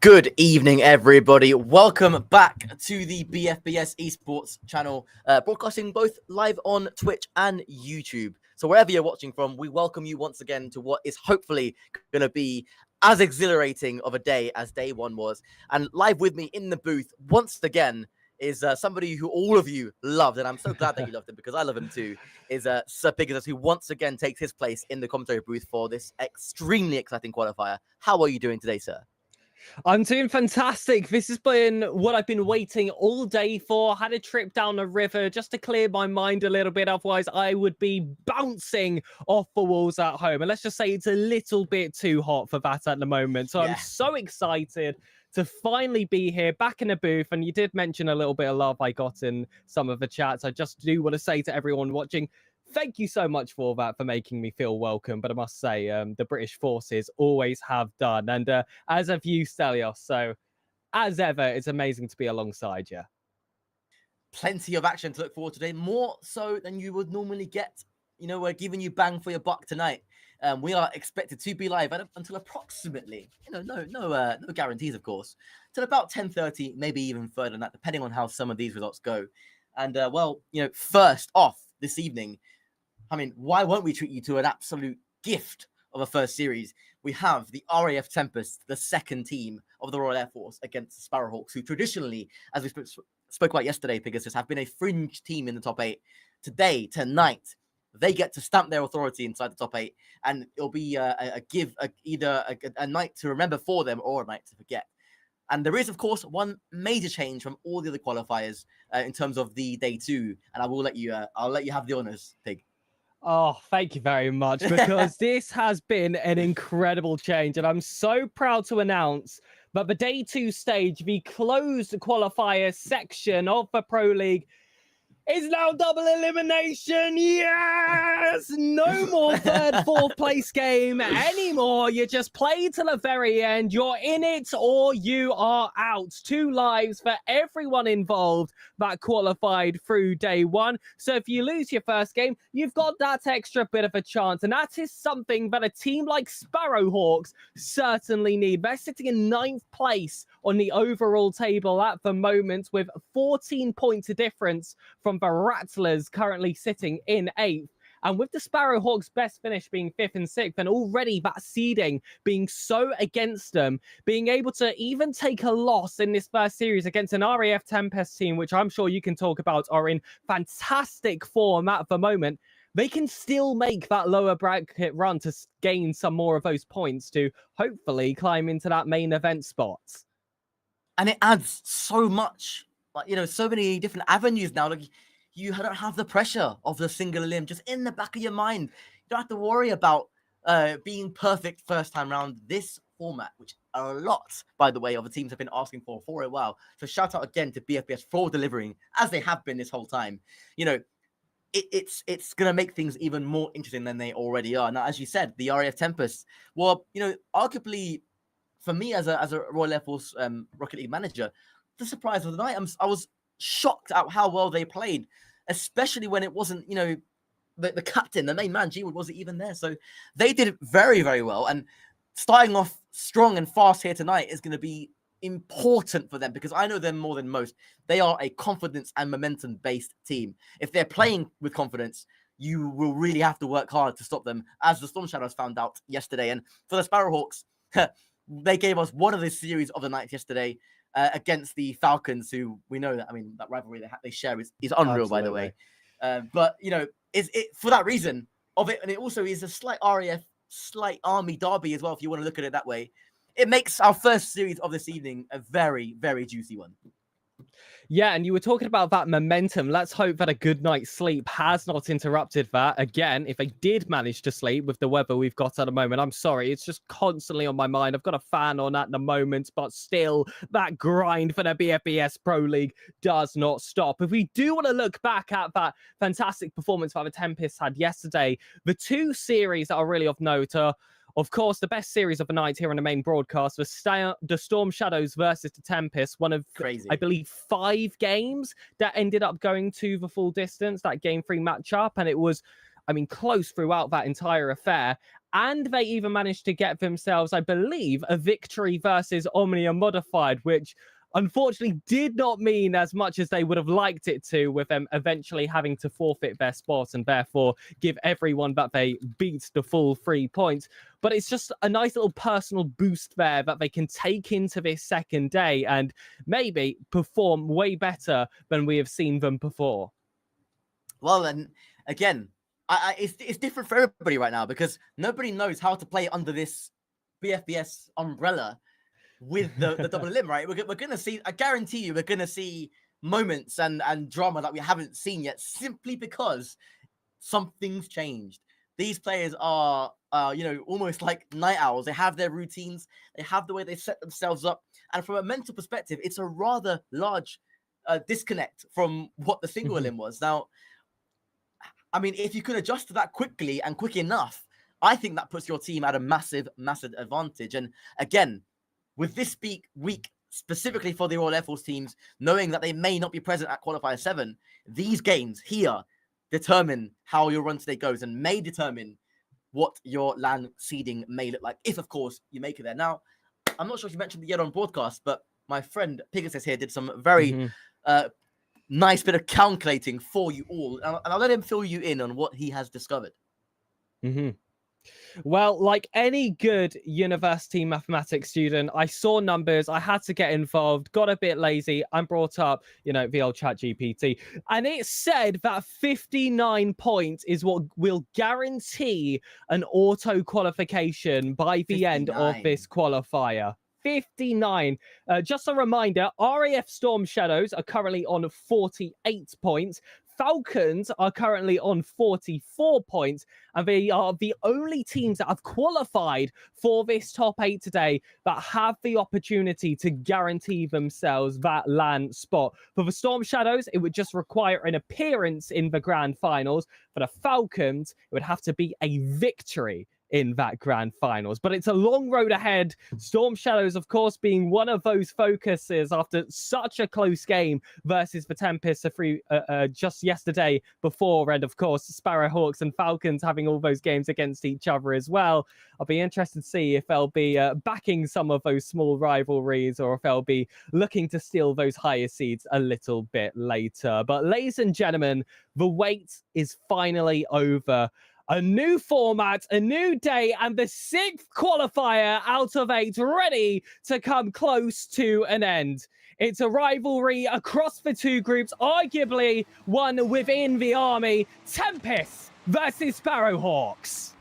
Good evening, everybody. Welcome back to the BFBS Esports channel, broadcasting both live on Twitch and YouTube. So wherever you're watching from, we welcome you once again to what is hopefully going to be as exhilarating of a day as day one was. And live with me in the booth once again is somebody who all of you loved, and I'm so glad that you loved him because I love him too, is Sir Pigasus, who once again takes his place in the commentary booth for this extremely exciting qualifier. How are you doing today, sir? I'm doing fantastic. This has been what I've been waiting all day for. Had a trip down a river just to clear my mind a little bit. Otherwise, I would be bouncing off the walls at home. And let's just say it's a little bit too hot for that at the moment. So I'm so excited to finally be here back in the booth. And you did mention a little bit of love I got in some of the chats. I just do want to say to everyone watching, thank you so much for that, for making me feel welcome. But I must say, the British forces always have done. And as have you, Stelios. So as ever, it's amazing to be alongside you. Plenty of action to look forward to today, more so than you would normally get. You know, we're giving you bang for your buck tonight. We are expected to be live until approximately, no guarantees, of course, till about 10:30, maybe even further than that, depending on how some of these results go. And first off this evening, I mean, why won't we treat you to an absolute gift of a first series? We have the RAF Tempest, the second team of the Royal Air Force, against the Sparrowhawks, who traditionally, as we spoke about yesterday, Pegasus, have been a fringe team in the top 8. Tonight, they get to stamp their authority inside the top 8, and it'll be either a night to remember for them or a night to forget. And there is, of course, one major change from all the other qualifiers in terms of the day 2, and I'll let you have the honors, Pig. Oh, thank you very much, because this has been an incredible change. And I'm so proud to announce that the day 2 stage, the closed qualifier section of the Pro League, is now double elimination. Yes! No more third, fourth place game anymore. You just play till the very end. You're in it or you are out. 2 lives for everyone involved that qualified through day 1. So if you lose your first game, you've got that extra bit of a chance. And that is something that a team like Sparrowhawks certainly need. They're sitting in 9th place on the overall table at the moment with 14 points of difference from the Rattlers currently sitting in 8th. And with the Sparrowhawks' best finish being 5th and 6th, and already that seeding being so against them, being able to even take a loss in this first series against an RAF Tempest team, which I'm sure you can talk about, are in fantastic form at the moment, they can still make that lower bracket run to gain some more of those points to hopefully climb into that main event spot. And it adds so much, so many different avenues now. Like, you don't have the pressure of the single limb just in the back of your mind. You don't have to worry about being perfect first time round. This format, which a lot, by the way, of the teams have been asking for a while. So shout out again to BFBS for delivering, as they have been this whole time. It's going to make things even more interesting than they already are. Now, as you said, the RAF Tempest, well, arguably, for me as a Royal Air Force Rocket League manager, the surprise of the night, I was shocked at how well they played, especially when it wasn't, the captain, the main man, G-Wood, wasn't even there. So they did very, very well. And starting off strong and fast here tonight is going to be important for them, because I know them more than most. They are a confidence and momentum-based team. If they're playing with confidence, you will really have to work hard to stop them, as the Storm Shadows found out yesterday. And for the Sparrowhawks, they gave us one of the series of the night yesterday against the Falcons, who we know that, that rivalry they share is unreal. Absolutely. By the way. But, is it for that reason of it, and it also is a slight RAF, slight Army derby as well, if you want to look at it that way. It makes our first series of this evening a very, very juicy one. Yeah, and you were talking about that momentum. Let's hope that a good night's sleep has not interrupted that. Again, if I did manage to sleep with the weather we've got at the moment, I'm sorry. It's just constantly on my mind. I've got a fan on at the moment, but still, that grind for the BFBS Pro League does not stop. If we do want to look back at that fantastic performance that the Tempest had yesterday, the 2 series that are really of note are, of course, the best series of the night here on the main broadcast was the Storm Shadows versus the Tempest, one of, I believe, 5 games that ended up going to the full distance, that Game 3 matchup. And it was, I mean, close throughout that entire affair. And they even managed to get themselves, I believe, a victory versus Omnia Modified, which unfortunately did not mean as much as they would have liked it to, with them eventually having to forfeit their spot and therefore give everyone that they beat the full 3 points. But it's just a nice little personal boost there that they can take into this second day and maybe perform way better than we have seen them before. Well, then, again, it's different for everybody right now because nobody knows how to play under this BFBS umbrella with the double limb, right? We're going to see, I guarantee you, we're going to see moments and drama that we haven't seen yet simply because something's changed. These players are, almost like night owls. They have their routines. They have the way they set themselves up. And from a mental perspective, it's a rather large disconnect from what the single limb was. Now, I mean, if you can adjust to that quickly and quick enough, I think that puts your team at a massive, massive advantage. And again, with this week specifically for the Royal Air Force teams, knowing that they may not be present at Qualifier 7, these games here determine how your run today goes and may determine what your LAN seeding may look like, if, of course, you make it there. Now, I'm not sure if you mentioned it yet on broadcast, but my friend Pegasus here did some very nice bit of calculating for you all. And I'll let him fill you in on what he has discovered. Well, like any good university mathematics student, I saw numbers, I had to get involved, got a bit lazy, and brought up, the old chat GPT. And it said that 59 points is what will guarantee an auto qualification by the 59. End of this qualifier. 59. Just a reminder, RAF Storm Shadows are currently on 48 points. Falcons are currently on 44 points, and they are the only teams that have qualified for this top 8 today that have the opportunity to guarantee themselves that LAN spot. For the Storm Shadows, it would just require an appearance in the grand finals. For the Falcons, it would have to be a victory in that grand finals. But it's a long road ahead. Storm Shadows, of course, being one of those focuses after such a close game versus the Tempest just yesterday before. And of course, Sparrowhawks and Falcons having all those games against each other as well. I'll be interested to see if they'll be backing some of those small rivalries or if they'll be looking to steal those higher seeds a little bit later. But ladies and gentlemen, the wait is finally over. A new format, a new day, and the 6th qualifier out of 8 ready to come close to an end. It's a rivalry across the 2 groups, arguably one within the army. Tempest versus Sparrowhawks.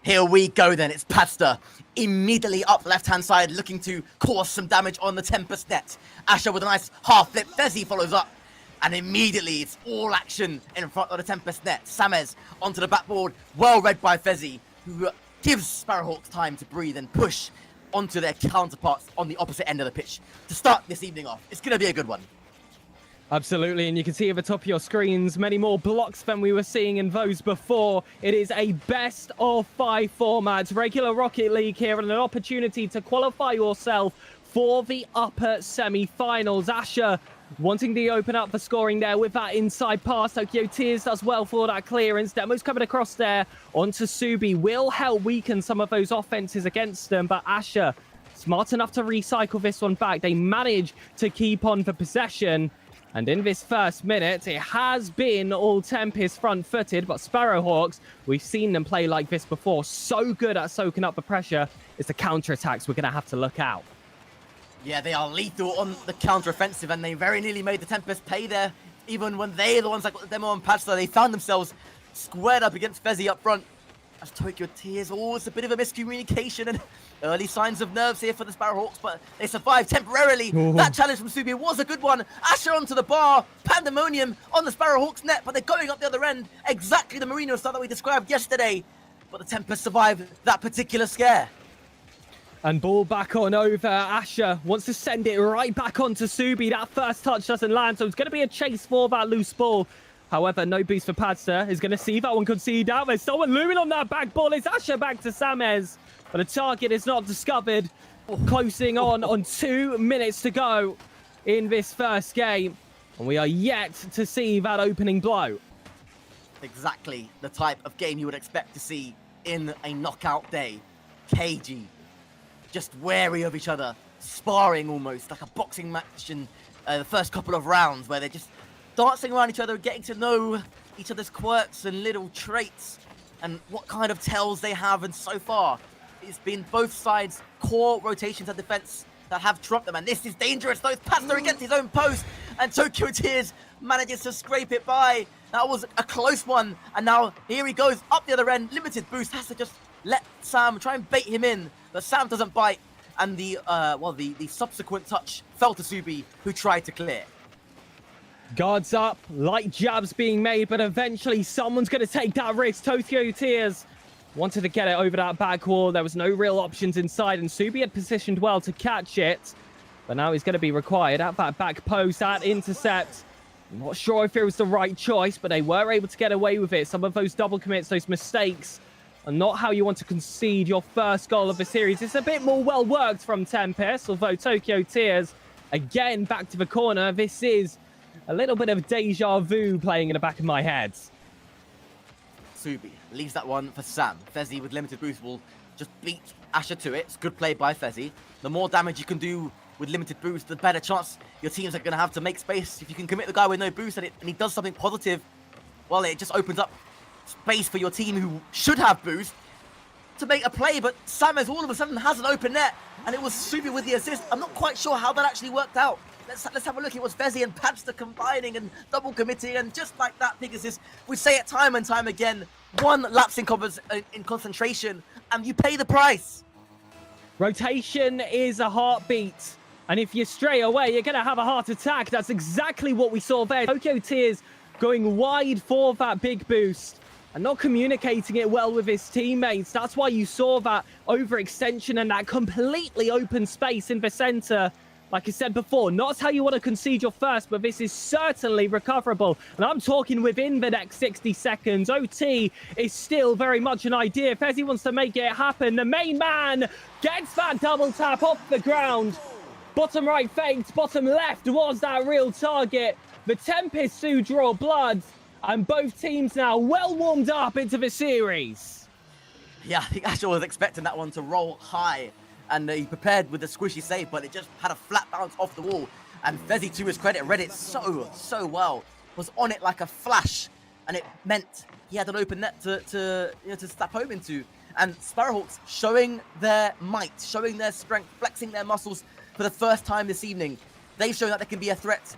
Here we go then. It's Pasta immediately up left-hand side, looking to cause some damage on the Tempest net. Asher with a nice half flip. Fezzy follows up. And immediately, it's all action in front of the Tempest net. Samez onto the backboard, well read by Fezzy, who gives Sparrowhawks time to breathe and push onto their counterparts on the opposite end of the pitch to start this evening off. It's going to be a good one. Absolutely, and you can see at the top of your screens many more blocks than we were seeing in those before. It is a best of 5 format, regular Rocket League here, and an opportunity to qualify yourself for the upper semi-finals. Asher wanting to open up the scoring there with that inside pass. Tokyo Tears does well for that clearance. Demo's coming across there onto Subi. Will help weaken some of those offenses against them, but Asher smart enough to recycle this one back. They manage to keep on the possession. And in this first minute, it has been all Tempest front-footed, but Sparrowhawks, we've seen them play like this before. So good at soaking up the pressure. It's the counter-attacks we're going to have to look out. Yeah, they are lethal on the counter-offensive, and they very nearly made the Tempest pay there. Even when they're the ones that got the demo on Padsta, they found themselves squared up against Fezzy up front. As Tokyo Tears, it's a bit of a miscommunication and early signs of nerves here for the Sparrowhawks, but they survived temporarily. That challenge from Subi was a good one. Asher onto the bar, pandemonium on the Sparrowhawks net, but they're going up the other end. Exactly the Merino style that we described yesterday. But the Tempest survived that particular scare. And ball back on over. Asher wants to send it right back onto Subi. That first touch doesn't land, so it's going to be a chase for that loose ball. However, no boost for Padsta. Is going to see that one concede out. There's someone looming on that back ball. It's Asher back to Samez. But the target is not discovered. Closing on 2 minutes to go in this first game. And we are yet to see that opening blow. Exactly the type of game you would expect to see in a knockout day. Cagey, just wary of each other, sparring almost like a boxing match in the first couple of rounds, where they're just dancing around each other, getting to know each other's quirks and little traits and what kind of tells they have. And so far, it's been both sides' core rotations and defense that have trumped them. And this is dangerous. Those passes are against his own post, and Tokyo Tears manages to scrape it by. That was a close one, and now here he goes up the other end. Limited boost, has to just let Sam try and bait him in, but Sam doesn't bite, and the subsequent touch fell to Subi, who tried to clear. Guards up, light jabs being made, but eventually someone's going to take that risk. Tokyo Tears wanted to get it over that back wall. There was no real options inside, and Subi had positioned well to catch it, but now he's going to be required at that back post, at intercept. I'm not sure if it was the right choice, but they were able to get away with it. Some of those double commits, those mistakes, are not how you want to concede your first goal of the series. It's a bit more well worked from Tempest, although Tokyo Tears, again, back to the corner. This is a little bit of deja vu playing in the back of my head. Subi leaves that one for Sam. Fezzi with limited boost will just beat Asher to it. It's good play by Fezzi. The more damage you can do with limited boost, the better chance your teams are going to have to make space. If you can commit the guy with no boost and he does something positive, well, it just opens up space for your team who should have boost to make a play. But Sammers all of a sudden has an open net, and it was Subi with the assist. I'm not quite sure how that actually worked out. Let's have a look. It was Fezzi and Padster combining and double committing, and just like that, big assist. We say it time and time again, one lapse in concentration, and you pay the price. Rotation is a heartbeat, and if you stray away, you're going to have a heart attack. That's exactly what we saw there. Tokyo Tears going wide for that big boost and not communicating it well with his teammates. That's why you saw that overextension and that completely open space in the center. Like I said before, not how you want to concede your first, but this is certainly recoverable. And I'm talking within the next 60 seconds. OT is still very much an idea. Fezzi wants to make it happen. The main man gets that double tap off the ground. Bottom right faked, bottom left was that real target. The Tempest do draw blood, and both teams now well warmed up into the series. Yeah, I think Asher was expecting that one to roll high, and he prepared with the squishy save, but it just had a flat bounce off the wall. And Fezzi, to his credit, read it so well. Was on it like a flash, and it meant he had an open net to step home into. And Sparrowhawks showing their might, showing their strength, flexing their muscles for the first time this evening. They've shown that they can be a threat,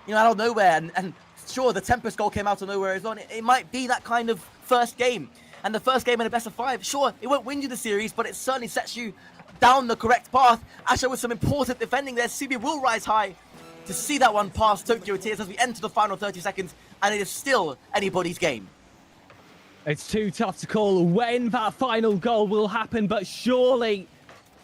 out of nowhere. And sure, the Tempest goal came out of nowhere as well. It might be that kind of first game. And the first game in a best of 5, sure, it won't win you the series, but it certainly sets you down the correct path. Asher with some important defending there. Subi will rise high to see that one past Tokyo Tears as we enter the final 30 seconds, and it is still anybody's game. It's too tough to call when that final goal will happen, but surely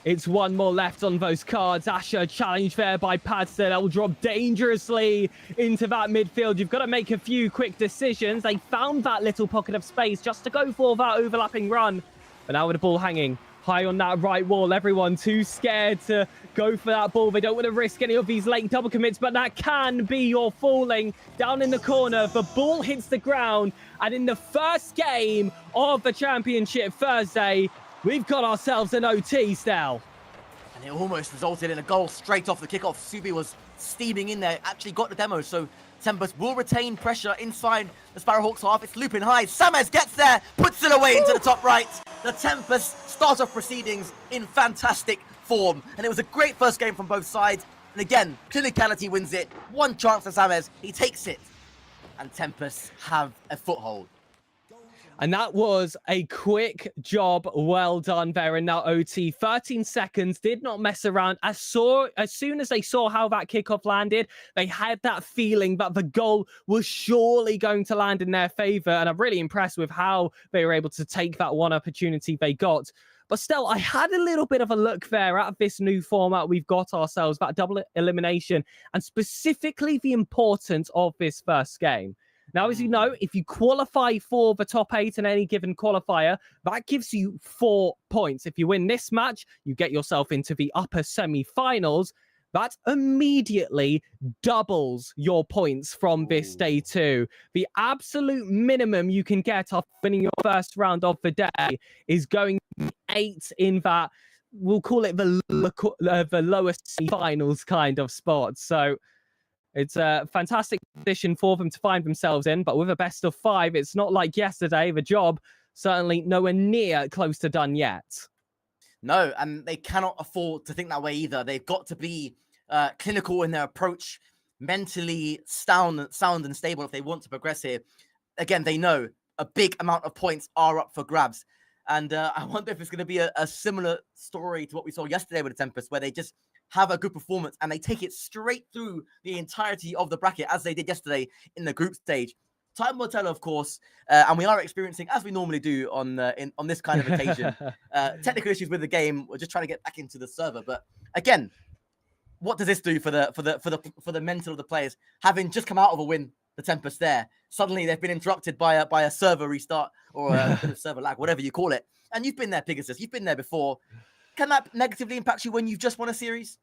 it's one more left on those cards. Asher challenged there by Padster. That will drop dangerously into that midfield. You've got to make a few quick decisions. They found that little pocket of space just to go for that overlapping run. But now with the ball hanging high on that right wall, everyone too scared to go for that ball. They don't want to risk any of these late double commits, but that can be your falling. Down in the corner, the ball hits the ground. And in the first game of the championship Thursday, we've got ourselves an OT style. And it almost resulted in a goal straight off the kickoff. Subi was steaming in there, actually got the demo, so Tempest will retain pressure inside the Sparrowhawks half. It's looping high. Sames gets there, puts it away into the top right. The Tempest start off proceedings in fantastic form. And it was a great first game from both sides. And again, clinicality wins it. One chance for Sames, he takes it. And Tempest have a foothold. And that was a quick job well done there in that OT. 13 seconds, did not mess around. As soon as they saw how that kickoff landed, they had that feeling that the goal was surely going to land in their favor. And I'm really impressed with how they were able to take that one opportunity they got. But still, I had a little bit of a look there at this new format we've got ourselves, that double elimination, and specifically the importance of this first game. Now, as you know, if you qualify for the top 8 in any given qualifier, that gives you 4 points. If you win this match, you get yourself into the upper semi-finals. that immediately doubles your points from this day 2. The absolute minimum you can get after winning your first round of the day is going 8 in that, we'll call it the lowest finals kind of spot. So it's a fantastic position for them to find themselves in, but with a best of 5, it's not like yesterday. The job certainly nowhere near close to done yet. No, and they cannot afford to think that way either. They've got to be clinical in their approach, mentally sound and stable if they want to progress here. Again, they know a big amount of points are up for grabs. And I wonder if it's going to be a similar story to what we saw yesterday with the Tempest, where they just have a good performance and they take it straight through the entirety of the bracket, as they did yesterday in the group stage. Time will tell, of course, and we are experiencing, as we normally do on this kind of occasion, technical issues with the game. We're just trying to get back into the server. But again, what does this do for the mental of the players? Having just come out of a win, the Tempest there, suddenly they've been interrupted by a server restart or a bit of server lag, whatever you call it. And you've been there, Pegasus. You've been there before. Can that negatively impact you when you've just won a series?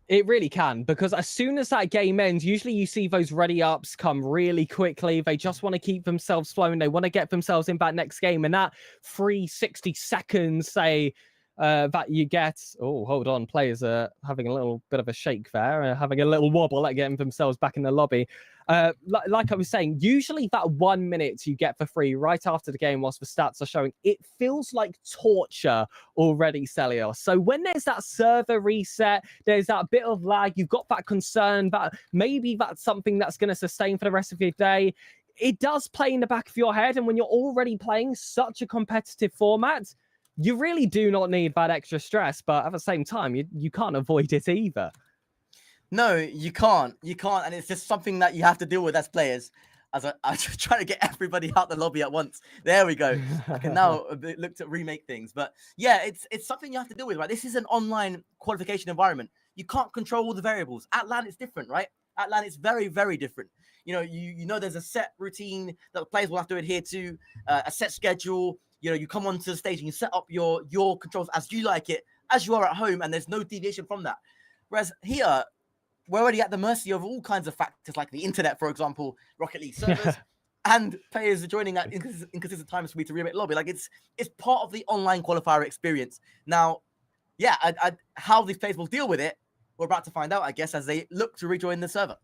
It really can, because as soon as that game ends, usually you see those ready ups come really quickly. They just want to keep themselves flowing. They want to get themselves in that next game. And that 360 seconds, say, that you get. Oh, hold on. Players are having a little bit of a shake there, having a little wobble at getting themselves back in the lobby. Like I was saying, usually that 1 minute you get for free right after the game, whilst the stats are showing, it feels like torture already, Celios. So when there's that server reset, there's that bit of lag, you've got that concern that maybe that's something that's going to sustain for the rest of your day. It does play in the back of your head. And when you're already playing such a competitive format, you really do not need that extra stress. But at the same time, you can't avoid it either. No, you can't. You can't. And it's just something that you have to deal with as players. As I'm just trying to get everybody out the lobby at once. There we go. I can now look to remake things. But yeah, it's something you have to deal with, right? This is an online qualification environment. You can't control all the variables. At LAN, it's different, right? At LAN, it's very, very different. You know there's a set routine that the players will have to adhere to, a set schedule. You come onto the stage and you set up your controls as you like it, as you are at home, and there's no deviation from that. Whereas here, we're already at the mercy of all kinds of factors, like the internet, for example, Rocket League servers, and players are joining at inconsistent times for me to remake lobby. Like it's part of the online qualifier experience. Now, yeah, how these players will deal with it, we're about to find out, I guess, as they look to rejoin the server.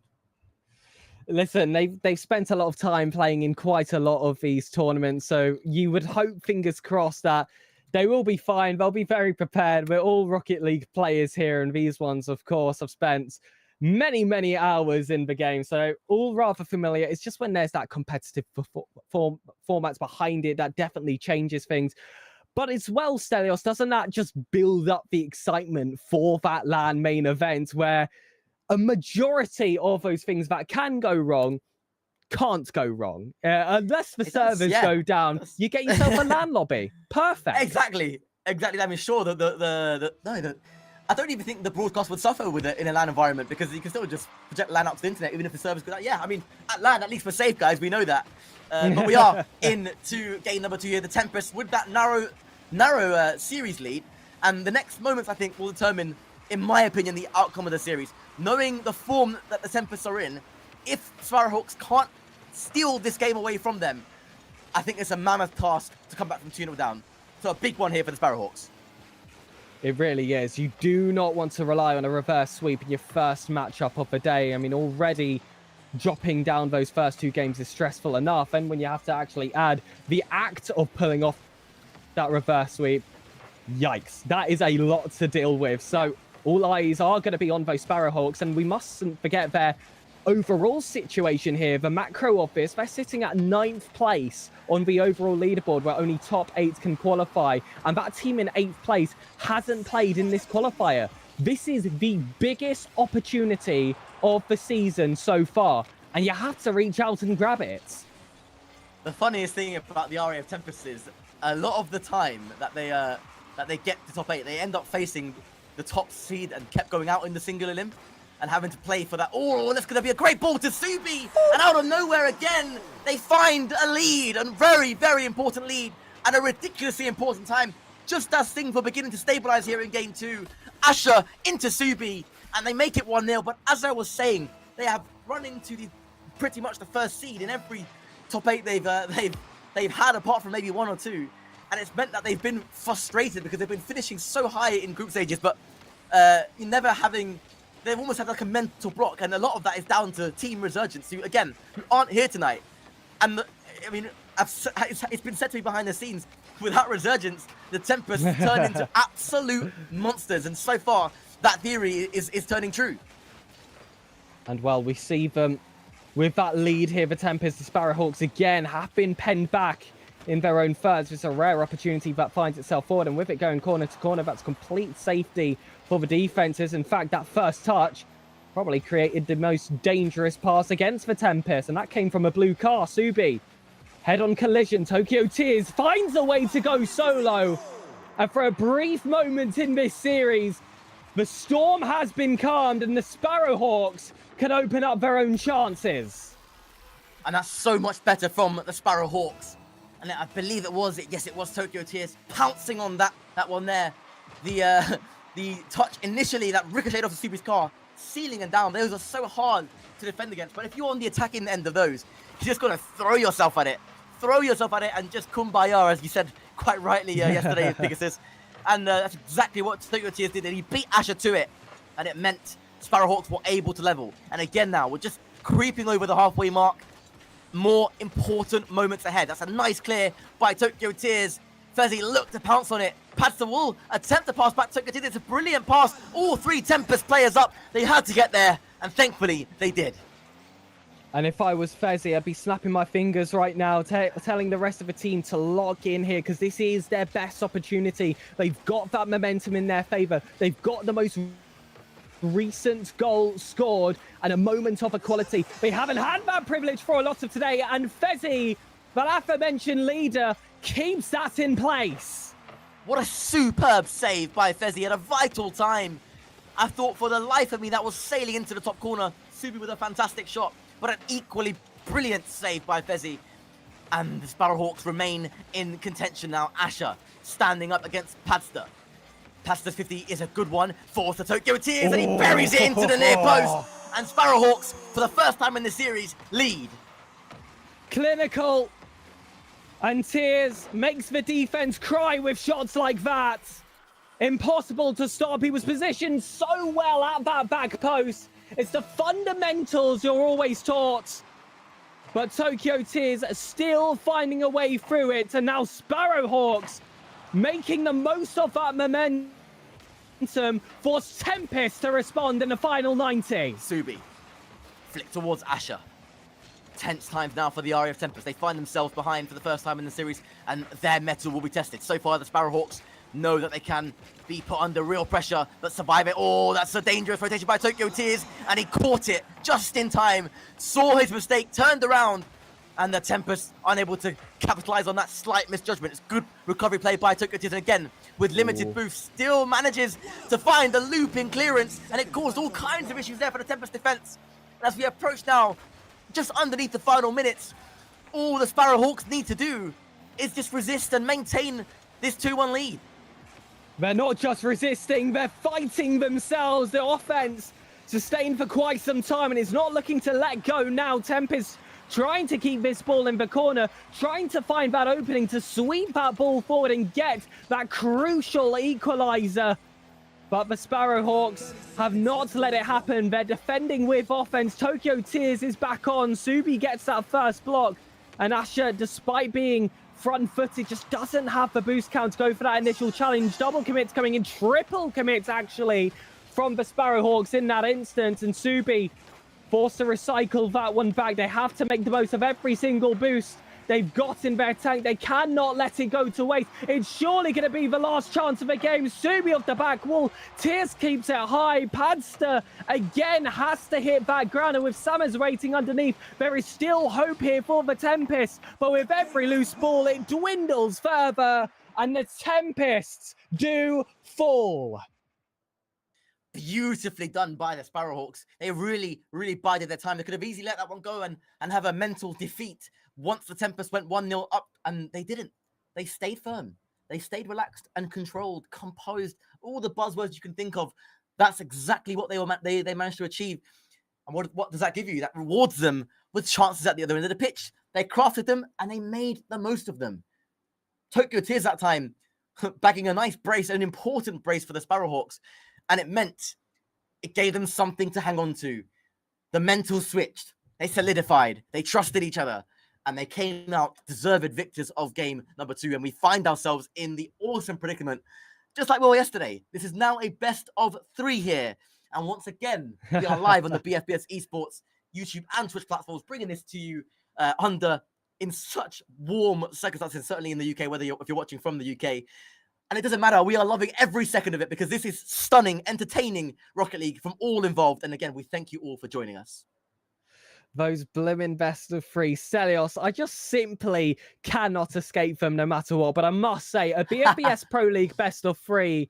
Listen, they've spent a lot of time playing in quite a lot of these tournaments, so you would hope, fingers crossed, that they will be fine. They'll be very prepared. We're all Rocket League players here, and these ones, of course, have spent many, many hours in the game, so all rather familiar. It's just when there's that competitive formats behind it that definitely changes things. But as well, Stelios, doesn't that just build up the excitement for that LAN main event, where a majority of those things that can go wrong can't go wrong? Unless the servers go down, you get yourself a LAN lobby. Perfect. Exactly. I mean, sure, I don't even think the broadcast would suffer with it in a LAN environment, because you can still just project LAN out to the internet, even if the servers go down. Yeah, I mean, at LAN, at least we're safe, guys. We know that. But we are into game number 2 here, the Tempest, with that narrow series lead. And the next moments, I think, will determine, in my opinion, the outcome of the series. Knowing the form that the Tempests are in, if Sparrowhawks can't steal this game away from them, I think it's a mammoth task to come back from 2-0 down. So a big one here for the Sparrowhawks. It really is. You do not want to rely on a reverse sweep in your first matchup of the day. I mean, already dropping down those first 2 games is stressful enough. And when you have to actually add the act of pulling off that reverse sweep, yikes, that is a lot to deal with. So all eyes are going to be on those Sparrowhawks, and we mustn't forget their overall situation here. The macro of this, they're sitting at 9th place on the overall leaderboard, where only top 8 can qualify, and that team in 8th place hasn't played in this qualifier. This is the biggest opportunity of the season so far, and you have to reach out and grab it. The funniest thing about the RAF Tempest is a lot of the time that they get to top 8, they end up facing the top seed and kept going out in the singular limb and having to play for that. Oh, that's going to be a great ball to Subi. And out of nowhere again, they find a lead, a very, very important lead, at a ridiculously important time, just as things were beginning to stabilize here in game 2. Asher into Subi, and they make it 1-0. But as I was saying, they have run into pretty much the first seed in every top 8 they've had, apart from maybe 1 or 2. And it's meant that they've been frustrated because they've been finishing so high in group stages, but they've almost had like a mental block, and a lot of that is down to Team Resurgence, who aren't here tonight. And it's been said to me behind the scenes, without Resurgence, the Tempest turn into absolute monsters, and so far that theory is turning true. And well, we see them with that lead here. The Tempest, the Sparrowhawks again have been penned back in their own thirds. It's a rare opportunity that finds itself forward, and with it going corner to corner, that's complete safety for the defenses. In fact, that first touch probably created the most dangerous pass against the Tempest, and that came from a blue car. Subi, head-on collision. Tokyo Tears finds a way to go solo, and for a brief moment in this series, the storm has been calmed, and the Sparrowhawks can open up their own chances. And that's so much better from the Sparrowhawks. And I believe it was Tokyo Tears pouncing on that one there. The touch initially that ricocheted off the Subi's car, sealing and down. Those are so hard to defend against. But if you're on the attacking end of those, you're just gonna throw yourself at it and just kumbaya, as you said quite rightly yesterday, Pegasus. And that's exactly what Tokyo Tears did. And he beat Asher to it, and it meant Sparrowhawks were able to level. And again now, we're just creeping over the halfway mark. More important moments ahead. That's a nice clear by Tokyo Tears. Fezzy looked to pounce on it. Padster will attempt to pass back to Tokyo Tears. It's a brilliant pass. All 3 Tempest players up. They had to get there, and thankfully they did. And if I was Fezzy, I'd be snapping my fingers right now, telling the rest of the team to lock in here, because this is their best opportunity. They've got that momentum in their favor. They've got the most recent goal scored and a moment of equality. They haven't had that privilege for a lot of today, and Fezzy, the aforementioned leader, keeps that in place. What a superb save by Fezzy at a vital time. I thought for the life of me that was sailing into the top corner. Subi with a fantastic shot, but an equally brilliant save by Fezzy. And the Sparrowhawks remain in contention now. Asher standing up against Padster. Padster's 50 is a good one for the Tokyo Tears, and he buries it into the near post. And Sparrowhawks, for the first time in the series, lead. Clinical. And Tears makes the defense cry with shots like that. Impossible to stop. He was positioned so well at that back post. It's the fundamentals you're always taught. But Tokyo Tears still finding a way through it. And now Sparrowhawks making the most of that momentum, force Tempest to respond in the final 90. Subi, flick towards Asher. Tense times now for the RAF Tempest. They find themselves behind for the first time in the series, and their mettle will be tested. So far, the Sparrowhawks know that they can be put under real pressure, but survive it. Oh, that's a dangerous rotation by Tokyo Tears, and he caught it just in time. Saw his mistake, turned around, and the Tempest unable to capitalize on that slight misjudgment. It's good recovery play by Tokyo Tears, and again, with limited boost, still manages to find a looping clearance, and it caused all kinds of issues there for the Tempest defense. And as we approach now, just underneath the final minutes, all the Sparrowhawks need to do is just resist and maintain this 2-1 lead. They're not just resisting, they're fighting themselves. The offense sustained for quite some time, and it's not looking to let go now. Tempest trying to keep this ball in the corner, trying to find that opening to sweep that ball forward and get that crucial equalizer. But the Sparrowhawks have not let it happen. They're defending with offense. Tokyo Tears is back on. Subi gets that first block. And Asher, despite being front-footed, just doesn't have the boost count to go for that initial challenge. Double commits coming in, triple commits actually from the Sparrowhawks in that instance. And Subi forced to recycle that one back. They have to make the most of every single boost they've got in their tank. They cannot let it go to waste. It's surely going to be the last chance of the game. Subi off the back wall. Tears keeps it high. Padster again has to hit that ground. And with Summers waiting underneath, there is still hope here for the Tempest. But with every loose ball, it dwindles further. And the Tempests do fall. Beautifully done by the Sparrowhawks. They really, really bided their time. They could have easily let that one go and have a mental defeat once the Tempest went 1-0 up, and they didn't. They stayed firm. They stayed relaxed and controlled, composed, all the buzzwords you can think of. That's exactly what they managed to achieve. And what does that give you? That rewards them with chances at the other end of the pitch. They crafted them and they made the most of them. Tokyo Tears that time bagging a nice brace, an important brace for the Sparrowhawks, and it gave them something to hang on to. The mental switched. They solidified. They trusted each other. And they came out deserved victors of game number 2. And we find ourselves in the awesome predicament, just like we were yesterday. This is now a best of 3 here. And once again, we are live on the BFBS Esports YouTube and Twitch platforms, bringing this to you in such warm circumstances, certainly in the UK, if you're watching from the UK. And it doesn't matter. We are loving every second of it because this is stunning, entertaining Rocket League from all involved. And again, we thank you all for joining us. Those blooming best of 3. Stelios, I just simply cannot escape them no matter what. But I must say, a BFBS Pro League best of 3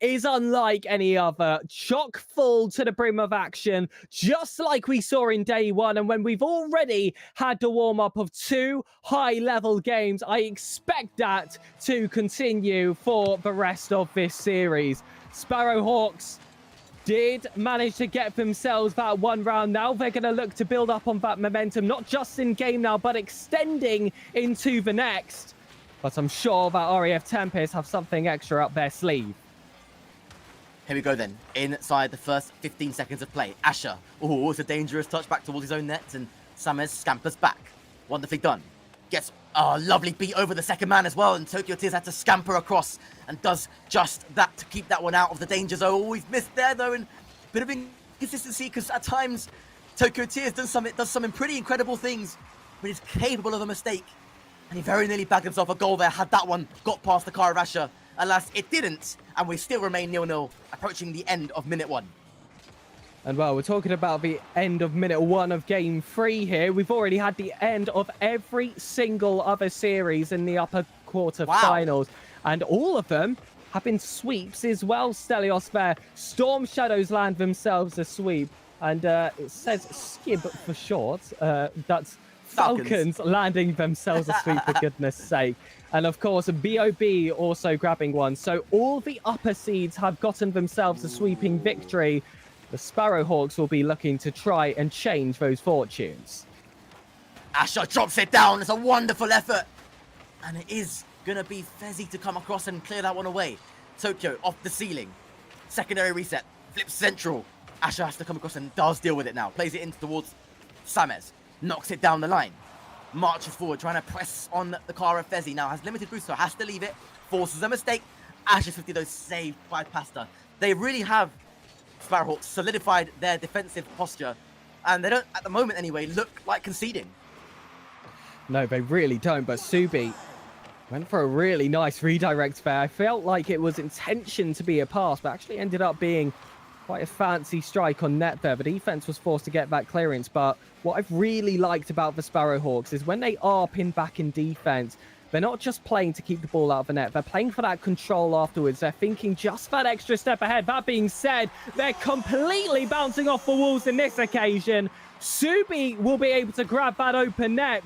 is unlike any other. Chock full to the brim of action, just like we saw in day 1. And when we've already had the warm-up of 2 high-level games, I expect that to continue for the rest of this series. Sparrowhawks did manage to get themselves that 1 round. Now they're going to look to build up on that momentum, not just in game now, but extending into the next. But I'm sure that RAF Tempest have something extra up their sleeve. Here we go then, inside the first 15 seconds of play. Asher, it's a dangerous touch back towards his own net, and Sammez scampers back. Wonderfully done. Gets a lovely beat over the second man as well, and Tokyo Tears had to scamper across and does just that to keep that one out of the danger zone. We've missed there though, and a bit of inconsistency because at times Tokyo Tears does some pretty incredible things, but is capable of a mistake. And he very nearly bagged himself a goal there had that one got past the car of Asher. Alas, it didn't, and we still remain 0-0, approaching the end of minute 1. And well, we're talking about the end of minute 1 of game 3 here. We've already had the end of every single other series in the upper quarter-finals. And all of them have been sweeps as well, Stelios there. Storm Shadows land themselves a sweep. And it says Skib for short. That's Falcons landing themselves a sweep, for goodness sake. And of course, BOB also grabbing one. So all the upper seeds have gotten themselves a sweeping victory. The Sparrowhawks will be looking to try and change those fortunes. Asher drops it down. It's a wonderful effort. And it is going to be Fezzy to come across and clear that one away. Tokyo off the ceiling. Secondary reset. Flips central. Asher has to come across and does deal with it now. Plays it in towards Sammez. Knocks it down the line. Marches forward, trying to press on the car of Fezzy. Now has limited boost, so has to leave it. Forces a mistake. Asher's 50 though saved by Pasta. They really have, Sparrowhawks, solidified their defensive posture. And they don't, at the moment anyway, look like conceding. No, they really don't. But Subi went for a really nice redirect there. I felt like it was intention to be a pass, but actually ended up being quite a fancy strike on net there. The defense was forced to get that clearance, but what I've really liked about the Sparrowhawks is when they are pinned back in defense, they're not just playing to keep the ball out of the net. They're playing for that control afterwards. They're thinking just that extra step ahead. That being said, they're completely bouncing off the walls in this occasion. Subi will be able to grab that open net,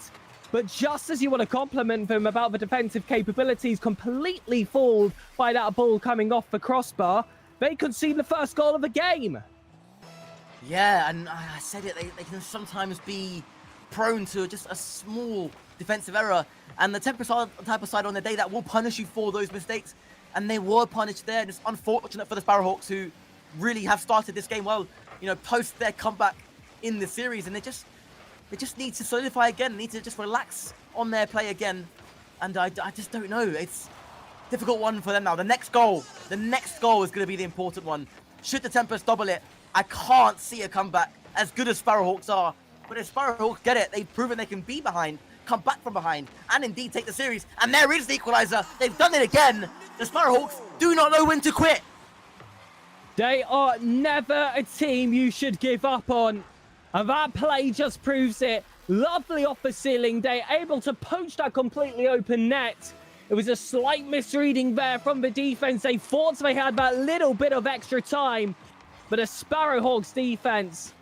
but just as you want to compliment them about the defensive capabilities, completely fooled by that ball coming off the crossbar, they concede the first goal of the game. Yeah, and I said it, they can sometimes be prone to just a small defensive error. And the Tempest are the type of side on the day that will punish you for those mistakes. And they were punished there. And it's unfortunate for the Sparrowhawks, who really have started this game well, post their comeback in the series. And they just need to solidify again, need to just relax on their play again. And I just don't know. It's a difficult one for them now. The next goal is going to be the important one. Should the Tempest double it, I can't see a comeback as good as Sparrowhawks are. But if Sparrowhawks get it, they've proven they can be behind, come back from behind, and indeed take the series. And there is the equalizer. They've done it again. The Sparrowhawks do not know when to quit. They are never a team you should give up on. And that play just proves it. Lovely off the ceiling. They're able to poach that completely open net. It was a slight misreading there from the defense. They thought they had that little bit of extra time. But a Sparrowhawks defense,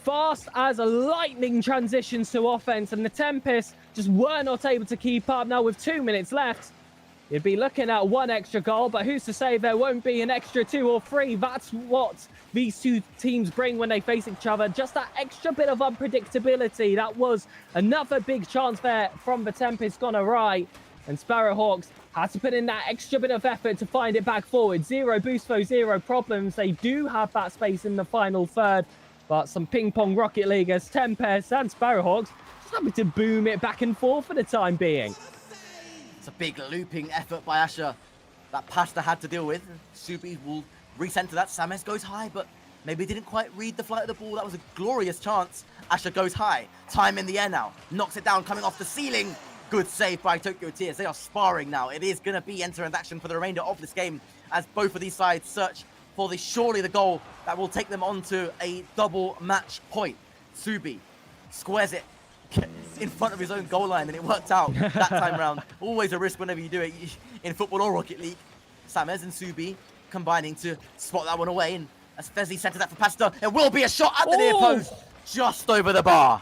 fast as a lightning transitions to offense. And the Tempest just were not able to keep up. Now with 2 minutes left, you'd be looking at 1 extra goal, but who's to say there won't be an extra 2 or 3? That's what these two teams bring when they face each other. Just that extra bit of unpredictability. That was another big chance there from the Tempest gone awry. And Sparrowhawks had to put in that extra bit of effort to find it back forward. 0 Boostfo, 0 problems. They do have that space in the final third, but some ping-pong Rocket Leaguers, Tempest and Sparrowhawks, just having to boom it back and forth for the time being. It's a big looping effort by Asher that Pasta had to deal with. Subi will recenter that. Sames goes high, but maybe didn't quite read the flight of the ball. That was a glorious chance. Asher goes high. Time in the air now. Knocks it down, coming off the ceiling. Good save by Tokyo Tears. They are sparring now. It is going to be enter and action for the remainder of this game as both of these sides search for surely the goal that will take them onto a double match point. Subi squares it in front of his own goal line, and it worked out that time round. Always a risk whenever you do it in football or Rocket League. Sames and Subi combining to spot that one away, and as Fezzi centers that for Pasta, it will be a shot at the near post, just over the bar.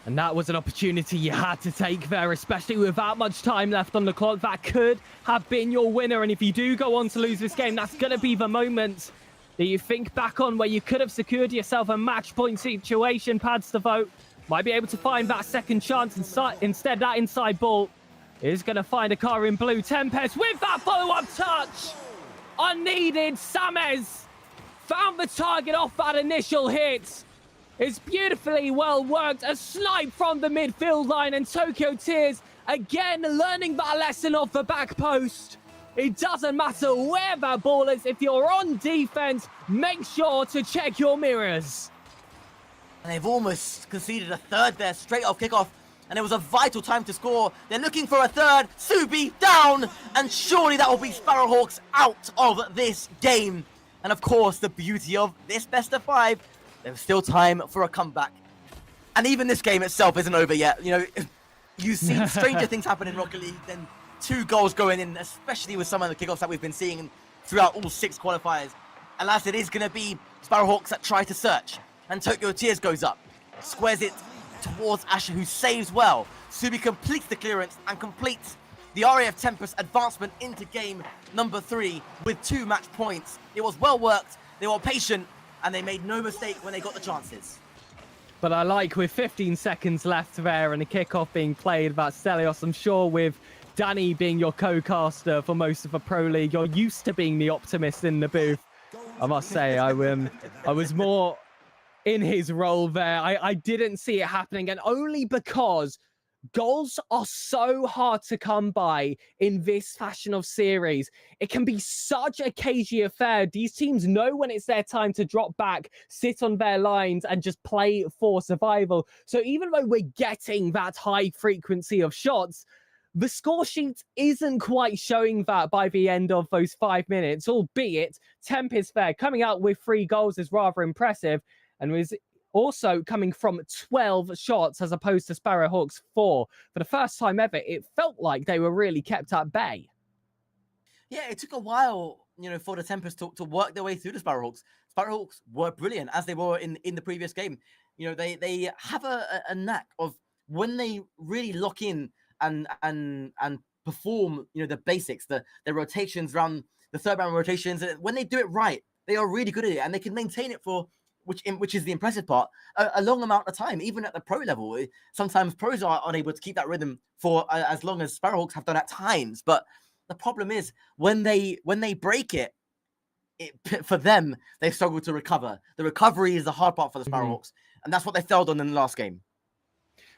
And that was an opportunity you had to take there, especially with that much time left on the clock. That could have been your winner. And if you do go on to lose this game, that's going to be the moment that you think back on where you could have secured yourself a match point situation. Pads the vote. Might be able to find that second chance. Instead, that inside ball is going to find a car in blue. Tempest with that follow-up touch. Unneeded. Sames found the target off that initial hit. It's beautifully well worked. A snipe from the midfield line, and Tokyo Tears again learning that lesson off the back post. It doesn't matter where that ball is. If you're on defense, make sure to check your mirrors. And they've almost conceded a third there straight off kickoff, and it was a vital time to score. They're looking for a third. Subi down, and surely that will be Sparrowhawks out of this game. And of course, the beauty of this best of 5, there's still time for a comeback. And even this game itself isn't over yet. You know, you've seen stranger things happen in Rocket League than 2 goals going in, especially with some of the kickoffs that we've been seeing throughout all 6 qualifiers. Alas, it is going to be Sparrowhawks that try to search. And Tokyo Tears goes up, squares it towards Asher, who saves well. Subi completes the clearance and completes the RAF Tempest advancement into game number 3 with 2 match points. It was well worked, they were patient, and they made no mistake when they got the chances. But I like, with 15 seconds left there and a kickoff being played, that Stelios, I'm sure with Danny being your co-caster for most of the Pro League, you're used to being the optimist in the booth. I must say, I was more in his role there. I didn't see it happening, and only because goals are so hard to come by in this fashion of series. It can be such a cagey affair. These teams know when it's their time to drop back, sit on their lines, and just play for survival. So even though we're getting that high frequency of shots, the score sheet isn't quite showing that by the end of those 5 minutes, albeit Tempest there coming out with 3 goals is rather impressive, and was also coming from 12 shots as opposed to Sparrowhawks 4. For the first time ever, it felt like they were really kept at bay. Yeah, it took a while, you know, for the Tempest to work their way through the Sparrowhawks. Sparrowhawks were brilliant, as they were in the previous game. You know, they have a knack of, when they really lock in and perform, you know, the basics, the rotations around the third round rotations, when they do it right, they are really good at it, and they can maintain it for, which is the impressive part, a long amount of time, even at the pro level. Sometimes pros are unable to keep that rhythm for as long as Sparrowhawks have done at times. But the problem is when they break it, for them, they struggle to recover. The recovery is the hard part for the Sparrowhawks, and that's what they failed on in the last game.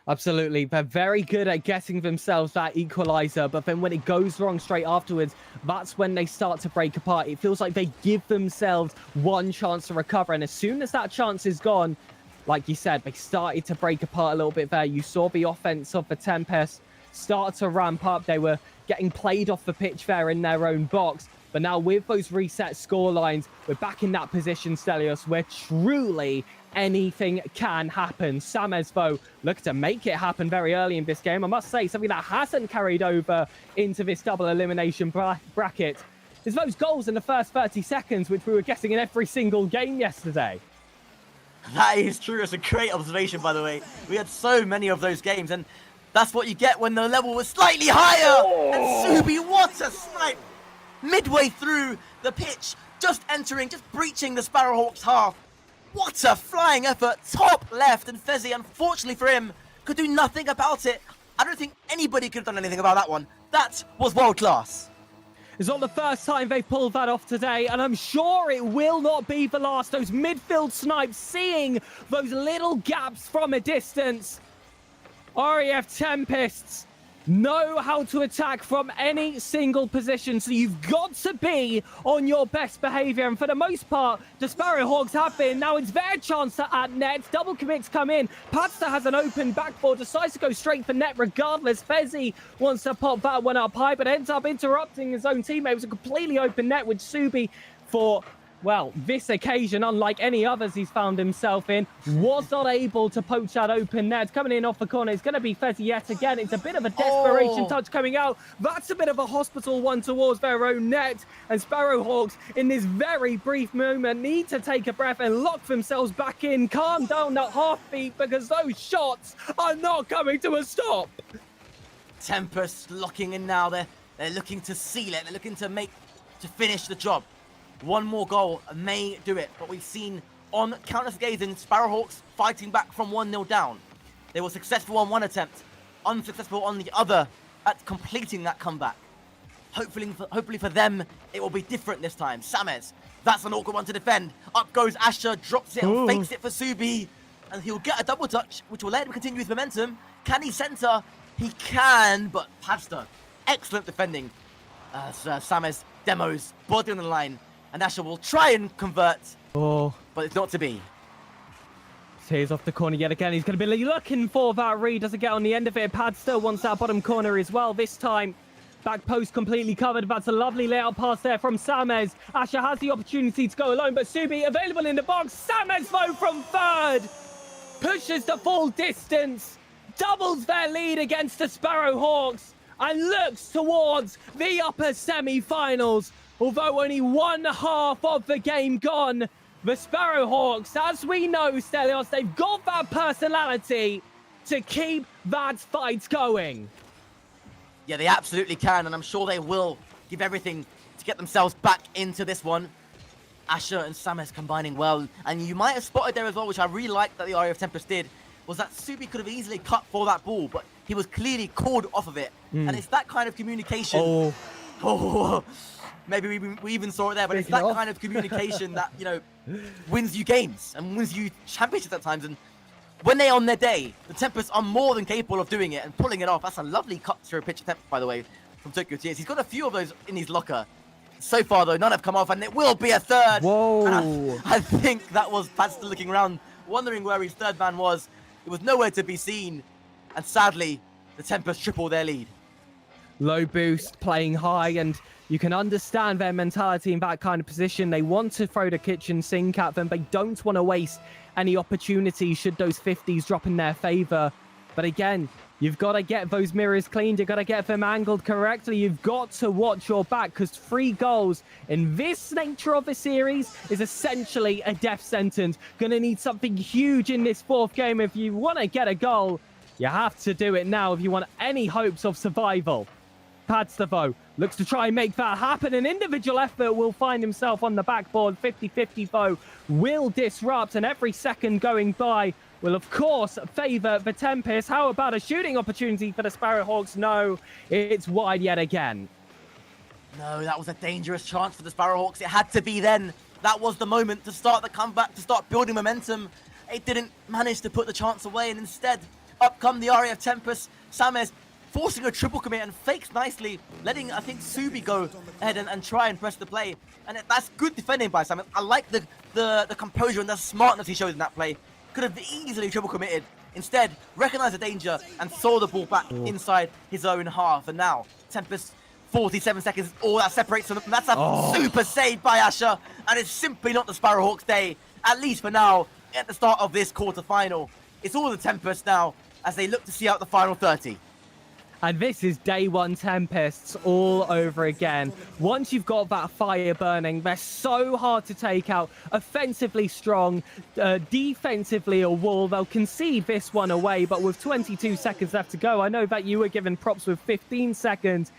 Absolutely. They're very good at getting themselves that equalizer, but then when it goes wrong straight afterwards, that's when they start to break apart. It feels like they give themselves one chance to recover, and as soon as that chance is gone, like you said, they started to break apart a little bit there. You saw the offense of the Tempest start to ramp up. They were getting played off the pitch there in their own box, but now with those reset score lines, we're back in that position, Stelios, where truly anything can happen. Sames, though, look to make it happen very early in this game. I must say, something that hasn't carried over into this double elimination bracket is those goals in the first 30 seconds, which we were getting in every single game yesterday. That is true. It's a great observation, by the way. We had so many of those games, and That's what you get when the level was slightly higher. And Subi, what a snipe. Midway through the pitch, just entering, just breaching the Sparrowhawks half. What a flying effort, top left, and Fezzi, unfortunately for him, could do nothing about it. I don't think anybody could have done anything about that one. That was world class. It's not the first time they've pulled that off today, and I'm sure it will not be the last. Those midfield snipes, seeing those little gaps from a distance. REF Tempests know how to attack from any single position, so you've got to be on your best behavior, and for the most part the Sparrowhawks have been. Now it's their chance to add net. Double commits come in. Patster has an open backboard, decides to go straight for net regardless. Fezzi wants to pop that one up high, but ends up interrupting his own teammate. It was a completely open net with Subi for, well, this occasion, unlike any others he's found himself in, was not able to poach that open net. Coming in off the corner, it's going to be Fezzi yet again. It's a bit of a desperation touch coming out. That's a bit of a hospital one towards their own net. And Sparrowhawks, in this very brief moment, need to take a breath and lock themselves back in. Calm down that heartbeat, because those shots are not coming to a stop. Tempest locking in now. They're looking to seal it. They're looking to finish the job. One more goal may do it, but we've seen on countless occasions Sparrowhawks fighting back from 1-0 down. They were successful on one attempt, unsuccessful on the other at completing that comeback. Hopefully for them, it will be different this time. Samez, that's an awkward one to defend. Up goes Asher, drops it and fakes it for Subi, and he'll get a double touch, which will let him continue his momentum. Can he center? He can, but Padster, excellent defending. Samez demos, body on the line. And Asher will try and convert, but it's not to be. Tears off the corner yet again. He's going to be looking for that read. Doesn't get on the end of it. Pad still wants that bottom corner as well. This time, back post completely covered. That's a lovely layout pass there from Samez. Asher has the opportunity to go alone, but Subi available in the box. Samez, though, from third. Pushes the full distance. Doubles their lead against the Sparrowhawks. And looks towards the upper semi-finals. Although only one half of the game gone, the Sparrowhawks, as we know, Stelios, they've got that personality to keep that fight going. Yeah, they absolutely can, and I'm sure they will give everything to get themselves back into this one. Asher and Samez combining well, and you might have spotted there as well, which I really liked that the RF Tempest did, was that Subi could have easily cut for that ball, but he was clearly called off of it. And it's that kind of communication. Maybe we even saw it there, but it's that kind of communication that, you know, wins you games and wins you championships at times. And when they're on their day, the Tempests are more than capable of doing it and pulling it off. That's a lovely cut through a pitch attempt, by the way, from Tokyo Tears. He's got a few of those in his locker. So far, though, none have come off, and it will be a third. Whoa. And I think that was Padster looking around, wondering where his third man was. It was nowhere to be seen. And sadly, the Tempests triple their lead. Low boost, playing high, and you can understand their mentality in that kind of position. They want to throw the kitchen sink at them. They don't want to waste any opportunities should those 50s drop in their favor. But again, you've got to get those mirrors cleaned. You've got to get them angled correctly. You've got to watch your back, because 3 goals in this nature of a series is essentially a death sentence. Going to need something huge in this 4th game. If you want to get a goal, you have to do it now if you want any hopes of survival. Padster looks to try and make that happen. An individual effort will find himself on the backboard. 50-50 though will disrupt, and every second going by will of course favour the Tempest. How about a shooting opportunity for the Sparrowhawks? No, it's wide yet again. No, that was a dangerous chance for the Sparrowhawks. It had to be then. That was the moment to start the comeback, to start building momentum. It didn't manage to put the chance away, and instead up come the RAF Tempest. Samez forcing a triple commit and fakes nicely, letting, I think, Subi go ahead and try and press the play. And that's good defending by Samez. I like the composure and the smartness he showed in that play. Could have easily triple committed. Instead, recognized the danger and saw the ball back inside his own half. And now, Tempest, 47 seconds, all that separates them. That's a super save by Asher. And it's simply not the Sparrowhawks' day, at least for now, at the start of this quarterfinal. It's all the Tempest now, as they look to see out the final 30. And this is day one Tempests all over again. Once you've got that fire burning, they're so hard to take out. Offensively strong, defensively a wall. They'll concede this one away, but with 22 seconds left to go, I know that you were given props with 15 seconds.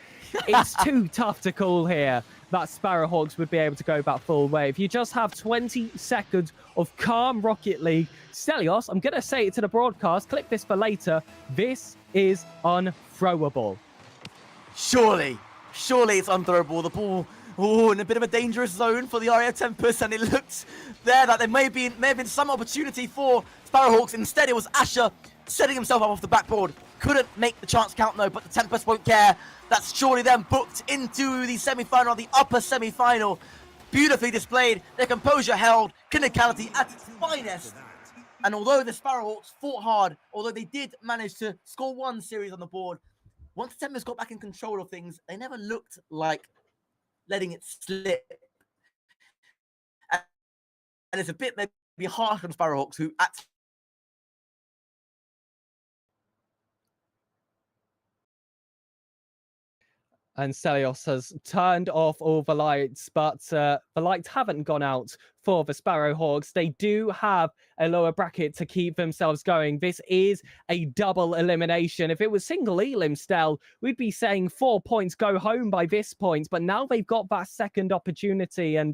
It's too tough to call here that Sparrowhawks would be able to go back full way. If you just have 20 seconds of calm Rocket League, Stelios, I'm going to say it to the broadcast, clip this for later, this is unthrowable. Surely it's unthrowable. The ball, in a bit of a dangerous zone for the RAF Tempest, and it looked there that there may have been some opportunity for Sparrowhawks. Instead, it was Asher setting himself up off the backboard. Couldn't make the chance count though, but the Tempest won't care. That's surely them booked into the semi-final, or the upper semi-final. Beautifully displayed, their composure held, clinicality at its finest. And although the Sparrowhawks fought hard, although they did manage to score one series on the board, once the Tempest got back in control of things, they never looked like letting it slip. And it's a bit maybe harsh on Sparrowhawks, who at and Stelios has turned off all the lights, but the lights haven't gone out for the Sparrowhawks. They do have a lower bracket to keep themselves going. This is a double elimination. If it was single elim, Stel, we'd be saying 4 points go home by this point, but now they've got that second opportunity, and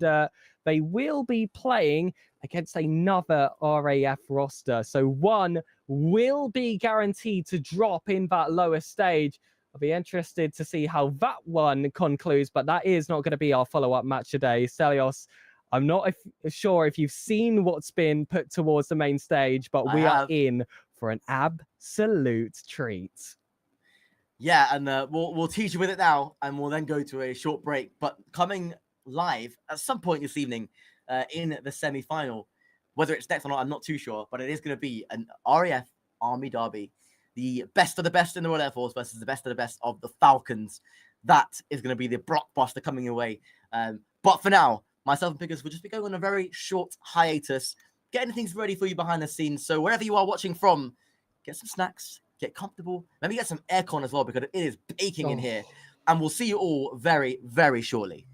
they will be playing against another RAF roster. So one will be guaranteed to drop in that lower stage. I'll be interested to see how that one concludes, but that is not going to be our follow-up match today. Stelios, I'm not sure if you've seen what's been put towards the main stage, but we are in for an absolute treat. Yeah, and we'll tease you with it now, and we'll then go to a short break. But coming live at some point this evening in the semi-final, whether it's next or not, I'm not too sure, but it is going to be an RAF Army Derby. The best of the best in the Royal Air Force versus the best of the best of the Falcons. That is going to be the blockbuster coming your way. But for now, myself and Pickers will just be going on a very short hiatus, getting things ready for you behind the scenes. So wherever you are watching from, get some snacks, get comfortable, maybe get some aircon as well, because it is baking in here. And we'll see you all very, very shortly.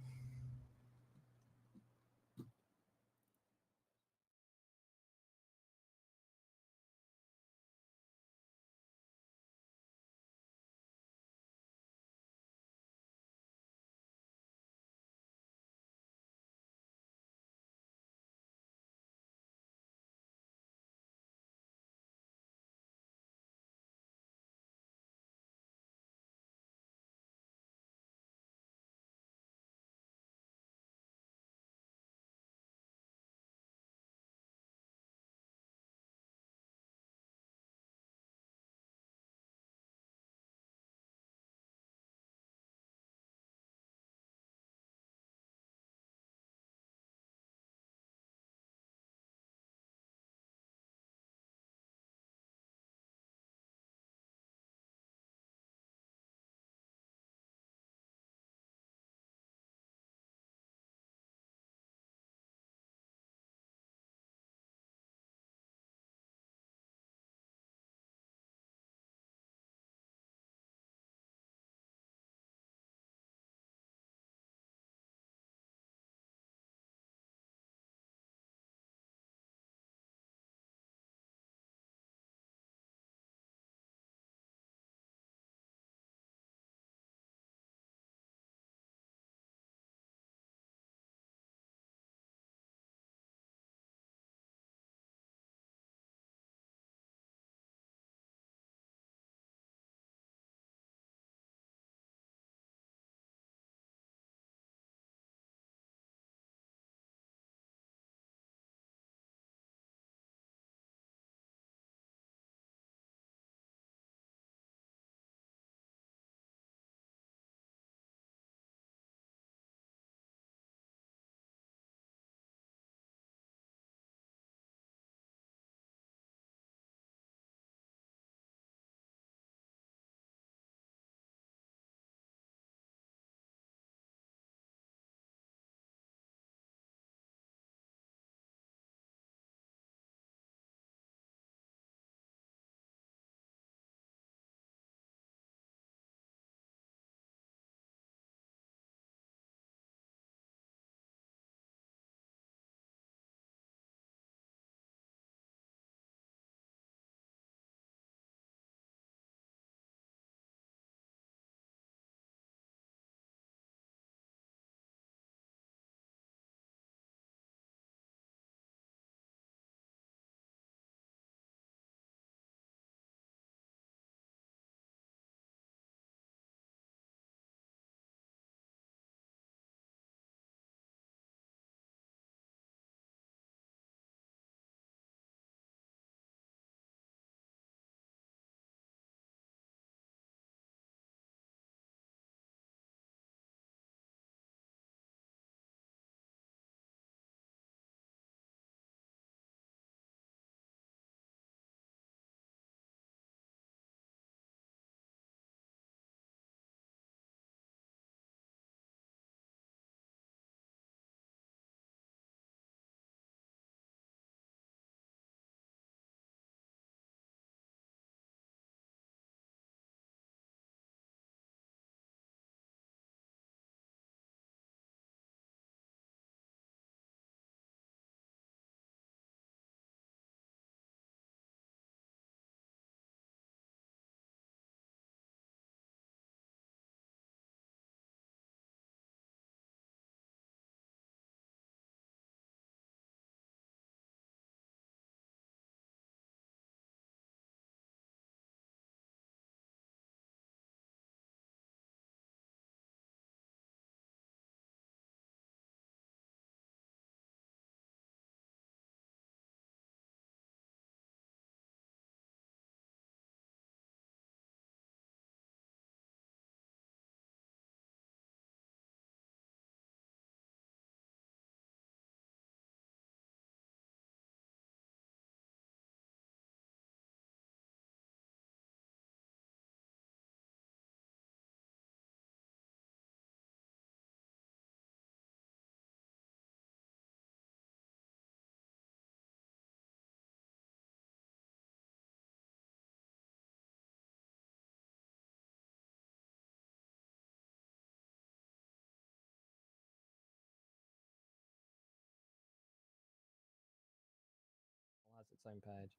same page.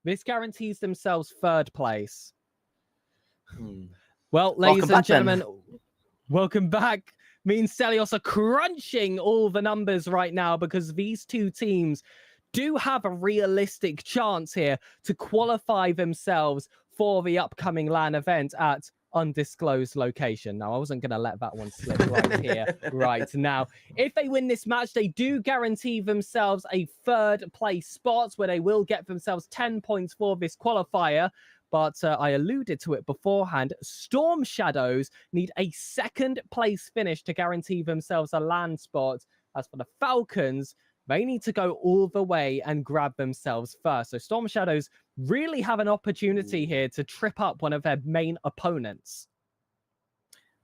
This guarantees themselves third place. Well, ladies and gentlemen, welcome back. Me and Stelios are crunching all the numbers right now because these two teams do have a realistic chance here to qualify themselves for the upcoming LAN event at undisclosed location. Now, I wasn't going to let that one slip right here, right now. If they win this match, they do guarantee themselves a third place spot where they will get themselves 10 points for this qualifier. But I alluded to it beforehand. Storm Shadows need a second place finish to guarantee themselves a LAN spot. As for the Falcons, they need to go all the way and grab themselves first. So Storm Shadows really have an opportunity here to trip up one of their main opponents.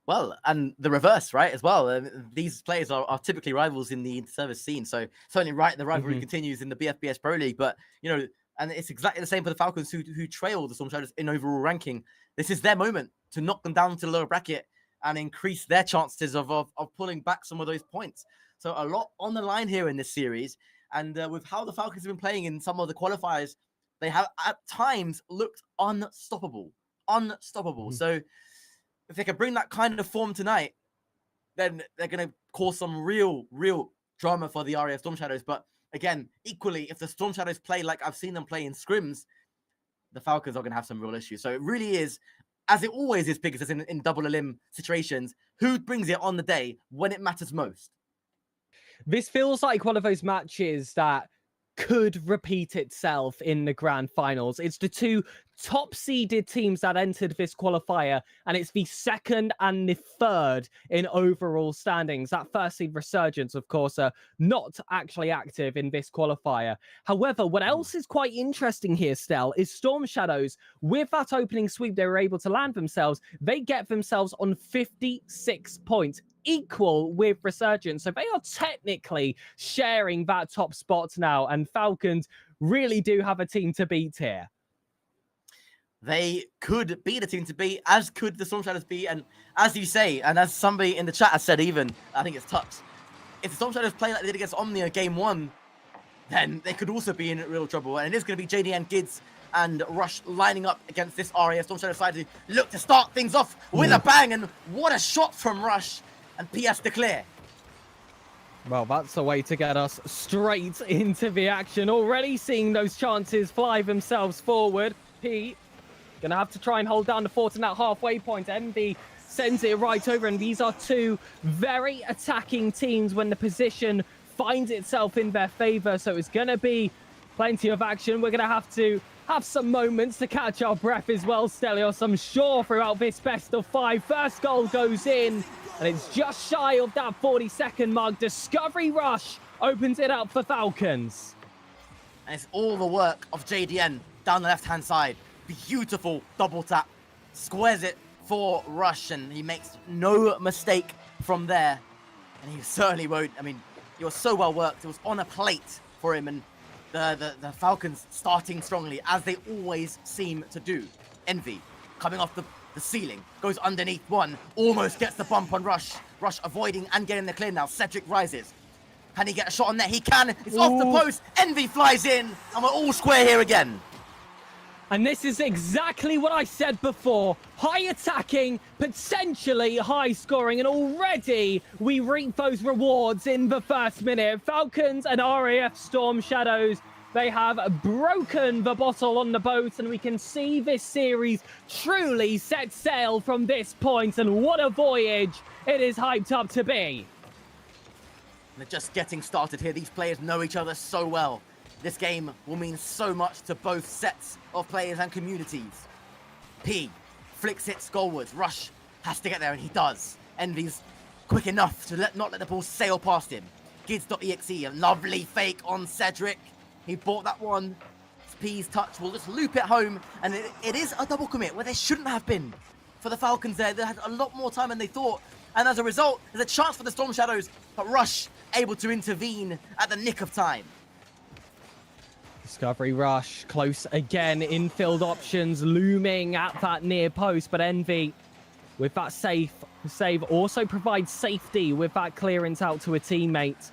Well, and the reverse, right, as well. These players are typically rivals in the service scene. So certainly right, the rivalry continues in the BFBS Pro League. But, you know, and it's exactly the same for the Falcons who trail the Storm Shadows in overall ranking. This is their moment to knock them down to the lower bracket and increase their chances of pulling back some of those points. So a lot on the line here in this series. And with how the Falcons have been playing in some of the qualifiers, they have at times looked unstoppable. So if they can bring that kind of form tonight, then they're going to cause some real drama for the RAF Storm Shadows. But again, equally, if the Storm Shadows play like I've seen them play in scrims, the Falcons are going to have some real issues. So it really is, as it always is, Pegasus, in double elim situations, who brings it on the day when it matters most. This feels like one of those matches that could repeat itself in the grand finals. It's the two top seeded teams that entered this qualifier, and it's the second and the third in overall standings. That first seed Resurgence, of course, are not actually active in this qualifier. However, what else is quite interesting here, Stel, is Storm Shadows. With that opening sweep they were able to land themselves, they get themselves on 56 points, equal with Resurgence. So they are technically sharing that top spot now, and Falcons really do have a team to beat here. They could be the team to beat, as could the Storm Shadows be. And as you say, and as somebody in the chat has said, even, I think it's Tux, if the Storm Shadows play like they did against Omnia game 1, then they could also be in real trouble. And it is going to be JDN, Gids, and Rush lining up against this RAF Storm Shadows side to look to start things off with a bang. And what a shot from Rush and PS Declare. Well, that's a way to get us straight into the action. Already seeing those chances fly themselves forward. P gonna have to try and hold down the fort in that halfway point. MB sends it right over, and these are two very attacking teams when the position finds itself in their favor. So it's gonna be plenty of action. We're gonna have to have some moments to catch our breath as well, Stelios, I'm sure, throughout this best of 5. First goal goes in, and it's just shy of that 40-second mark. Discovery Rush opens it up for Falcons. And it's all the work of JDN down the left-hand side. Beautiful double tap. Squares it for Rush, and he makes no mistake from there. And he certainly won't. I mean, it was so well worked. It was on a plate for him, and the Falcons starting strongly, as they always seem to do. Envy coming off the ceiling, goes underneath one, almost gets the bump on Rush. Rush avoiding and getting the clear now. Cedric rises. Can he get a shot on there? He can. It's off the post. Envy flies in, and we're all square here again. And this is exactly what I said before. High attacking, potentially high scoring, and already we reap those rewards in the first minute. Falcons and RAF Storm Shadows, they have broken the bottle on the boat, and we can see this series truly set sail from this point. And what a voyage it is hyped up to be. They're just getting started here. These players know each other so well. This game will mean so much to both sets of players and communities. P flicks it goalwards. Rush has to get there, and he does. Envy's quick enough to not let the ball sail past him. Gids.exe, a lovely fake on Cedric. He bought that one. P's touch will just loop it home, and it is a double commit where there shouldn't have been. For the Falcons there, they had a lot more time than they thought, and as a result, there's a chance for the Storm Shadows, but Rush able to intervene at the nick of time. Discovery Rush, close again, infield options looming at that near post, but Envy with that save also provides safety with that clearance out to a teammate.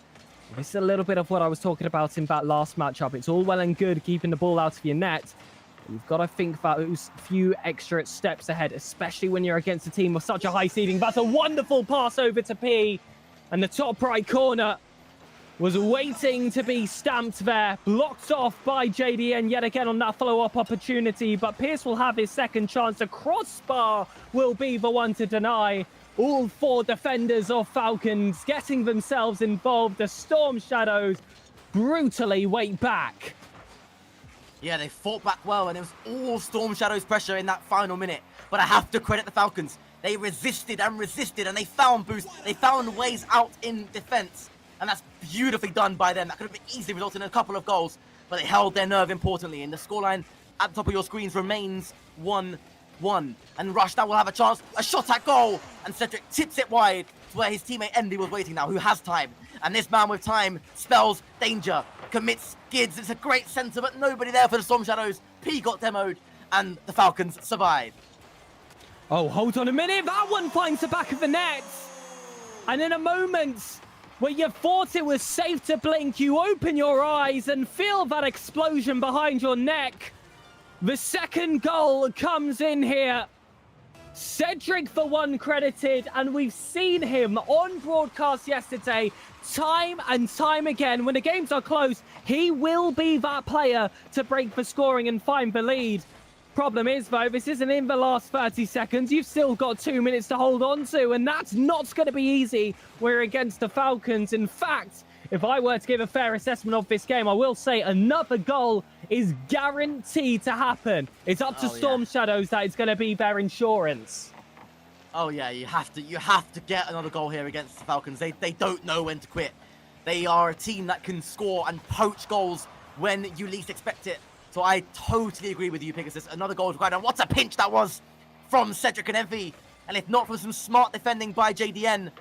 This is a little bit of what I was talking about in that last matchup. It's all well and good keeping the ball out of your net. You've got to think about those few extra steps ahead, especially when you're against a team of such a high seeding. That's a wonderful pass over to P. And the top right corner was waiting to be stamped there. Blocked off by JDN yet again on that follow-up opportunity. But Pierce will have his second chance. The crossbar will be the one to deny. All 4 defenders of Falcons getting themselves involved. The Storm Shadows brutally wait back. Yeah, they fought back well, and it was all Storm Shadow's pressure in that final minute. But I have to credit the Falcons. They resisted, and they found boosts. They found ways out in defense, and that's beautifully done by them. That could have easily resulted in a couple of goals, but they held their nerve importantly, and the scoreline at the top of your screens remains 1-1. And Rush now will have a chance, a shot at goal, and Cedric tips it wide to where his teammate Envy was waiting now, who has time. And this man with time spells danger, commits skids. It's a great centre, but nobody there for the Storm Shadows. P got demoed, and the Falcons survive. Oh, hold on a minute. That one finds the back of the net. And in a moment where you thought it was safe to blink, you open your eyes and feel that explosion behind your neck. The second goal comes in here. Cedric the one credited, and we've seen him on broadcast yesterday time and time again. When the games are close, he will be that player to break the scoring and find the lead. Problem is, though, this isn't in the last 30 seconds. You've still got 2 minutes to hold on to, and that's not going to be easy. We're against the Falcons. In fact, if I were to give a fair assessment of this game, I will say another goal is guaranteed to happen. It's up to Storm Shadows that it's going to be their insurance. Oh yeah, you have to get another goal here against the Falcons. They don't know when to quit. They are a team that can score and poach goals when you least expect it. So I totally agree with you, Pegasus. Another goal is required, and what a pinch that was from Cedric and Envy. And if not for some smart defending by JDN,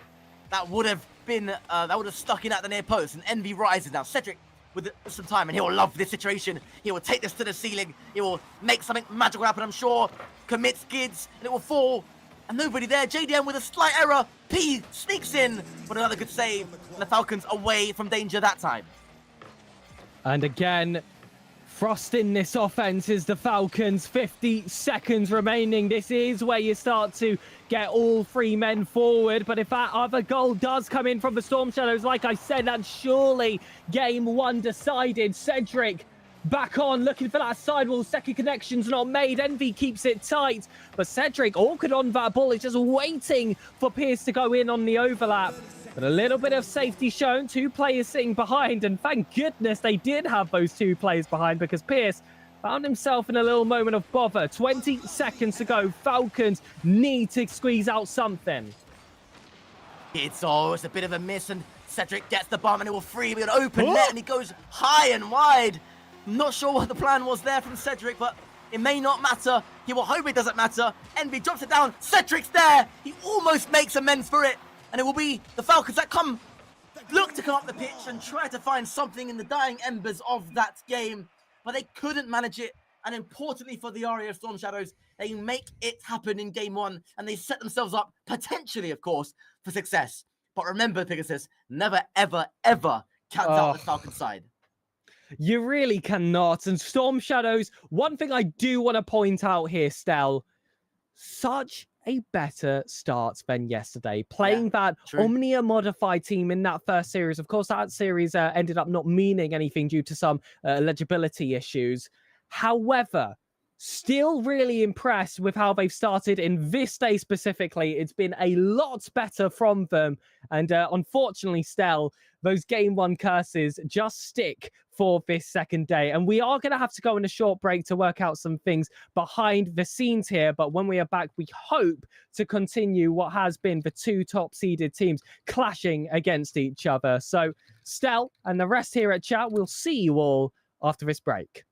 that would have been stuck in at the near post. And Envy rises now. Cedric with some time, and he'll love this situation. He will take this to the ceiling. He will make something magical happen, I'm sure. Commit skids, and it will fall. And nobody there. JDM with a slight error. P sneaks in, but another good save. And the Falcons away from danger that time. And again, frosting this offense is the Falcons. 50 seconds remaining. This is where you start to get all 3 men forward. But if that other goal does come in from the Storm Shadows, like I said, that's surely game 1 decided. Cedric back on, looking for that sidewall. Second connection's not made. Envy keeps it tight. But Cedric, awkward on that ball, is just waiting for Pierce to go in on the overlap. But a little bit of safety shown. 2 players sitting behind. And thank goodness they did have those 2 players behind, because Pierce found himself in a little moment of bother. 20 seconds to go. Falcons need to squeeze out something. It's a bit of a miss, and Cedric gets the bum, and it will free with an open net, and he goes high and wide. I'm not sure what the plan was there from Cedric, but it may not matter. He will hope it doesn't matter. Envy drops it down. Cedric's there. He almost makes amends for it. And it will be the Falcons that look to come up the pitch and try to find something in the dying embers of that game. But they couldn't manage it. And importantly for the Aria Storm Shadows, they make it happen in game 1. And they set themselves up, potentially, of course, for success. But remember, Pegasus, never, ever, ever count out the Falcon side. You really cannot. And Storm Shadows, one thing I do want to point out here, Stel, such a better start than yesterday. Playing that Omnia modified team in that first series. Of course, that series ended up not meaning anything due to some legibility issues. However, still really impressed with how they've started in this day specifically. It's been a lot better from them. And unfortunately, Stel, those game 1 curses just stick for this second day. And we are going to have to go on a short break to work out some things behind the scenes here. But when we are back, we hope to continue what has been the 2 top seeded teams clashing against each other. So Stel and the rest here at chat, we'll see you all after this break.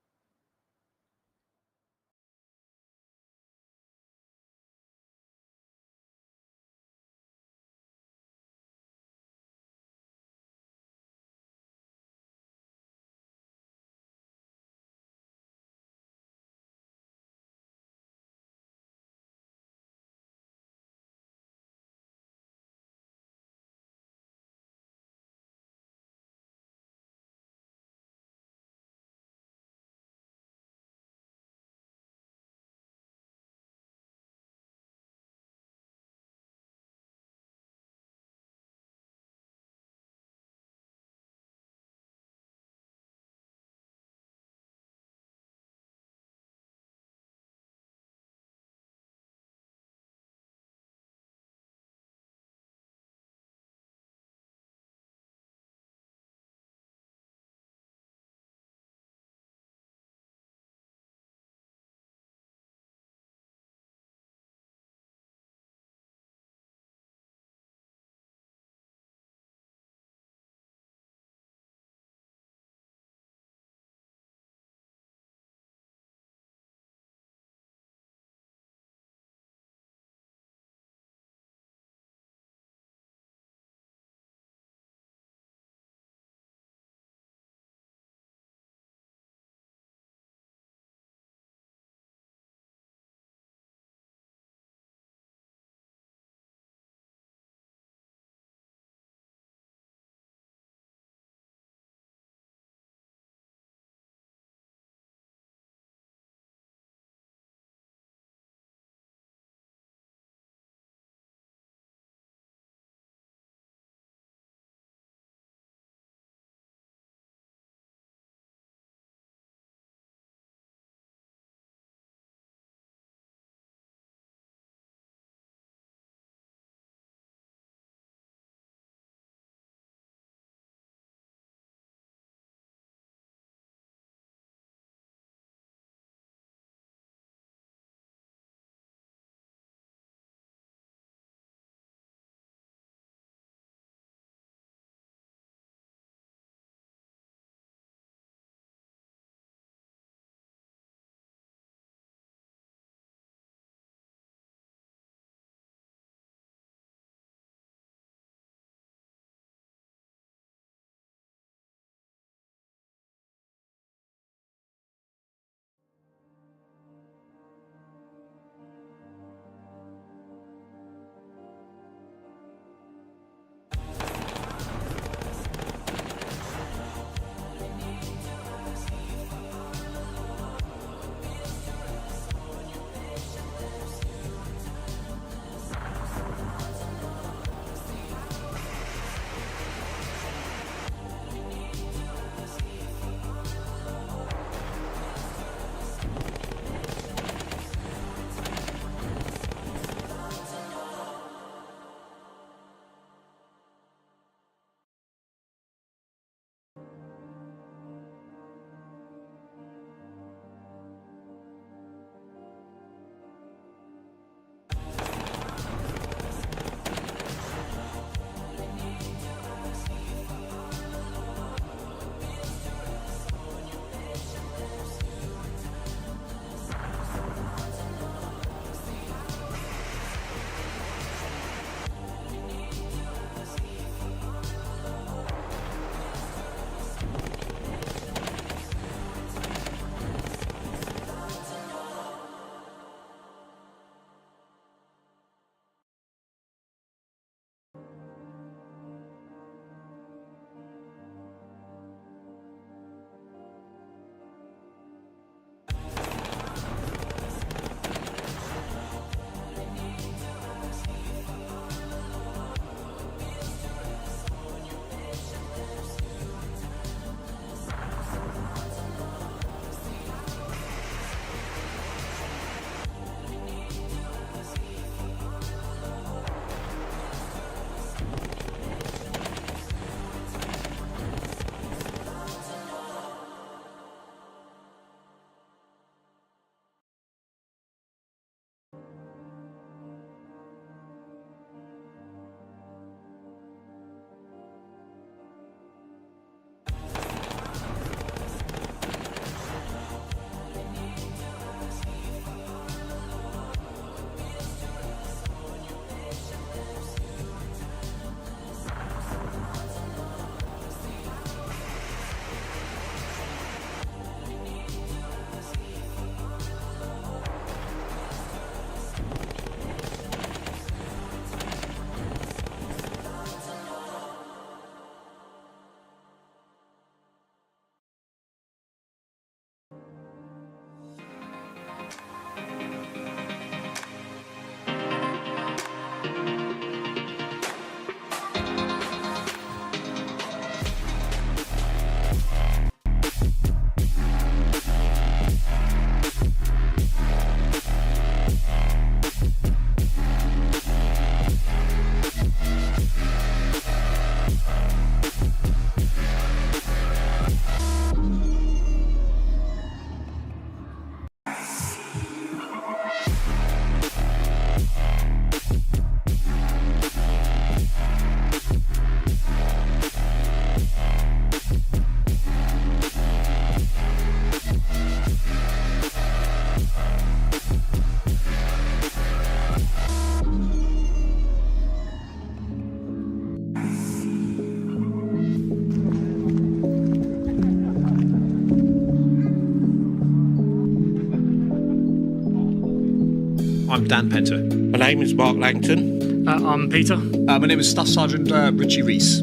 I'm Dan Penter. My name is Mark Langton. I'm Peter. My name is Staff Sergeant Richie Rees.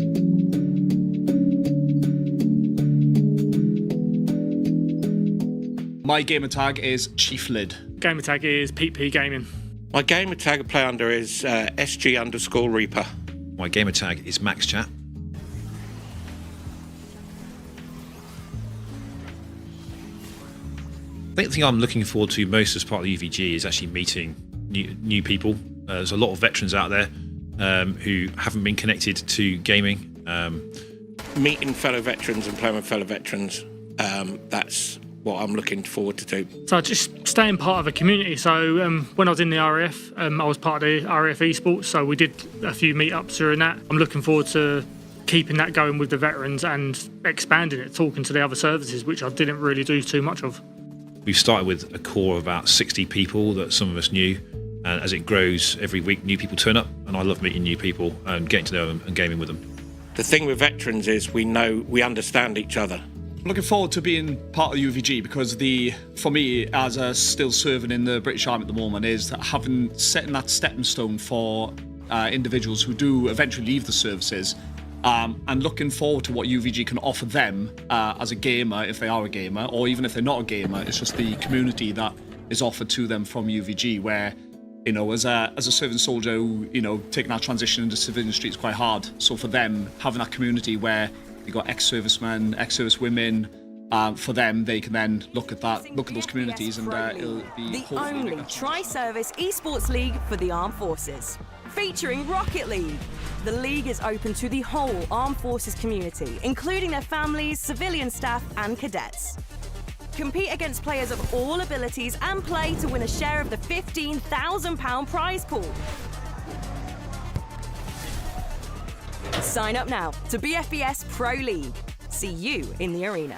My gamer tag is Chief Lid. Gamer tag is Pete P Gaming. My gamer tag I play under is SG_Reaper. My gamer tag is Max Chat. I think the thing I'm looking forward to most as part of the UVG is actually meeting new people. There's a lot of veterans out there who haven't been connected to gaming. Meeting fellow veterans and playing with fellow veterans, that's what I'm looking forward to do. So just staying part of a community. So when I was in the RAF, I was part of the RAF Esports, so we did a few meetups during that. I'm looking forward to keeping that going with the veterans and expanding it, talking to the other services, which I didn't really do too much of. We've started with a core of about 60 people that some of us knew, and as it grows every week, new people turn up, and I love meeting new people and getting to know them and gaming with them. The thing with veterans is we understand each other. I'm looking forward to being part of the UVG because for me, as a still serving in the British Army at the moment, is setting that stepping stone for individuals who do eventually leave the services. And looking forward to what UVG can offer them as a gamer, if they are a gamer, or even if they're not a gamer. It's just the community that is offered to them from UVG, where, you know, as a serving soldier who, you know, taking that transition into civilian street is quite hard. So for them, having that community where you got ex-servicemen, ex-service women, for them, they can then look at those communities, and it'll be the only tri-service esports league for the armed forces, featuring Rocket League. The league is open to the whole armed forces community, including their families, civilian staff, and cadets. Compete against players of all abilities and play to win a share of the £15,000 prize pool. Sign up now to BFBS Pro League. See you in the arena.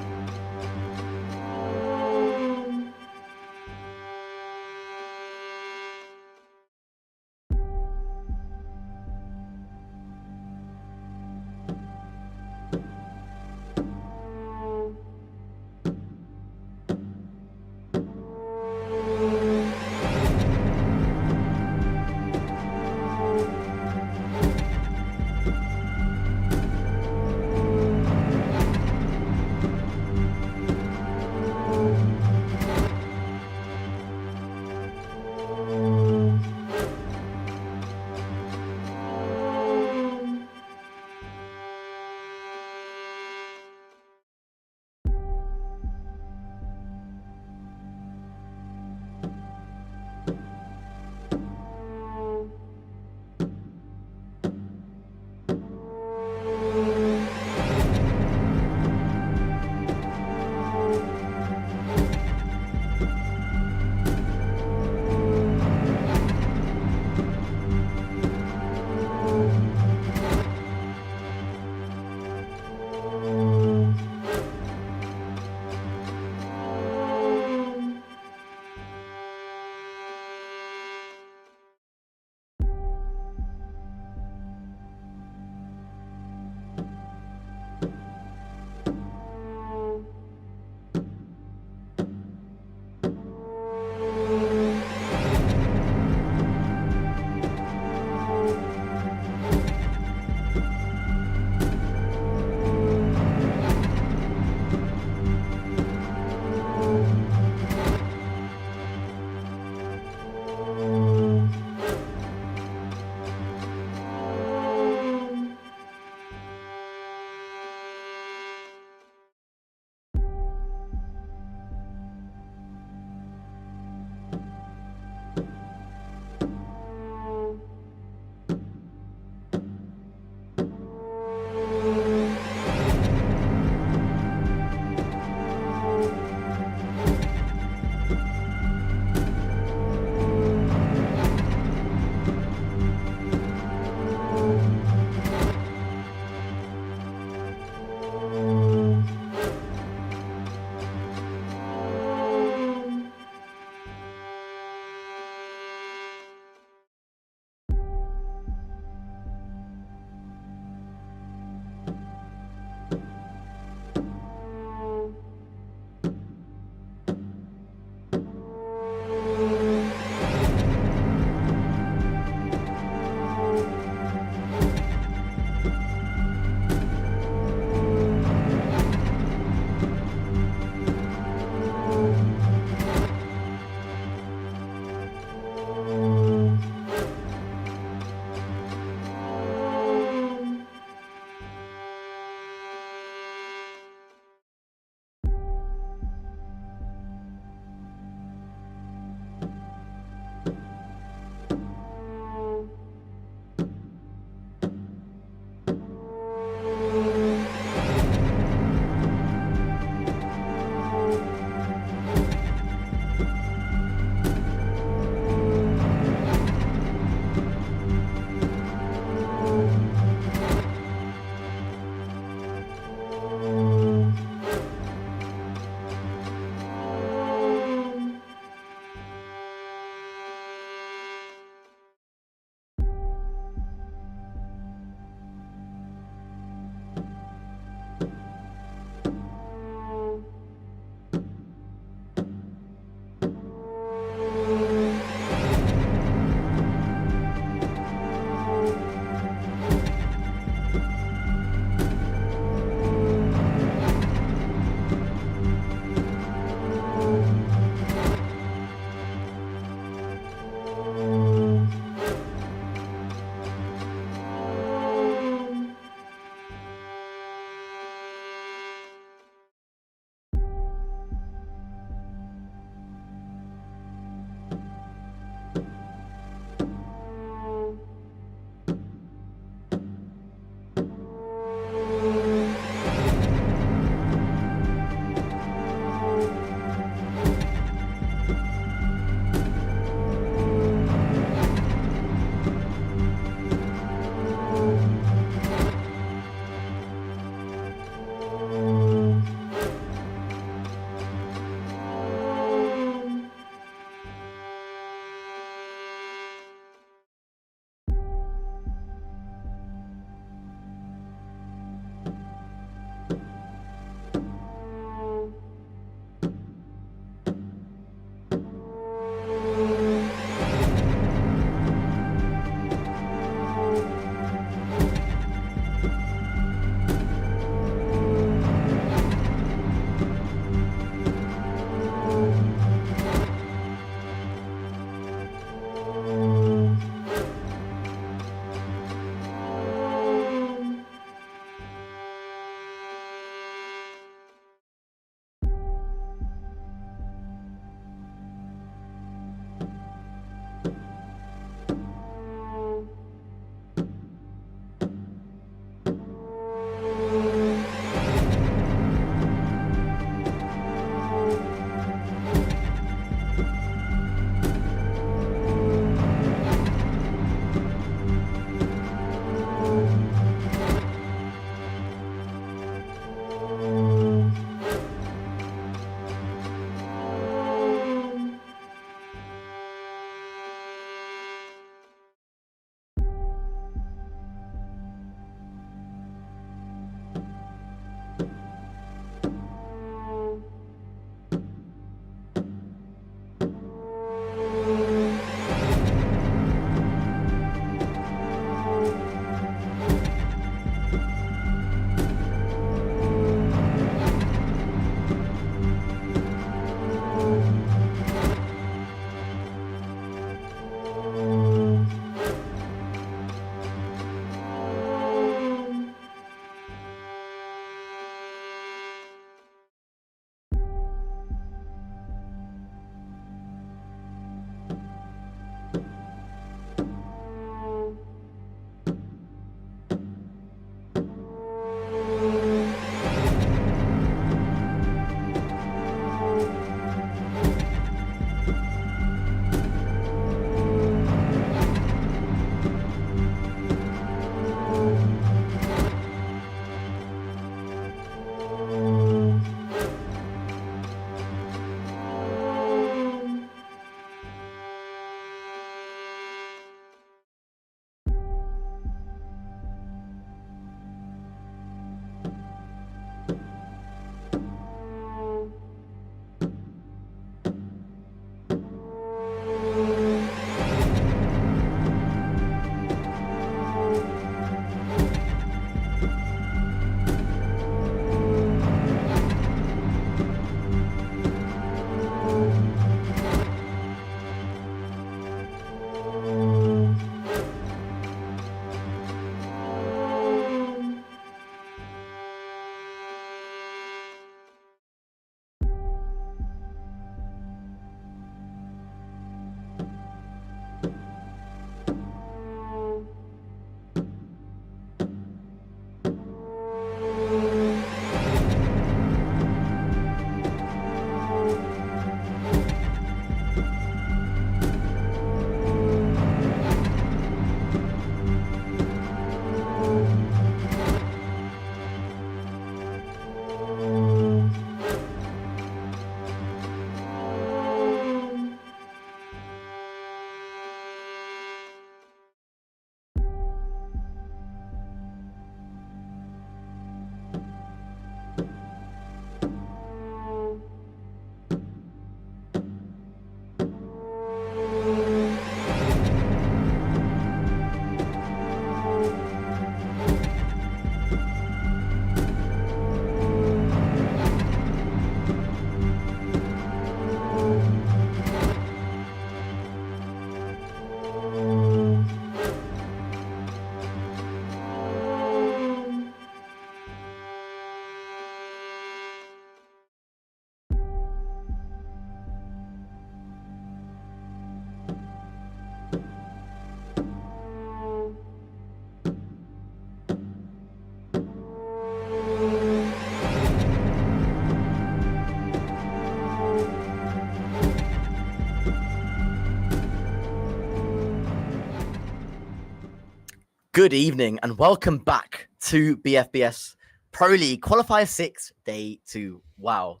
Good evening and welcome back to BFBS Pro League Qualifier 6 Day 2. Wow,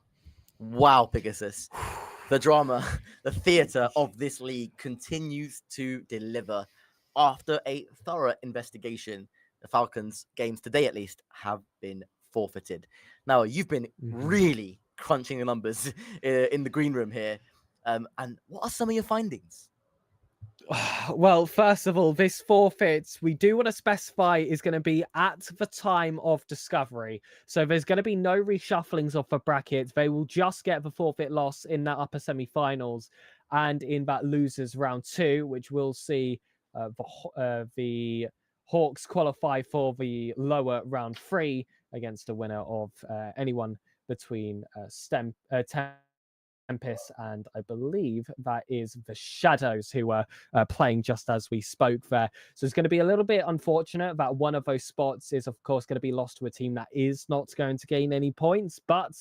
Pegasus. The drama, the theatre of this league continues to deliver. After a thorough investigation, the Falcons games today at least have been forfeited. Now, you've been really crunching the numbers in the green room here. And what are some of your findings? Well, first of all, this forfeit, we do want to specify, is going to be at the time of discovery. So there's going to be no reshufflings of the brackets. They will just get the forfeit loss in that upper semi-finals and in that losers round 2, which we'll see the Hawks qualify for the lower round 3 against a winner of anyone between Tempest, and I believe that is the Shadows, who are playing just as we spoke there. So it's going to be a little bit unfortunate that one of those spots is, of course, going to be lost to a team that is not going to gain any points. But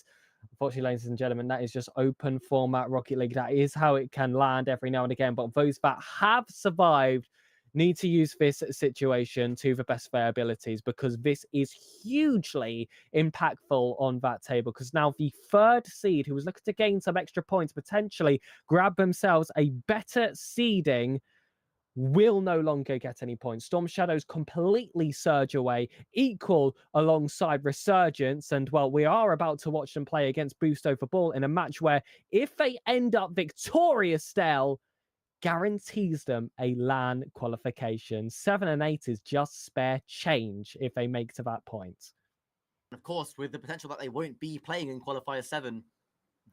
unfortunately, ladies and gentlemen, that is just open format Rocket League. That is how it can land every now and again. But those that have survived need to use this situation to the best of their abilities, because this is hugely impactful on that table. Because now the third seed, who was looking to gain some extra points, potentially grab themselves a better seeding, will no longer get any points. Storm Shadows completely surge away, equal alongside Resurgence. And, well, we are about to watch them play against Boost Over Ball in a match where, if they end up victorious, still guarantees them a LAN qualification. 7 and 8 is just spare change if they make to that point. Of course, with the potential that they won't be playing in Qualifier 7,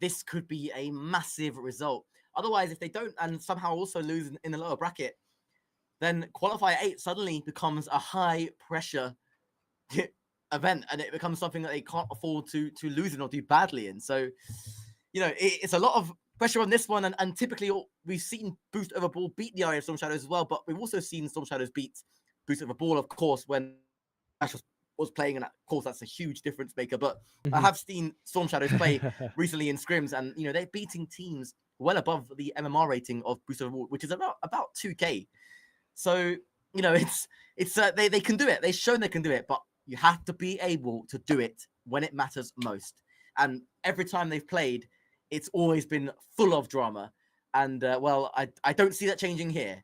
this could be a massive result. Otherwise, if they don't and somehow also lose in the lower bracket, then Qualifier 8 suddenly becomes a high-pressure event, and it becomes something that they can't afford to lose in or do badly in. So, it's a lot of pressure on this one, and typically we've seen Boost Over Ball beat the RF Storm Shadows as well, but we've also seen Storm Shadows beat Boost Over Ball, of course, when Ash was playing, and of course that's a huge difference maker. But I have seen Storm Shadows play recently in scrims, and they're beating teams well above the MMR rating of Boost Over Ball, which is about 2K. So they can do it. They've shown they can do it, but you have to be able to do it when it matters most. And every time they've played, it's always been full of drama. And, I don't see that changing here.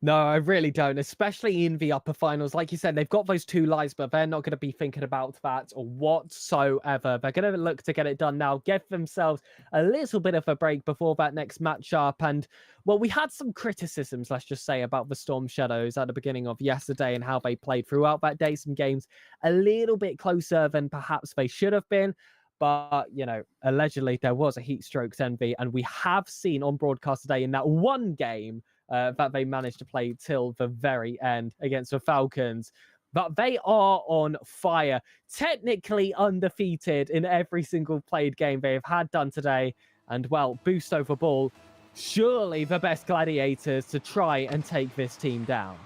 No, I really don't, especially in the upper finals. Like you said, they've got those 2 lives, but they're not going to be thinking about that whatsoever. They're going to look to get it done now, give themselves a little bit of a break before that next matchup. And, well, we had some criticisms, let's just say, about the Storm Shadows at the beginning of yesterday and how they played throughout that day. Some games a little bit closer than perhaps they should have been. But, allegedly there was a heat strokes envy, and we have seen on broadcast today in that one game that they managed to play till the very end against the Falcons. But they are on fire, technically undefeated in every single played game they have had done today. And, well, Boost Over Ball, surely the best gladiators to try and take this team down.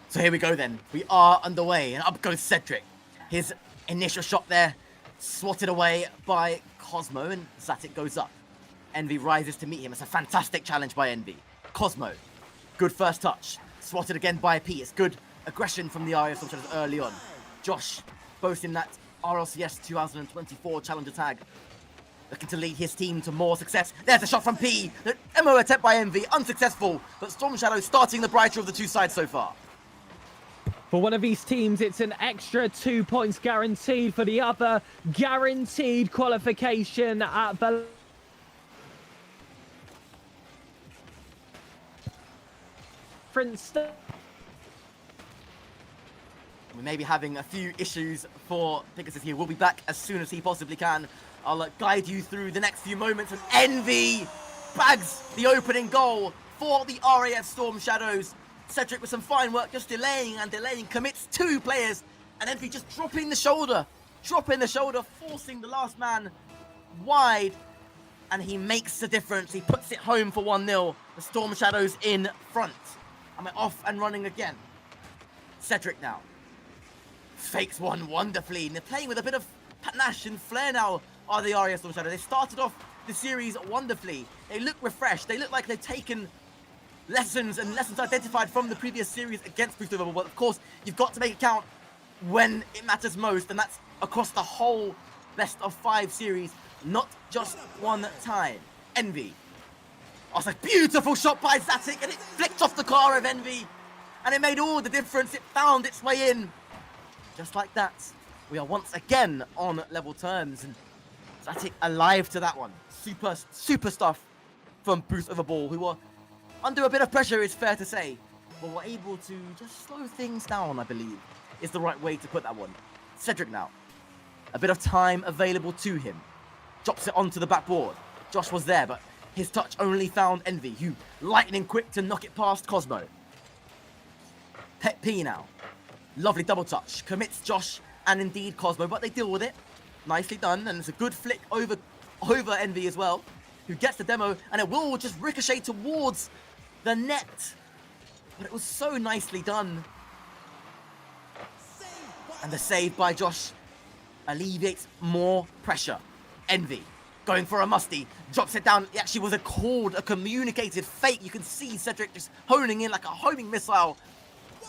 So here we go then. We are underway, and up goes Cedric. His initial shot there, swatted away by Cosmo, and Zatic goes up. Envy rises to meet him. It's a fantastic challenge by Envy. Cosmo, good first touch. Swatted again by P. It's good aggression from the RF Storm Shadows early on. Josh, boasting that RLCS 2024 challenger tag, looking to lead his team to more success. There's a shot from P. The MO attempt by Envy, unsuccessful, but Storm Shadows starting the brighter of the 2 sides so far. For one of these teams, it's an extra 2 points guaranteed. For the other, guaranteed qualification at the... We may be having a few issues for Pegasus here. We'll be back as soon as he possibly can. I'll guide you through the next few moments. And Envy bags the opening goal for the RAF Storm Shadows. Cedric with some fine work, just delaying and delaying, commits 2 players, and Envy just dropping the shoulder, forcing the last man wide, and he makes the difference. He puts it home for 1-0. The Storm Shadows in front. And we're off and running again. Cedric now fakes one wonderfully, and they're playing with a bit of panache and flair now, are the RAF Storm Shadows. They started off the series wonderfully. They look refreshed. They look like they've taken lessons identified from the previous series against Boost Over Ball. But of course, you've got to make it count when it matters most, and that's across the whole best of 5 series, not just one time. Envy. Oh, it's a beautiful shot by Zatic, and it flicked off the car of Envy, and it made all the difference. It found its way in. Just like that, we are once again on level terms, and Zatic alive to that one. Super stuff from Boost Over Ball, who were under a bit of pressure, it's fair to say, but were able to just slow things down, I believe, is the right way to put that one. Cedric now. A bit of time available to him. Drops it onto the backboard. Josh was there, but his touch only found Envy, who lightning quick to knock it past Cosmo. Pet P now. Lovely double touch. Commits Josh and indeed Cosmo, but they deal with it. Nicely done, and it's a good flick over Envy as well, who gets the demo, and it will just ricochet towards the net. But it was so nicely done. And the save by Josh alleviates more pressure. Envy going for a musty, drops it down. It actually was a communicated fake. You can see Cedric just honing in like a homing missile.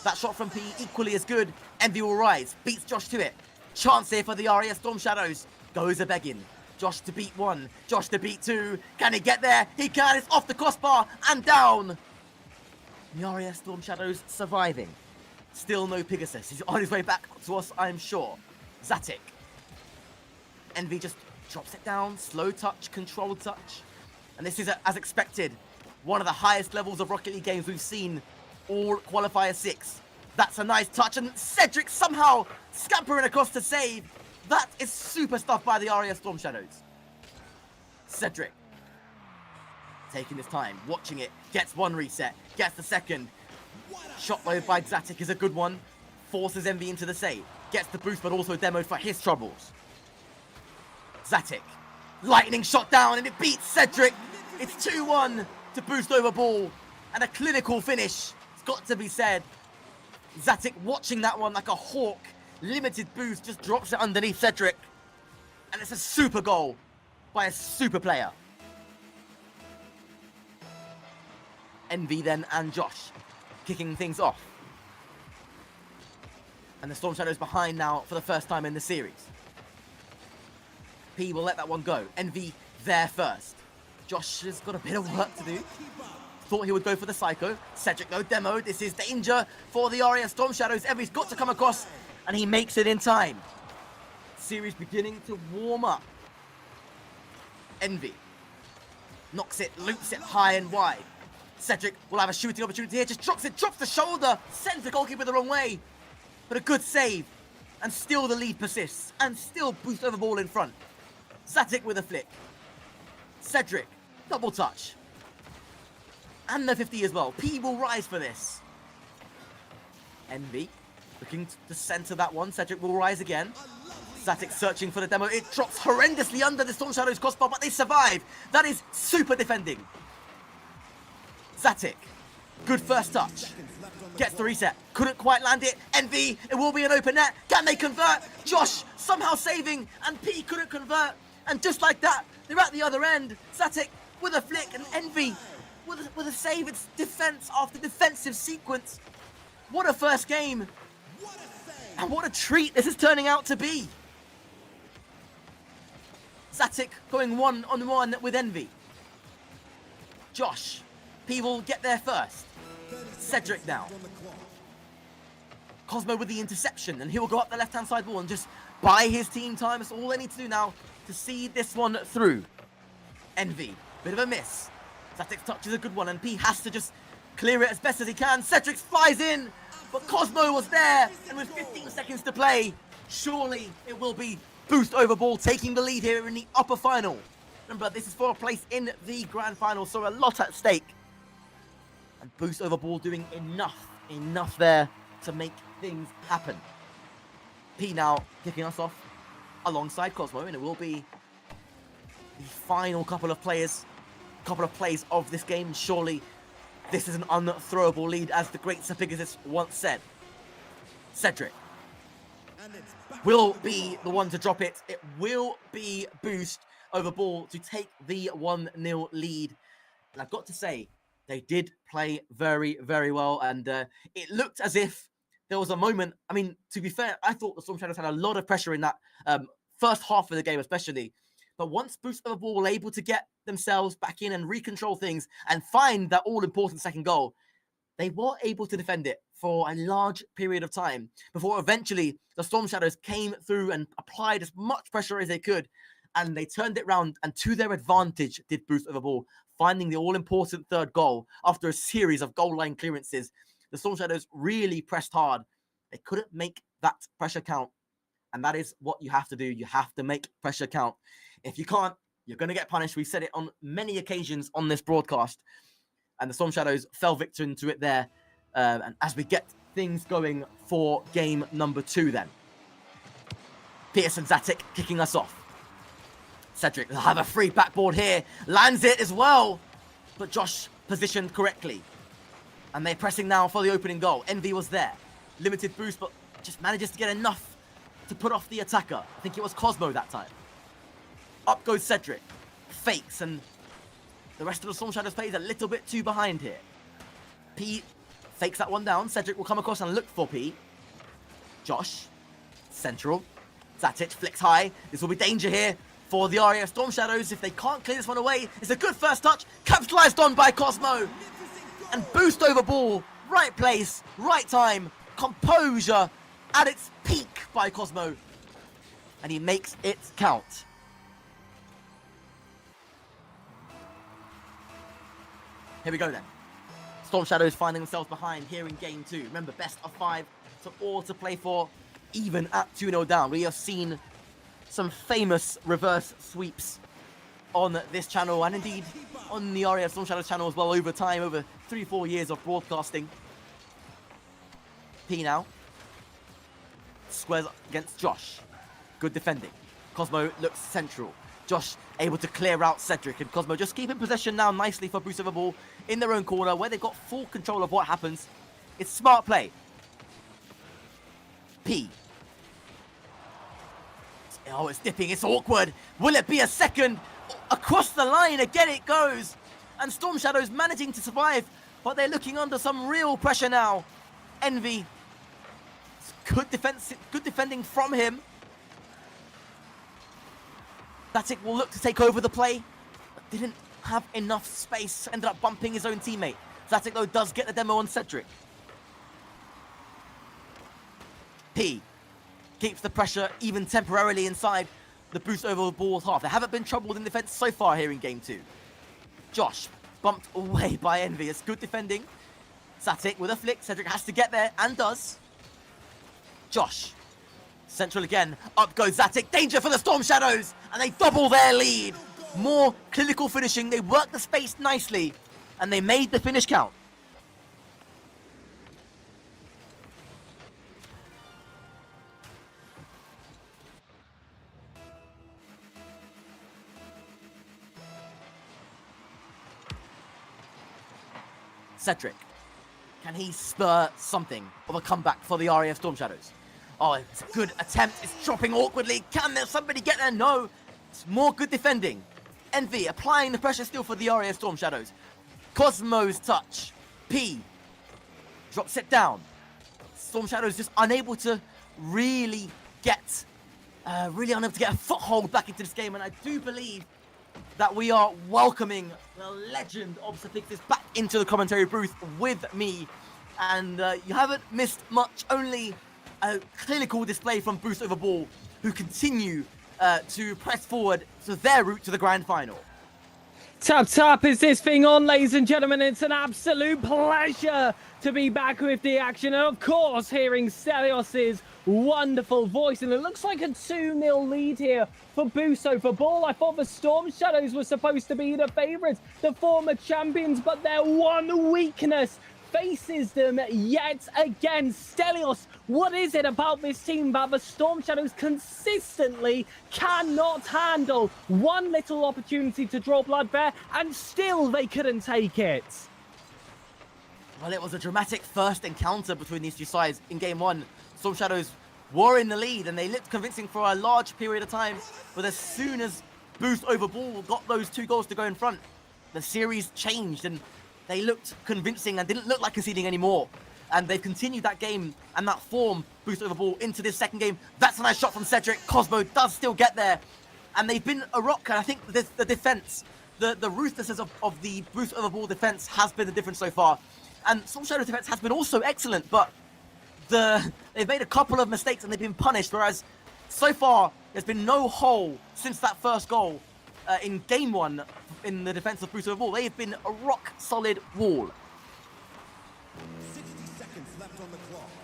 That shot from P equally as good. Envy will rise, beats Josh to it. Chance here for the RES Storm Shadows. Goes a begging. Josh to beat 1, Josh to beat 2. Can he get there? He can. It's off the crossbar and down. The RES Storm Shadows surviving. Still no Pegasus. He's on his way back to us, I'm sure. Zatic. Envy just drops it down. Slow touch, controlled touch. And this is, as expected, one of the highest levels of Rocket League games we've seen all Qualifier 6. That's a nice touch. And Cedric somehow scampering across to save. That is super stuff by the RES Storm Shadows. Cedric. Taking his time, watching it. Gets one reset. Gets the second. Shot low by Zatic is a good one. Forces Envy into the save. Gets the boost, but also demoed for his troubles. Zatic. Lightning shot down, and it beats Cedric. It's 2-1 to Boost Over Ball. And a clinical finish. It's got to be said. Zatic watching that one like a hawk. Limited boost, just drops it underneath Cedric. And it's a super goal by a super player. Envy then and Josh kicking things off. And the Storm Shadows behind now for the first time in the series. P will let that one go. Envy there first. Josh has got a bit of work to do. Thought he would go for the Psycho. Cedric no demo. This is danger for the RES Storm Shadows. Envy's got to come across, and he makes it in time. Series beginning to warm up. Envy knocks it, loops it high and wide. Cedric will have a shooting opportunity here. Just drops it, drops the shoulder, sends the goalkeeper the wrong way. But a good save, and still the lead persists, and still Boost Over Ball in front. Zatic with a flick. Cedric, double touch. And the 50 as well. P will rise for this. Envy looking to center that one. Cedric will rise again. Zatic searching for the demo. It drops horrendously under the Storm Shadows crossbar, but they survive. That is super defending. Zatic, good first touch. Gets the reset. Couldn't quite land it. Envy, it will be an open net. Can they convert? Josh somehow saving, and P couldn't convert. And just like that, they're at the other end. Zatic with a flick, and Envy with a save. It's defense after defensive sequence. What a first game. And what a treat this is turning out to be. Zatic going 1-on-1 with Envy. Josh, P will get there first. Cedric now. Cosmo with the interception, and he will go up the left-hand side wall and just buy his team time. That's all they need to do now to see this one through. Envy, bit of a miss. Zatic's touch is a good one, and P has to just clear it as best as he can. Cedric flies in, but Cosmo was there, and with 15 seconds to play, surely it will be Boost Over Ball taking the lead here in the upper final. Remember, this is for a place in the grand final, so a lot at stake. And Boost Over Ball doing enough there to make things happen. P now kicking us off alongside Cosmo, and it will be the final couple of plays of this game. Surely this is an unthrowable lead, as the great Sir Pegasus once said. Cedric will be the one to drop it. It will be Boost Over Ball to take the 1-0 lead. And I've got to say, They did play very, very well, and it looked as if there was a moment. I mean, to be fair, I thought the Storm Shadows had a lot of pressure in that first half of the game, especially. But once Boost Overball were able to get themselves back in and recontrol things and find that all-important second goal, they were able to defend it for a large period of time before eventually the Storm Shadows came through and applied as much pressure as they could, and they turned it round, and to their advantage did Boost Overball, finding the all-important third goal after a series of goal line clearances. The Storm Shadows really pressed hard. They couldn't make that pressure count, and that is what you have to do. You have to make pressure count. If you can't, you're going to get punished. We've said it on many occasions on this broadcast, and the Storm Shadows fell victim to it there. And as we get things going for game number 2 then. Pearson Zatic kicking us off. Cedric will have a free backboard here. Lands it as well. But Josh positioned correctly. And they're pressing now for the opening goal. Envy was there. Limited boost, but just manages to get enough to put off the attacker. I think it was Cosmo that time. Up goes Cedric. Fakes, and the rest of the Storm Shadows plays a little bit too behind here. P fakes that one down. Cedric will come across and look for P. Josh. Central. Zatic flicks high. This will be danger here for the RAF Storm Shadows. If they can't clear this one away, it's a good first touch. Capitalized on by Cosmo. And Boost Overball. Right place, right time. Composure at its peak by Cosmo. And he makes it count. Here we go then. Storm Shadows finding themselves behind here in game 2. Remember, best of 5, so all to play for, even at 2-0 down. We have seen some famous reverse sweeps on this channel, and indeed on the RAF Storm Shadows channel as well over time, over 3-4 years of broadcasting. P now. Squares up against Josh. Good defending. Cosmo looks central. Josh able to clear out Cedric, and Cosmo just keeping possession now nicely for Boost Overball in their own corner where they've got full control of what happens. It's smart play. P. Oh, it's dipping. It's awkward. Will it be a second? Across the line, again it goes. And Storm Shadows managing to survive, but they're looking under some real pressure now. Envy. Good defending from him. Zatic will look to take over the play, but didn't have enough space. Ended up bumping his own teammate. Zatic, though, does get the demo on Cedric. P keeps the pressure even temporarily inside the Boost Overball half. They haven't been troubled in defense so far here in game 2. Josh bumped away by Envy. It's good defending. Zatic with a flick. Cedric has to get there and does. Josh. Central again. Up goes Zatic. Danger for the Storm Shadows. And they double their lead. More clinical finishing. They worked the space nicely. And they made the finish count. Cedric. Can he spur something of a comeback for the RAF Storm Shadows? Oh, it's a good attempt. It's dropping awkwardly. Can there somebody get there? No. It's more good defending. Envy applying the pressure still for the RAF Storm Shadows. Cosmo's touch. P drops it down. Storm Shadows just unable to really get a foothold back into this game. And I do believe that we are welcoming the legend of Sophixius back into the commentary booth with me. And you haven't missed much, only a clinical display from Boost Overball, who continue to press forward to their route to the grand final. Tap, is this thing on, ladies and gentlemen? It's an absolute pleasure to be back with the action. And of course, hearing Stelios's wonderful voice. And it looks like a 2-0 lead here for Boost Overball. I thought the Storm Shadows were supposed to be the favourites, the former champions, but their one weakness faces them yet again. Stelios, what is it about this team that the Storm Shadows consistently cannot handle? One little opportunity to draw blood there, and still they couldn't take it. Well, it was a dramatic first encounter between these two sides in game 1. Storm Shadows were in the lead, and they looked convincing for a large period of time. But as soon as Boost Overball got those 2 goals to go in front, the series changed, and they looked convincing and didn't look like conceding anymore. And they've continued that game and that form boost over ball into this second game. That's a nice shot from Cedric. Cosmo does still get there. And they've been a rock. And I think the defense, the ruthlessness of the boost over ball defense has been the difference so far. And Storm Shadow's defense has been also excellent, but they've made a couple of mistakes and they've been punished. Whereas so far, there's been no hole since that first goal in game 1 in the defense of boost over ball. They've been a rock solid wall.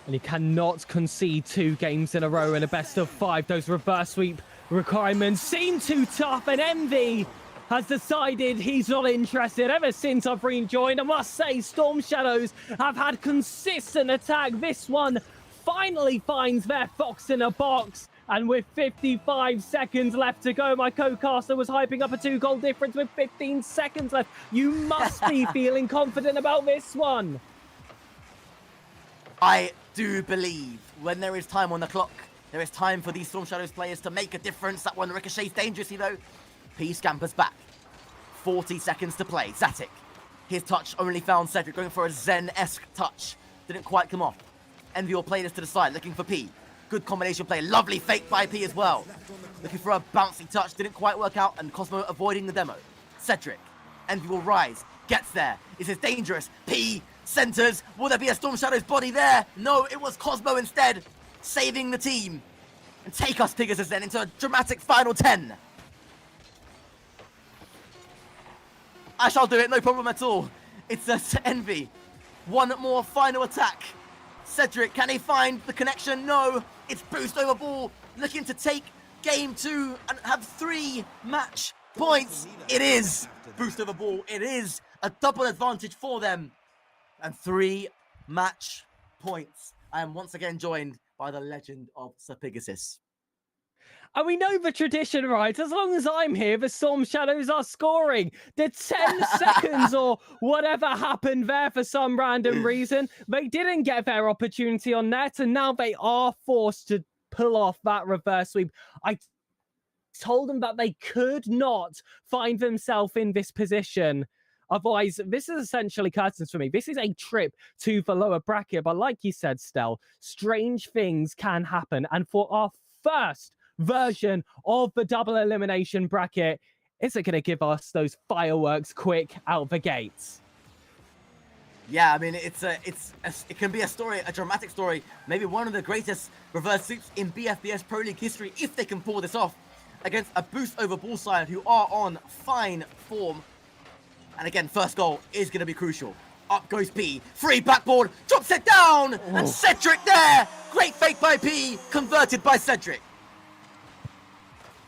And you cannot concede 2 games in a row in a best of 5. Those reverse sweep requirements seem too tough, and Envy has decided he's not interested. Ever since I've rejoined, I must say Storm Shadows have had consistent attack. This one finally finds their fox in a box. And with 55 seconds left to go, my co-caster was hyping up a 2-goal difference with 15 seconds left. You must be feeling confident about this one. I do believe when there is time on the clock, there is time for these Storm Shadows players to make a difference. That one ricochets dangerously though. P scampers back. 40 seconds to play. Zatic. His touch only found Cedric going for a Zen-esque touch. Didn't quite come off. Envy will play this to the side, looking for P. Good combination play. Lovely fake by P as well. Looking for a bouncy touch. Didn't quite work out, and Cosmo avoiding the demo. Cedric. Envy will rise. Gets there. This is dangerous. P centers. Will there be a Storm Shadows body there? No, it was Cosmo instead. Saving the team. And take us, Pegasus, then into a dramatic final 10. I shall do it, no problem at all. It's Envy. One more final attack. Cedric, can he find the connection? No. It's boost over ball. Looking to take game 2 and have 3 match points. It is boost over ball. It is a double advantage for them. And 3 match points. I am once again joined by the legend of Sir Pegasus. And we know the tradition, right? As long as I'm here, the Storm Shadows are scoring. The 10 seconds or whatever happened there for some random reason, they didn't get their opportunity on net, and now they are forced to pull off that reverse sweep. I told them that they could not find themselves in this position. Otherwise, this is essentially curtains for me. This is a trip to the lower bracket. But like you said, Stel, strange things can happen. And for our first version of the double elimination bracket, is it going to give us those fireworks quick out the gates? Yeah, I mean, it can be a story, a dramatic story, maybe one of the greatest reverse sweeps in BFBS Pro League history if they can pull this off against a boost over ball side who are on fine form. And again, first goal is going to be crucial. Up goes P, free backboard, drops it down, and Cedric there! Great fake by P, converted by Cedric.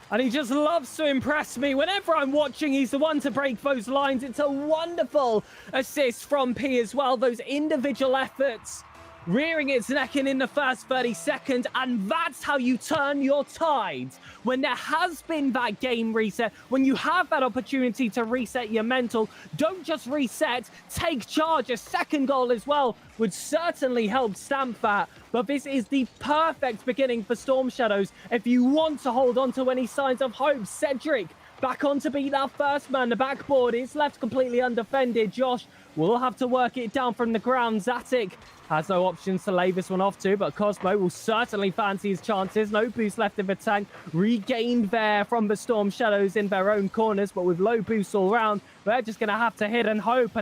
And he just loves to impress me. Whenever I'm watching, he's the one to break those lines. It's a wonderful assist from P as well. Those individual efforts rearing its neck in the first 30 seconds. And that's how you turn your tides. When there has been that game reset, when you have that opportunity to reset your mental, don't just reset, take charge. A second goal as well would certainly help stamp that. But this is the perfect beginning for Storm Shadows if you want to hold on to any signs of hope. Cedric back on to beat that first man. The backboard is left completely undefended. Josh will have to work it down from the ground. Zatic has no options to lay this one off to, but Cosmo will certainly fancy his chances. No boost left in the tank. Regained there from the Storm Shadows in their own corners, but with low boosts all round, they're just going to have to hit and hope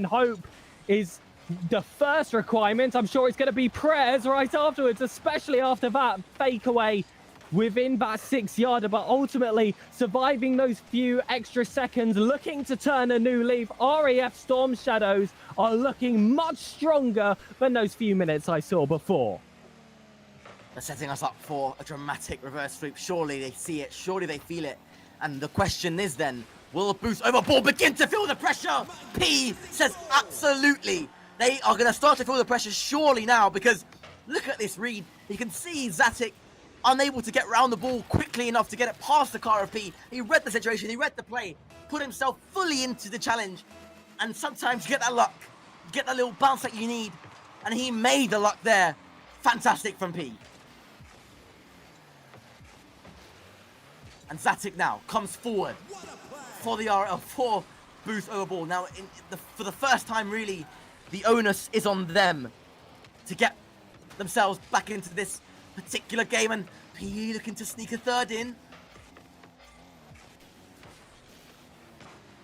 is the first requirement. I'm sure it's going to be prayers right afterwards, especially after that fake away within that 6-yarder, but ultimately surviving those few extra seconds, looking to turn a new leaf. RAF Storm Shadows are looking much stronger than those few minutes I saw before. They're setting us up for a dramatic reverse sweep. Surely they see it, surely they feel it. And the question is then, will the boost over ball begin to feel the pressure? P says absolutely. They are going to start to feel the pressure surely now, because look at this read. You can see Zatic unable to get round the ball quickly enough to get it past the car of P. He read the situation, he read the play, put himself fully into the challenge. And sometimes you get that luck, you get that little bounce that you need. And he made the luck there. Fantastic from P. And Zatic now comes forward for the RL, for Boost over ball. Now, for the first time, really, the onus is on them to get themselves back into this particular game. And P looking to sneak a third in.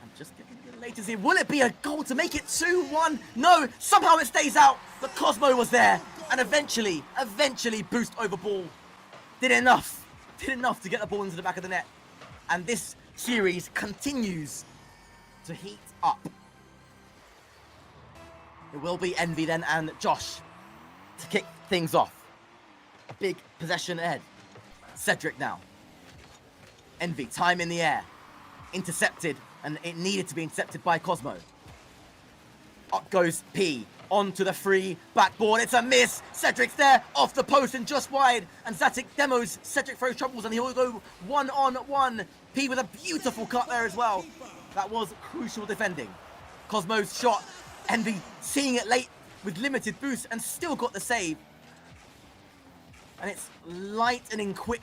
I'm just getting the latest here. Will it be a goal to make it 2-1? No, somehow it stays out. But Cosmo was there. And eventually, Boost over ball did enough to get the ball into the back of the net. And this series continues to heat up. It will be Envy then and Josh to kick things off. A big possession ahead. Cedric now. Envy, time in the air. Intercepted, and it needed to be intercepted by Cosmo. Up goes P. Onto the free backboard. It's a miss. Cedric's there, off the post and just wide. And Zatic demos. Cedric throws troubles, and he'll go 1-on-1. P with a beautiful cut there as well. That was crucial defending. Cosmo's shot. Envy seeing it late with limited boost and still got the save. And it's lightning quick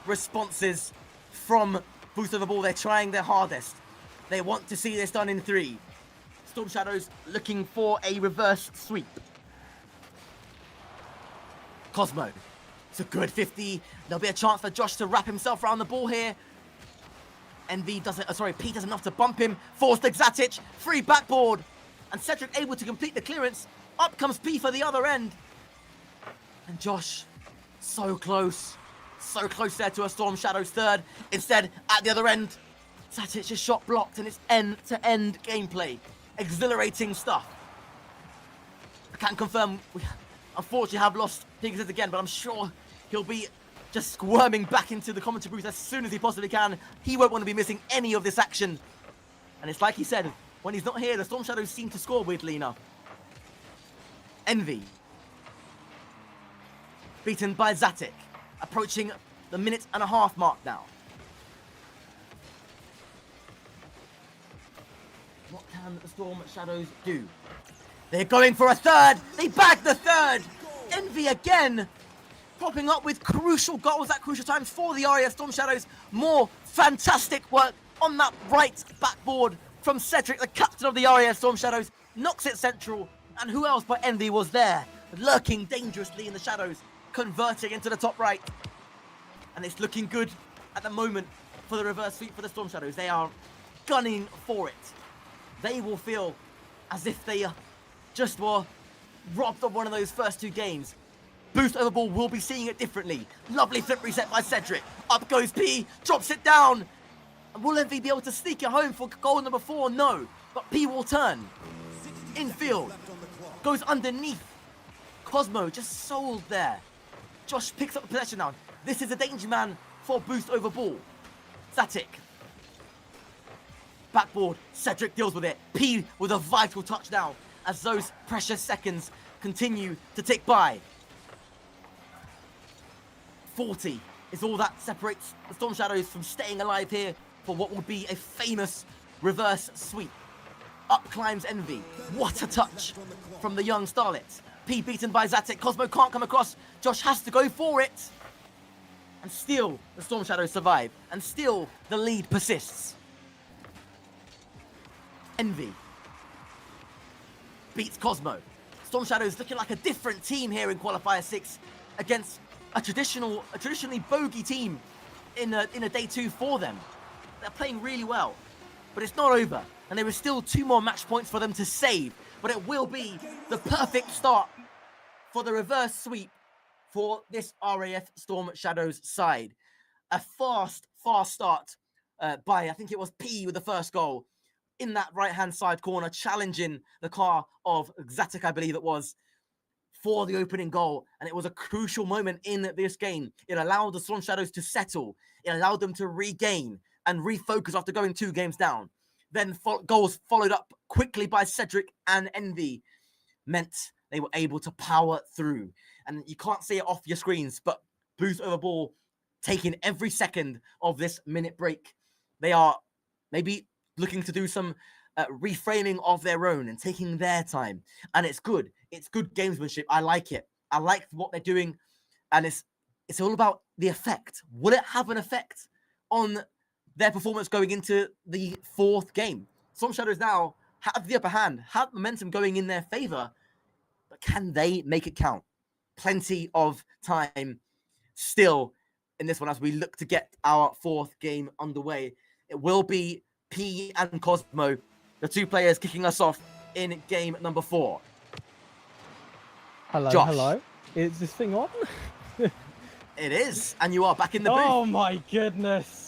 responses from Boost over ball. They're trying their hardest. They want to see this done in 3. Storm Shadows looking for a reverse sweep. Cosmo. It's a good 50. There'll be a chance for Josh to wrap himself around the ball here. Envy doesn't, Pete does enough to bump him. Forced to Zatic. Free backboard. And Cedric able to complete the clearance. Up comes P for the other end. And Josh, so close. So close there to a Storm Shadows third. Instead, at the other end, Zatic is shot blocked, and it's end-to-end gameplay. Exhilarating stuff. I can't confirm we unfortunately have lost Pigs again, but I'm sure he'll be just squirming back into the commentary booth as soon as he possibly can. He won't want to be missing any of this action. And it's like he said, when he's not here, the Storm Shadows seem to score, weirdly enough. Envy. Beaten by Zatic. Approaching the minute-and-a-half mark now. What can the Storm Shadows do? They're going for a third. They bag the third. Envy again. Popping up with crucial goals at crucial times for the RAF Storm Shadows. More fantastic work on that right backboard from Cedric, the captain of the RAF Storm Shadows. Knocks it central. And who else but Envy was there? Lurking dangerously in the shadows. Converting into the top right. And it's looking good at the moment for the reverse sweep for the Storm Shadows. They are gunning for it. They will feel as if they just were robbed of one of those first 2 games. Boost over ball will be seeing it differently. Lovely flip reset by Cedric. Up goes P, drops it down. And will Envy be able to sneak it home for goal number 4? No. But P will turn. Infield. Goes underneath. Cosmo just sold there. Josh picks up the possession now. This is a danger man for Boost over ball. Zatic. Backboard. Cedric deals with it. P with a vital touch now as those precious seconds continue to tick by. 40 is all that separates the Storm Shadows from staying alive here for what will be a famous reverse sweep. Up climbs Envy. What a touch from the young starlet. P beaten by Zatic. Cosmo can't come across. Josh has to go for it. And still, the Storm Shadows survive. And still, the lead persists. Envy beats Cosmo. Storm Shadows looking like a different team here in Qualifier 6 against a traditionally bogey team in a day 2 for them. They're playing really well, but it's not over, and there is still 2 more match points for them to save. But it will be the perfect start for the reverse sweep for this RAF Storm Shadows side. A fast start by, I think it was P with the first goal in that right-hand side corner, challenging the car of Zatic, I believe it was, for the opening goal. And it was a crucial moment in this game. It allowed the Storm Shadows to settle. It allowed them to regain and refocus after going 2 games down. Then goals followed up quickly by Cedric and Envy meant they were able to power through. And you can't see it off your screens, but Boost over ball taking every second of this minute break. They are maybe looking to do some reframing of their own and taking their time. And it's good. It's good gamesmanship. I like it. I like what they're doing. And it's all about the effect. Will it have an effect on their performance going into the 4th game? Storm Shadows now have the upper hand, have momentum going in their favor, but can they make it count? Plenty of time still in this one as we look to get our 4th game underway. It will be P and Cosmo, the 2 players kicking us off in game number 4. Hello, Josh. hello. Is this thing on? It is, and you are back in the booth. Oh my goodness.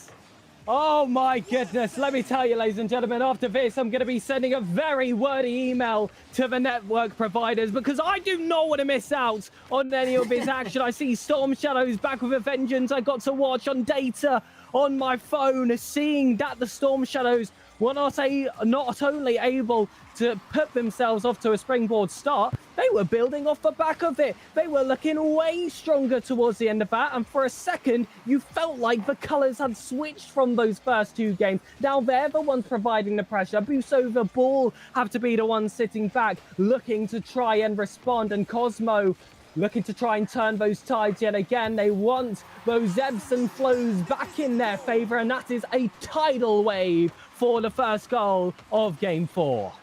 Oh my goodness. Let me tell you, ladies and gentlemen, after this, I'm going to be sending a very wordy email to the network providers because I do not want to miss out on any of this action. I see Storm Shadows back with a vengeance. I got to watch on data on my phone, seeing that the Storm Shadows were not only able to put themselves off to a springboard start, they were building off the back of it. They were looking way stronger towards the end of that, and for a second, you felt like the colours had switched from those first 2 games. Now they're the ones providing the pressure. Boost over Ball have to be the ones sitting back, looking to try and respond, and Cosmo looking to try and turn those tides yet again. They want those ebbs and flows back in their favour, and that is a tidal wave for the first goal of Game 4.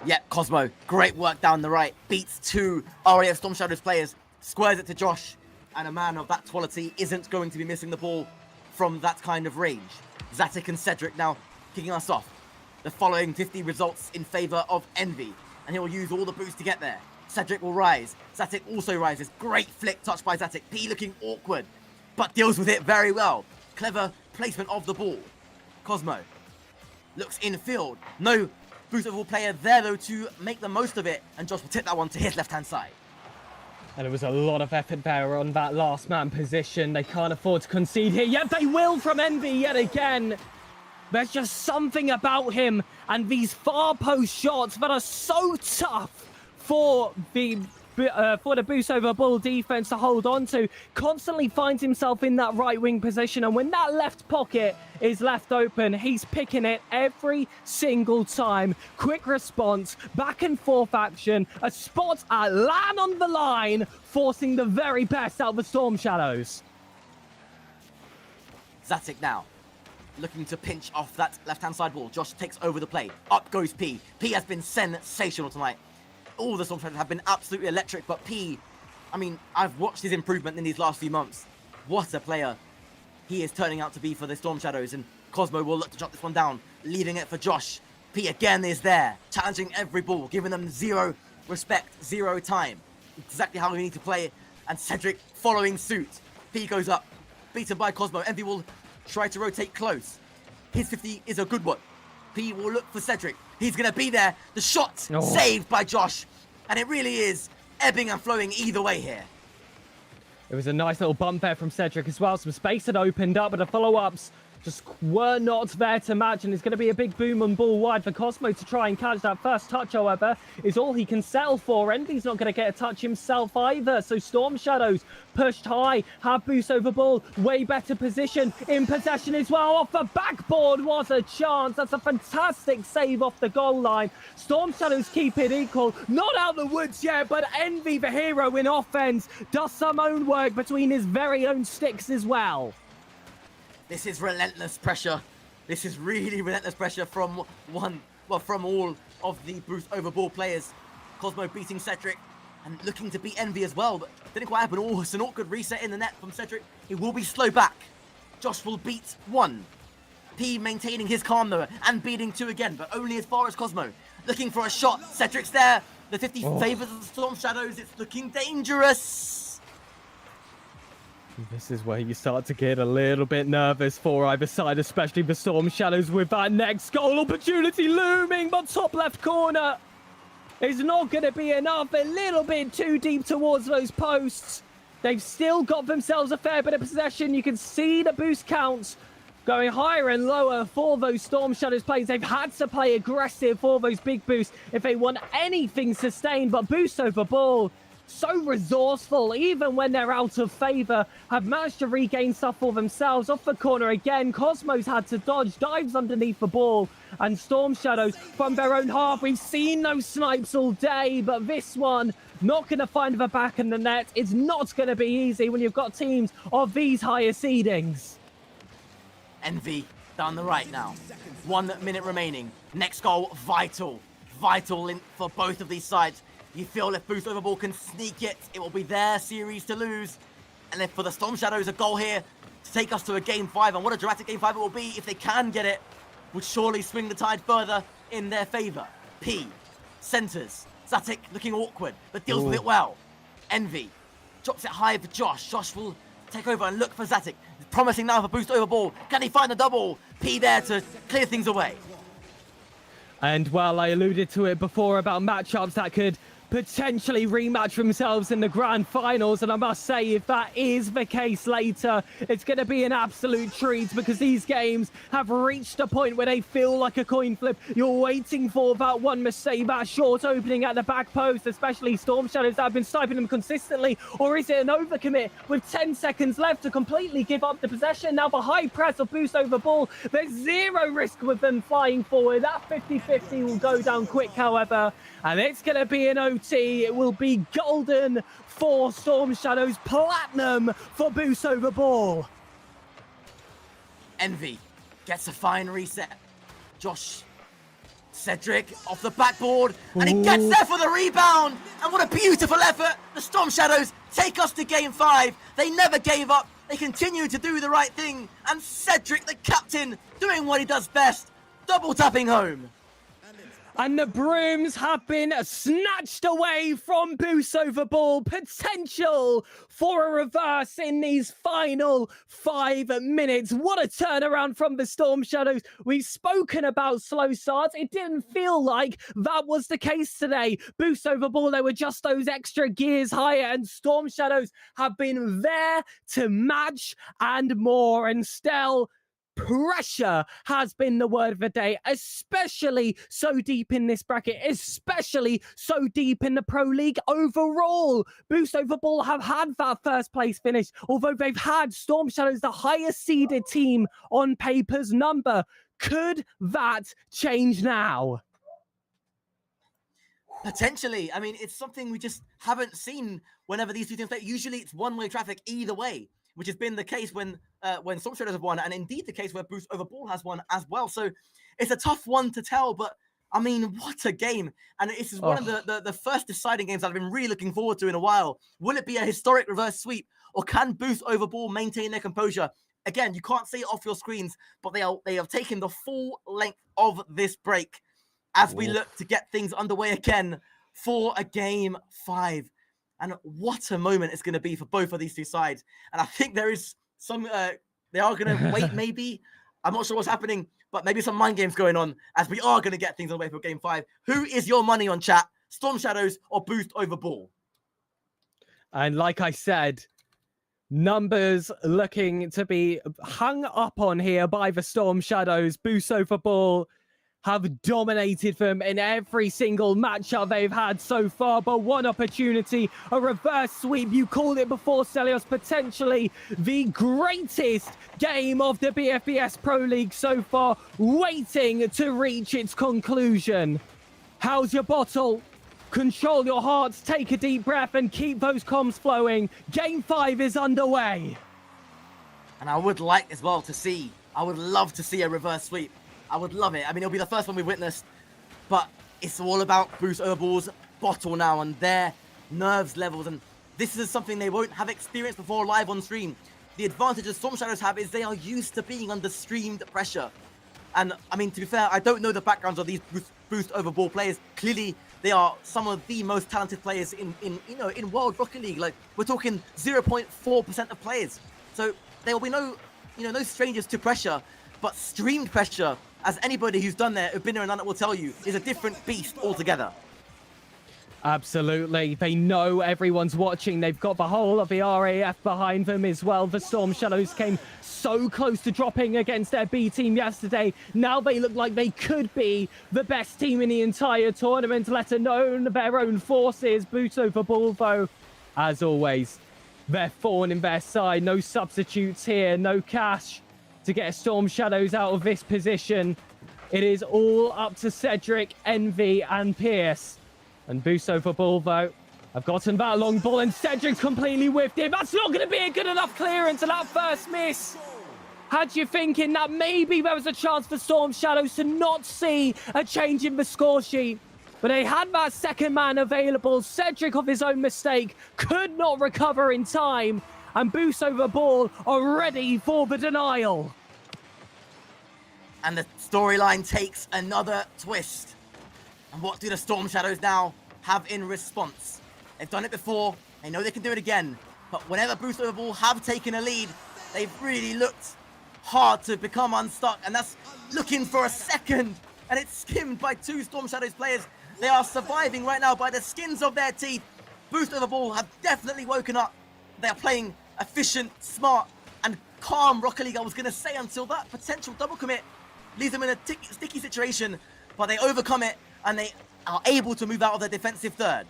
Yep, Cosmo, great work down the right. Beats 2 RAF Storm Shadows players, squares it to Josh, and a man of that quality isn't going to be missing the ball from that kind of range. Zatic and Cedric now kicking us off. The following 50 results in favour of Envy, and he will use all the boost to get there. Cedric will rise. Zatic also rises. Great flick touch by Zatic. P looking awkward, but deals with it very well. Clever placement of the ball. Cosmo looks infield. No boost overall player there though to make the most of it, and Josh will tip that one to his left-hand side. And there was a lot of effort there on that last man position. They can't afford to concede here, yet they will from Envy yet again. There's just something about him and these far post shots that are so tough for the boost over ball defense to hold on to. Constantly finds himself in that right wing position, and when that left pocket is left open, he's picking it every single time. Quick response, back and forth action, a spot at LAN on the line, forcing the very best out of the Storm Shadows. Zatic now looking to pinch off that left-hand side ball. Josh takes over the play. Up goes P. P has been sensational tonight. All the Storm Shadows have been absolutely electric, but P, I mean, I've watched his improvement in these last few months. What a player he is turning out to be for the Storm Shadows, and Cosmo will look to jump this one down, leaving it for Josh. P again is there, challenging every ball, giving them zero respect, zero time. Exactly how we need to play, and Cedric following suit. P goes up, beaten by Cosmo. Envy will try to rotate close. His 50 is a good one. P will look for Cedric. He's going to be there. The shot saved by Josh. And it really is ebbing and flowing either way here. It was a nice little bump there from Cedric as well. Some space had opened up, but the follow-ups just were not there to match, and it's going to be a big boom and ball wide for Cosmo to try and catch. That first touch, however, is all he can settle for. Envy's not going to get a touch himself either, so Storm Shadows pushed high, have boost over ball, way better position, in possession as well. Off the backboard was a chance. That's a fantastic save off the goal line. Storm Shadows keep it equal. Not out the woods yet, but Envy, the hero in offense, does some own work between his very own sticks as well. This is relentless pressure. This is really relentless pressure from all of the boost over ball players. Cosmo beating Cedric and looking to beat Envy as well, but didn't quite happen. Oh, it's an awkward reset in the net from Cedric. He will be slow back. Josh will beat 1. P maintaining his calm though and beating 2 again, but only as far as Cosmo. Looking for a shot. Cedric's there. The 50 favors the Storm Shadows. It's looking dangerous. This is where you start to get a little bit nervous for either side, especially the Storm Shadows with that next goal opportunity looming, but top left corner is not going to be enough. A little bit too deep towards those posts. They've still got themselves a fair bit of possession. You can see the boost counts going higher and lower for those Storm Shadows plays. They've had to play aggressive for those big boosts if they want anything sustained, but boost over ball, so resourceful, even when they're out of favour, have managed to regain stuff for themselves. Off the corner again, Cosmo's had to dodge, dives underneath the ball, and Storm Shadows from their own half. We've seen those snipes all day, but this one not going to find the back in the net. It's not going to be easy when you've got teams of these higher seedings. Envy down the right now. 1 minute remaining. Next goal, vital. Vital for both of these sides. You feel if Boost Overball can sneak it, it will be their series to lose. And then for the Storm Shadows, a goal here to take us to a Game 5. And what a dramatic Game 5 it will be if they can get it. Would surely swing the tide further in their favour. P centres. Zatic looking awkward, but deals with it well. Envy drops it high for Josh. Josh will take over and look for Zatic. Promising now for Boost Overball. Can he find the double? P there to clear things away. And well, I alluded to it before about matchups that could potentially rematch themselves in the grand finals, and I must say, if that is the case later, it's going to be an absolute treat, because these games have reached a point where they feel like a coin flip. You're waiting for that one mistake, that short opening at the back post, especially Storm Shadows that have been sniping them consistently, or is it an overcommit with 10 seconds left to completely give up the possession? Now the high press of Boost over ball, there's zero risk with them flying forward. That 50-50 will go down quick, however, and it's going to be an OT. It will be golden for Storm Shadows, platinum for Boost over ball. Envy gets a fine reset. Josh, Cedric off the backboard, and he gets there for the rebound. And what a beautiful effort. The Storm Shadows take us to Game 5. They never gave up. They continue to do the right thing. And Cedric, the captain, doing what he does best, double tapping home. And the brooms have been snatched away from Boost over ball. Potential for a reverse in these final 5 minutes. What a turnaround from the Storm Shadows. We've spoken about slow starts. It didn't feel like that was the case today. Boost over ball, they were just those extra gears higher, and Storm Shadows have been there to match and more. And still, pressure has been the word of the day, especially so deep in this bracket, especially so deep in the Pro League overall. Boost over ball have had that first place finish, although they've had Storm Shadows, the highest seeded team on paper's number. Could that change now? Potentially. I mean, it's something we just haven't seen whenever these two teams play. Usually it's one-way traffic either way, which has been the case when Storm Shadows have won, and indeed the case where Boost over ball has won as well. So it's a tough one to tell, but I mean, what a game. And this is one of the first deciding games I've been really looking forward to in a while. Will it be a historic reverse sweep, or can Boost over ball maintain their composure? Again, you can't see it off your screens, but they have taken the full length of this break as we look to get things underway again for a Game 5. And what a moment it's going to be for both of these two sides. And I think there is some, they are going to wait maybe. I'm not sure what's happening, but maybe some mind games going on as we are going to get things underway for Game 5. Who is your money on, chat? Storm Shadows or Boost over ball? And like I said, numbers looking to be hung up on here by the Storm Shadows. Boost over ball have dominated them in every single matchup they've had so far, but one opportunity, a reverse sweep, you called it before, Celios, potentially the greatest game of the BFBS Pro League so far, waiting to reach its conclusion. How's your bottle? Control your hearts, take a deep breath, and keep those comms flowing. Game 5 is underway. And I would like as well to see, I would love to see a reverse sweep. I would love it. I mean, it'll be the first one we've witnessed, but it's all about Boost over ball's bottle now and their nerves levels. And this is something they won't have experienced before live on stream. The advantage that Storm Shadows have is they are used to being under streamed pressure. And I mean, to be fair, I don't know the backgrounds of these Boost over ball players. Clearly, they are some of the most talented players in World Rocket League. Like, we're talking 0.4% of players. So there will be no strangers to pressure, but streamed pressure, as anybody who's done there, who's been there and done it will tell you, is a different beast altogether. Absolutely. They know everyone's watching. They've got the whole of the RAF behind them as well. The Storm Shadows came so close to dropping against their B team yesterday. Now they look like they could be the best team in the entire tournament, let alone their own forces. Boost over ball, though, as always, they're thorn in their side. No substitutes here, no cash to get Storm Shadows out of this position. It is all up to Cedric, Envy, and Pierce. And Boost over ball, though, have gotten that long ball, and Cedric's completely whiffed it. That's not going to be a good enough clearance, and that first miss had you thinking that maybe there was a chance for Storm Shadows to not see a change in the score sheet. But they had that second man available. Cedric, of his own mistake, could not recover in time. And Boost over ball are ready for the denial. And the storyline takes another twist. And what do the Storm Shadows now have in response? They've done it before. They know they can do it again. But whenever Boost over ball have taken a lead, they've really looked hard to become unstuck. And that's looking for a second. And it's skimmed by 2 Storm Shadows players. They are surviving right now by the skins of their teeth. Boost over ball have definitely woken up. They are playing efficient, smart, and calm Rocket League, I was going to say, until that potential double commit leaves them in a sticky situation. But they overcome it, and they are able to move out of their defensive third.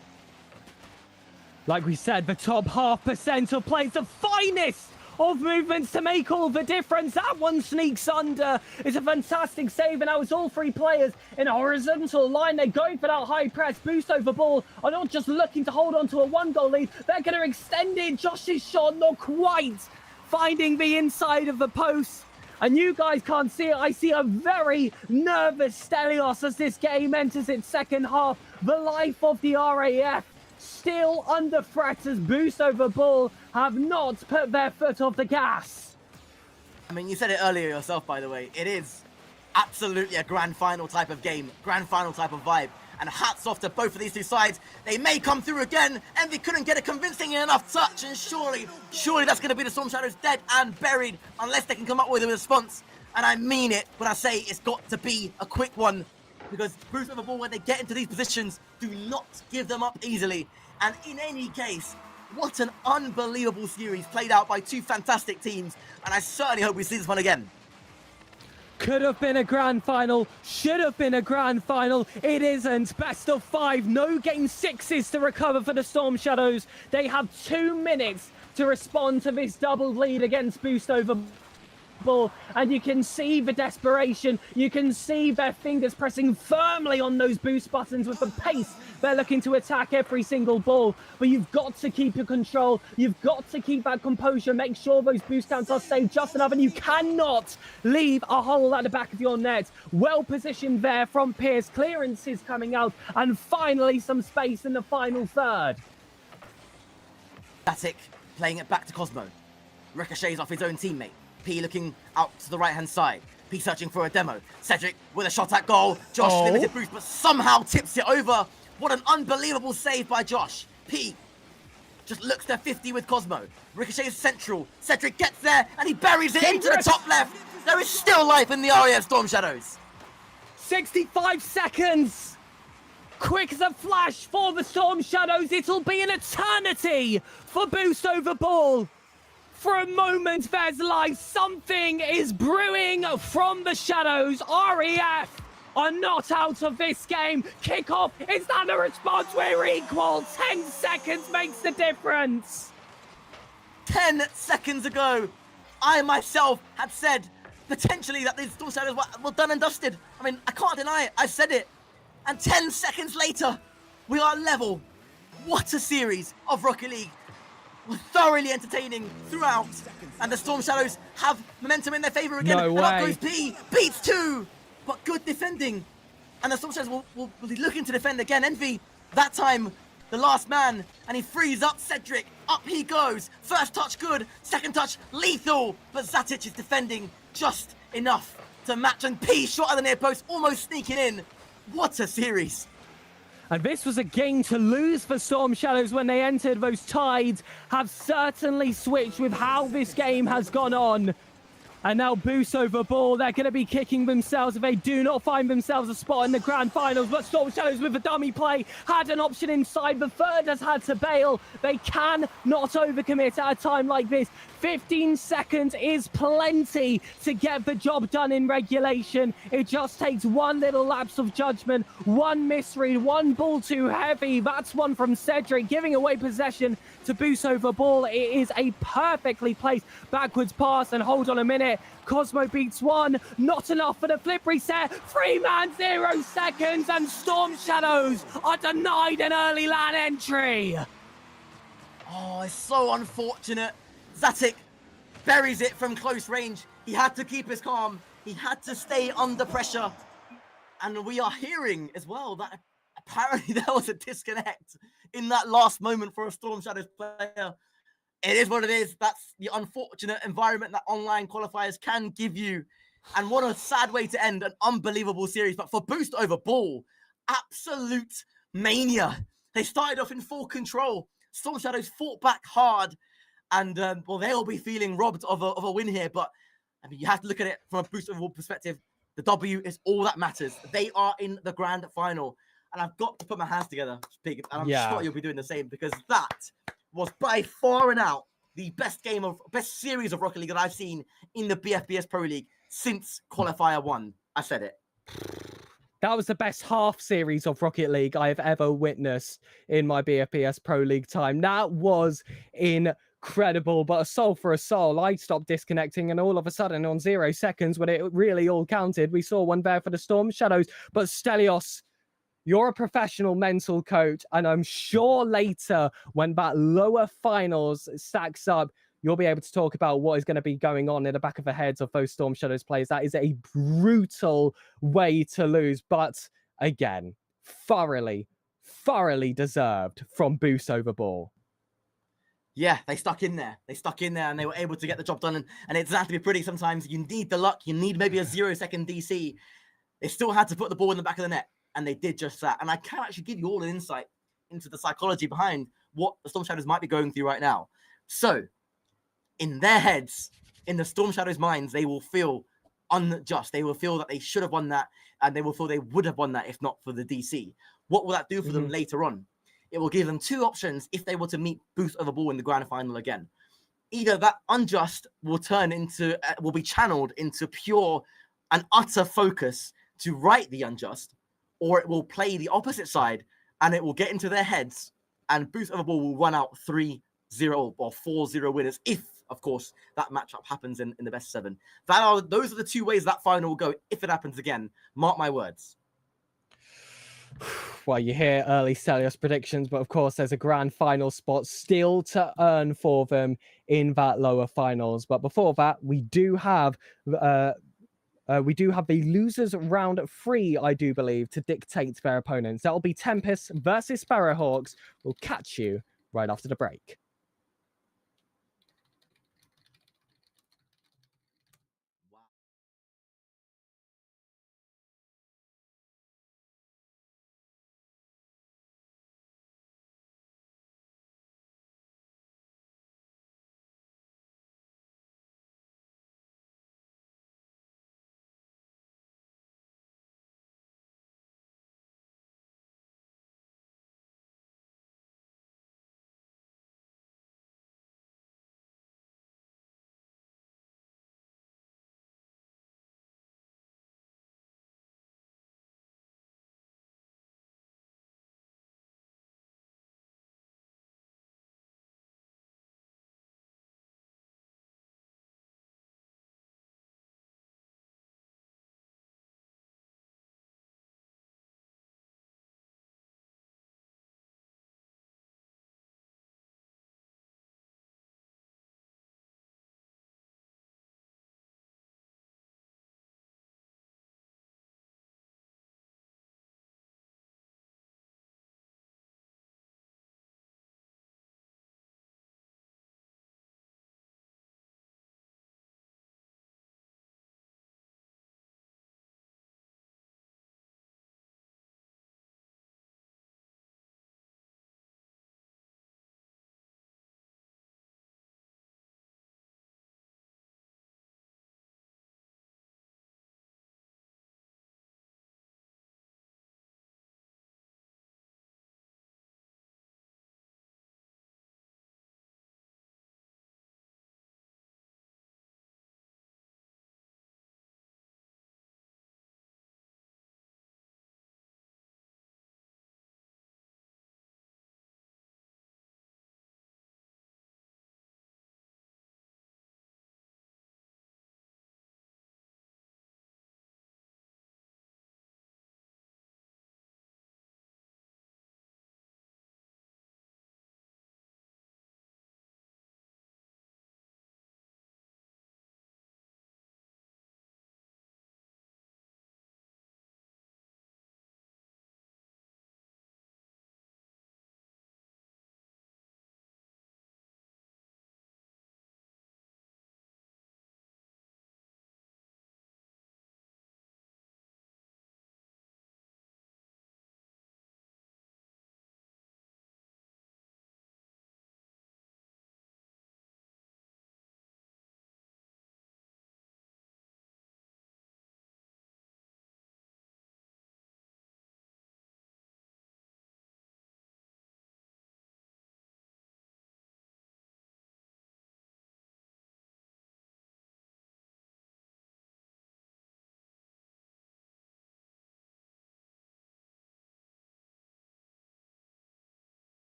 Like we said, the top 0.5% of plays the finest of movements to make all the difference. That one sneaks under. It's a fantastic save, and now it's all 3 players in a horizontal line. They're going for that high press. Boost over ball are not just looking to hold on to a 1-goal lead. They're going to extend it. Josh's shot not quite finding the inside of the post. And you guys can't see it. I see a very nervous Stelios as this game enters its second half. The life of the RAF still under threat as Boost over ball have not put their foot off the gas. I mean, you said it earlier yourself, by the way. It is absolutely a grand final type of game, grand final type of vibe. And hats off to both of these 2 sides. They may come through again, and they couldn't get a convincing enough touch. And surely that's going to be the Storm Shadows dead and buried, unless they can come up with a response. And I mean it when I say it's got to be a quick one, because Boost over ball, when they get into these positions, do not give them up easily. And in any case, what an unbelievable series played out by 2 fantastic teams. And I certainly hope we see this one again. Could have been a grand final, should have been a grand final. It isn't. Best of 5, no game 6s to recover for the Storm Shadows. They have 2 minutes to respond to this double lead against Boost over ball, and you can see the desperation. You can see their fingers pressing firmly on those boost buttons with the pace. They're looking to attack every single ball, but you've got to keep your control. You've got to keep that composure. Make sure those boost counts are saved just enough, and you cannot leave a hole at the back of your net. Well positioned there from Pierce. Clearances coming out, and finally some space in the final third. Static playing it back to Cosmo. Ricochets off his own teammate. P looking out to the right-hand side. P searching for a demo. Cedric with a shot at goal. Josh limited boost, but somehow tips it over. What an unbelievable save by Josh. P just looks to 50 with Cosmo. Ricochet is central. Cedric gets there, and he buries it into the top left. There is still life in the RAF Storm Shadows. 65 seconds. Quick as a flash for the Storm Shadows. It'll be an eternity for Boost over ball. For a moment, there's life. Something is brewing from the Shadows. RAF are not out of this game. Kickoff, is that a response? We're equal. 10 seconds makes the difference. 10 seconds ago, I myself had said potentially that the Storm Shadows were done and dusted. I mean, I can't deny it. I said it. And 10 seconds later, we are level. What a series of Rocket League. We're thoroughly entertaining throughout. And the Storm Shadows have momentum in their favor again. No and up way. goes P. Beats 2. But good defending. And the Storm Shadows will be looking to defend again. Envy, that time, the last man. And he frees up Cedric. Up he goes. First touch good. Second touch lethal. But Zatic is defending just enough to match. And P shot at the near post, almost sneaking in. What a series. And this was a game to lose for Storm Shadows when they entered. Those tides have certainly switched with how this game has gone on. And now Boost over ball, they're going to be kicking themselves if they do not find themselves a spot in the grand finals. But Storm Shadows with a dummy play had an option inside. The third has had to bail. They can not overcommit at a time like this. 15 seconds is plenty to get the job done in regulation. It just takes one little lapse of judgment, one misread, one ball too heavy. That's one from Cedric, giving away possession to Boost over ball. It is a perfectly placed backwards pass, and hold on a minute. Cosmo beats one, not enough for the flip reset. 3-man, 0 seconds, and Storm Shadows are denied an early LAN entry. Oh, it's so unfortunate. Zatic buries it from close range. He had to keep his calm. He had to stay under pressure. And we are hearing as well that apparently there was a disconnect in that last moment for a Storm Shadows player. It is what it is. That's the unfortunate environment that online qualifiers can give you. And what a sad way to end an unbelievable series. But for Boost over Ball, absolute mania. They started off in full control. Storm Shadows fought back hard. And, well, they'll be feeling robbed of a win here. But, I mean, you have to look at it from a Boost over Ball perspective. The W is all that matters. They are in the grand final. And I've got to put my hands together, Pig. And I'm sure you'll be doing the same, because that was by far and out the best series of Rocket League that I've seen in the BFBS Pro League since Qualifier 1. I said it. That was the best half series of Rocket League I have ever witnessed in my BFBS Pro League time. That was incredible, but a soul for a soul. I stopped disconnecting, and all of a sudden, on 0 seconds, when it really all counted, we saw one there for the Storm Shadows. But Stelios, you're a professional mental coach, and I'm sure later when that lower finals stacks up, you'll be able to talk about what is going to be going on in the back of the heads of those Storm Shadows players. That is a brutal way to lose, but again, thoroughly deserved from Boost over Ball. Yeah, they stuck in there. And they were able to get the job done. And it doesn't have to be pretty. Sometimes you need the luck. You need maybe a 0-second DC. They still had to put the ball in the back of the net. And they did just that. And I can actually give you all an insight into the psychology behind what the Storm Shadows might be going through right now. So, in their heads, in the Storm Shadows' minds, they will feel unjust. They will feel that they should have won that, and they will feel they would have won that if not for the DC. What will that do for them later on? It will give them two options if they were to meet Boost over Ball in the grand final again. Either that unjust will be channeled into pure and utter focus to right the unjust, or it will play the opposite side and it will get into their heads, and Boost over Ball will run out 3-0 or 4-0 winners if, of course, that matchup happens in the best 7. Those are the two ways that final will go if it happens again. Mark my words. Well, you hear early Stelios predictions, but of course there's a grand final spot still to earn for them in that lower finals. But before that, we do have the losers round 3, I do believe, to dictate their opponents. That will be Tempest versus Sparrowhawks. We'll catch you right after the break.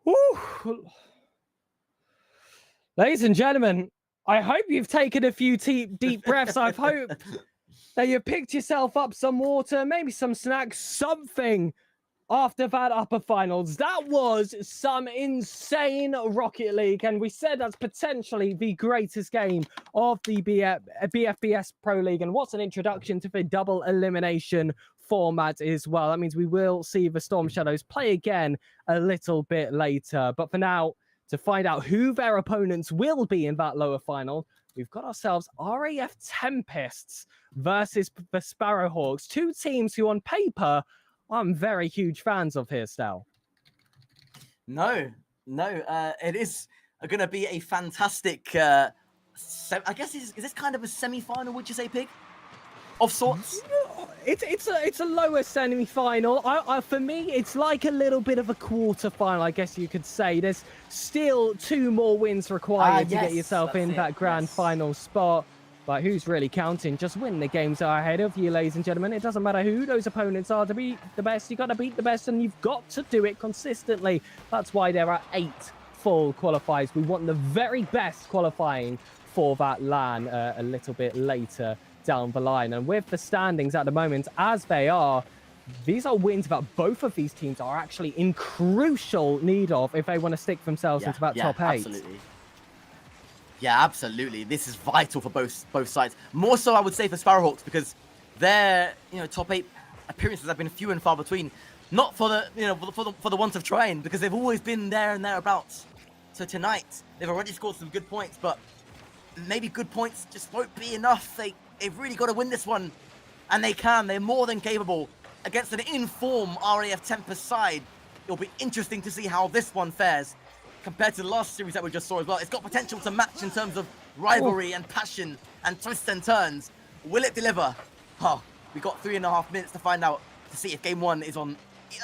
Woo. Ladies and gentlemen, I hope you've taken a few deep breaths. I hope that you picked yourself up some water, maybe some snacks, something after that upper finals. That was some insane Rocket League, and we said that's potentially the greatest game of the BFBS Pro League. And what's an introduction to the double elimination format as well. That means we will see the Storm Shadows play again a little bit later. But for now, to find out who their opponents will be in that lower final, we've got ourselves RAF Tempests versus the Sparrowhawks, two teams who on paper I'm very huge fans of here, Stel. No, it is going to be a fantastic, I guess, is this kind of a semi-final, would you say, Pig? Of sorts? It's a lower semi-final. For me, it's like a little bit of a quarter-final, I guess you could say. There's still 2 more wins required to get yourself in that grand final spot. But who's really counting? Just win the games that are ahead of you, ladies and gentlemen. It doesn't matter who those opponents are. To beat the best, you've got to beat the best, and you've got to do it consistently. That's why there are 8 full qualifiers. We want the very best qualifying for that LAN a little bit later down the line. And with the standings at the moment as they are, these are wins that both of these teams are actually in crucial need of if they want to stick themselves into that top 8. Absolutely. Yeah, absolutely. This is vital for both sides. More so, I would say, for Sparrowhawks, because their top 8 appearances have been few and far between. Not for the for the want of trying, because they've always been there and thereabouts. So tonight they've already scored some good points, but maybe good points just won't be enough. They've really got to win this one, and they can. They're more than capable against an in-form RAF Tempest side. It'll be interesting to see how this one fares compared to the last series that we just saw as well. It's got potential to match in terms of rivalry and passion and twists and turns. Will it deliver? We got 3.5 minutes to find out, to see if game 1 is on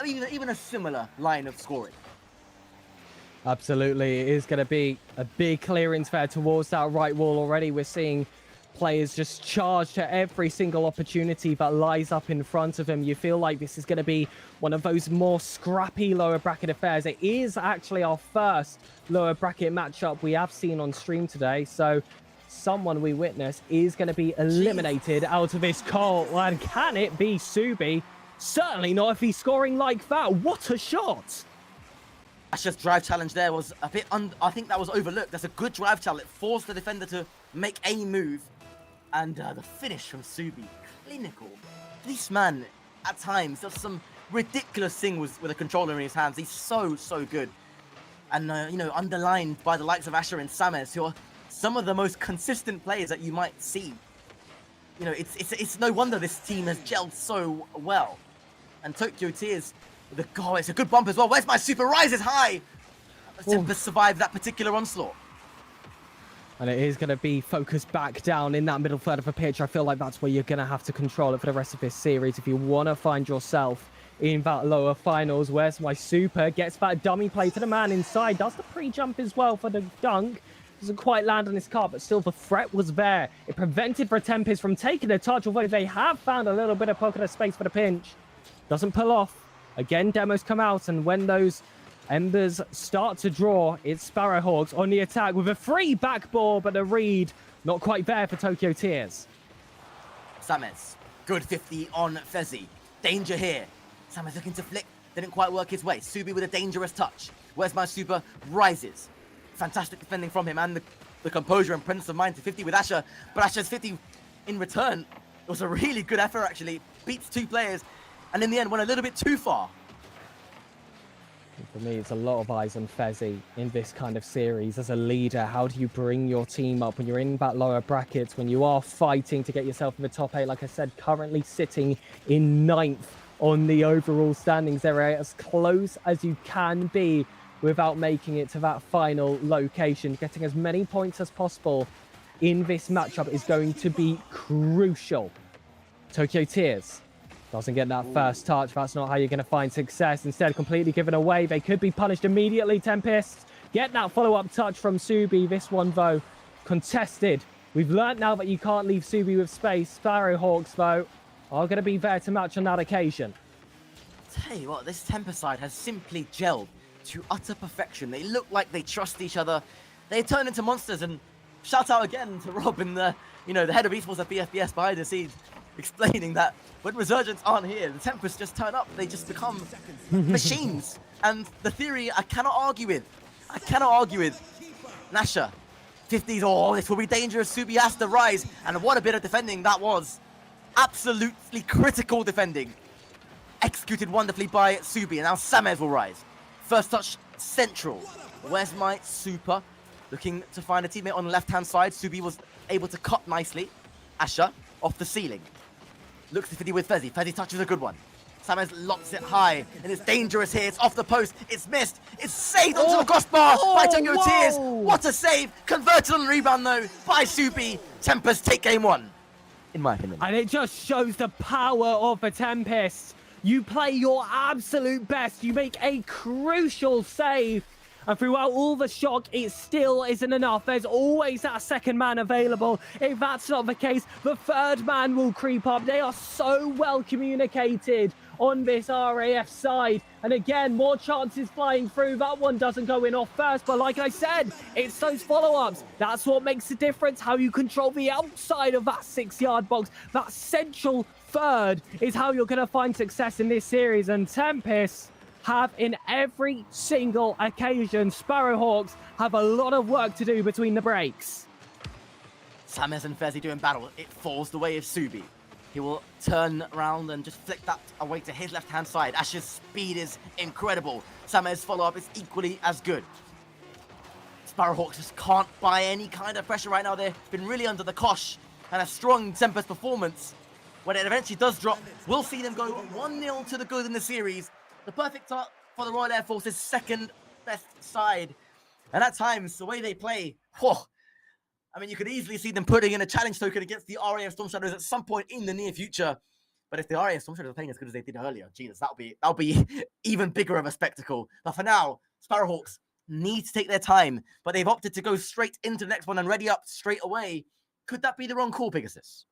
even a similar line of scoring. Absolutely. It is going to be a big clearance there towards that right wall already. We're seeing players just charge to every single opportunity that lies up in front of them. You feel like this is going to be one of those more scrappy lower bracket affairs. It is actually our first lower bracket matchup we have seen on stream today. So someone we witness is going to be eliminated out of this call. And can it be Subi? Certainly not if he's scoring like that. What a shot! Asha's drive challenge there was a bit, I think that was overlooked. That's a good drive challenge. It forced the defender to make a move. And the finish from Subi, clinical. This man, at times, does some ridiculous thing with a controller in his hands. He's so good. And, underlined by the likes of Asher and Sames, who are some of the most consistent players that you might see. It's no wonder this team has gelled so well. And Tokyo Tears, it's a good bump as well. Where's my super? Rises high! Tempest survived that particular onslaught. And it is going to be focused back down in that middle third of the pitch. I feel like that's where you're going to have to control it for the rest of this series if you want to find yourself in that lower finals. Where's my super? Gets that dummy play to the man inside. Does the pre-jump as well for the dunk. Doesn't quite land on his car, but still the threat was there. It prevented the Tempest from taking a touch, although they have found a little bit of pocket of space for the pinch. Doesn't pull off. Again, demos come out, and when those embers start to draw, it's Sparrowhawks on the attack with a free backball, but a read not quite there for Tokyo Tears. Sames, good 50 on Fezzi. Danger here. Sames looking to flick, didn't quite work his way. Subi with a dangerous touch. Where's my super? Rises. Fantastic defending from him, and the composure and presence of mind to 50 with Asher. But Asher's 50 in return, it was a really good effort actually. Beats 2 players, and in the end went a little bit too far. For me, it's a lot of eyes on Fezzi in this kind of series. As a leader, how do you bring your team up when you're in that lower brackets, when you are fighting to get yourself in the top 8? Like I said, currently sitting in 9th on the overall standings. They're as close as you can be without making it to that final location. Getting as many points as possible in this matchup is going to be crucial. Tokyo Tears doesn't get that first touch. That's not how you're going to find success. Instead, completely given away. They could be punished immediately. Tempests get that follow-up touch from Subi. This one, though, contested. We've learnt now that you can't leave Subi with space. Sparrowhawks, though, are going to be there to match on that occasion. Tell you what, this Tempest side has simply gelled. to utter perfection. They look like they trust each other. They turn into monsters, and shout out again to Rob and the head of esports at BFBS behind the scenes, explaining that when Resurgence aren't here, the Tempest just turn up. They just become machines. And the theory I cannot argue with. Nasha, 50s, oh, this will be dangerous. Subi has to rise. And what a bit of defending that was. Absolutely critical defending. Executed wonderfully by Subi. And now Samez will rise. First touch central. Where's my super? Looking to find a teammate on the left-hand side. Subi was able to cut nicely. Asher off the ceiling. Looks to 50 with Fezzi. Fezzi touches a good one. Samez locks it high, and it's dangerous here. It's off the post. It's missed. It's saved onto the crossbar by Tokyo Tears. What a save. Converted on the rebound, though, by Subi. Tempest take game 1, in my opinion. And it just shows the power of the Tempest. You play your absolute best. You make a crucial save. And throughout all the shock, it still isn't enough. There's always that second man available. If that's not the case, the third man will creep up. They are so well communicated on this RAF side. And again, more chances flying through. That one doesn't go in off first. But like I said, it's those follow-ups. That's what makes the difference. How you control the outside of that 6-yard box. That central third is how you're going to find success in this series. And Tempest have in every single occasion. Sparrowhawks have a lot of work to do between the breaks. Samez and Fezzi doing battle. It falls the way of Subi. He will turn around and just flick that away to his left-hand side. Asher's speed is incredible. Samez's follow-up is equally as good. Sparrowhawks just can't buy any kind of pressure right now. They've been really under the cosh, and a strong Tempest performance, when it eventually does drop, we'll see them go 1-0 to the good in the series. The perfect start for the Royal Air Force's second best side. And at times, the way they play, whoa, I mean, you could easily see them putting in a challenge token against the RAF Storm Shadows at some point in the near future. But if the RAF Storm Shadows are playing as good as they did earlier, Jesus, that'll be even bigger of a spectacle. But for now, Sparrowhawks need to take their time, but they've opted to go straight into the next one and ready up straight away. Could that be the wrong call, Pegasus?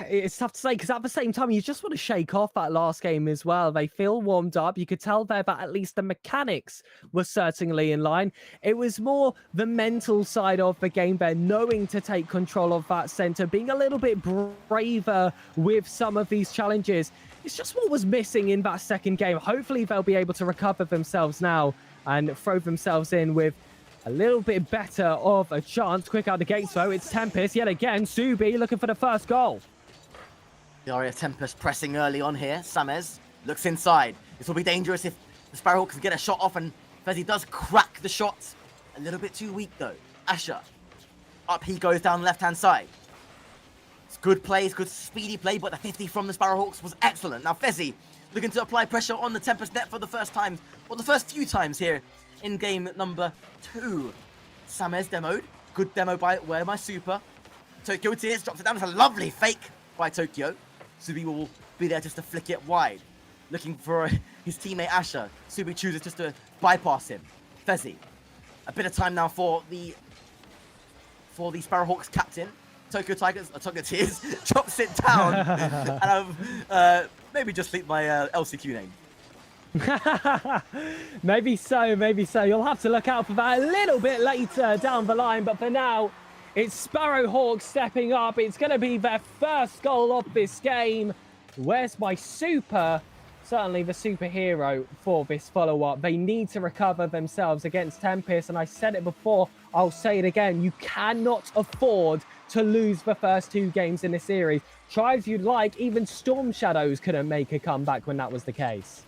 It's tough to say, because at the same time, you just want to shake off that last game as well. They feel warmed up. You could tell there that at least the mechanics were certainly in line. It was more the mental side of the game there, knowing to take control of that center, being a little bit braver with some of these challenges. It's just what was missing in that second game. Hopefully they'll be able to recover themselves now and throw themselves in with a little bit better of a chance. Quick out the gates, though. It's Tempest yet again. Subi looking for the first goal. The RAF Tempest pressing early on here. Samez looks inside. This will be dangerous if the Sparrowhawks get a shot off, and Fezzi does crack the shot. A little bit too weak, though. Asher. Up he goes down left-hand side. It's good play, it's good speedy play, but the 50 from the Sparrowhawks was excellent. Now Fezzi looking to apply pressure on the Tempest net for the first time, or the first few times here in game number 2. Samez demoed. Good demo by Where My Super. Tokyo Tears drops it down. It's a lovely fake by Tokyo. Subi will be there just to flick it wide. Looking for his teammate Asher. Subi chooses just to bypass him. Fezzi. A bit of time now for the Sparrowhawks captain. Tokyo Tears drops it down. And I've maybe just leaked my LCQ name. Maybe so, maybe so. You'll have to look out for that a little bit later down the line. But for now, it's Sparrowhawks stepping up. It's going to be their first goal of this game. Where's my super? Certainly the superhero for this follow-up. They need to recover themselves against Tempest. And I said it before, I'll say it again. You cannot afford to lose the first 2 games in the series. Try as you'd like, even Storm Shadows couldn't make a comeback when that was the case.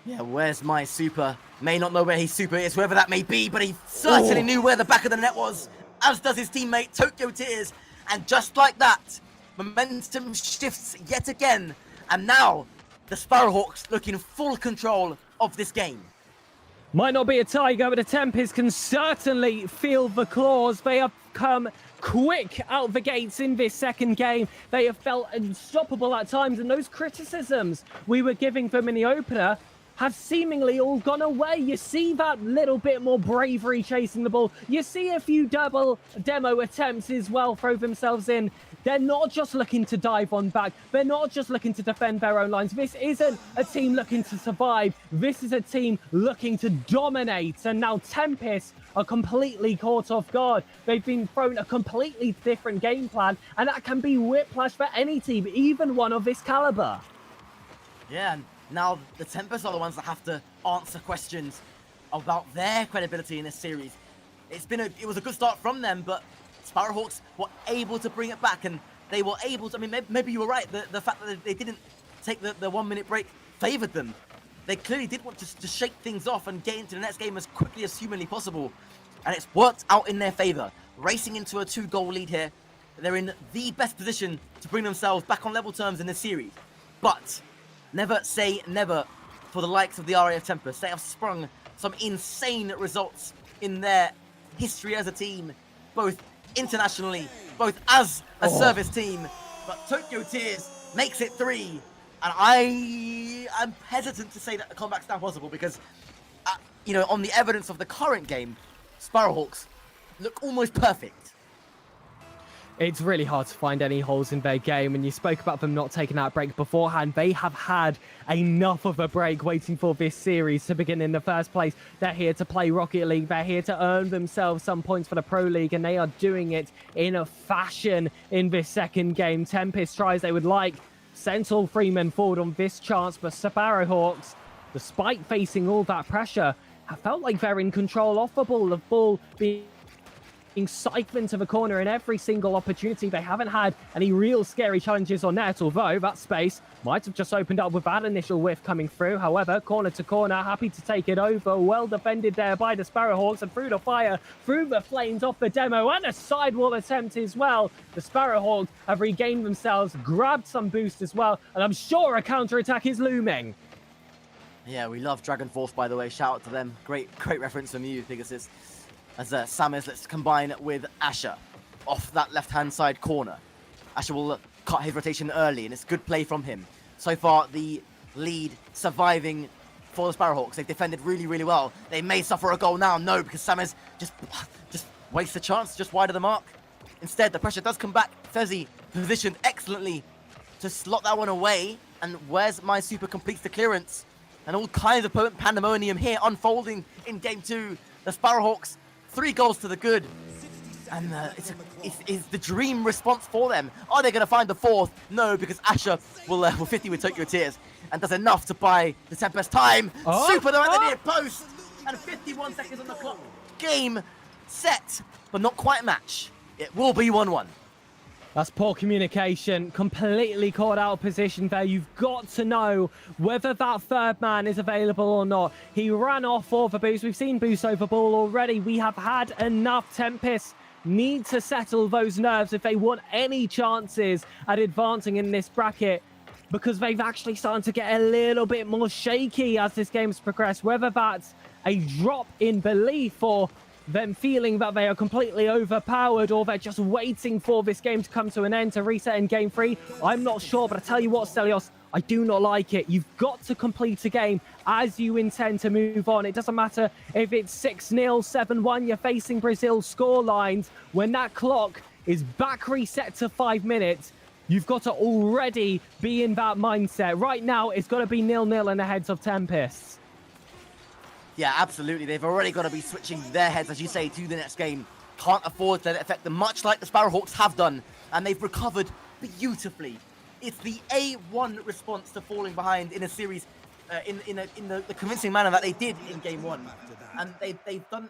Yeah, where's my super? May not know where his super is, whoever that may be, but he certainly knew where the back of the net was, as does his teammate Tokyo Tears. And just like that, momentum shifts yet again. And now, the Sparrowhawks look in full control of this game. Might not be a tiger, but the Tempest can certainly feel the claws. They have come quick out the gates in this second game. They have felt unstoppable at times, and those criticisms we were giving them in the opener have seemingly all gone away. You see that little bit more bravery chasing the ball. You see a few double demo attempts as well throw themselves in. They're not just looking to dive on back. They're not just looking to defend their own lines. This isn't a team looking to survive. This is a team looking to dominate. And now Tempest are completely caught off guard. They've been thrown a completely different game plan, and that can be whiplash for any team, even one of this caliber. Yeah, and now the Tempest are the ones that have to answer questions about their credibility in this series. It was a good start from them, but Sparrowhawks were able to bring it back, and they were able to, I mean, maybe you were right, the fact that they didn't take the 1 minute break favored them. They clearly did want to shake things off and get into the next game as quickly as humanly possible, and it's worked out in their favor. Racing into a 2-goal lead here, they're in the best position to bring themselves back on level terms in this series. But never say never for the likes of the RAF Tempest. They have sprung some insane results in their history as a team, both internationally, both as a service team. But Tokyo Tears makes it 3, and I am hesitant to say that the comeback's now possible because, on the evidence of the current game, Sparrowhawks look almost perfect. It's really hard to find any holes in their game, and you spoke about them not taking that break beforehand. They have had enough of a break waiting for this series to begin in the first place. They're here to play Rocket League. They're here to earn themselves some points for the Pro League, and they are doing it in a fashion in this second game. Tempest tries they would like. Sent all 3 men forward on this chance, but Sparrowhawks, despite facing all that pressure, have felt like they're in control off the ball being siphoned to the corner in every single opportunity. They haven't had any real scary challenges on net, although that space might have just opened up with that initial whiff coming through. However, corner to corner, happy to take it over. Well defended there by the Sparrowhawks, and through the fire, through the flames off the demo, and a sidewall attempt as well. The Sparrowhawks have regained themselves, grabbed some boost as well, and I'm sure a counter-attack is looming. Yeah, we love Dragon Force, by the way. Shout out to them. Great reference from you, Pegasus. As Sammers, let's combine with Asher off that left-hand side corner. Asher will cut his rotation early, and it's good play from him. So far, the lead surviving for the Sparrowhawks. They've defended really, really well. They may suffer a goal now. No, because Sammers just wastes the chance, just wide of the mark. Instead, the pressure does come back. Fezzi positioned excellently to slot that one away. And Where's My Super completes the clearance. And all kinds of pandemonium here unfolding in Game 2. The Sparrowhawks, 3 goals to the good, and it's the dream response for them. Are they going to find the 4th? No, because Asher will 50 with Tokyo Tears and does enough to buy the Tempest time. Super though at the near post, and 51 seconds on the clock. Game, set, but not quite match. It will be 1-1. That's poor communication, completely caught out of position there. You've got to know whether that third man is available or not. He ran off for the boost. We've seen boost over ball already. We have had enough. Tempest need to settle those nerves if they want any chances at advancing in this bracket, because they've actually started to get a little bit more shaky as this game's progressed. Whether that's a drop in belief or them feeling that they are completely overpowered, or they're just waiting for this game to come to an end to reset in Game 3. I'm not sure, but I tell you what, Stelios, I do not like it. You've got to complete a game as you intend to move on. It doesn't matter if it's 6-0, 7-1, you're facing Brazil's score lines. When that clock is back reset to 5 minutes, you've got to already be in that mindset. Right now, it's got to be 0-0 in the heads of Tempests. Yeah, absolutely. They've already got to be switching their heads, as you say, to the next game. Can't afford to let it affect them, much like the Sparrowhawks have done. And they've recovered beautifully. It's the A1 response to falling behind in a series in the convincing manner that they did in Game 1. And they've done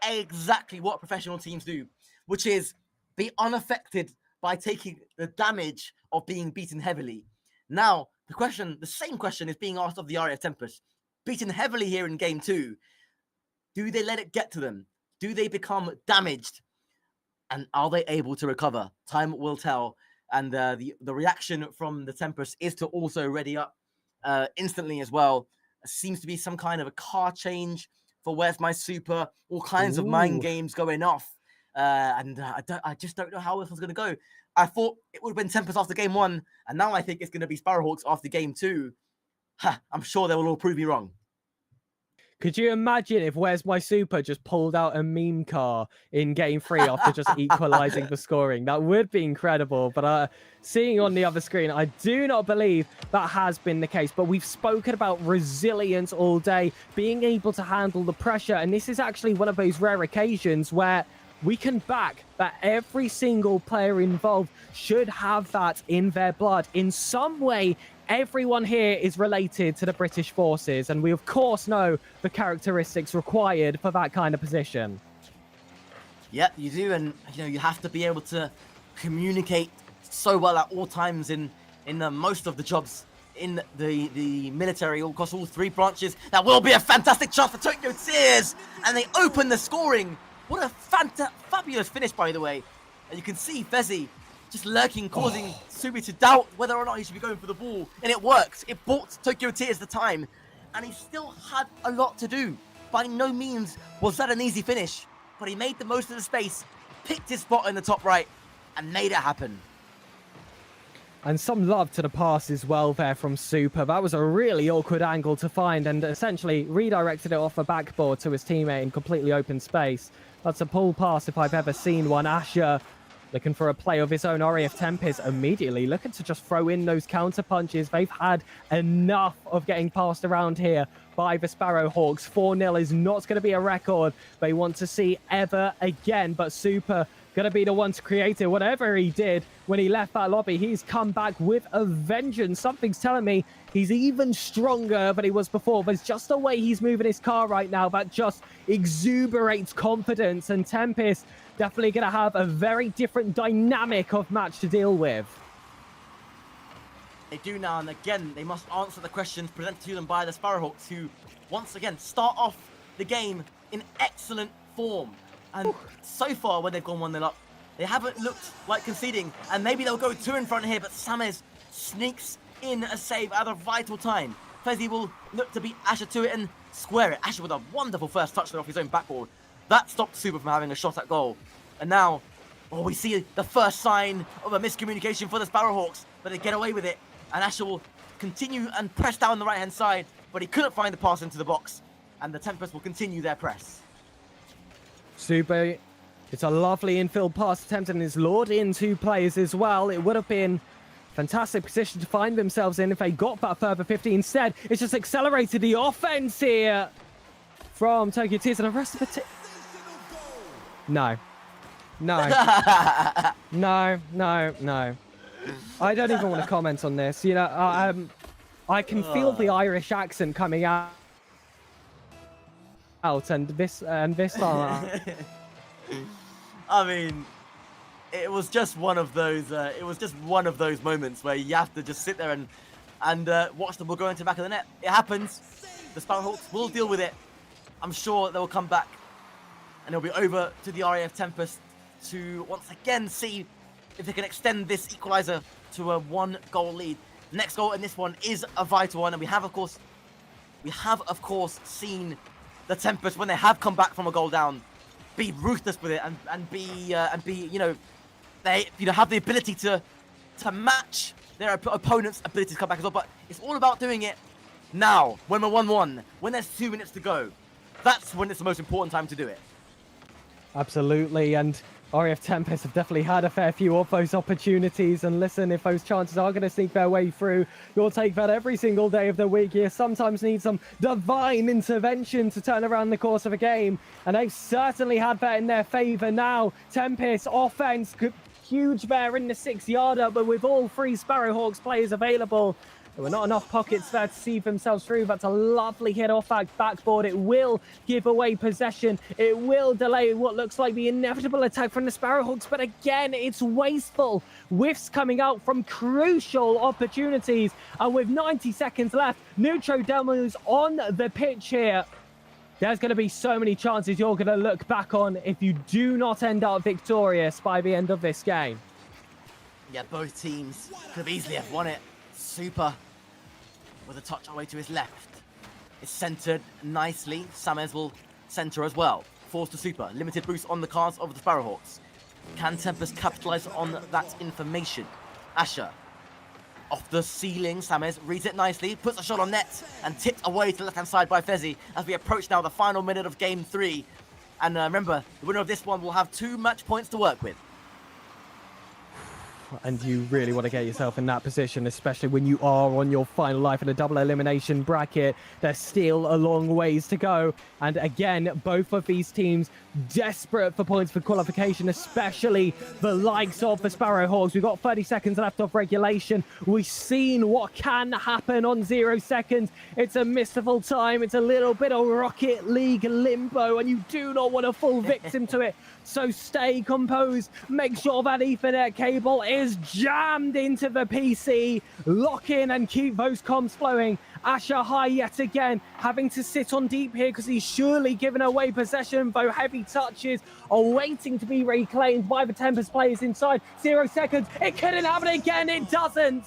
exactly what professional teams do, which is be unaffected by taking the damage of being beaten heavily. Now, the same question is being asked of the RAF Tempest. Beaten heavily here in Game 2. Do they let it get to them? Do they become damaged? And are they able to recover? Time will tell. And the reaction from the Tempest is to also ready up instantly as well. Seems to be some kind of a car change for Where's My Super. All kinds of mind games going off. I just don't know how this was going to go. I thought it would have been Tempest after Game 1. And now I think it's going to be Sparrowhawks after Game 2. I'm sure they will all prove me wrong. Could you imagine if Where's My Super just pulled out a meme car in game 3 after just equalizing the scoring? That would be incredible. But seeing on the other screen, I do not believe that has been the case. But we've spoken about resilience all day, being able to handle the pressure. And this is actually one of those rare occasions where we can back that every single player involved should have that in their blood. In some way, everyone here is related to the British forces, and we of course know the characteristics required for that kind of position. Yeah, you do, and you have to be able to communicate so well at all times in most of the jobs in the military across all 3 branches. That will be a fantastic chance for Tokyo Tears, and they open the scoring. What a fabulous finish, by the way. And you can see Fezzi just lurking, causing Subi to doubt whether or not he should be going for the ball. And it worked. It bought Tokyo Tears the time. And he still had a lot to do. By no means was that an easy finish. But he made the most of the space, picked his spot in the top right, and made it happen. And some love to the pass as well there from Super. That was a really awkward angle to find and essentially redirected it off the backboard to his teammate in completely open space. That's a pull pass if I've ever seen one. Asher looking for a play of his own. RAF Tempest immediately looking to just throw in those counter punches. They've had enough of getting passed around here by the Sparrowhawks. 4-0 is not going to be a record they want to see ever again, but Super going to be the one to create it. Whatever he did when he left that lobby, he's come back with a vengeance. Something's telling me he's even stronger than he was before. There's just the way he's moving his car right now that just exuberates confidence, and Tempest definitely going to have a very different dynamic of match to deal with. They do now, and again, they must answer the questions presented to them by the Sparrowhawks, who once again start off the game in excellent form. And so far, when they've gone 1-0 up, they haven't looked like conceding. And maybe they'll go 2 in front here, but Samez sneaks in a save at a vital time. Fezzi will look to beat Asher to it and square it. Asher with a wonderful first touch off his own backboard. That stopped Super from having a shot at goal. And now, we see the first sign of a miscommunication for the Sparrowhawks, but they get away with it. And Asher will continue and press down the right-hand side, but he couldn't find the pass into the box. And the Tempest will continue their press. Super, it's a lovely infield pass attempt and is lured in 2 players as well. It would have been a fantastic position to find themselves in if they got that further 50. Instead, it's just accelerated the offense here from Tokyo Tears, and the rest of the team. No. No. No. I don't even want to comment on this. I can feel the Irish accent coming out. And this I mean, it was just one of those moments where you have to just sit there and watch the ball go into the back of the net. It happens. The Sparrowhawks will deal with it. I'm sure they will come back, and it'll be over to the RAF Tempest to once again see if they can extend this equalizer to a 1-goal lead. The next goal in this one is a vital one, and we have of course seen the Tempest, when they have come back from a goal down, be ruthless with it and be they have the ability to match their opponent's ability to come back as well. But it's all about doing it now, when we're 1-1, when there's 2 minutes to go. That's when it's the most important time to do it. Absolutely, and RAF Tempest have definitely had a fair few of those opportunities. And listen, if those chances are going to sneak their way through, you'll take that every single day of the week. You sometimes need some divine intervention to turn around the course of a game, and they've certainly had that in their favour now. Tempest offense, huge there in the 6-yarder, but with all 3 Sparrowhawks players available, there were not enough pockets there to see themselves through. That's a lovely hit off that backboard. It will give away possession. It will delay what looks like the inevitable attack from the Sparrowhawks. But again, it's wasteful. Whiffs coming out from crucial opportunities. And with 90 seconds left, Neutro Demo's on the pitch here. There's going to be so many chances you're going to look back on if you do not end up victorious by the end of this game. Yeah, both teams could have easily have won it. Super with a touch away to his left. It's centered nicely. Samez will center as well. Forced to Super. Limited boost on the cards of the Sparrowhawks. Can Tempest capitalize on that information? Asher Off the ceiling, Sames reads it nicely, puts a shot on net, and tipped away to the left-hand side by Fezzi as we approach now the final minute of Game 3. And remember, the winner of this one will have 2 match points to work with. And you really want to get yourself in that position, especially when you are on your final life in a double elimination bracket. There's still a long ways to go. And again, both of these teams desperate for points for qualification, especially the likes of the Sparrowhawks. We've got 30 seconds left of regulation. We've seen what can happen on 0 seconds. It's a mystical time. It's a little bit of Rocket League limbo, and you do not want to fall victim to it. So stay composed. Make sure that Ethernet cable is jammed into the PC. Lock in and keep those comms flowing. Asher high yet again, having to sit on deep here because he's surely given away possession, though heavy touches are waiting to be reclaimed by the Tempest players inside. 0 seconds. It couldn't happen again. It doesn't.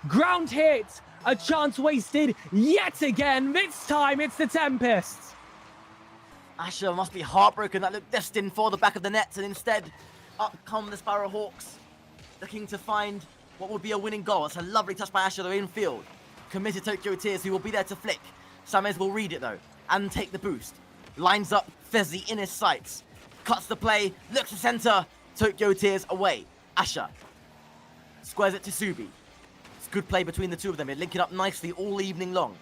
Ground hit. A chance wasted yet again. This time it's the Tempest. Asher must be heartbroken that looked destined for the back of the net, and instead up come the Sparrowhawks, looking to find what would be a winning goal. It's a lovely touch by Asher, though, in field. Committed Tokyo Tears, who will be there to flick. Sames will read it, though, and take the boost. Lines up Fezzi in his sights. Cuts the play, looks to center. Tokyo Tears away. Asher squares it to Subi. It's good play between the two of them. They're linking up nicely all evening long.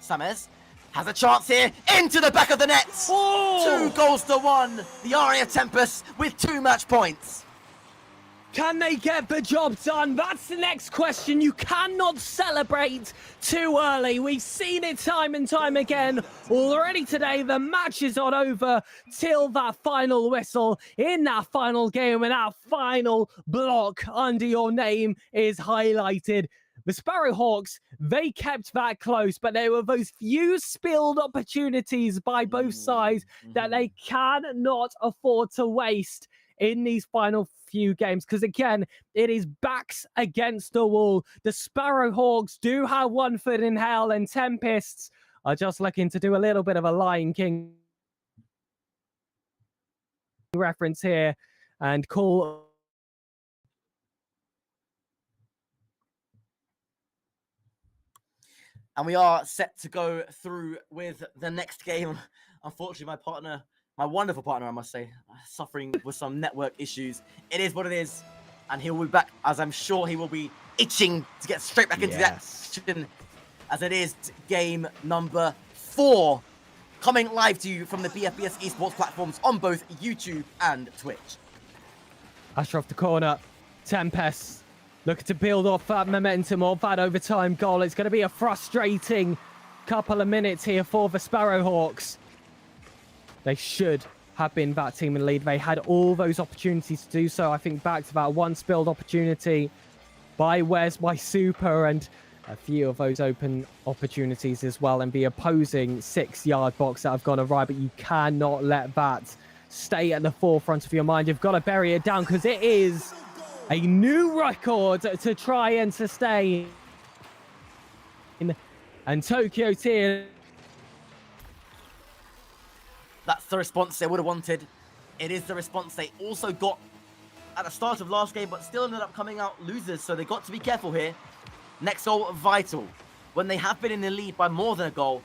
Sames has a chance here, into the back of the net. Oh! 2 goals to 1. The RAF Tempest with 2 match points. Can they get the job done? That's the next question. You cannot celebrate too early. We've seen it time and time again. Already today, the match is not over till that final whistle in that final game, and that final block under your name is highlighted. The Sparrowhawks, they kept that close, but there were those few spilled opportunities by both sides that they cannot afford to waste in these final few games, because again, it is backs against the wall. The Sparrowhawks do have 1 foot in hell, and Tempests are just looking to do a little bit of a Lion King reference here and call. And we are set to go through with the next game. Unfortunately, my wonderful partner, I must say, suffering with some network issues. It is what it is, and he'll be back, as I'm sure he will be itching to get straight back into that action, as it is game number 4, coming live to you from the BFBS Esports platforms on both YouTube and Twitch. Asher off the corner, Tempest looking to build off that momentum of that overtime goal. It's going to be a frustrating couple of minutes here for the Sparrowhawks. They should have been that team in lead. They had all those opportunities to do so. I think back to that 1 spilled opportunity by Wes, by Super, and a few of those open opportunities as well, and the opposing 6-yard box that have gone awry. But you cannot let that stay at the forefront of your mind. You've got to bury it down, because it is a new record to try and sustain. And Tokyo Tears, that's the response they would have wanted. It is the response they also got at the start of last game, but still ended up coming out losers, so they got to be careful here. Next goal, vital. When they have been in the lead by more than a goal,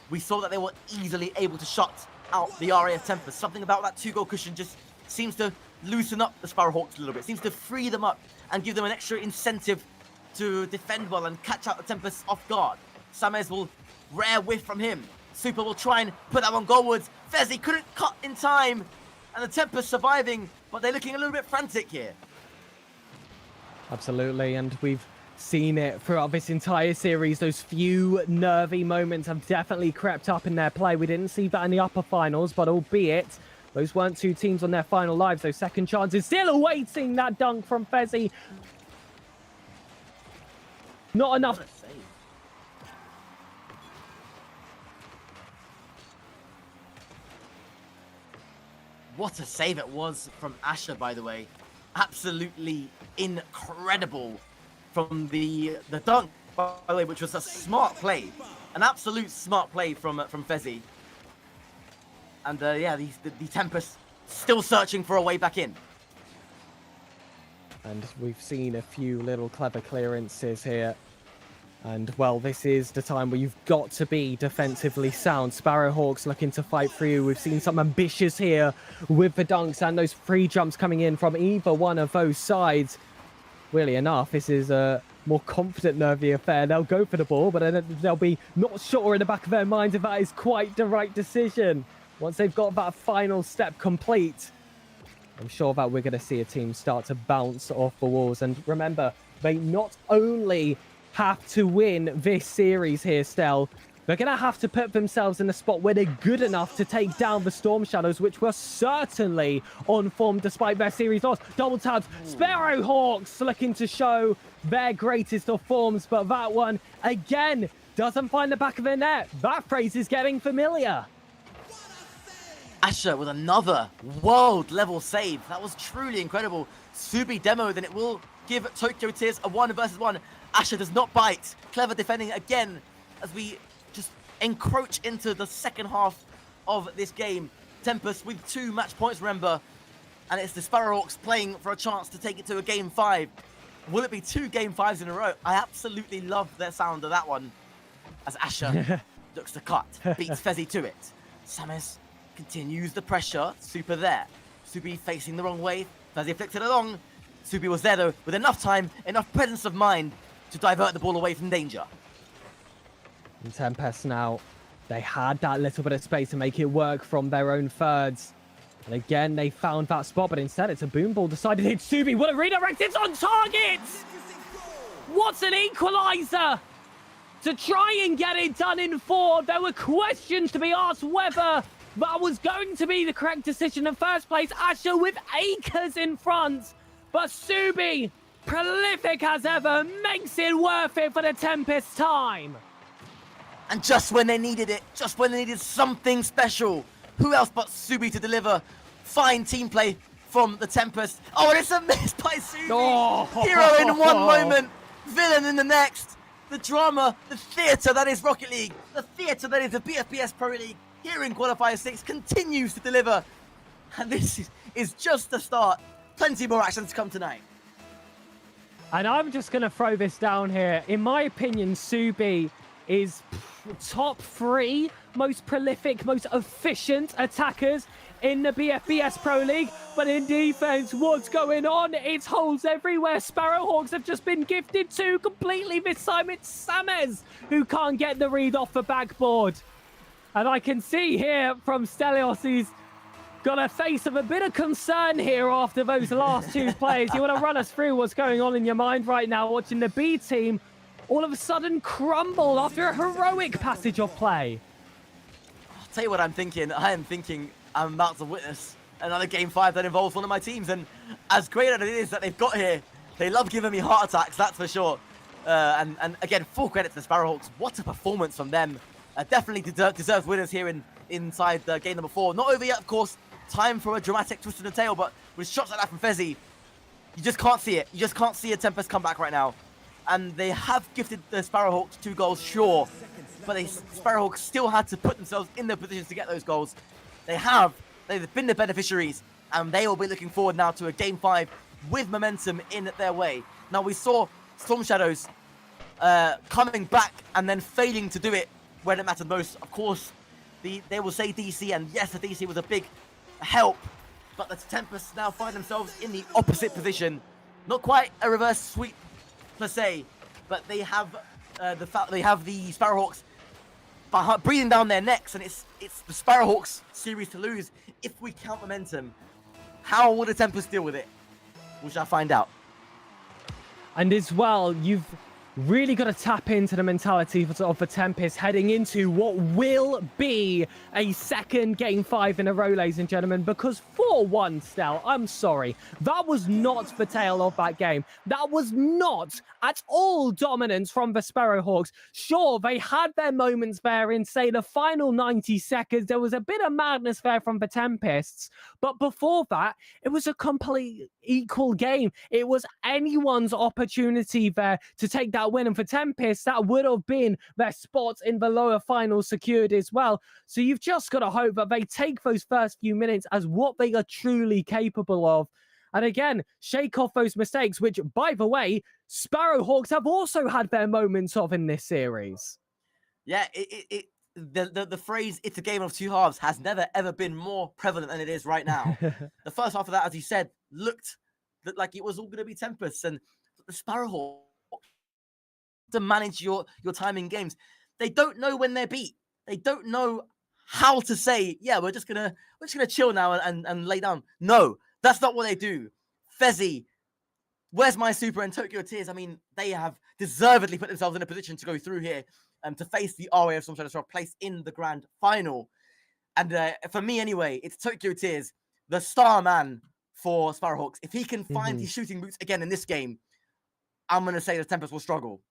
we saw that they were easily able to shut out the RAF Tempest. Something about that 2-goal cushion just seems to loosen up the Sparrowhawks a little bit. Seems to free them up and give them an extra incentive to defend well and catch out the Tempest off guard. Sames will rare whiff from him. Super will try and put that one goalwards. Fezzi couldn't cut in time, and the Tempest surviving, but they're looking a little bit frantic here. Absolutely, and we've seen it throughout this entire series. Those few nervy moments have definitely crept up in their play. We didn't see that in the upper finals, but albeit those weren't 2 teams on their final lives. Those second chances still awaiting that dunk from Fezzi. Not enough. What a save it was from Asher, by the way. Absolutely incredible from the dunk, by the way, which was a smart play. An absolute smart play from Fezzi. And yeah, the Tempest still searching for a way back in. And we've seen a few little clever clearances here. And, well, this is the time where you've got to be defensively sound. Sparrowhawks looking to fight through. We've seen some ambitious here with the dunks and those free jumps coming in from either one of those sides. Weirdly enough, this is a more confident nervy affair. They'll go for the ball, but then they'll be not sure in the back of their minds if that is quite the right decision. Once they've got that final step complete, I'm sure that we're going to see a team start to bounce off the walls. And remember, they not only have to win this series here, Stel, they're going to have to put themselves in a spot where they're good enough to take down the Storm Shadows, which were certainly on form despite their series loss. Double taps, Sparrowhawks looking to show their greatest of forms, but that one, again, doesn't find the back of the net. That phrase is getting familiar. Asher with another world-level save. That was truly incredible. Subi demoed, and it will give Tokyo Tears a 1 versus 1. Asher does not bite. Clever defending again as we just encroach into the second half of this game. Tempest with 2 match points, remember. And it's the Sparrowhawks playing for a chance to take it to a game 5. Will it be 2 game 5s in a row? I absolutely love the sound of that one. As Asher looks to cut, beats Fezzi to it. Samus continues the pressure. Super there. Subi facing the wrong way. Fezzi flicks it along. Subi was there though, with enough time, enough presence of mind to divert the ball away from danger. And Tempest now, they had that little bit of space to make it work from their own thirds. And again, they found that spot, but instead it's a boom ball decided to hit Subi. What a redirect, it's on target! What's an equalizer? To try and get it done in 4, there were questions to be asked whether that was going to be the correct decision in first place. Asher with acres in front, but Subi, prolific as ever, makes it worth it for the Tempest time. And just when they needed it, just when they needed something special, who else but Subi to deliver? Fine team play from the Tempest. Oh, and it's a miss by Subi. Oh. Hero in one moment, villain in the next. The drama, the theatre that is Rocket League, the theatre that is the BFBS Pro League, here in Qualifier 6, continues to deliver. And this is just the start. Plenty more action to come tonight. And I'm just going to throw this down here. In my opinion, Subi is top 3 most prolific, most efficient attackers in the BFBS Pro League. But in defense, what's going on? It's holes everywhere. Sparrowhawks have just been gifted 2 completely. This time it's Sames who can't get the read off the backboard. And I can see here from Stelios, he's got a face of a bit of concern here after those last 2 plays. You want to run us through what's going on in your mind right now, watching the B team all of a sudden crumble after a heroic passage of play? I'll tell you what I'm thinking. I am thinking I'm about to witness another game 5 that involves one of my teams. And as great as it is that they've got here, they love giving me heart attacks, that's for sure. And again, full credit to the Sparrowhawks. What a performance from them. Definitely deserved winners here inside game number 4. Not over yet, of course. Time for a dramatic twist in the tail, but with shots like that from Fezzi, you just can't see it. You just can't see a Tempest comeback right now. And they have gifted the Sparrowhawks 2 goals, sure. But Sparrowhawks still had to put themselves in their positions to get those goals. They've been the beneficiaries, and they will be looking forward now to a game 5 with momentum in their way. Now, we saw Storm Shadows coming back and then failing to do it when it mattered most. Of course, they will say DC, and yes, the DC was a big help, but the Tempests now find themselves in the opposite position. Not quite a reverse sweep per se, but they have the Sparrowhawks breathing down their necks, and it's the Sparrowhawks series to lose if we count momentum. How will the Tempests deal with it? We shall find out. And as well, you've really got to tap into the mentality of the Tempest heading into what will be a second game 5 in a row, ladies and gentlemen, because 4-1, Stel, I'm sorry, that was not the tale of that game. That was not at all dominance from the Sparrowhawks. Sure, they had their moments there in, say, the final 90 seconds. There was a bit of madness there from the Tempests, but before that, it was a complete equal game. It was anyone's opportunity there to take that win, and for Tempest, that would have been their spot in the lower final secured as well. So you've just got to hope that they take those first few minutes as what they are truly capable of. and again, shake off those mistakes, which, by the way, Sparrowhawks have also had their moments of in this series. Yeah, the phrase "it's a game of two halves" has never ever been more prevalent than it is right now. The first half of that, as you said, looked like it was all going to be Tempest, and the Sparrowhawks to manage your time in games. They don't know when they're beat. They don't know how to say, yeah, we're just gonna chill now and lay down. No, that's not what they do. Fezzy, Where's My Super, and Tokyo Tears, I mean, they have deservedly put themselves in a position to go through here to face the RAF Storm Shadows, place in the grand final. And for me anyway, it's Tokyo Tears, the star man for Sparrowhawks. If he can find his shooting boots again in this game, I'm going to say the Tempest will struggle.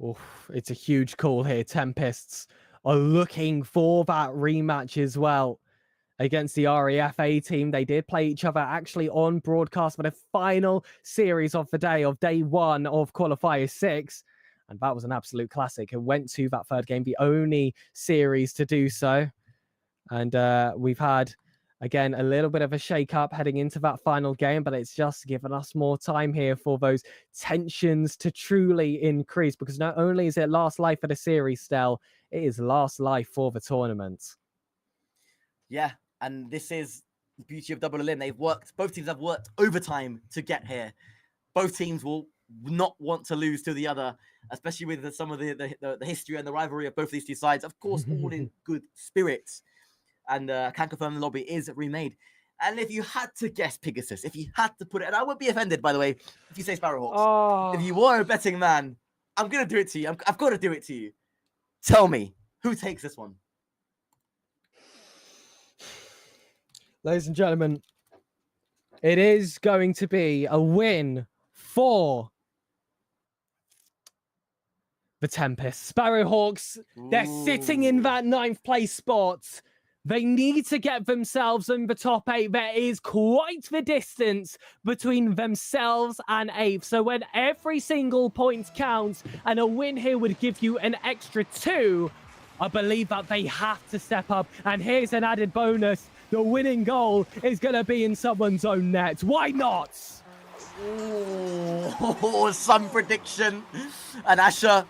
Oof, it's a huge call here. Tempests are looking for that rematch as well against the RAF A team. They did play each other actually on broadcast for the final series of the day, of day one of Qualifier 6. And that was an absolute classic. It went to that third game, the only series to do so. And we've had, again, a little bit of a shake-up heading into that final game, but it's just given us more time here for those tensions to truly increase, because not only is it last life for the series, Stel, it is last life for the tournament. Yeah, and this is the beauty of Double Elim. Both teams have worked overtime to get here. Both teams will not want to lose to the other, especially with some of the history and the rivalry of both these two sides. Of course, all in good spirits. And can confirm the lobby is remade. And if you had to guess Pegasus, if you had to put it, and I would be offended, by the way, if you say Sparrowhawks. If you were a betting man, I'm going to do it to you. I've got to do it to you. Tell me, who takes this one? Ladies and gentlemen, it is going to be a win for the Tempest. Sparrowhawks, they're sitting in that 9th place spot. They need to get themselves in the top 8. There is quite the distance between themselves and 8th. So when every single point counts, and a win here would give you an extra 2, I believe that they have to step up. And here's an added bonus. The winning goal is going to be in someone's own net. Why not? Oh, some prediction. And Asher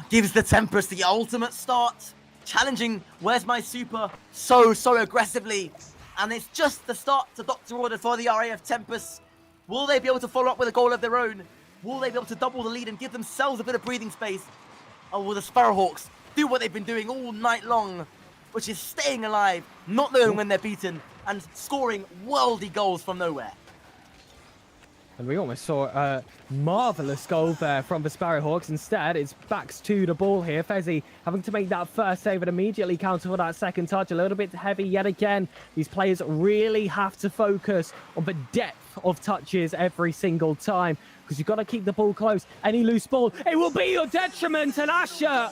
gives the Tempest the ultimate start, challenging Where's My Super so aggressively. And it's just the start to Doctor Order for the RAF Tempest. Will they be able to follow up with a goal of their own? Will they be able to double the lead and give themselves a bit of breathing space? Or will the Sparrowhawks do what they've been doing all night long, which is staying alive, not knowing when they're beaten, and scoring worldy goals from nowhere? And we almost saw a marvellous goal there from the Sparrowhawks. Instead, it's backs to the ball here. Fezzy having to make that first save and immediately counter for that second touch. A little bit heavy yet again. These players really have to focus on the depth of touches every single time, because you've got to keep the ball close. Any loose ball, it will be your detriment. And Asher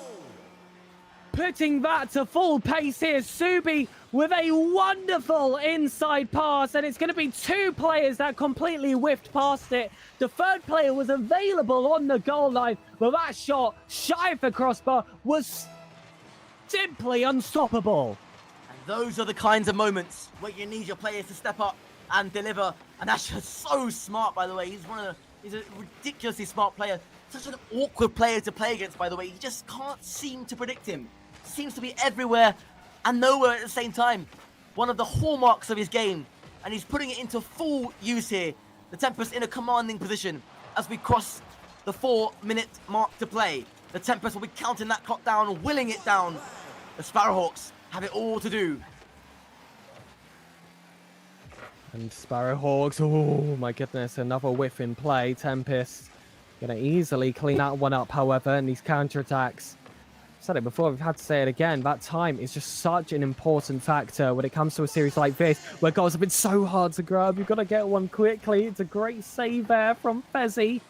putting that to full pace here. Subi with a wonderful inside pass, and it's going to be 2 players that completely whiffed past it. The third player was available on the goal line, but that shot shy of the crossbar was simply unstoppable. And those are the kinds of moments where you need your players to step up and deliver. And Asher's so smart, by the way. He's a ridiculously smart player. Such an awkward player to play against, by the way. You just can't seem to predict him. Seems to be everywhere and nowhere at the same time. One of the hallmarks of his game, and he's putting it into full use here. The Tempest in a commanding position as we cross the 4-minute mark to play. The Tempest will be counting that clock down, willing it down. The Sparrowhawks have it all to do. And Sparrowhawks, oh my goodness, another whiff in play. Tempest gonna easily clean that one up, however, and these counterattacks. Said it before, we've had to say it again, that time is just such an important factor when it comes to a series like this, where goals have been so hard to grab. You've got to get one quickly. It's a great save there from Fezzy.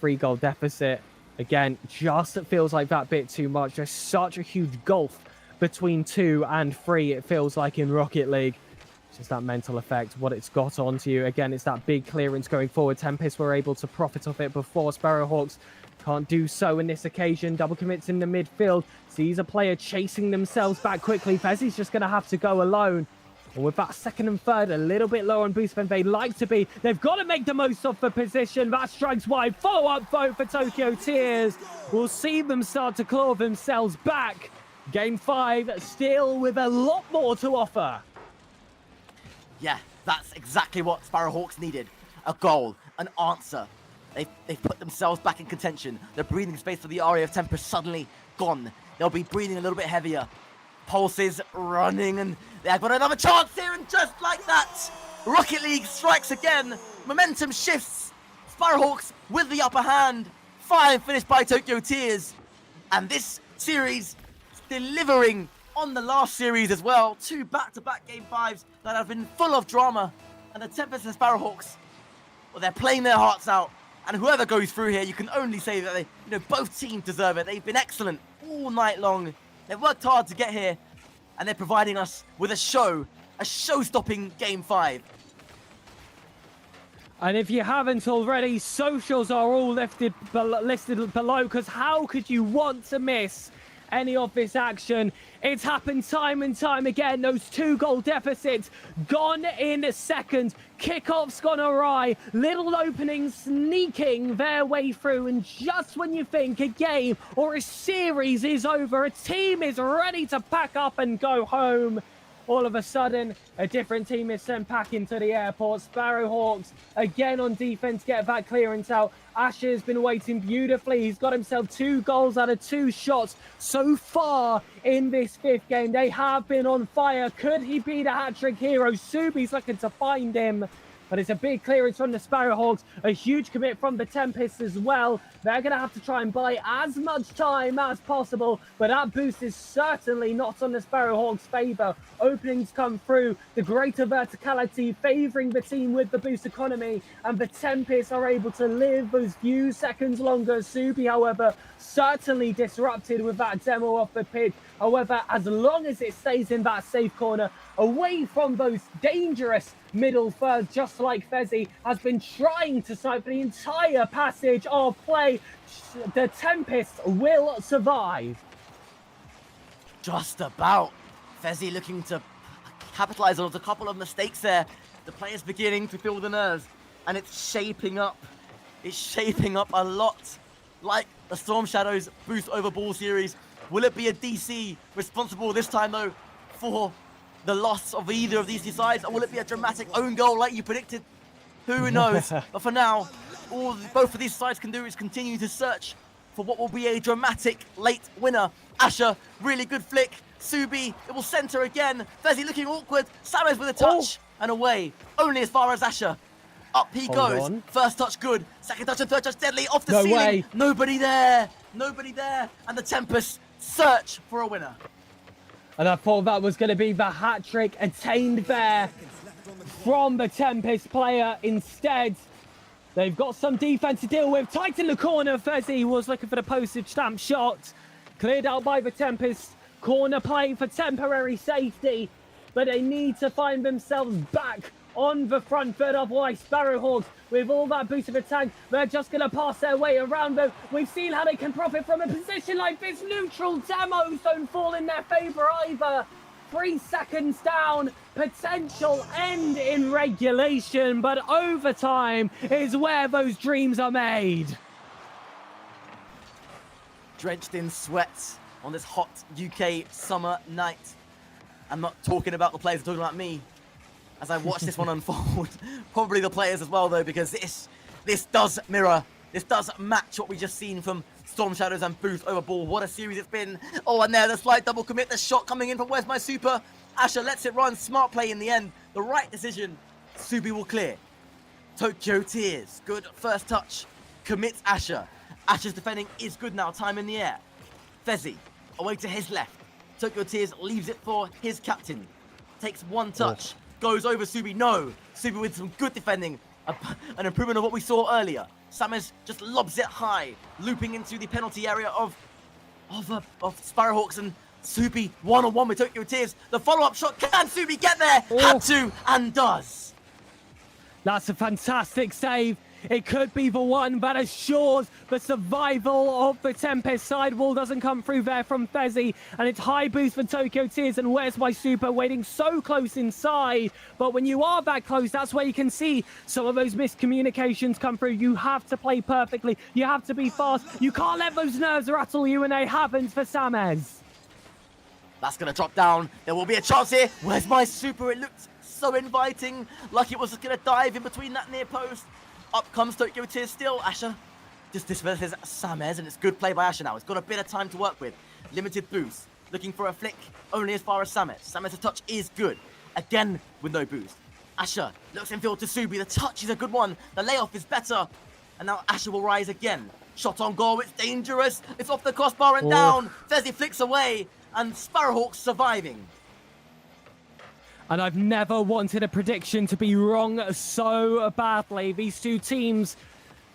3-goal deficit. Again, just it feels like that bit too much. There's such a huge gulf between 2 and 3, it feels like, in Rocket League. It's just that mental effect, what it's got onto you. Again, it's that big clearance going forward. Tempest were able to profit off it before. Sparrowhawks can't do so in this occasion. Double commits in the midfield. Sees a player chasing themselves back quickly. Fezzy's just going to have to go alone. Or with that second and third a little bit lower on boost than they'd like to be. They've got to make the most of the position. That strikes wide. Follow-up vote for Tokyo Tears. We'll see them start to claw themselves back. Game 5 still with a lot more to offer. Yeah, that's exactly what Sparrowhawks needed. A goal, an answer. They've put themselves back in contention. The breathing space for the RAF Tempest suddenly gone. They'll be breathing a little bit heavier. Pulses running, and they've got another chance here, and just like that, Rocket League strikes again. Momentum shifts. Sparrowhawks with the upper hand. Fine finish by Tokyo Tears. And this series delivering on the last series as well. 2 back-to-back Game 5s that have been full of drama. And the Tempest and Sparrowhawks, well, they're playing their hearts out. And whoever goes through here, you can only say that both teams deserve it. They've been excellent all night long. They've worked hard to get here, and they're providing us with a show-stopping Game 5. And if you haven't already, socials are all listed below, because how could you want to miss any of this action? It's happened time and time again. Those 2-goal deficits gone in seconds. Kickoffs gone awry. Little openings sneaking their way through. And just when you think a game or a series is over, a team is ready to pack up and go home, all of a sudden, a different team is sent back into the airport. Sparrowhawks, again on defense, get that clearance out. Asher's been waiting beautifully. He's got himself 2 goals out of 2 shots so far in this 5th game. They have been on fire. Could he be the hat-trick hero? Subi's looking to find him. But it's a big clearance from the Sparrowhawks. A huge commit from the Tempest as well. They're going to have to try and buy as much time as possible. But that boost is certainly not on the Sparrowhawks' favour. Openings come through. The greater verticality favouring the team with the boost economy. And the Tempest are able to live those few seconds longer. Subi, however, certainly disrupted with that demo off the pitch. However, as long as it stays in that safe corner, away from those dangerous middle thirds, just like Fezzi has been trying to snipe the entire passage of play, the Tempest will survive. Just about. Fezzi looking to capitalize on a couple of mistakes there. The players beginning to feel the nerves, and it's shaping up. It's shaping up a lot like the Storm Shadows boost over ball series. Will it be a DC responsible this time, though, for the loss of either of these two sides? Or will it be a dramatic own goal like you predicted? Who knows? But for now, all both of these sides can do is continue to search for what will be a dramatic late winner. Asher, really good flick. Subi, it will center again. Fezzi looking awkward. Samus with a touch and away. Only as far as Asher. Up he goes. First touch good. Second touch and third touch deadly. Off the ceiling. Way. Nobody there. Nobody there. And the Tempest search for a winner. And I thought that was going to be the hat-trick attained there from the Tempest player. Instead, they've got some defense to deal with. Tight in the corner, Fezzi was looking for the postage stamp shot. Cleared out by the Tempest. Corner play for temporary safety. But they need to find themselves back on the front foot. Otherwise, Sparrowhawks, with all that boost of attack, they're just going to pass their way around them. We've seen how they can profit from a position like this. Neutral demos don't fall in their favour either. 3 seconds down, potential end in regulation, but overtime is where those dreams are made. Drenched in sweat on this hot UK summer night. I'm not talking about the players, I'm talking about me. As I watch this one unfold, probably the players as well, though, because this does mirror, this does match what we just seen from Storm Shadows and Booth over ball. What a series it's been. Oh, and there, the slight double commit, the shot coming in from Where's My Super? Asher lets it run, smart play in the end. The right decision, Subi will clear. Tokyo Tears, good first touch, commits Asher. Asher's defending is good now, time in the air. Fezzi, away to his left. Tokyo Tears leaves it for his captain. Takes one touch. Goes over Subi. No. Subi with some good defending. An improvement of what we saw earlier. Samus just lobs it high, looping into the penalty area of Sparrowhawks, and Subi one-on-one with Tokyo Tears. The follow-up shot. Can Subi get there? Had to and does. That's a fantastic save. It could be the one that assures the survival of the Tempest. Sidewall doesn't come through there from Fezzy, and it's high boost for Tokyo Tears, and Where's My Super waiting so close inside. But when you are that close, that's where you can see some of those miscommunications come through. You have to play perfectly. You have to be fast. You can't let those nerves rattle you, and they haven't for Samez. That's going to drop down. There will be a chance here. Where's My Super? It looked so inviting, like it was going to dive in between that near post. Up comes Tokyo Tears still. Asher just dismisses Samez, and it's good play by Asher now. He's got a bit of time to work with. Limited boost. Looking for a flick only as far as Samez. Samez's touch is good. Again with no boost. Asher looks infield to Subi. The touch is a good one. The layoff is better. And now Asher will rise again. Shot on goal. It's dangerous. It's off the crossbar and down. Fezzy flicks away. And Sparrowhawks surviving. And I've never wanted a prediction to be wrong so badly. These two teams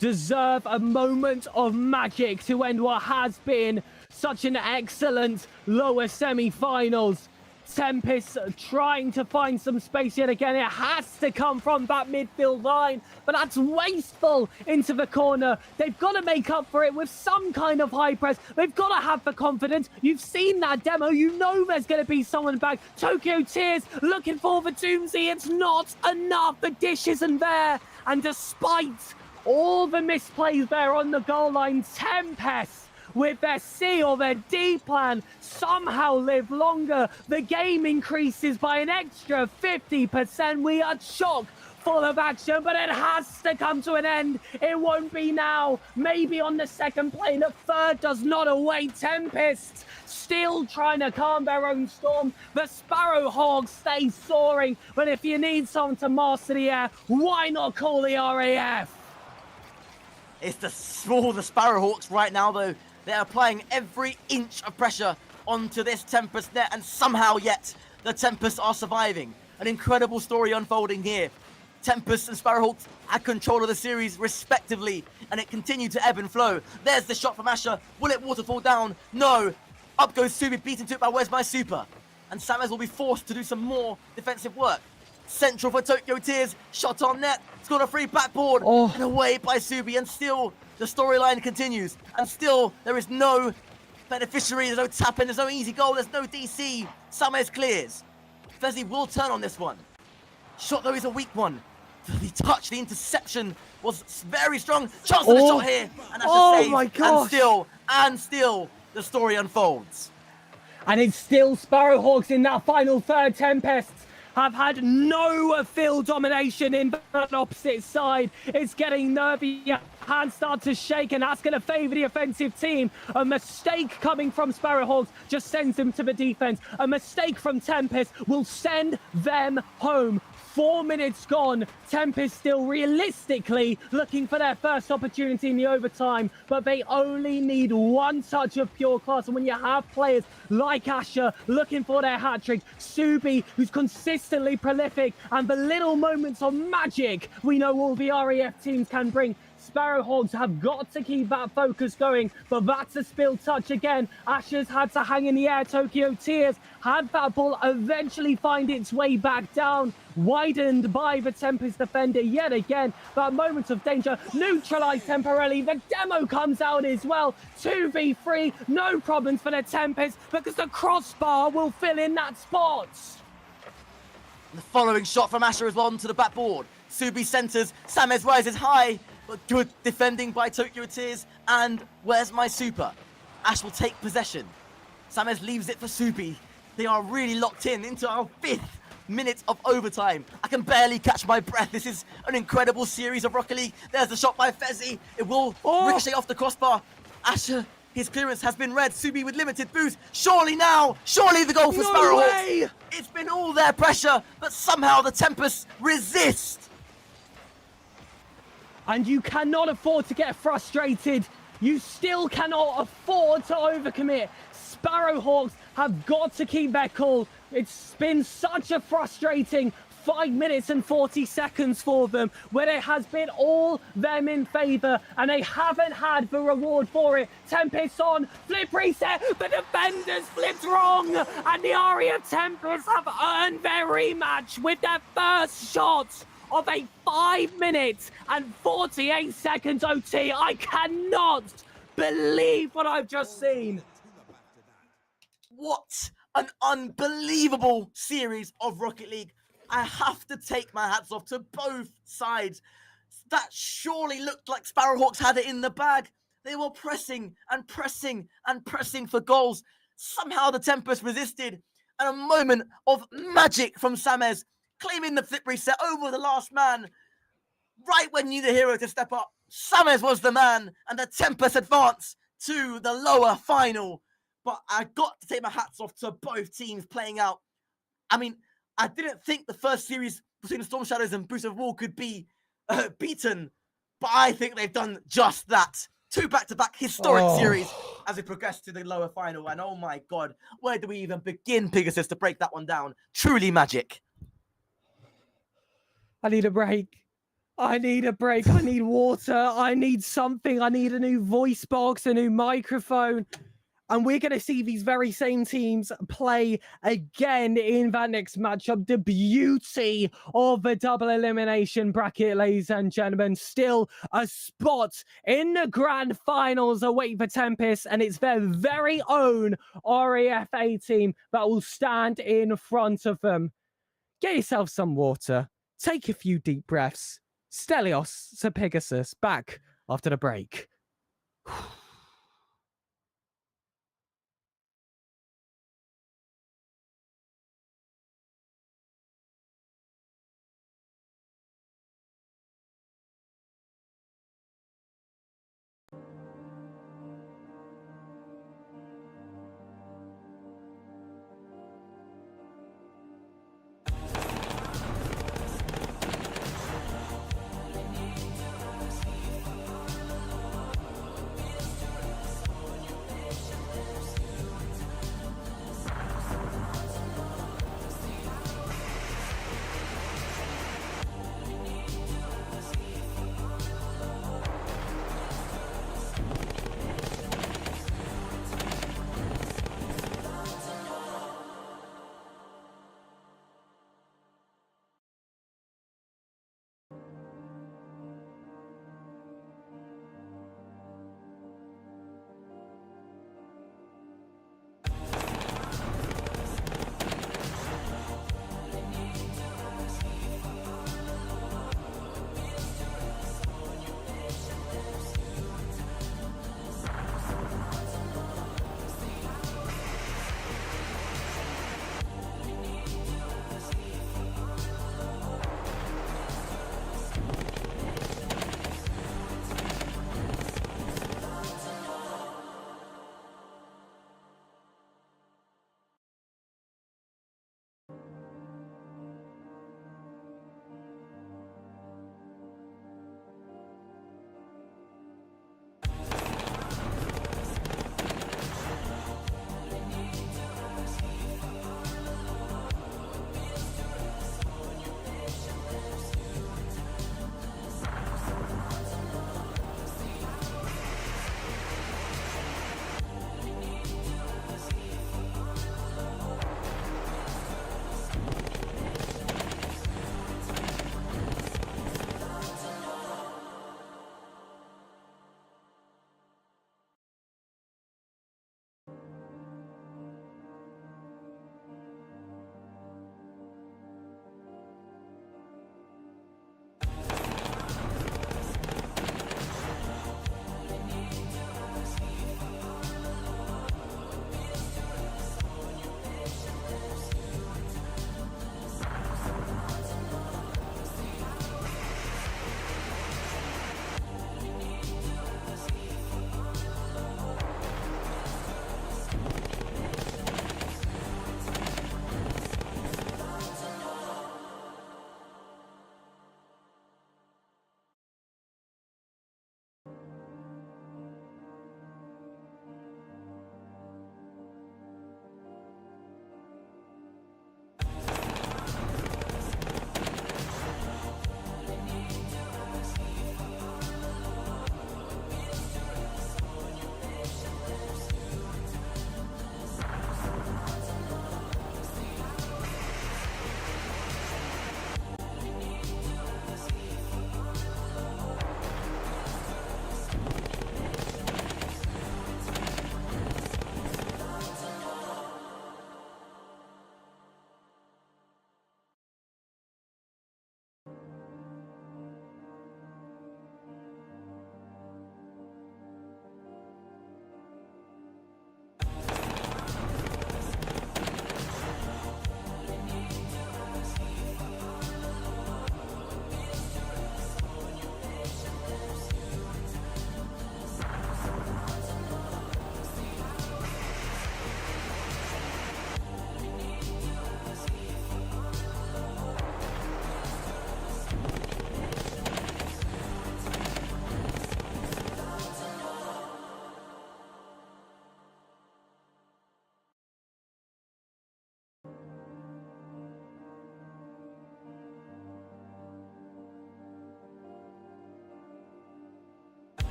deserve a moment of magic to end what has been such an excellent lower semi-finals. Tempest trying to find some space yet again. It has to come from that midfield line, but that's wasteful into the corner. They've got to make up for it with some kind of high press. They've got to have the confidence. You've seen that demo. You know there's going to be someone back. Tokyo Tears looking for the Doomsday. It's not enough. The dish isn't there. And despite all the misplays there on the goal line, Tempest, with their C or their D plan, somehow live longer. The game increases by an extra 50%. We are chock full of action, but it has to come to an end. It won't be now. Maybe on the second play. The third does not await. Tempest still trying to calm their own storm. The Sparrowhawks stay soaring, but if you need someone to master the air, why not call the RAF? It's the Sparrowhawks right now, though. They're applying every inch of pressure onto this Tempest net, and somehow yet the Tempest are surviving. An incredible story unfolding here. Tempest and Sparrowhawks had control of the series respectively, and it continued to ebb and flow. There's the shot from Asher. Will it waterfall down? No. Up goes Subi, beaten to it by Where's My Super. And Samez will be forced to do some more defensive work. Central for Tokyo Tears. Shot on net. Scored a free backboard. And away by Subi, and still the storyline continues, and still there is no beneficiary, there's no tap-in, there's no easy goal, there's no DC. Samez clears. Fezzy will turn on this one. Shot though is a weak one. The touch, the interception was very strong. Chance for the shot here, and that's a save. My gosh. And still the story unfolds. And it's still Sparrowhawks in that final third. Tempests have had no field domination in that opposite side. It's getting nervy. Hands start to shake, and that's going to favour the offensive team. A mistake coming from Sparrowhawks just sends them to the defence. A mistake from Tempest will send them home. 4 minutes gone. Tempest still realistically looking for their first opportunity in the overtime, but they only need one touch of pure class. And when you have players like Asher looking for their hat-trick, Subi, who's consistently prolific, and the little moments of magic we know all the RAF teams can bring, Sparrowhawks have got to keep that focus going, but that's a spilled touch again. Asher's had to hang in the air. Tokyo Tears had that ball eventually find its way back down, widened by the Tempest defender yet again. That moment of danger neutralized temporarily. The demo comes out as well. 2v3, no problems for the Tempest, because the crossbar will fill in that spot. The following shot from Asher is on to the backboard. Subi centers, Samez rises high, but good defending by Tokyo Tears, and Where's My Super? Ash will take possession. Samez leaves it for Subi. They are really locked in into our 5th minute of overtime. I can barely catch my breath. This is an incredible series of Rocket League. There's the shot by Fezzy. It will ricochet off the crossbar. Asher, his clearance has been read. Subi with limited boost. Surely now, surely the goal for Sparrowhawks. It's been all their pressure, but somehow the Tempest resist. And you cannot afford to get frustrated. You still cannot afford to overcommit. Sparrowhawks have got to keep their cool. It's been such a frustrating 5 minutes and 40 seconds for them, where it has been all them in favour, and they haven't had the reward for it. Tempest on, flip reset, the defenders flipped wrong, and the RAF Tempest have earned their rematch with their first shot of a 5 minutes and 48 seconds OT. I cannot believe what I've just seen. What an unbelievable series of Rocket League. I have to take my hats off to both sides. That surely looked like Sparrowhawks had it in the bag. They were pressing and pressing and pressing for goals. Somehow the Tempest resisted. And a moment of magic from Samez, claiming the flip reset over the last man. Right when you need a hero to step up, Samez was the man, and the Tempest advanced to the lower final. But I got to take my hats off to both teams playing out. I mean, I didn't think the first series between Storm Shadows and Boost of War could be beaten, but I think they've done just that. 2 back-to-back historic series as we progress to the lower final. And oh my God, where do we even begin, Pegasus, to break that one down? Truly magic. I need a break. I need a break. I need water. I need something. I need a new voice box, a new microphone. And we're going to see these very same teams play again in that next matchup. The beauty of the double elimination bracket, ladies and gentlemen. Still a spot in the grand finals await for Tempest, and it's their very own RAFA team that will stand in front of them. Get yourself some water. Take a few deep breaths. Stelios to Pegasus, back after the break.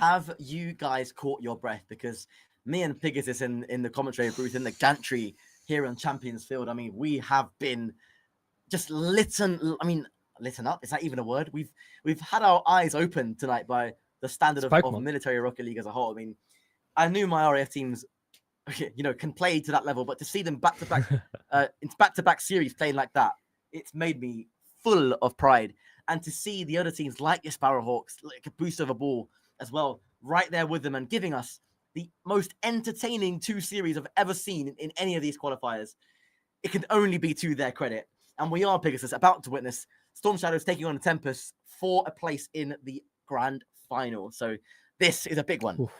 have you guys caught your breath? Because me and Pegasus in the commentary booth in the gantry here on Champions Field, I mean, we have been just litten up. Is that even a word? We've had our eyes opened tonight by the standard of military Rocket League as a whole. I mean, I knew my RAF teams, can play to that level, but to see them back-to-back series playing like that, it's made me full of pride. And to see the other teams like your Sparrowhawks, like a boost of a ball as well, right there with them and giving us the most entertaining 2 series I've ever seen in any of these qualifiers, it can only be to their credit. And we are, Pegasus, about to witness Storm Shadows taking on Tempest for a place in the grand final. So this is a big one. Oof.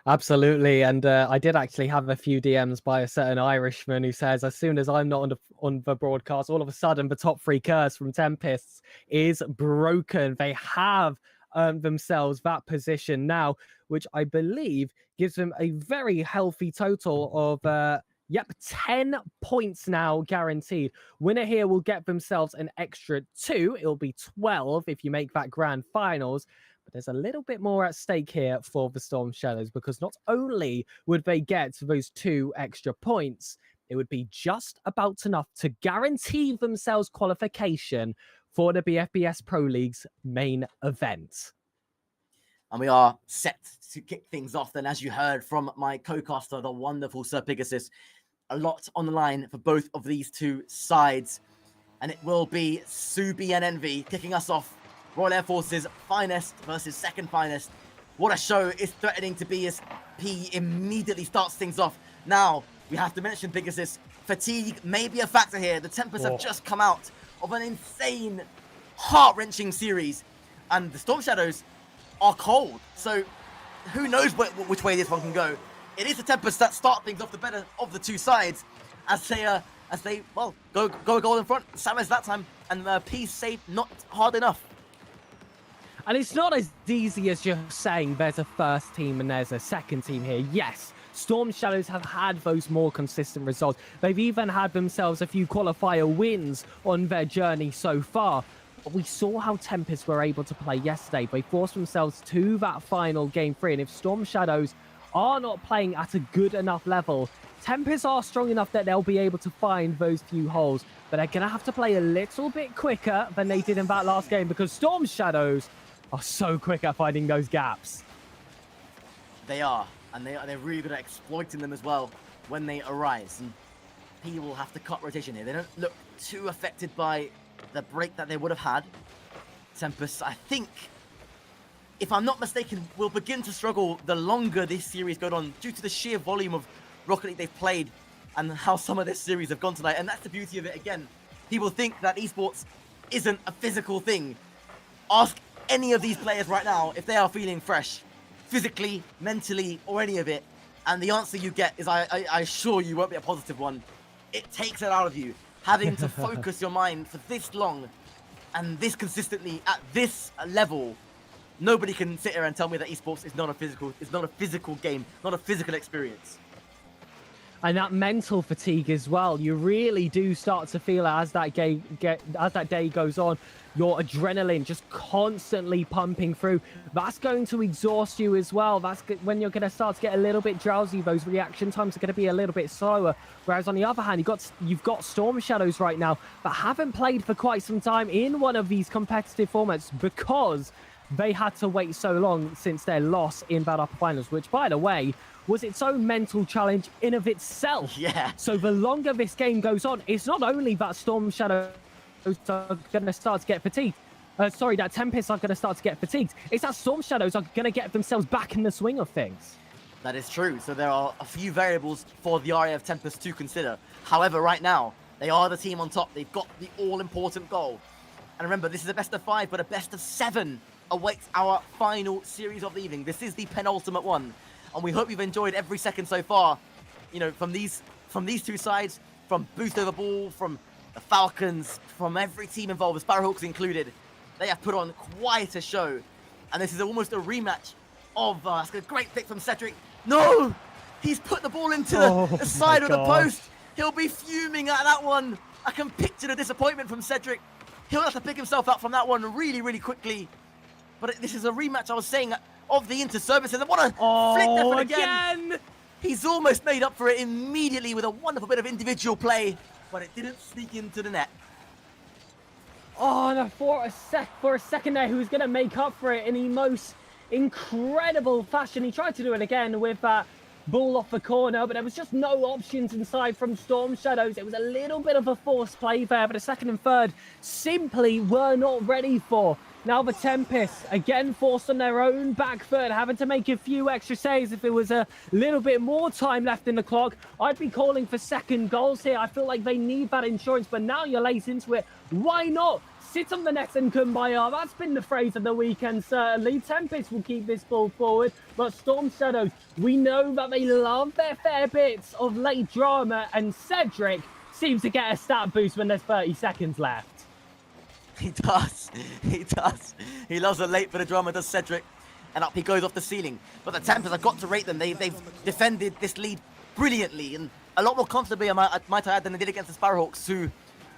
Absolutely. And I did actually have a few DMs by a certain Irishman who says, as soon as I'm not on the broadcast, all of a sudden the top 3 curse from Tempests is broken. They have earned themselves that position now, which I believe gives them a very healthy total of 10 points now guaranteed. Winner here will get themselves an extra 2. It'll be 12 if you make that grand finals. But there's a little bit more at stake here for the Storm Shadows, because not only would they get those 2 extra points, it would be just about enough to guarantee themselves qualification for the BFBS Pro League's main event. And we are set to kick things off then, as you heard from my co-caster, the wonderful Sir Pegasus. A lot on the line for both of these 2 sides. And it will be Subi and Envy kicking us off. Royal Air Force's finest versus second finest. What a show is threatening to be as P immediately starts things off. Now, we have to mention, Pegasus, fatigue may be a factor here. The Tempests have just come out of an insane, heart-wrenching series. And the Storm Shadows are cold. So who knows which way this one can go. It is the Tempests that start things off the better of the 2 sides as they go a goal in front. Samus that time, and P's saved not hard enough. And it's not as easy as just saying there's a first team and there's a second team here. Yes, Storm Shadows have had those more consistent results. They've even had themselves a few qualifier wins on their journey so far. But we saw how Tempest were able to play yesterday. They forced themselves to that final game 3. And if Storm Shadows are not playing at a good enough level, Tempest are strong enough that they'll be able to find those few holes. But they're going to have to play a little bit quicker than they did in that last game, because Storm Shadows are so quick at finding those gaps. They are, and they're really good at exploiting them as well when they arise. And P will have to cut rotation here. They don't look too affected by the break that they would have had. Tempest, I think, if I'm not mistaken, will begin to struggle the longer this series goes on, due to the sheer volume of Rocket League they've played and how some of this series have gone tonight. And that's the beauty of it. Again, people think that esports isn't a physical thing. Ask any of these players right now if they are feeling fresh, physically, mentally, or any of it, and the answer you get is, I assure you, won't be a positive one. It takes it out of you, having to focus your mind for this long and this consistently at this level. Nobody can sit here and tell me that esports is not a physical game, not a physical experience. And that mental fatigue as well. You really do start to feel it as that day goes on. Your adrenaline just constantly pumping through. That's going to exhaust you as well. That's when you're going to start to get a little bit drowsy. Those reaction times are going to be a little bit slower. Whereas on the other hand, you've got Storm Shadows right now that haven't played for quite some time in one of these competitive formats, because they had to wait so long since their loss in Bad Upper Finals, which, by the way, was its own mental challenge in of itself. Yeah. So the longer this game goes on, it's not only that Storm Shadows are going to start to get fatigued. That Tempests are going to start to get fatigued. It's that Storm Shadows are going to get themselves back in the swing of things. That is true. So there are a few variables for the RAF Tempest to consider. However, right now, they are the team on top. They've got the all-important goal. And remember, this is a best of 5, but a best of 7 awaits our final series of the evening. This is the penultimate one. And we hope you've enjoyed every second so far, from these 2 sides, from Boost Over Ball, from the Falcons, from every team involved, the Sparrowhawks included. They have put on quite a show. And this is almost a rematch of, it's a great pick from Cedric. No! He's put the ball into the side of the post. He'll be fuming at that one. I can picture the disappointment from Cedric. He'll have to pick himself up from that one really, really quickly. But this is a rematch. I was saying of the inter-services. And what a flick there for again! He's almost made up for it immediately with a wonderful bit of individual play, but it didn't sneak into the net. Oh, no, for a second there, he was going to make up for it in the most incredible fashion. He tried to do it again with that ball off the corner, but there was just no options inside from Storm Shadows. It was a little bit of a forced play there, but the second and third simply were not ready for. Now the Tempest, again forced on their own back foot, having to make a few extra saves. If there was a little bit more time left in the clock, I'd be calling for second goals here. I feel like they need that insurance, but now you're late into it. Why not? Sit on the net and kumbaya. That's been the phrase of the weekend, certainly. Tempest will keep this ball forward, but Storm Shadows, we know that they love their fair bits of late drama, and Cedric seems to get a stat boost when there's 30 seconds left. He does. He does. He loves a late bit of drama, does Cedric. And up he goes off the ceiling. But the Tempest, I've got to rate them. They've defended this lead brilliantly and a lot more comfortably, I might add, than they did against the Sparrowhawks, who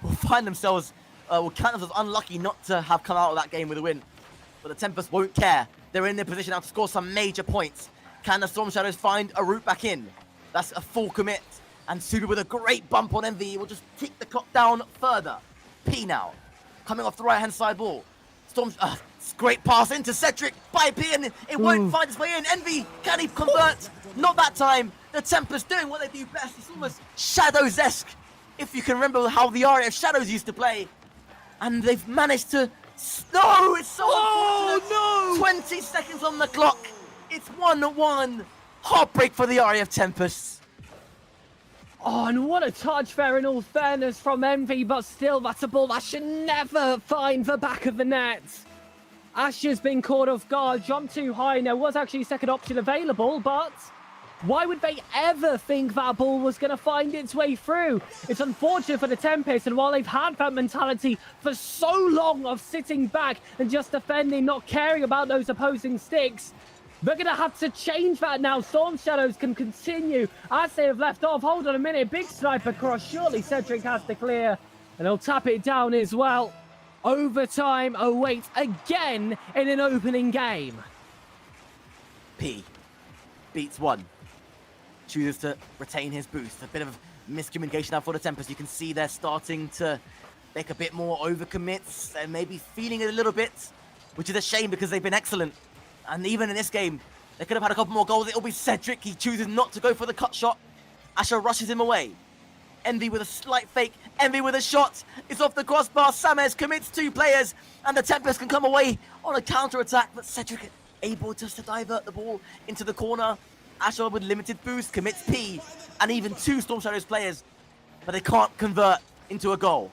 will find themselves, will count themselves unlucky not to have come out of that game with a win. But the Tempest won't care. They're in their position now to score some major points. Can the Storm Shadows find a route back in? That's a full commit. And Subi with a great bump on Envy will just kick the clock down further. P now. Coming off the right-hand side ball. Storm's great pass into Cedric by P, and it won't find its way in. Envy, can he convert? Not that time. The Tempest doing what they do best. It's almost Shadows-esque, if you can remember how the RF Shadows used to play. And they've managed to... No, it's so unfortunate. No! 20 seconds on the clock. It's 1-1. Heartbreak for the RF Tempest. Oh, and what a touch there in all fairness from Envy, but still, that's a ball that should never find the back of the net. Asher's been caught off guard, jumped too high, and there was actually a second option available, but why would they ever think that ball was going to find its way through? It's unfortunate for the Tempest, and while they've had that mentality for so long of sitting back and just defending, not caring about those opposing sticks, they're going to have to change that now. Storm Shadows can continue as they have left off. Hold on a minute. Big sniper cross. Surely Cedric has to clear. And he'll tap it down as well. Overtime awaits again in an opening game. P beats one. Chooses to retain his boost. A bit of miscommunication now for the Tempest. You can see they're starting to make a bit more overcommits. They're maybe feeling it a little bit, which is a shame because they've been excellent. And even in this game, they could have had a couple more goals. It'll be Cedric. He chooses not to go for the cut shot. Asher rushes him away. Envy with a slight fake. Envy with a shot. It's off the crossbar. Samez commits 2 players. And the Tempest can come away on a counter-attack. But Cedric able just to divert the ball into the corner. Asher with limited boost commits P. And even 2 Storm Shadows players. But they can't convert into a goal.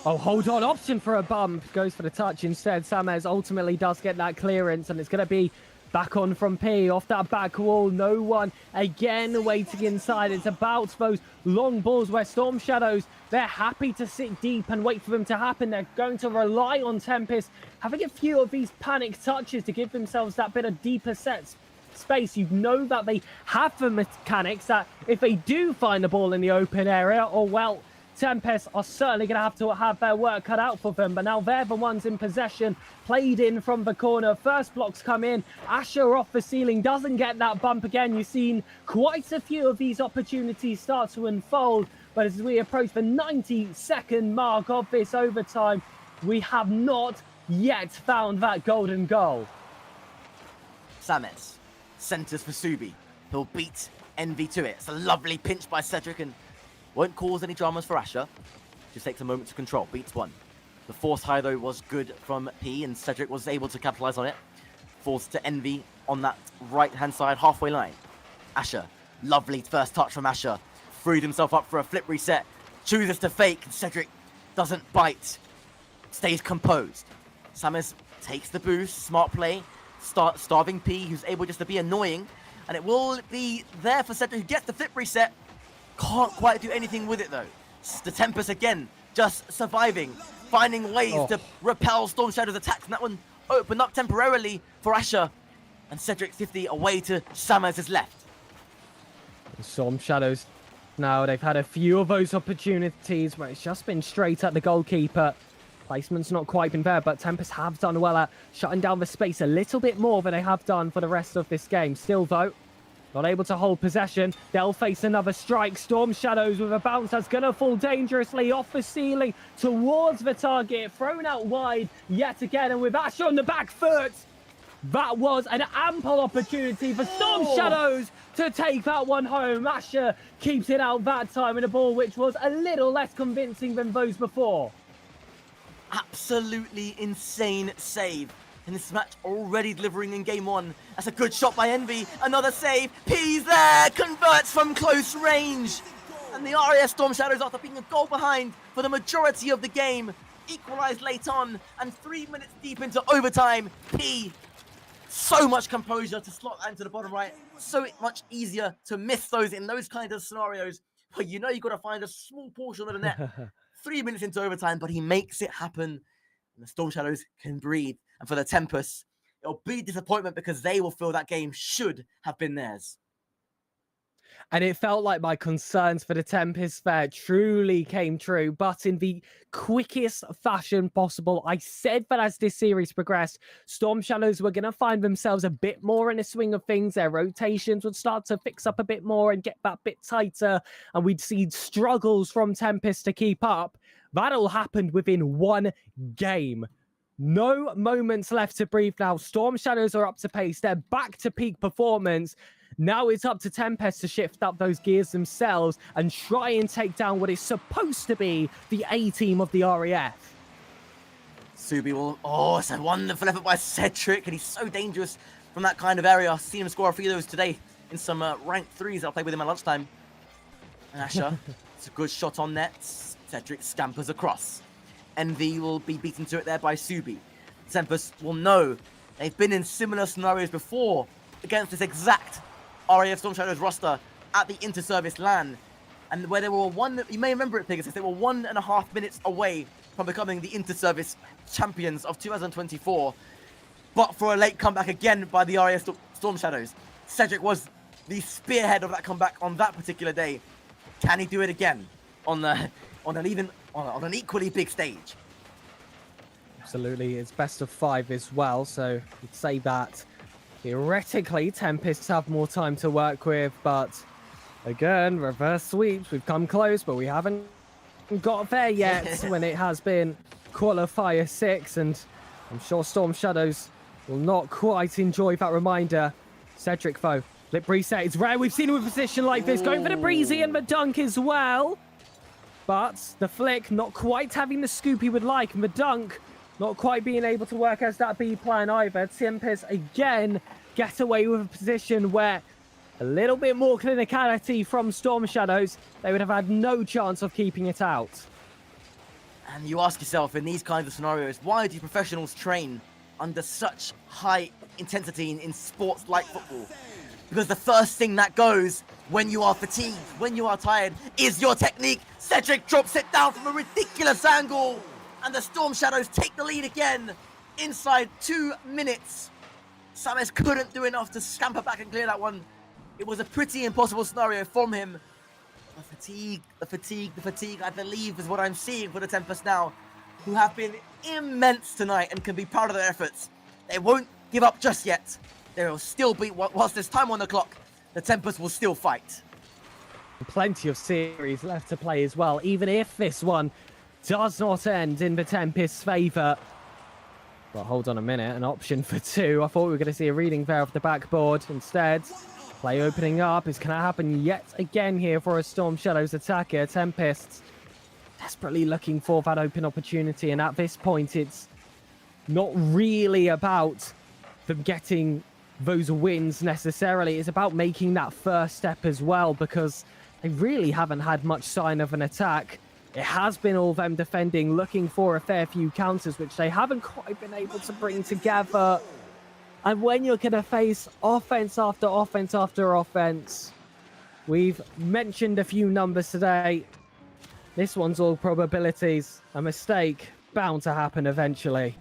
Oh, hold on. Option for a bump. Goes for the touch instead. Samez ultimately does get that clearance, and it's going to be back on from P. Off that back wall. No one again waiting inside. It's about those long balls where Storm Shadows, they're happy to sit deep and wait for them to happen. They're going to rely on Tempest having a few of these panic touches to give themselves that bit of deeper set space. You know that they have the mechanics that if they do find the ball in the open area, or well, Tempest are certainly going to have their work cut out for them, but now they're the ones in possession, played in from the corner. First blocks come in. Asher off the ceiling, doesn't get that bump again. You've seen quite a few of these opportunities start to unfold, but as we approach the 90-second mark of this overtime, we have not yet found that golden goal. Samez centers for Subi. He'll beat Envy to it. It's a lovely pinch by Cedric and won't cause any dramas for Asher. Just takes a moment to control. Beats one. The force high, though, was good from P, and Cedric was able to capitalize on it. Forced to Envy on that right-hand side halfway line. Asher. Lovely first touch from Asher. Freed himself up for a flip reset. Chooses to fake. Cedric doesn't bite. Stays composed. Samez takes the boost. Smart play. Starving P, who's able just to be annoying. And it will be there for Cedric, who gets the flip reset. Can't quite do anything with it, though. The Tempest again, just surviving, finding ways to repel Storm Shadow's attacks. And that one opened up temporarily for Asher. And Cedric 50 away to Samez's left. Storm Shadows now, they've had a few of those opportunities where it's just been straight at the goalkeeper. Placement's not quite been there, but Tempest have done well at shutting down the space a little bit more than they have done for the rest of this game. Still, though, not able to hold possession. They'll face another strike. Storm Shadows with a bounce that's going to fall dangerously off the ceiling towards the target. Thrown out wide yet again, and with Asher on the back foot, that was an ample opportunity for Storm Shadows to take that one home. Asher keeps it out that time in a ball which was a little less convincing than those before. Absolutely insane save. And this match already delivering in game one. That's a good shot by Envy. Another save. P's there. Converts from close range. And the RAF Storm Shadows, after being a goal behind for the majority of the game, equalized late on. And 3 minutes deep into overtime, P, so much composure to slot that into the bottom right. So much easier to miss those in those kind of scenarios. But you know you've got to find a small portion of the net. 3 minutes into overtime, but he makes it happen. And the Storm Shadows can breathe. And for the Tempest, it'll be disappointment because they will feel that game should have been theirs. And it felt like my concerns for the Tempest there truly came true, but in the quickest fashion possible. I said that as this series progressed, Storm Shadows were going to find themselves a bit more in the swing of things. Their rotations would start to fix up a bit more and get that bit tighter, and we'd see struggles from Tempest to keep up. That all happened within one game. No moments left to breathe now. Storm Shadows are up to pace. They're back to peak performance. Now it's up to Tempest to shift up those gears themselves and try and take down what is supposed to be the A team of the RAF. Subi will... Oh, it's a wonderful effort by Cedric, and he's so dangerous from that kind of area. I've seen him score a few of those today in some ranked threes I'll play with him at lunchtime. And Asher, it's a good shot on net. Cedric scampers across. Envy will be beaten to it there by Subi. Tempest will know they've been in similar scenarios before against this exact RAF Storm Shadows roster at the inter-service LAN, and where they were you may remember it, Pegasus, they were 1.5 minutes away from becoming the inter-service champions of 2024, but for a late comeback again by the RAF Storm Shadows. Cedric was the spearhead of that comeback on that particular day. Can he do it again on an equally big stage? Absolutely, it's best of 5 as well, so you'd say that theoretically Tempests have more time to work with, but again, reverse sweeps, we've come close, but we haven't got there yet when it has been qualifier 6, and I'm sure Storm Shadows will not quite enjoy that reminder. Cedric though, lip reset, it's rare we've seen him with a position like this, going for the breezy and the dunk as well. But the flick not quite having the scoop he would like, and the dunk not quite being able to work as that B plan either. Tempest again get away with a position where a little bit more clinicality from Storm Shadows, they would have had no chance of keeping it out. And you ask yourself, in these kinds of scenarios, why do professionals train under such high intensity in sports like football? Because the first thing that goes when you are fatigued, when you are tired, is your technique. Cedric drops it down from a ridiculous angle, and the Storm Shadows take the lead again inside 2 minutes. Samus couldn't do enough to scamper back and clear that one. It was a pretty impossible scenario from him. The fatigue, I believe, is what I'm seeing for the Tempest now, who have been immense tonight and can be proud of their efforts. They won't give up just yet. There will still be, whilst there's time on the clock, the Tempest will still fight. Plenty of series left to play as well, even if this one does not end in the Tempest's favour. But hold on a minute, an option for 2. I thought we were going to see a reading there off the backboard. Instead, play opening up is going to happen yet again here for a Storm Shadows attacker. Tempest desperately looking for that open opportunity, and at this point it's not really about them getting those wins necessarily. It's about making that first step as well, because they really haven't had much sign of an attack. It has been all them defending, looking for a fair few counters, which they haven't quite been able to bring together. And when you're going to face offense after offense after offense, we've mentioned a few numbers today. This one's all probabilities. A mistake bound to happen eventually.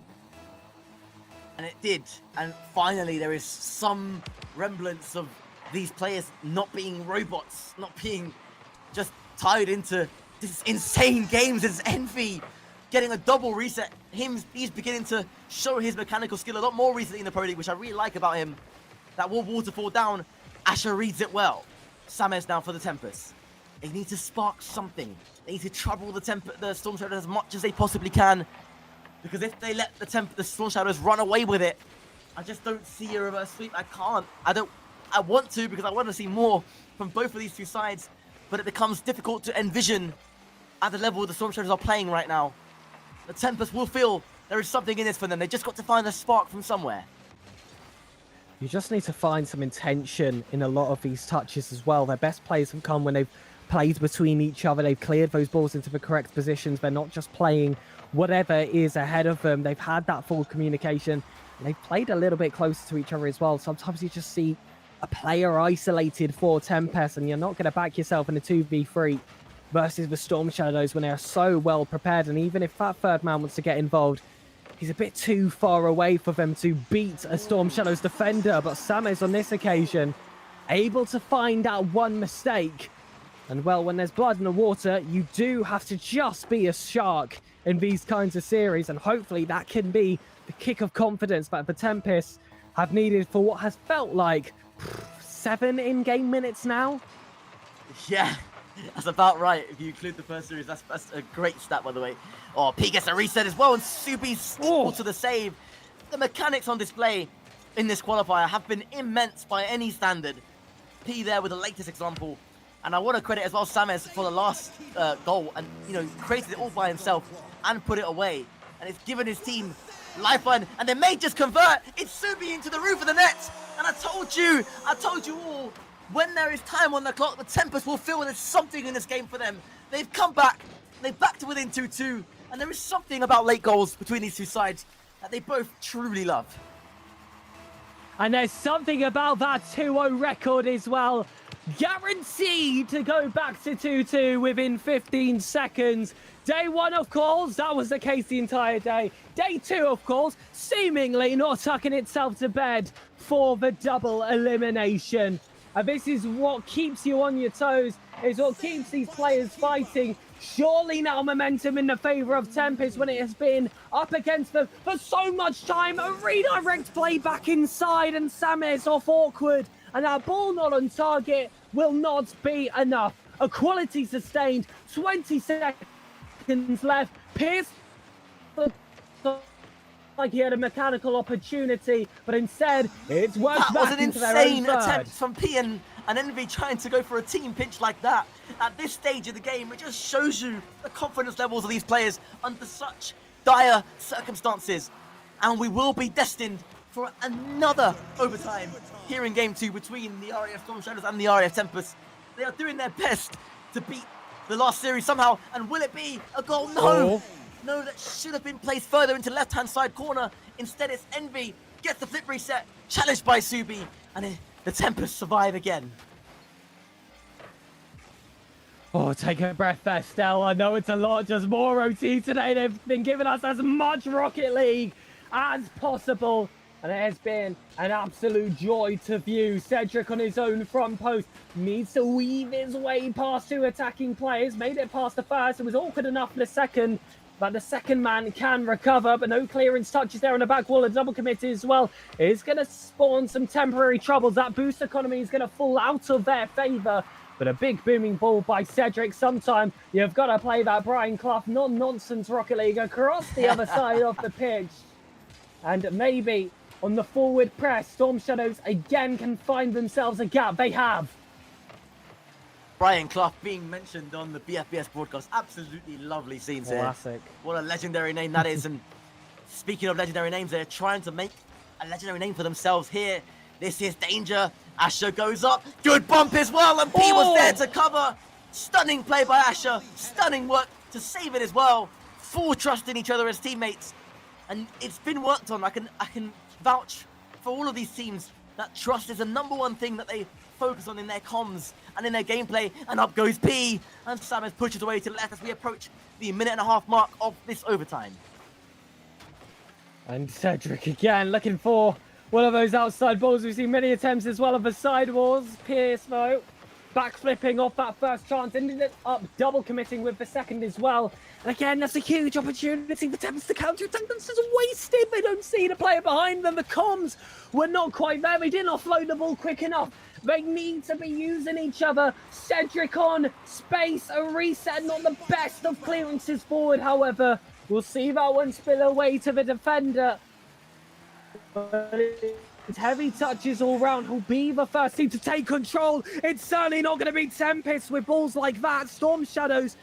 And it did. And finally, there is some remnants of these players not being robots, not being just tied into this insane games. It's Envy getting a double reset. He's beginning to show his mechanical skill a lot more recently in the Pro League, which I really like about him. That waterfall down, Asher reads it well. Sames now for the Tempest. They need to spark something. They need to trouble the Storm Shadows as much as they possibly can. Because if they let the Storm Shadows run away with it, I just don't see a reverse sweep. I can't. I want to, because I want to see more from both of these two sides. But it becomes difficult to envision at the level the Storm Shadows are playing right now. The Tempest will feel there is something in this for them. They just got to find a spark from somewhere. You just need to find some intention in a lot of these touches as well. Their best plays have come when they've played between each other. They've cleared those balls into the correct positions. They're not just playing whatever is ahead of them. They've had that full communication. And they've played a little bit closer to each other as well. Sometimes you just see a player isolated for Tempest, and you're not going to back yourself in a 2v3 versus the Storm Shadows when they are so well prepared. And even if that third man wants to get involved, he's a bit too far away for them to beat a Storm Shadows defender. But Sames on this occasion able to find out one mistake. And well, when there's blood in the water, you do have to just be a shark in these kinds of series. And hopefully that can be the kick of confidence that the Tempest have needed for what has felt like 7 in-game minutes now. Yeah, that's about right. If you include the first series, that's a great stat, by the way. Oh, P gets a reset as well, and Subi's equal to the save. The mechanics on display in this qualifier have been immense by any standard. P there with the latest example. And I want to credit as well Sames for the last goal, and created it all by himself and put it away. And it's given his team lifeline, and they may just convert. It's Subi into the roof of the net. And I told you all, when there is time on the clock, the Tempest will feel there's something in this game for them. They've come back, they've back to within 2-2, and there is something about late goals between these two sides that they both truly love. And there's something about that 2-0 record as well. Guaranteed to go back to 2-2 within 15 seconds. Day 1, of course, that was the case the entire day. Day 2, of course, seemingly not tucking itself to bed for the double elimination. And this is what keeps you on your toes, is what keeps these players fighting. Surely now momentum in the favour of Tempest when it has been up against them for so much time. A redirect play back inside, and Sames off awkward. And that ball not on target will not be enough. A quality sustained, 20 seconds left. Pierce like he had a mechanical opportunity, but instead it's worked back into their own That was an insane third. attempt from P and Envy trying to go for a team pinch like that. At this stage of the game, it just shows you the confidence levels of these players under such dire circumstances. And we will be destined for another overtime here in Game 2 between the RAF Storm Shadows and the RAF Tempest. They are doing their best to beat the last series somehow. And will it be a goal? No! Oh. No, that should have been placed further into left-hand side corner. Instead, it's Envy, gets the flip reset, challenged by Subi, and the Tempest survive again. Oh, take a breath there, Stell. I know it's a lot, just more OT today. They've been giving us as much Rocket League as possible. And it has been an absolute joy to view. Cedric on his own front post needs to weave his way past 2 attacking players. Made it past the first. It was awkward enough for the second. But the second man can recover, but no clearance touches there on the back wall. A double committed as well is going to spawn some temporary troubles. That boost economy is going to fall out of their favour. But a big booming ball by Cedric. Sometime you've got to play that Brian Clough non-nonsense Rocket League across the other side of the pitch. And maybe on the forward press, Storm Shadows again can find themselves a gap. They have. Brian Clough being mentioned on the BFBS broadcast. Absolutely lovely scenes here. Classic. What a legendary name that is. And speaking of legendary names, they're trying to make a legendary name for themselves here. This is danger. Asher goes up. Good bump as well. And P was there to cover. Stunning play by Asher. Stunning work to save it as well. Full trust in each other as teammates. And it's been worked on. I can vouch for all of these teams that trust is the number one thing that they focus on in their comms and in their gameplay. And up goes P, and Samus pushes away to the left as we approach the 1.5-minute mark of this overtime. And Cedric again looking for one of those outside balls. We've seen many attempts as well of the sidewalls. Pierce though backflipping off that first chance, ended up double committing with the second as well. And again, that's a huge opportunity for Tempest to counter-attack. This is wasted. They don't see the player behind them. The comms were not quite there. They didn't offload the ball quick enough. They need to be using each other. Cedric on space, a reset, not the best of clearances forward, however. We'll see that one spill away to the defender. But it's heavy touches all round. Who'll be the first team to take control? It's certainly not going to be Tempest with balls like that. Storm Shadows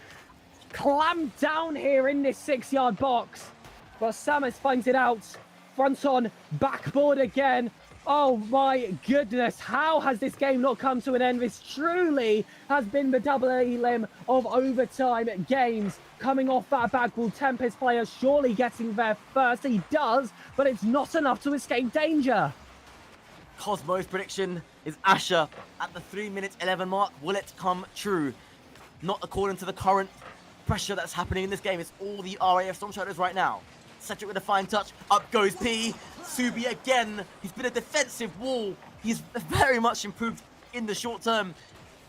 clamped down here in this 6-yard box. But Samus finds it out. Front on, backboard again. Oh my goodness, how has this game not come to an end? This truly has been the double elim of overtime games. Coming off that backboard, Tempest player surely getting there first. He does, but it's not enough to escape danger. Cosmo's prediction is Asher at the 3-minute 11 mark. Will it come true? Not according to the current pressure that's happening in this game. It's all the RAF Storm Shadows right now. Cedric with a fine touch. Up goes P. Subi again. He's been a defensive wall. He's very much improved in the short term.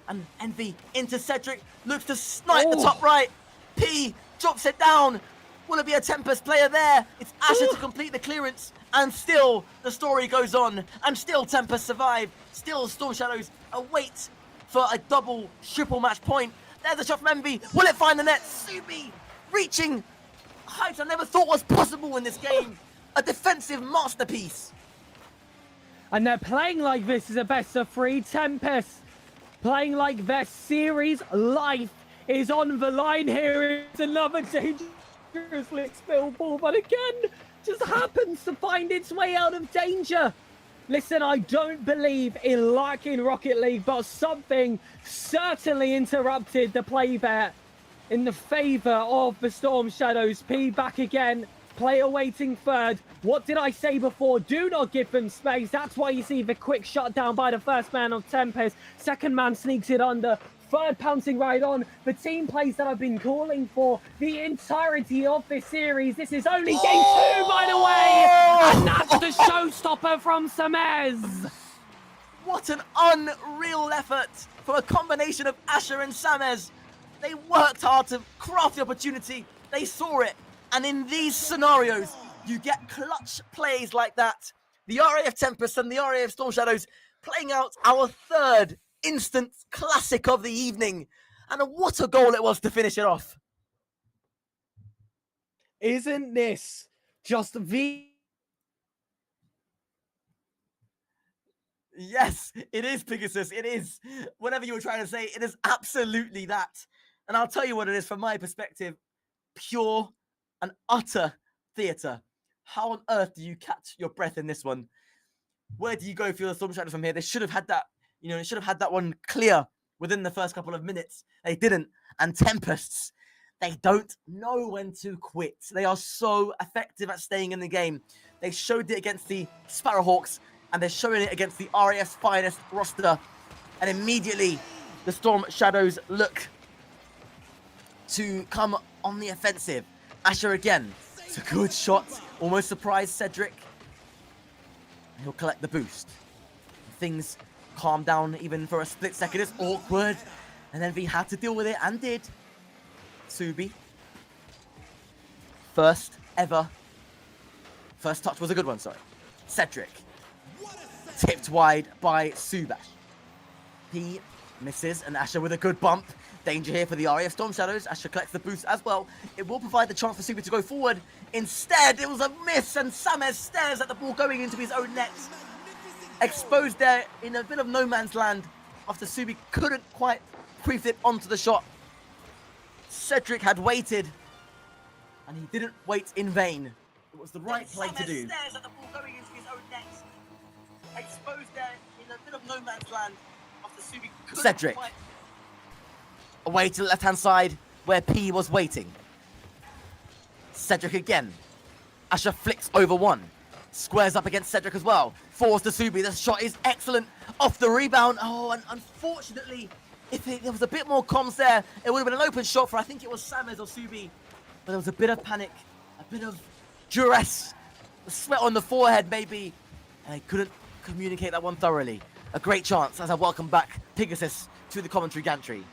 And Envy into Cedric. Looks to snipe the top right. P drops it down. Will it be a Tempest player there? It's Asher to complete the clearance. And still, the story goes on. And still, Tempest survive. Still, Storm Shadows await for a double, triple match point. There's a shot from Envy. Will it find the net? Subi reaching heights I never thought was possible in this game. A defensive masterpiece. And they're playing like this is a best of 3. Tempest playing like their series life is on the line here. It's another dangerously spilled ball, but again, just happens to find its way out of danger. Listen, I don't believe in luck in Rocket League, but something certainly interrupted the play there in the favor of the Storm Shadows. P back again. Player waiting third. What did I say before? Do not give them space. That's why you see the quick shutdown by the first man of Tempest. Second man sneaks it under. Third pouncing right on. The team plays that I've been calling for the entirety of this series. This is only game 2, by the way. And that's the showstopper from Samez. What an unreal effort from a combination of Asher and Samez. They worked hard to craft the opportunity. They saw it. And in these scenarios, you get clutch plays like that. The RAF Tempest and the RAF Storm Shadows playing out our third instant classic of the evening. And what a goal it was to finish it off. Isn't this just the... Yes, it is, Pegasus. It is. Whatever you were trying to say, it is absolutely that. And I'll tell you what it is from my perspective. Pure and utter theatre. How on earth do you catch your breath in this one? Where do you go for your Storm Shadows from here? They should have had that, they should have had that one clear within the first couple of minutes. They didn't. And Tempests, they don't know when to quit. They are so effective at staying in the game. They showed it against the Sparrowhawks, and they're showing it against the RAF's finest roster. And immediately, the Storm Shadows look to come on the offensive. Asher again. It's a good shot. Almost surprised Cedric. He'll collect the boost. Things calm down even for a split second. It's awkward. And then V had to deal with it and did. Subi. First touch was a good one, sorry. Cedric. Tipped wide by Subash. He misses, and Asher with a good bump. Danger here for the RAF Storm Shadows. Asher collects the boost as well. It will provide the chance for Subi to go forward. Instead, it was a miss, and Samez stares at the ball going into his own net. Exposed there in a bit of no man's land after Subi couldn't quite pre-flip onto the shot. Cedric had waited, and he didn't wait in vain. It was the right play to do. Stares at the ball going into his own net. Exposed there in a bit of no man's land after Subi couldn't Cedric. Quite... Away to the left-hand side where P was waiting. Cedric again. Asher flicks over one. Squares up against Cedric as well. Forwards to Subi. The shot is excellent. Off the rebound. Oh, and unfortunately, if there was a bit more comms there, it would have been an open shot for, I think it was Samez or Subi. But there was a bit of panic, a bit of duress, the sweat on the forehead maybe, and they couldn't communicate that one thoroughly. A great chance as I welcome back Pegasus to the commentary gantry.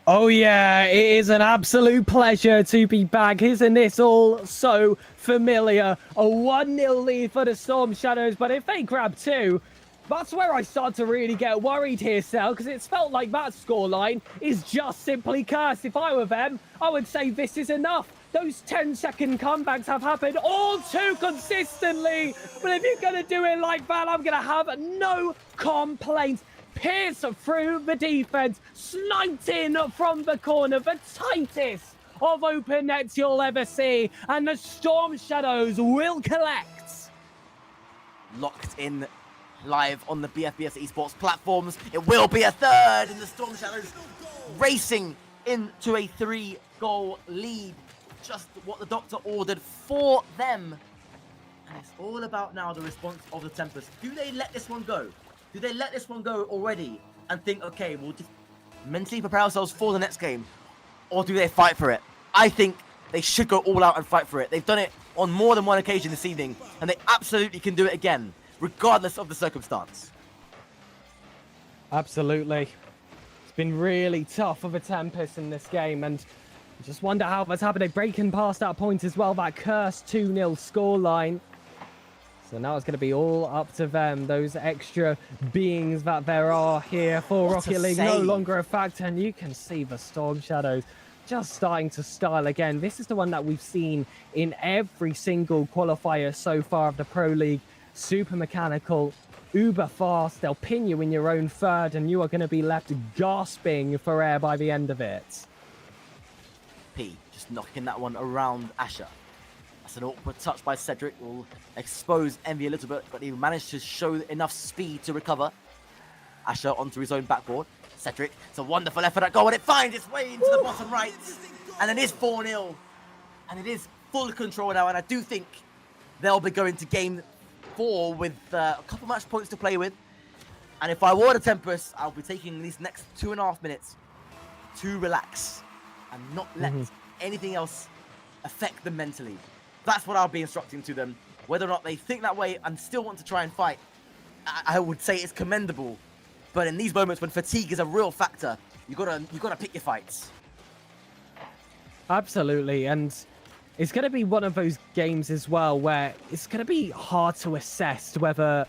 Oh yeah, it is an absolute pleasure to be back. Isn't this all so familiar? A 1-0 lead for the Storm Shadows, but if they grab 2, that's where I start to really get worried here, Sel, because it's felt like that scoreline is just simply cursed. If I were them, I would say this is enough. Those 10-second comebacks have happened all too consistently. But if you're going to do it like that, I'm going to have no complaints. Pierce through the defense, sniped in from the corner, the tightest of open nets you'll ever see. And the Storm Shadows will collect. Locked in live on the BFBS Esports platforms. It will be a third, and the Storm Shadows racing into a 3-goal lead. Just what the doctor ordered for them. And it's all about now the response of the Tempest. Do they let this one go? Do they let this one go already and think, okay, we'll just mentally prepare ourselves for the next game? Or do they fight for it? I think they should go all out and fight for it. They've done it on more than one occasion this evening, and they absolutely can do it again, regardless of the circumstance. Absolutely. It's been really tough for the Tempest in this game, and I just wonder how that's happened. They're breaking past that point as well, that cursed 2-0 scoreline. So now it's going to be all up to them, those extra beings that there are here for Rocket League, no longer a factor. And you can see the Storm Shadows just starting to style again. This is the one that we've seen in every single qualifier so far of the Pro League. Super mechanical, uber fast. They'll pin you in your own third, and you are going to be left gasping for air by the end of it. P just knocking that one around Asher. That's an awkward touch by Cedric. Will expose Envy a little bit, but he managed to show enough speed to recover. Asher onto his own backboard. Cedric, it's a wonderful effort at goal, and it finds its way into the bottom right. And it is 4-0. And it is full control now, and I do think they'll be going to game 4 with a couple match points to play with. And if I were the Tempest, I'll be taking these next 2.5 minutes to relax and not let anything else affect them mentally. That's what I'll be instructing to them. Whether or not they think that way and still want to try and fight, I would say it's commendable. But in these moments when fatigue is a real factor, you gotta pick your fights. Absolutely, and it's going to be one of those games as well where it's going to be hard to assess whether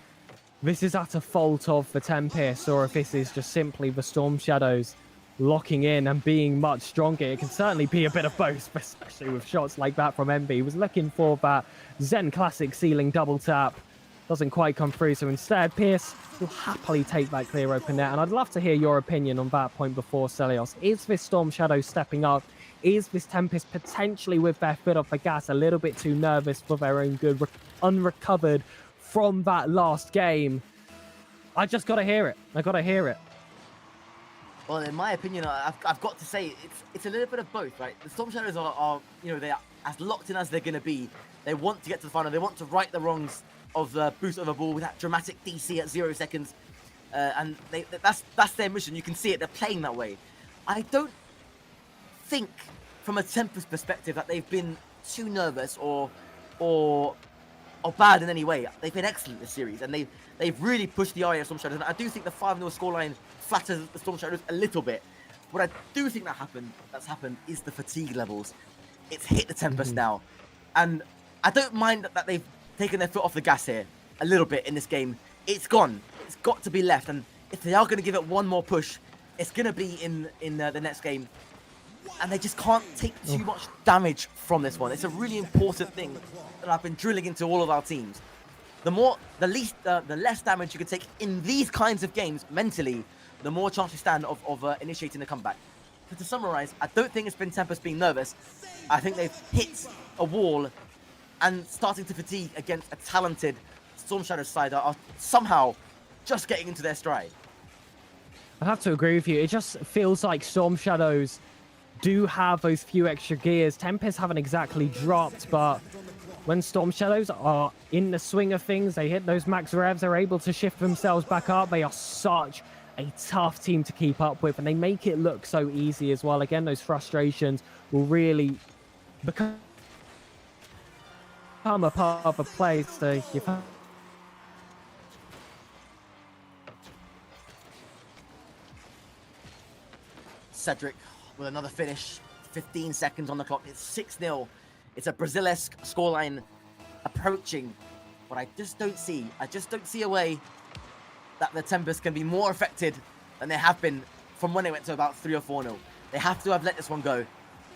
this is at a fault of the Tempest or if this is just simply the Storm Shadows locking in and being much stronger. It can certainly be a bit of both, especially with shots like that from Envy. He was looking for that Zen Classic ceiling double tap. Doesn't quite come through, so instead, Pierce will happily take that clear open net. And I'd love to hear your opinion on that point before Celios. Is this Storm Shadow stepping up? Is this Tempest potentially with their foot off the gas, a little bit too nervous for their own good, unrecovered from that last game? I just got to hear it. I got to hear it. Well, in my opinion, I've got to say it's a little bit of both, right? The Storm Shadows are they are as locked in as they're going to be. They want to get to the final. They want to right the wrongs of the boost of a ball with that dramatic DC at 0 seconds, and that's their mission. You can see it. They're playing that way. I don't think, from a Tempest perspective, that they've been too nervous or bad in any way. They've been excellent this series, and they've really pushed the RAF Storm Shadows. And I do think the 5-0 scoreline flatters the Storm Shadows a little bit. What I do think that's happened is the fatigue levels. It's hit the Tempest now, and I don't mind that they've taken their foot off the gas here a little bit in this game. It's gone. It's got to be left, and if they are going to give it one more push, it's going to be in the next game. And they just can't take too much damage from this one. It's a really important thing that I've been drilling into all of our teams. The less damage you can take in these kinds of games mentally, the more chance you stand of initiating a comeback. But to summarize, I don't think it's been Tempest being nervous. I think they've hit a wall and starting to fatigue against a talented Storm Shadow side that are somehow just getting into their stride. I have to agree with you. It just feels like Storm Shadows do have those few extra gears. Tempest haven't exactly dropped, but when Storm Shadows are in the swing of things, they hit those max revs, they're able to shift themselves back up. They are such a tough team to keep up with, and they make it look so easy as well. Again, those frustrations will really become a part of a play. So Cedric with another finish. 15 seconds on the clock. It's 6-0. It's a Brazil-esque scoreline approaching, but I just don't see a way that the Tempest can be more affected than they have been from when they went to about 3 or 4-0. They have to have let this one go.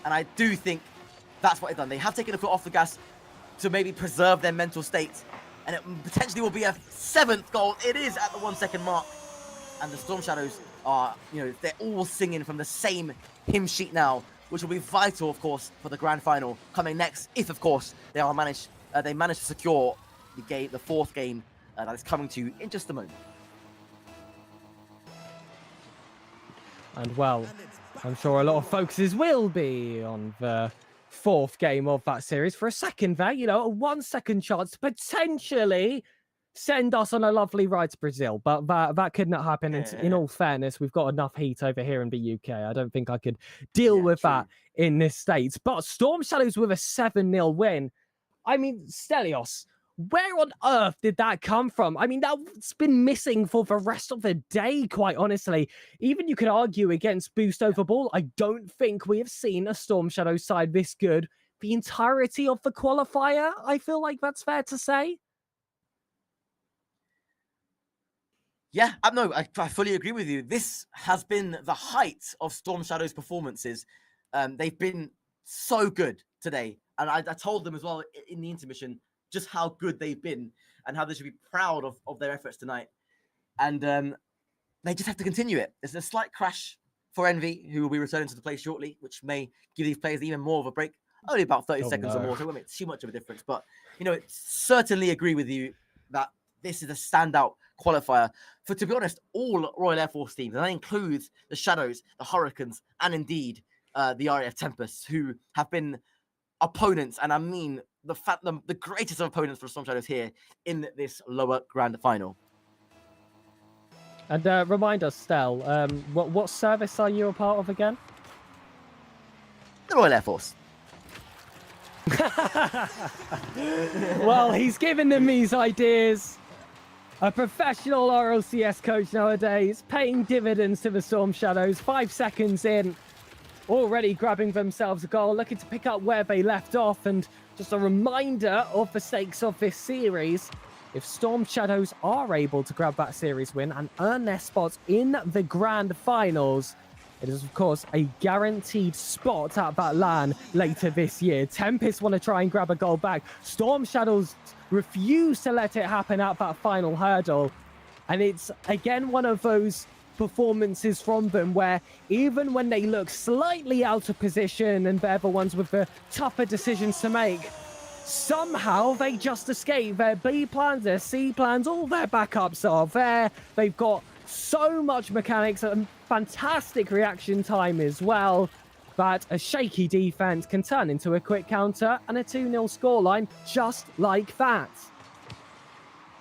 And I do think that's what they've done. They have taken a foot off the gas to maybe preserve their mental state. And it potentially will be a 7th goal. It is at the 1 second mark. And the Storm Shadows are, they're all singing from the same hymn sheet now, which will be vital, of course, for the grand final coming next. If, of course, they manage to secure the 4th game that is coming to you in just a moment. And well, I'm sure a lot of focuses will be on the 4th game of that series for a second there, a 1 second chance to potentially send us on a lovely ride to Brazil. But that could not happen. Yeah. In all fairness, we've got enough heat over here in the UK. I don't think I could deal with that in this state. But Storm Shadows with a 7-0 win. I mean, Stelios, where on earth did that come from? I mean, that's been missing for the rest of the day, quite honestly. Even you could argue against boost over ball. I don't think we have seen a Storm Shadow side this good the entirety of the qualifier. I feel like that's fair to say. Yeah, no, I fully agree with you. This has been the height of Storm Shadow's performances. They've been so good today. And I told them as well in the intermission just how good they've been and how they should be proud of their efforts tonight. And they just have to continue it. There's a slight crash for Envy, who will be returning to the play shortly, which may give these players even more of a break. Only about 30 seconds or more, so it won't make too much of a difference. But, certainly agree with you that this is a standout qualifier for, to be honest, all Royal Air Force teams. And that includes the Shadows, the Hurricanes, and indeed the RAF Tempests, who have been opponents, and I mean the greatest of opponents for Storm Shadows here in this lower grand final. And remind us, Stel, what service are you a part of again? The Royal Air Force. Well, he's given them these ideas. A professional RLCS coach nowadays, paying dividends to the Storm Shadows. 5 seconds in, already grabbing themselves a goal, looking to pick up where they left off. And just a reminder of the stakes of this series. If Storm Shadows are able to grab that series win and earn their spots in the grand finals, it is, of course, a guaranteed spot at that LAN later this year. Tempest want to try and grab a goal back. Storm Shadows refuse to let it happen at that final hurdle. And it's, again, one of those performances from them where even when they look slightly out of position and they're the ones with the tougher decisions to make, somehow they just escape. Their B plans, their C plans, all their backups are there. They've got so much mechanics and fantastic reaction time as well, that a shaky defense can turn into a quick counter and a 2-0 scoreline just like that.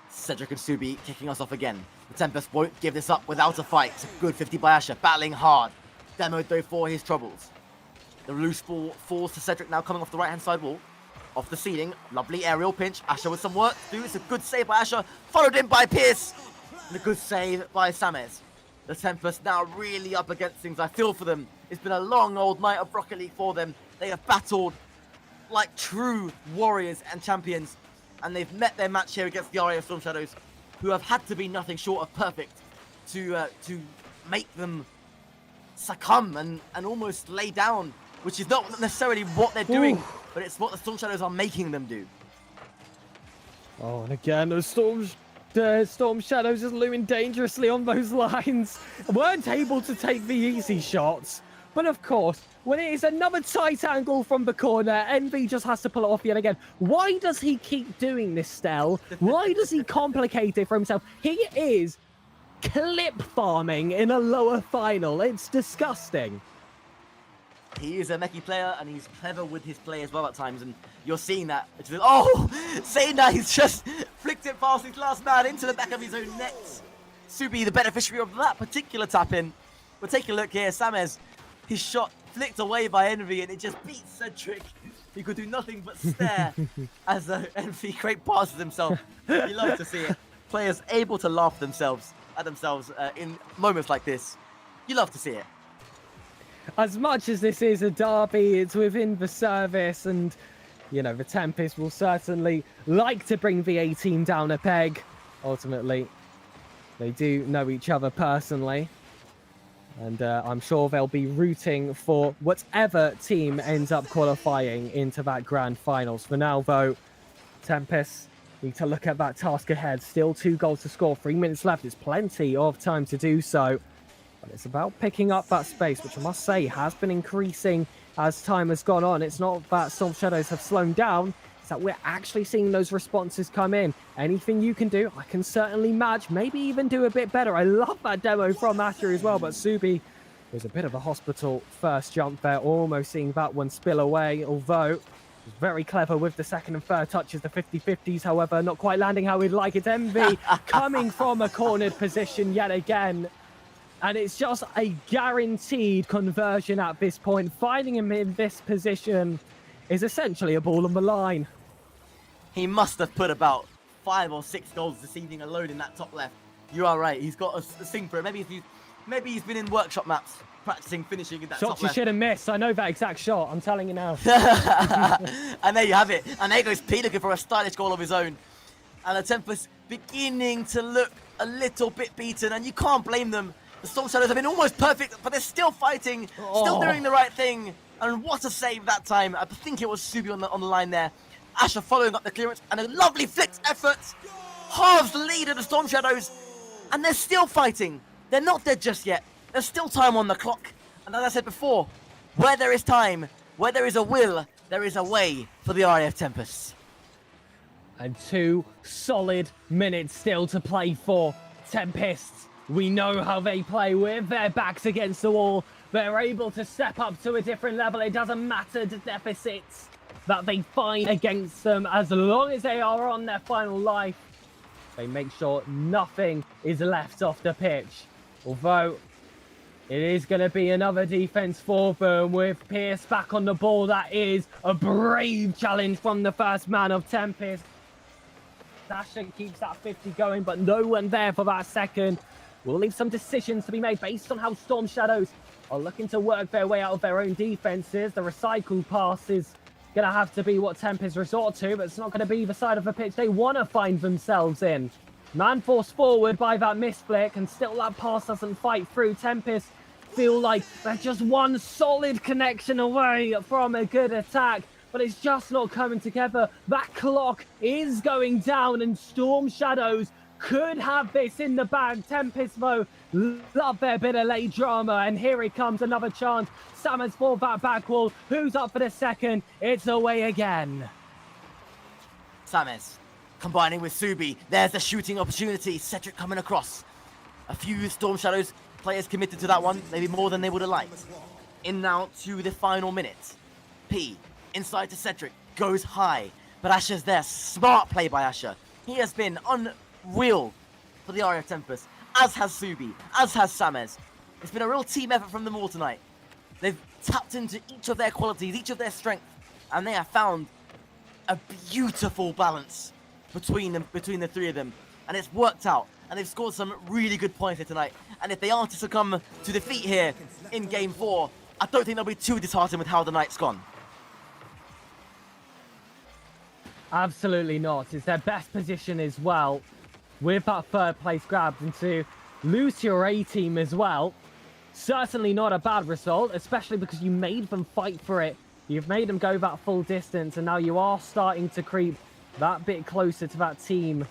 Cedric and Subi kicking us off again. The Tempest won't give this up without a fight. It's a good 50 by Asher, battling hard. Demoed though for his troubles. The loose ball falls to Cedric now, coming off the right-hand side wall. Off the ceiling, lovely aerial pinch. Asher with some work to do. It's a good save by Asher, followed in by Pierce. And a good save by Samez. The Tempest now really up against things. I feel for them. It's been a long old night of Rocket League for them. They have battled like true warriors and champions. And they've met their match here against the RAF Storm Shadows, who have had to be nothing short of perfect to make them succumb and almost lay down, which is not necessarily what they're doing, but it's what the Storm Shadows are making them do. Oh, and again, the Storm Shadows is looming dangerously on those lines. Weren't able to take the easy shots. But of course, when it is another tight angle from the corner, Envy just has to pull it off yet again. Why does he keep doing this, Stel? Why does he complicate it for himself? He is clip farming in a lower final. It's disgusting. He is a mechie player, and he's clever with his play as well at times, and you're seeing that. Oh, saying that, he's just flicked it past his last man into the back of his own net. Subi, the beneficiary of that particular tap-in. But take a look here, Samez, his shot flicked away by Envy, and it just beats Cedric. He could do nothing but stare as Envy great passes himself. You love to see it. Players able to laugh at themselves in moments like this. You love to see it. as much as this is a derby, it's within the service, and the Tempest will certainly like to bring the A team down a peg. Ultimately, they do know each other personally, and I'm sure they'll be rooting for whatever team ends up qualifying into that grand finals. For now, though, Tempest need to look at that task ahead. Still 2 goals to score, 3 minutes left. It's plenty of time to do so. But it's about picking up that space, which I must say has been increasing as time has gone on. It's not that Storm Shadows have slowed down, it's that we're actually seeing those responses come in. Anything you can do, I can certainly match, maybe even do a bit better. I love that demo from Asher as well, but Subi was a bit of a hospital first jump there, almost seeing that one spill away, although very clever with the second and third touches, the 50-50s, however, not quite landing how we'd like it. Envy coming from a cornered position yet again. And it's just a guaranteed conversion at this point. Finding him in this position is essentially a ball on the line. He must have put about 5 or 6 goals this evening alone in that top left. You are right. He's got a thing for it. Maybe he's been in workshop maps practicing finishing in that Shots top you left. shouldn't miss. I know that exact shot. I'm telling you now. And there you have it. And there goes P looking for a stylish goal of his own. And the Tempest beginning to look a little bit beaten. And you can't blame them. The Storm Shadows have been almost perfect, but they're still fighting, still doing the right thing. And what a save that time. I think it was Subi on the line there. Asher following up the clearance and a lovely flicked effort. Halves the lead of the Storm Shadows. And they're still fighting. They're not dead just yet. There's still time on the clock. And as I said before, where there is time, where there is a will, there is a way for the RAF Tempest. And 2 solid minutes still to play for Tempests. We know how they play with their backs against the wall. They're able to step up to a different level. It doesn't matter the deficits that they find against them. As long as they are on their final life, they make sure nothing is left off the pitch. Although it is going to be another defense for them with Pierce back on the ball. That is a brave challenge from the first man of Tempest. Asher keeps that 50 going, but no one there for that second. We'll leave some decisions to be made based on how Storm Shadows are looking to work their way out of their own defenses. The recycled pass is going to have to be what Tempest resort to, but it's not going to be the side of the pitch they want to find themselves in. Man forced forward by that misflick, and still that pass doesn't fight through. Tempest feel like they're just one solid connection away from a good attack, but it's just not coming together. That clock is going down, and Storm Shadows could have this in the bag. Tempest, though, love their bit of late drama, and here it comes, another chance. Sammons for that back wall. Who's up for the second? It's away again. Sammons combining with Subi. There's the shooting opportunity. Cedric coming across. A few Storm Shadows players committed to that one, maybe more than they would have liked. In now to the final minute. P, inside to Cedric, goes high, but Asher's there. Smart play by Asher. He has been unreal for the RF Tempest, as has Subi, as has Samez. It's been a real team effort from them all tonight. They've tapped into each of their qualities, each of their strengths, and they have found a beautiful balance between the three of them, and it's worked out. And they've scored some really good points here tonight. And if they are to succumb to defeat here in Game 4, I don't think they'll be too disheartened with how the night's gone. Absolutely not. It's their best position as well, with that third place grabbed, and to lose to your A team as well. Certainly not a bad result, especially because you made them fight for it. You've made them go that full distance, and now you are starting to creep that bit closer to that team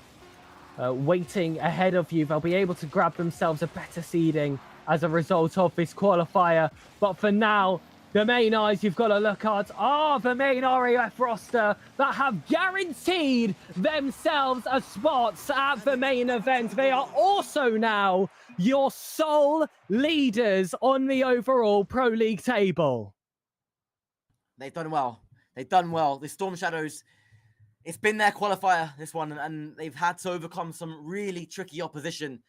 waiting ahead of you. They'll be able to grab themselves a better seeding as a result of this qualifier. But for now, the main eyes you've got to look at are the main RAF roster that have guaranteed themselves a spot at the main event. They are also now your sole leaders on the overall Pro League table. They've done well. They've done well. The Storm Shadows, it's been their qualifier, this one, and they've had to overcome some really tricky opposition.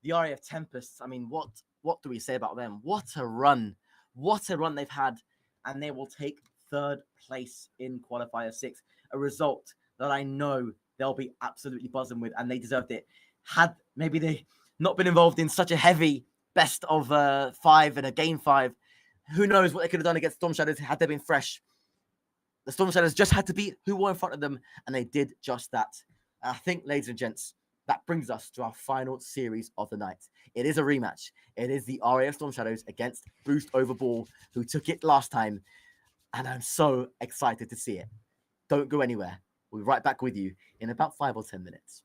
The RAF Tempests, I mean, what do we say about them? What a run. What a run they've had, and they will take third place in Qualifier 6, a result that I know they'll be absolutely buzzing with, and they deserved it. Had maybe they not been involved in such a heavy best of 5 and a game 5, who knows what they could have done against Storm Shadows had they been fresh. The Storm Shadows just had to beat who were in front of them, and they did just that. And I think, ladies and gents, that brings us to our final series of the night. It is a rematch. It is the RAF Storm Shadows against Boost Over Ball, who took it last time. And I'm so excited to see it. Don't go anywhere. We'll be right back with you in about 5 or 10 minutes.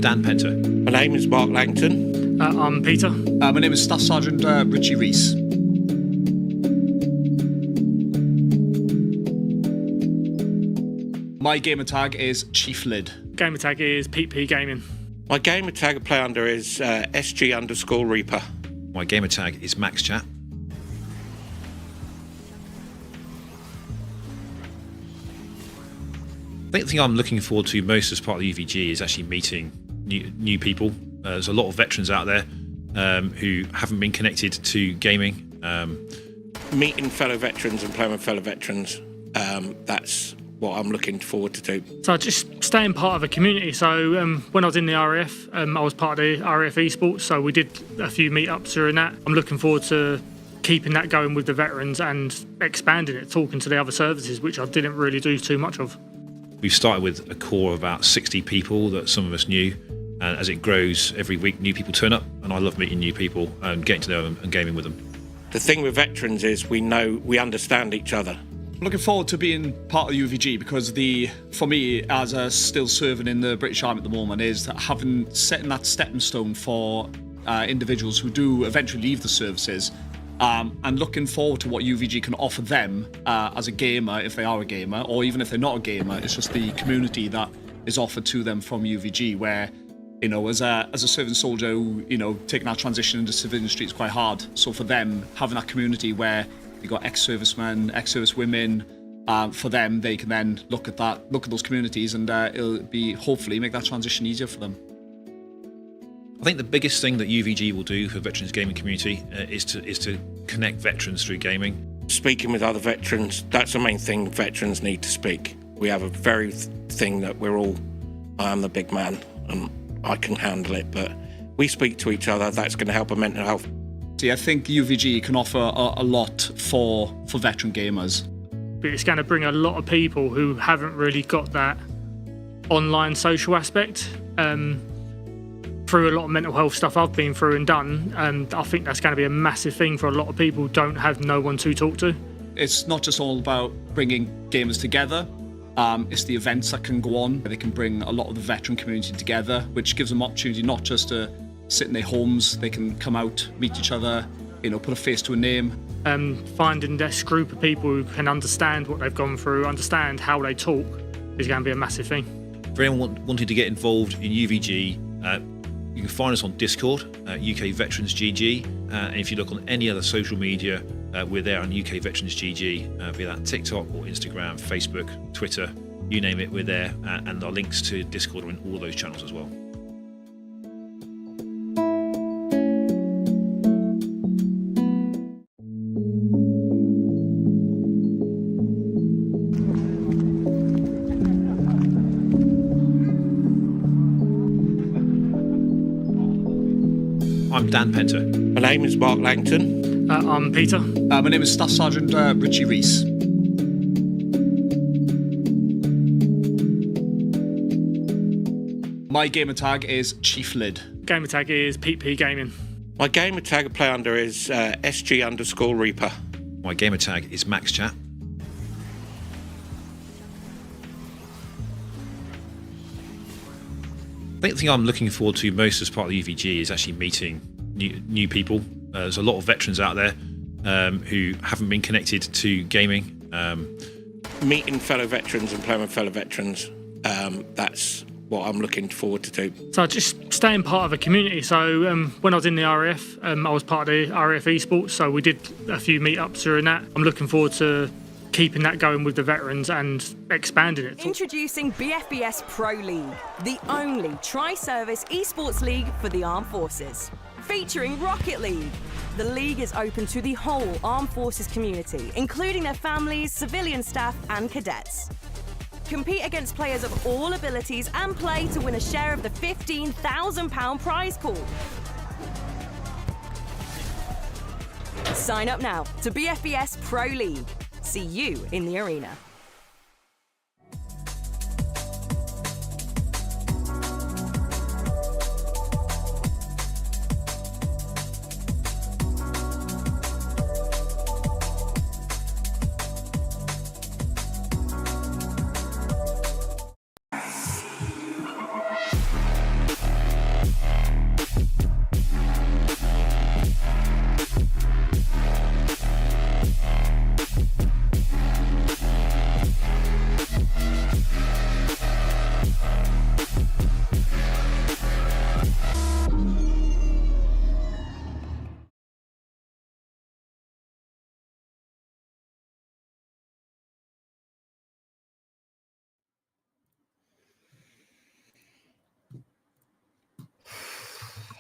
Dan Penter. My name is Mark Langton. I'm Peter. My name is Staff Sergeant Richie Rees. My gamer tag is Chief Lid. Gamer tag is Pete P Gaming. My gamer tag I play under is SG_Reaper. My gamer tag is MaxChat. I think the thing I'm looking forward to most as part of the UVG is actually meeting new people. There's a lot of veterans out there who haven't been connected to gaming. Meeting fellow veterans and playing with fellow veterans, that's what I'm looking forward to do. So just staying part of a community. So when I was in the RAF, I was part of the RAF Esports, so we did a few meetups during that. I'm looking forward to keeping that going with the veterans and expanding it, talking to the other services, which I didn't really do too much of. We've started with a core of about 60 people that some of us knew, and as it grows every week, new people turn up, and I love meeting new people and getting to know them and gaming with them. The thing with veterans is we understand each other. I'm looking forward to being part of the UVG because for me, as a still serving in the British Army at the moment, is setting that stepping stone for individuals who do eventually leave the services, and looking forward to what UVG can offer them as a gamer, if they are a gamer, or even if they're not a gamer. It's just the community that is offered to them from UVG, where, you know, as a serving soldier who, you know, taking that transition into civilian street is quite hard. So for them, having that community where you got ex-servicemen, ex-service women, for them, they can then look at those communities, and it'll be hopefully make that transition easier for them. I think the biggest thing that UVG will do for veterans gaming community is to connect veterans through gaming. Speaking with other veterans, that's the main thing veterans need to speak. We have a very thing that I am the big man and I can handle it, but we speak to each other. That's going to help our mental health. See, I think UVG can offer a lot for veteran gamers. But it's going to bring a lot of people who haven't really got that online social aspect. Through a lot of mental health stuff I've been through and done, and I think that's going to be a massive thing for a lot of people who don't have no one to talk to. It's not just all about bringing gamers together, it's the events that can go on. They can bring a lot of the veteran community together, which gives them opportunity not just to sit in their homes, they can come out, meet each other, you know, put a face to a name. Finding this group of people who can understand what they've gone through, understand how they talk, is going to be a massive thing. For anyone wanting to get involved in UVG, you can find us on Discord, UK Veterans GG, and if you look on any other social media, we're there on UK Veterans GG, be that TikTok or Instagram, Facebook, Twitter, you name it, we're there, and our links to Discord are in all those channels as well. I'm Dan Penter. My name is Mark Langton. I'm Peter. My name is Staff Sergeant Richie Rees. My gamer tag is Chief Lid. Gamer tag is Pete P Gaming. My gamer tag I play under is SG_Reaper. My gamer tag is MaxChat. I think the thing I'm looking forward to most as part of the UVG is actually meeting new people. There's a lot of veterans out there who haven't been connected to gaming. Meeting fellow veterans and playing with fellow veterans, that's what I'm looking forward to do. So just staying part of a community. So when I was in the RAF, I was part of the RAF Esports, so we did a few meetups during that. I'm looking forward to keeping that going with the veterans and expanding it. Introducing BFBS Pro League, the only tri-service esports league for the armed forces. Featuring Rocket League. The league is open to the whole armed forces community, including their families, civilian staff and cadets. Compete against players of all abilities and play to win a share of the £15,000 prize pool. Sign up now to BFBS Pro League. See you in the arena.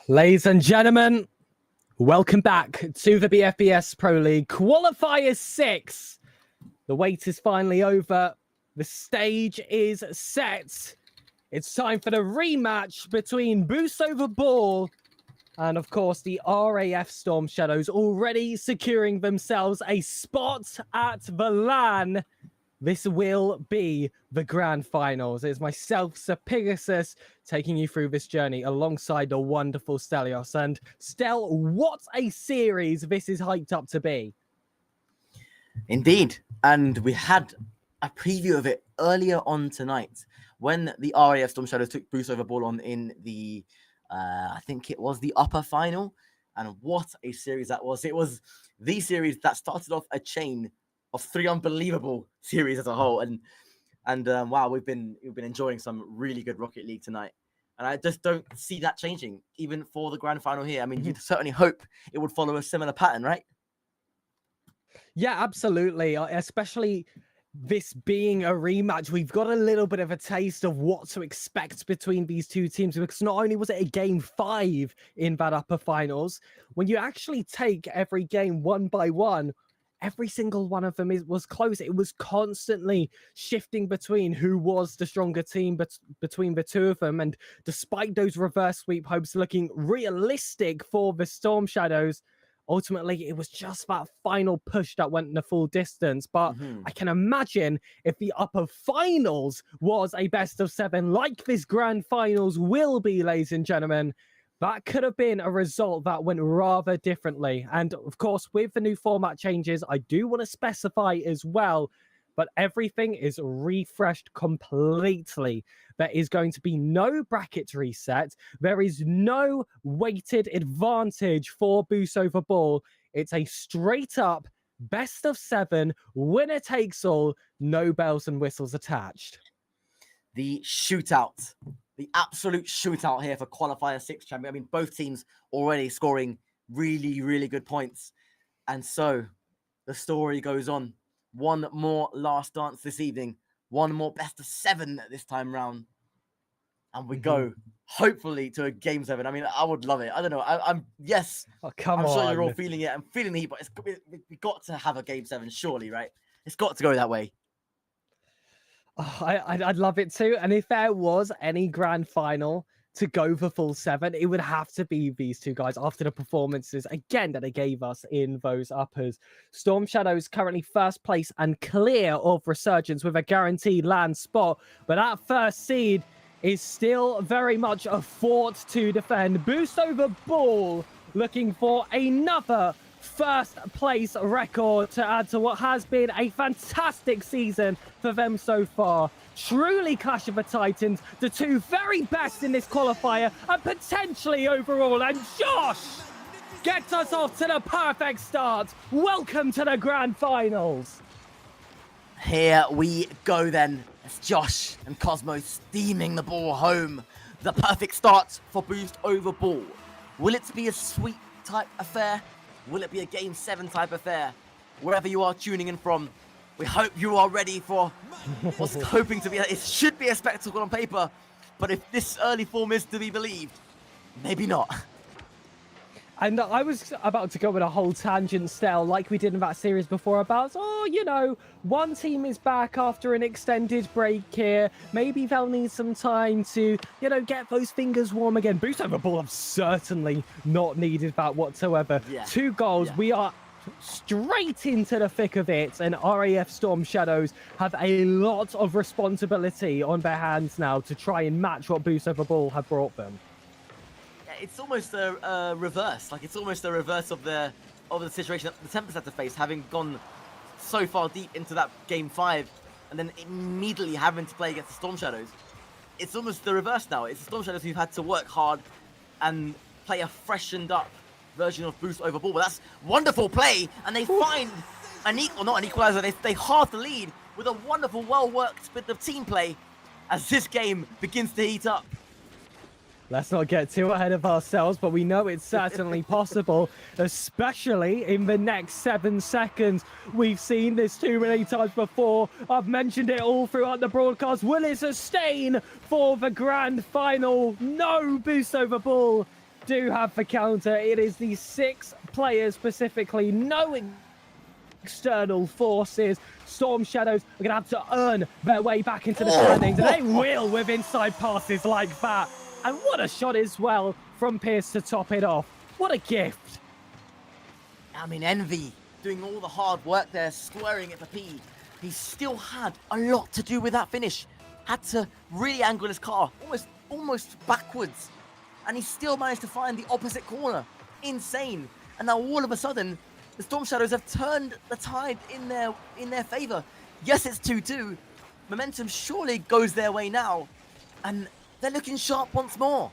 Ladies and gentlemen, welcome back to the BFBS Pro League Qualifier 6. The wait is finally over. The stage is set. It's time for the rematch between Boost Over Ball and, of course, the RAF Storm Shadows, already securing themselves a spot at the LAN. This will be the grand finals. It's myself, Sir Pegasus, taking you through this journey alongside the wonderful Stelios. And Stel, what a series this is hyped up to be. Indeed. And we had a preview of it earlier on tonight when the RAF Storm Shadows took Boost Over Ball on in the, I think it was the upper final. And what a series that was. It was the series that started off a chain of 3 unbelievable series as a whole, and wow, we've been enjoying some really good Rocket League tonight, and I just don't see that changing even for the grand final here. I mean, you'd certainly hope it would follow a similar pattern, right? Yeah, absolutely. Especially this being a rematch, we've got a little bit of a taste of what to expect between these two teams, because not only was it a game 5 in that upper finals, when you actually take every game one by one, every single one of them was close. It was constantly shifting between who was the stronger team between the two of them. And despite those reverse sweep hopes looking realistic for the Storm Shadows, ultimately it was just that final push that went the full distance. But I can imagine if the upper finals was a best of 7 like this grand finals will be, ladies and gentlemen, that could have been a result that went rather differently. And of course, with the new format changes, I do want to specify as well, but everything is refreshed completely. There is going to be no bracket reset. There is no weighted advantage for Boost Over Ball. It's a straight up best of 7, winner takes all, no bells and whistles attached. The shootout. The absolute shootout here for Qualifier 6 champion. I mean, both teams already scoring really, really good points. And so the story goes on. One more last dance this evening. One more best of 7 this time round. And we go, hopefully, to a game 7. I mean, I would love it. I don't know. I'm sure you're all feeling it. I'm feeling the heat, but we got to have a game 7, surely, right? It's got to go that way. Oh, I'd love it too. And if there was any grand final to go for full 7, it would have to be these two guys after the performances, again, that they gave us in those uppers. Storm Shadows currently first place and clear of Resurgence with a guaranteed LAN spot. But that first seed is still very much a fort to defend. Boost Over Ball looking for another first place record to add to what has been a fantastic season for them so far. Truly Clash of the Titans, the 2 very best in this qualifier and potentially overall. And Josh gets us off to the perfect start. Welcome to the grand finals. Here we go then. It's Josh and Cosmo steaming the ball home. The perfect start for Boost Over Ball. Will it be a sweep type affair? Will it be a game 7 type affair? Wherever you are tuning in from, we hope you are ready for what's hoping to be, it should be a spectacle on paper, but if this early form is to be believed, maybe not. And I was about to go on a whole tangent, Stel, like we did in that series before about, one team is back after an extended break here. Maybe they'll need some time to, get those fingers warm again. Boost Over Ball have certainly not needed that whatsoever. Yeah. 2 goals. Yeah. We are straight into the thick of it, and RAF Storm Shadows have a lot of responsibility on their hands now to try and match what Boost Over Ball have brought them. It's almost a reverse. Like, it's almost a reverse of the situation that the Tempest had to face, having gone so far deep into that game 5 and then immediately having to play against the Storm Shadows. It's almost the reverse now. It's the Storm Shadows who've had to work hard and play a freshened up version of Boost Over Ball. But that's wonderful play, and they find not an equalizer. They halve the lead with a wonderful, well-worked bit of team play as this game begins to heat up. Let's not get too ahead of ourselves, but we know it's certainly possible, especially in the next 7 seconds. We've seen this too many times before. I've mentioned it all throughout the broadcast. Will it sustain for the grand final? No, Boost Over Ball do have the counter. It is the 6 players specifically, no external forces. Storm Shadows are going to have to earn their way back into the standings, and they will with inside passes like that. And what a shot as well from Pierce to top it off. What a gift. I mean, Envy doing all the hard work there, squaring it for P. He still had a lot to do with that finish. Had to really angle his car almost backwards. And he still managed to find the opposite corner. Insane. And now all of a sudden, the Storm Shadows have turned the tide in their favor. Yes, it's 2-2. Momentum surely goes their way now. And they're looking sharp once more.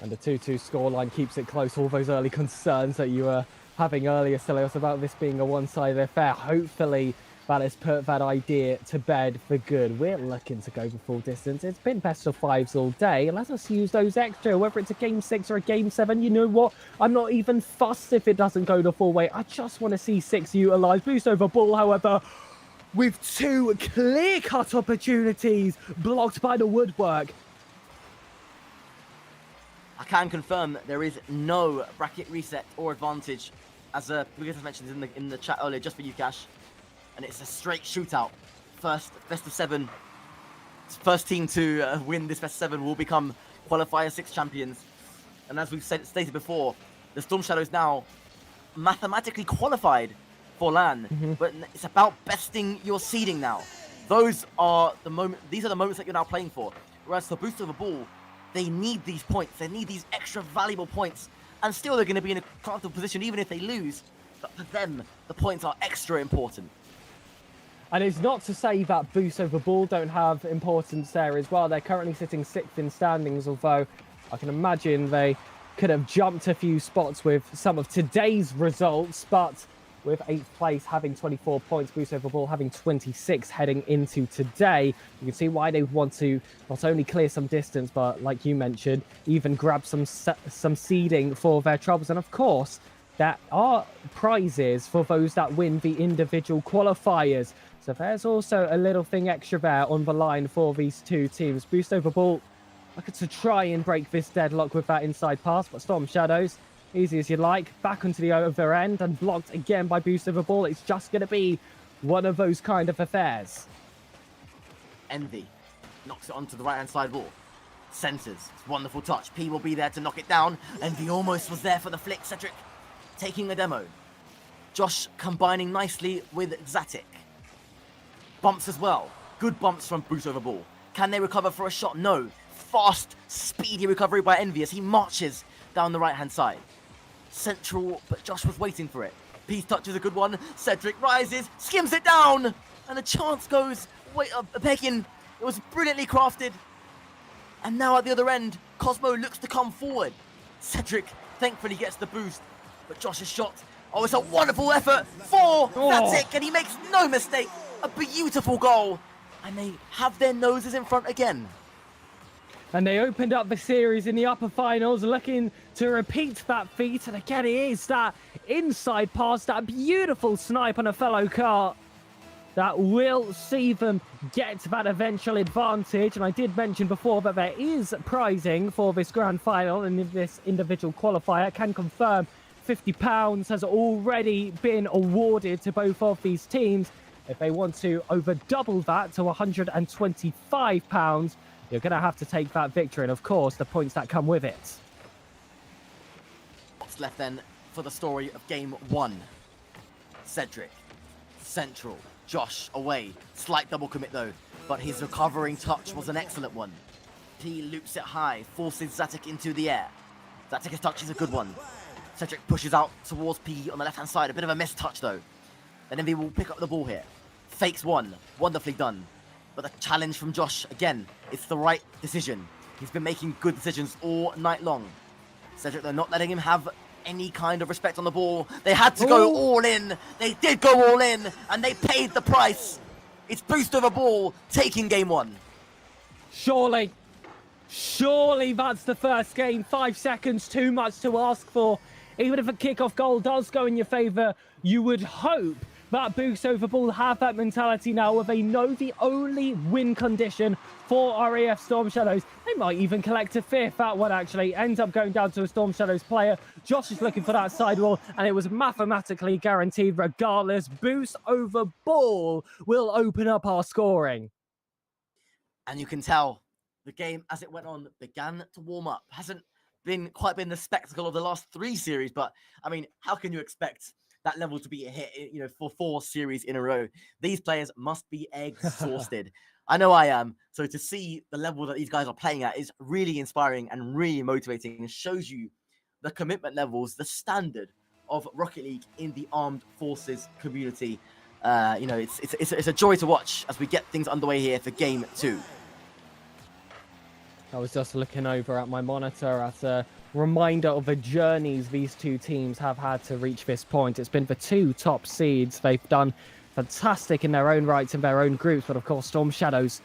And the 2-2 scoreline keeps it close. All those early concerns that you were having earlier, Stelios, about this being a one-sided affair. Hopefully that has put that idea to bed for good. We're looking to go the full distance. It's been best of 5s all day. Let us use those extra, whether it's a game 6 or a game 7. You know what? I'm not even fussed if it doesn't go the full way. I just want to see 6 utilised. Boost over ball, however, with 2 clear-cut opportunities blocked by the woodwork. I can confirm that there is no bracket reset or advantage, as Lucas mentioned in the chat earlier, just for you, Cash. And it's a straight shootout. First best of 7. First team to win this best of 7 will become Qualifier 6 champions. And as we've stated before, the Storm Shadows now mathematically qualified for LAN, but it's about besting your seeding now. These are the moments that you're now playing for. Whereas for Boost Over Ball, they need these points. They need these extra valuable points. And still they're going to be in a comfortable position even if they lose. But for them, the points are extra important. And it's not to say that Boost Over Ball don't have importance there as well. They're currently sitting 6th in standings, although I can imagine they could have jumped a few spots with some of today's results. But with 8th place having 24 points, Boost Over Ball having 26 heading into today, you can see why they want to not only clear some distance, but like you mentioned, even grab some seeding for their troubles. And of course, there are prizes for those that win the individual qualifiers. So there's also a little thing extra there on the line for these 2 teams. Boost Over Ball looking to try and break this deadlock with that inside pass, but Storm Shadows, easy as you like, back onto the other end and blocked again by Boost Over Ball. It's just going to be one of those kind of affairs. Envy knocks it onto the right-hand side wall. Centers. Wonderful touch. P will be there to knock it down. Envy almost was there for the flick. Cedric taking the demo. Josh combining nicely with Zatic. Bumps as well. Good bumps from Boost Over Ball. Can they recover for a shot? No. Fast, speedy recovery by Envy as he marches down the right-hand side. Central, but Josh was waiting for it. P's touch is a good one. Cedric rises, skims it down, and the chance goes begging. It was brilliantly crafted. And now at the other end, Cosmo looks to come forward. Cedric thankfully gets the boost, but Josh's shot. Oh, it's a wonderful effort for Zatic, and he makes no mistake. A beautiful goal, and they have their noses in front again. And they opened up the series in the upper finals, looking to repeat that feat. And again, it is that inside pass, that beautiful snipe on a fellow car that will see them get that eventual advantage. And I did mention before that there is prizing for this grand final and this individual qualifier. I can confirm £50 has already been awarded to both of these teams. If they want to over double that to £125, you're going to have to take that victory, and of course, the points that come with it. What's left then for the story of game 1? Cedric, Central, Josh away. Slight double commit though, but his recovering touch was an excellent one. P loops it high, forces Zatic into the air. Zatic's touch is a good one. Cedric pushes out towards P on the left-hand side. A bit of a missed touch though. And then we will pick up the ball here. Fakes one. Wonderfully done. But the challenge from Josh, again, it's the right decision. He's been making good decisions all night long. Cedric, they're not letting him have any kind of respect on the ball. They had to go all in. They did go all in, and they paid the price. It's Boost Over Ball taking game 1. Surely that's the first game. 5 seconds, too much to ask for. Even if a kickoff goal does go in your favour, you would hope that Boost over Ball have that mentality now where they know the only win condition for RAF Storm Shadows. They might even collect a fifth. That one actually ends up going down to a Storm Shadows player. Josh is looking for that sidewall, and it was mathematically guaranteed regardless. Boost over Ball will open up our scoring. And you can tell the game, as it went on, began to warm up. Hasn't quite been the spectacle of the last 3 series, but I mean, how can you expect that level to be a hit, for 4 series in a row? These players must be exhausted. I know I am. So to see the level that these guys are playing at is really inspiring and really motivating, and shows you the commitment levels, the standard of Rocket League in the armed forces community. It's a joy to watch as we get things underway here for game 2. I was just looking over at my monitor at a reminder of the journeys these 2 teams have had to reach this point. It's been the 2 top seeds. They've done fantastic in their own rights, in their own groups, but of course Storm Shadows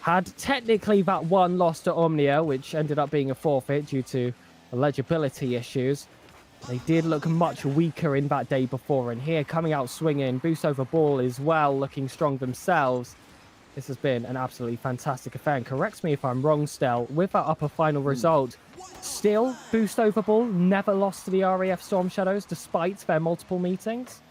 had technically that one loss to Omnia, which ended up being a forfeit due to eligibility issues. They did look much weaker in that day before, and here coming out swinging, Boost over Ball as well, looking strong themselves. This has been an absolutely fantastic affair, and correct me if I'm wrong, Stel, with that upper final result, still Boost over Ball never lost to the RAF Storm Shadows despite their multiple meetings?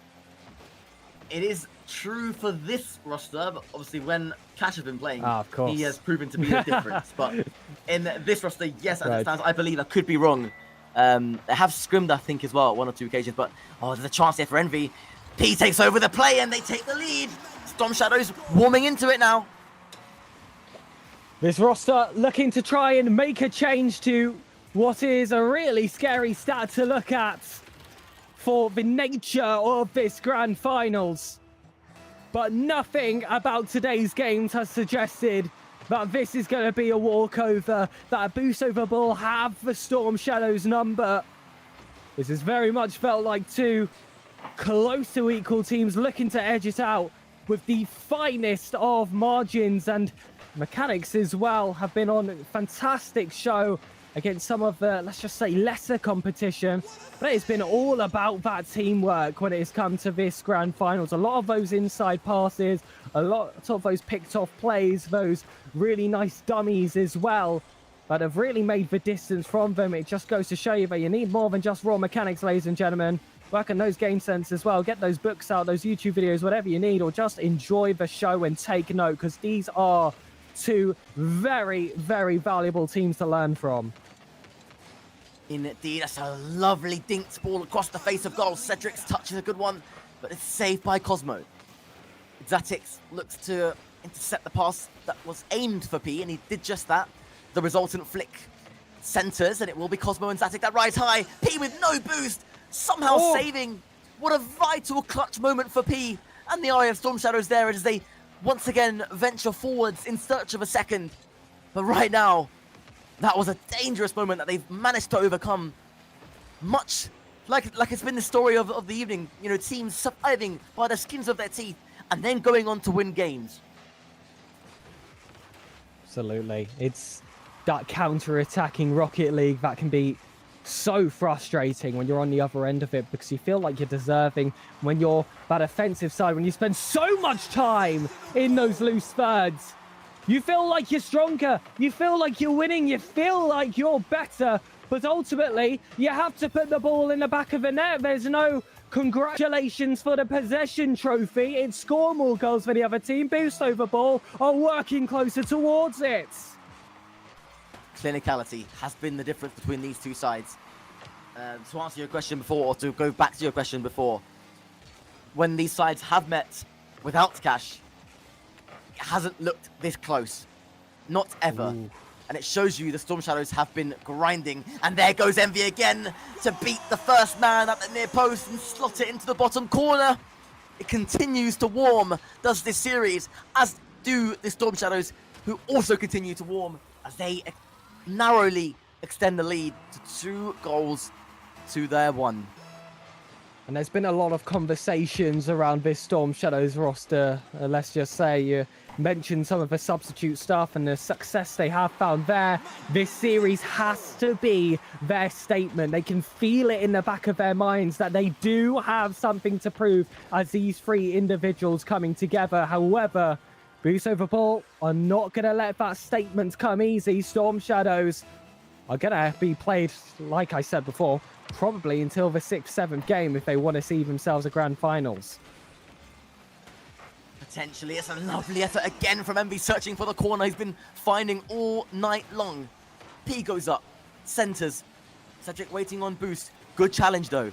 It is true for this roster, but obviously when Cash has been playing, of course, he has proven to be the difference. But in this roster, yes, as it stands, I believe I could be wrong. They have scrimmed, I think, as well at 1 or 2 occasions, but there's a chance here for Envy. P takes over the play and they take the lead. Storm Shadows warming into it now. This roster looking to try and make a change to what is a really scary stat to look at for the nature of this grand finals. But nothing about today's games has suggested that this is going to be a walkover, that Boost over Ball have the Storm Shadows number. This has very much felt like 2 close to equal teams looking to edge it out with the finest of margins, and mechanics as well have been on a fantastic show against some of the, let's just say, lesser competition. But it's been all about that teamwork when it has come to this grand finals. A lot of those inside passes, a lot of those picked off plays, those really nice dummies as well, that have really made the distance from them. It just goes to show you that you need more than just raw mechanics, ladies and gentlemen. Work on those game sense as well. Get those books out, those YouTube videos, whatever you need, or just enjoy the show and take note, because these are 2 very, very valuable teams to learn from. Indeed, that's a lovely dinked ball across the face of goal. Cedric's touch is a good one, but it's saved by Cosmo. Xatix looks to intercept the pass that was aimed for P, and he did just that. The resultant flick centers, and it will be Cosmo and Xatix that rise high. P with no boost, somehow saving. What a vital clutch moment for P and the RAF Storm Shadows there as they once again venture forwards in search of a second. But right now, that was a dangerous moment that they've managed to overcome. Much like it's been the story of the evening, teams surviving by the skins of their teeth and then going on to win games. Absolutely. It's that counter-attacking Rocket League that can be so frustrating when you're on the other end of it, because you feel like you're deserving when you're that offensive side, when you spend so much time in those loose thirds. You feel like you're stronger, you feel like you're winning, you feel like you're better, but ultimately you have to put the ball in the back of the net. There's no congratulations for the possession trophy. It's score more goals for the other team. Boost over Ball are working closer towards it. Clinicality has been the difference between these 2 sides. To answer your question before, or to go back to your question before, when these sides have met without Cash, it hasn't looked this close. Not ever. Ooh. And it shows you the Storm Shadows have been grinding. And there goes Envy again to beat the first man at the near post and slot it into the bottom corner. It continues to warm, does this series, as do the Storm Shadows, who also continue to warm as they narrowly extend the lead to 2 goals to their 1. And there's been a lot of conversations around this Storm Shadows roster. Let's just say you mentioned some of the substitute stuff and the success they have found there. This series has to be their statement. They can feel it in the back of their minds that they do have something to prove as these three individuals coming together. However, Boost Over Ball are not going to let that statement come easy. Storm Shadows are going to be played, like I said before, probably until the 6th, 7th game if they want to see themselves a grand finals. Potentially, it's a lovely effort again from Envy, searching for the corner he's been finding all night long. P goes up, centers. Cedric waiting on Boost. Good challenge though.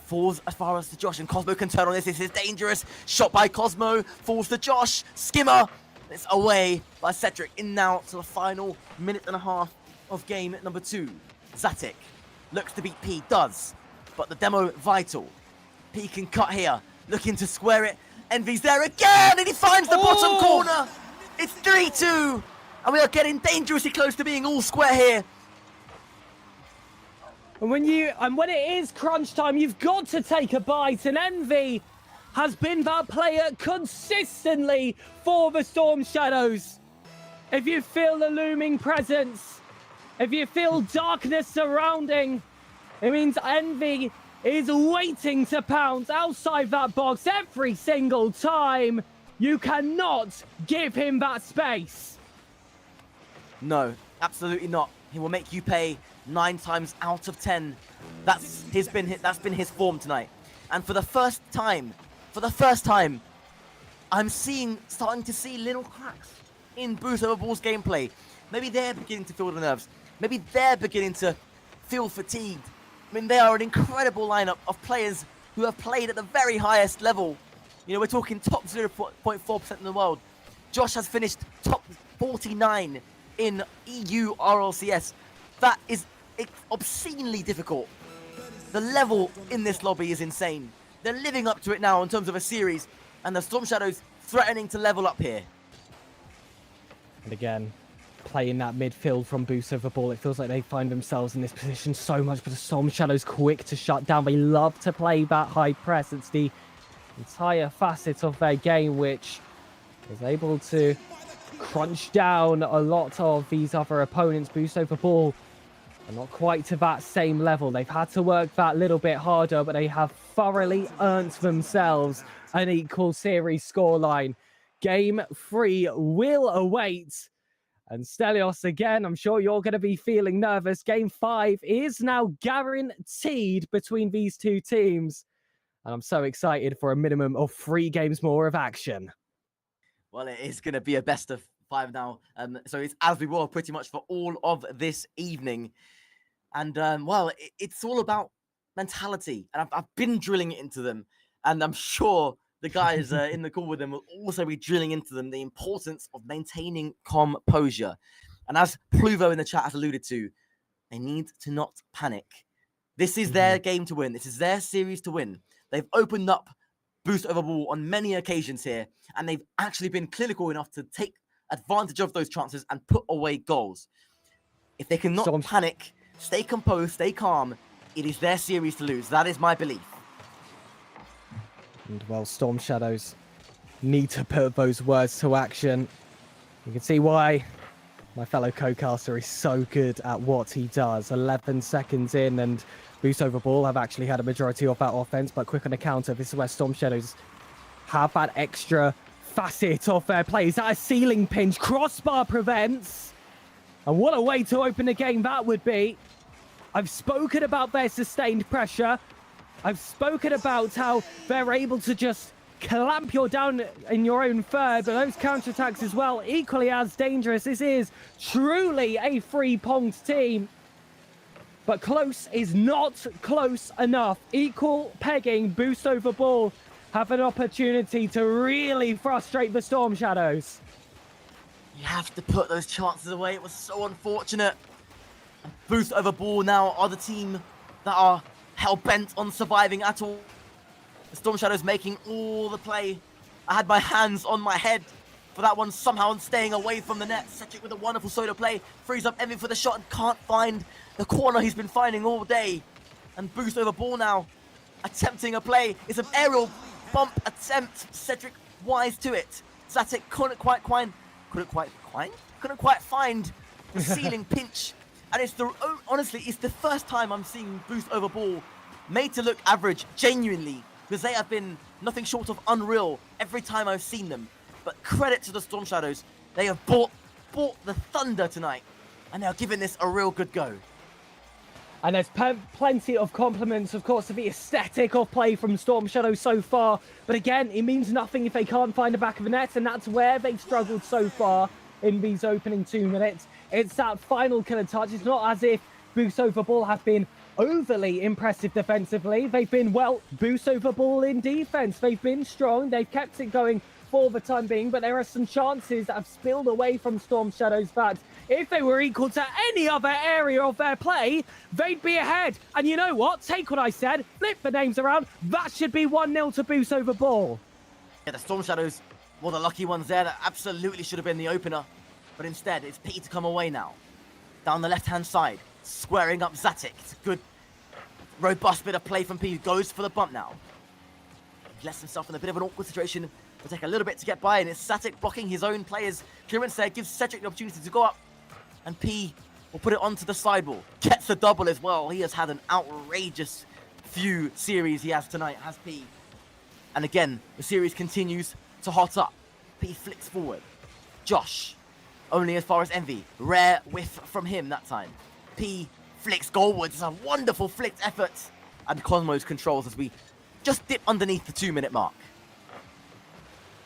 Falls as far as to Josh, and Cosmo can turn on this. This is dangerous. Shot by Cosmo. Falls to Josh. Skimmer. It's away by Cedric. In now to the final minute and a half of game number 2. Zatic looks to beat P, does, but the demo vital. P can cut here, looking to square it. Envy's there again, and he finds the bottom corner. It's 3-2, and we are getting dangerously close to being all square here. And when it is crunch time, you've got to take a bite, and Envy has been that player consistently for the Storm Shadows. If you feel the looming presence, if you feel darkness surrounding, it means Envy is waiting to pounce outside that box every single time. You cannot give him that space. No, absolutely not. He will make you pay 9 times out of 10. That's been his form tonight. And for the first time, I'm starting to see little cracks in Boost Over Ball's gameplay. Maybe they're beginning to feel the nerves. Maybe they're beginning to feel fatigued. I mean, they are an incredible lineup of players who have played at the very highest level. You know, we're talking top 0.4% in the world. Josh has finished top 49 in EU RLCS. That is obscenely difficult. The level in this lobby is insane. They're living up to it now in terms of a series, and the Storm Shadows threatening to level up here. And again, playing that midfield from Boost Over Ball, it feels like they find themselves in this position so much, but the Storm Shadows quick to shut down. They love to play that high press. It's the entire facet of their game which is able to crunch down a lot of these other opponents. Boost Over Ball are not quite to that same level. They've had to work that little bit harder, but they have thoroughly earned themselves an equal series scoreline. Game 3 will await. And Stelios, again, I'm sure you're going to be feeling nervous. Game 5 is now guaranteed between these two teams. And I'm so excited for a minimum of 3 games more of action. Well, it is going to be a best of 5 now. So it's as we were pretty much for all of this evening. And, well, it's all about mentality. And I've been drilling it into them. And I'm sure the guys in the call with them will also be drilling into them the importance of maintaining composure. And as Pluvo in the chat has alluded to, they need to not panic. This is their game to win. This is their series to win. They've opened up Boost Over Ball on many occasions here, and they've actually been clinical enough to take advantage of those chances and put away goals. If they cannot panic, stay composed, stay calm, it is their series to lose. That is my belief. And, well, Storm Shadows need to put those words to action. You can see why my fellow co-caster is so good at what he does. 11 seconds in, and Boost Over Ball have actually had a majority of that offense, but quick on the counter. This is where Storm Shadows have that extra facet of their play. Is that a ceiling pinch? Crossbar prevents. And what a way to open the game that would be. I've spoken about their sustained pressure. I've spoken about how they're able to just clamp you down in your own third, but those counterattacks as well, equally as dangerous. This is truly a three-pronged team. But close is not close enough. Equal pegging, Boost Over Ball have an opportunity to really frustrate the Storm Shadows. You have to put those chances away. It was so unfortunate. Boost Over Ball now are the team that are hell-bent on surviving at all. The Storm Shadows making all the play. I had my hands on my head for that one, somehow staying away from the net. Cedric with a wonderful solo play. Frees up Envy for the shot and can't find the corner he's been finding all day. And Boost Over Ball now attempting a play. It's an aerial bump attempt. Cedric wise to it. Zatic couldn't quite find the ceiling pinch. And honestly, it's the first time I'm seeing Boost over Ball made to look average, genuinely, because they have been nothing short of unreal every time I've seen them. But credit to the Storm Shadows, they have bought the thunder tonight, and they are giving this a real good go. And there's plenty of compliments, of course, to the aesthetic of play from Storm Shadow so far. But again, it means nothing if they can't find the back of the net, and that's where they've struggled so far in these opening 2 minutes. It's that final killer touch. It's not as if Boost over Ball have been overly impressive defensively. They've been, well, Boost over Ball in defense. They've been strong. They've kept it going for the time being, but there are some chances that have spilled away from Storm Shadows that if they were equal to any other area of their play, they'd be ahead. And you know what? Take what I said, flip the names around. That should be 1-0 to Boost over Ball. Yeah, the Storm Shadows were the lucky ones there. That absolutely should have been the opener. But instead, it's P to come away now. Down the left-hand side, squaring up Zatic. It's a good, robust bit of play from P. Goes for the bump now. He lets himself in a bit of an awkward situation. Will take a little bit to get by, and it's Zatic blocking his own players. Clearance there gives Cedric the opportunity to go up, and P will put it onto the sidewall. Gets the double as well. He has had an outrageous few series he has tonight, has P. And again, the series continues to hot up. P flicks forward. Josh, only as far as Envy. Rare whiff from him that time. P flicks goalwards. It's a wonderful flicked effort. And Cosmos controls as we just dip underneath the 2-minute mark.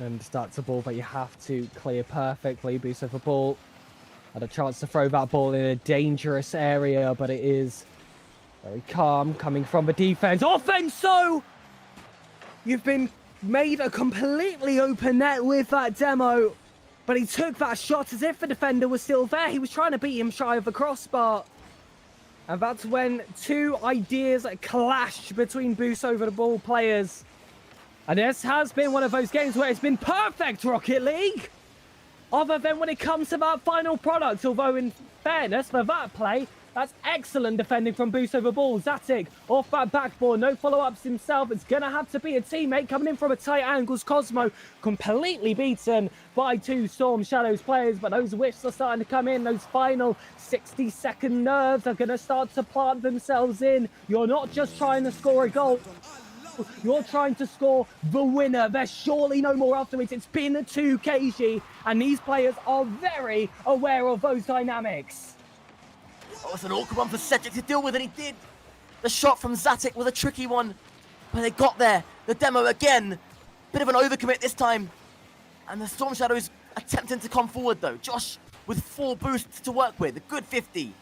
And that's a ball that you have to clear perfectly. Boost over Ball had a chance to throw that ball in a dangerous area, but it is very calm coming from the defense. Offense, so you've been made a completely open net with that demo, but he took that shot as if the defender was still there. He was trying to beat him shy of the crossbar. And that's when two ideas clashed between Boost over the Ball players. And this has been one of those games where it's been perfect, Rocket League. Other than when it comes to that final product, although in fairness for that play, that's excellent defending from Boost over Ball. Zatic off that backboard, no follow-ups himself. It's going to have to be a teammate coming in from a tight angles. Cosmo completely beaten by two Storm Shadows players, but those whiffs are starting to come in. Those final 60-second nerves are going to start to plant themselves in. You're not just trying to score a goal. You're trying to score the winner. There's surely no more afterwards. It's been a 2 KG, and these players are very aware of those dynamics. Oh, it's an awkward one for Cedric to deal with, and he did. The shot from Zatic was a tricky one, but they got there. The demo again. Bit of an overcommit this time. And the Storm Shadows attempting to come forward, though. Josh with 4 boosts to work with. A good 50.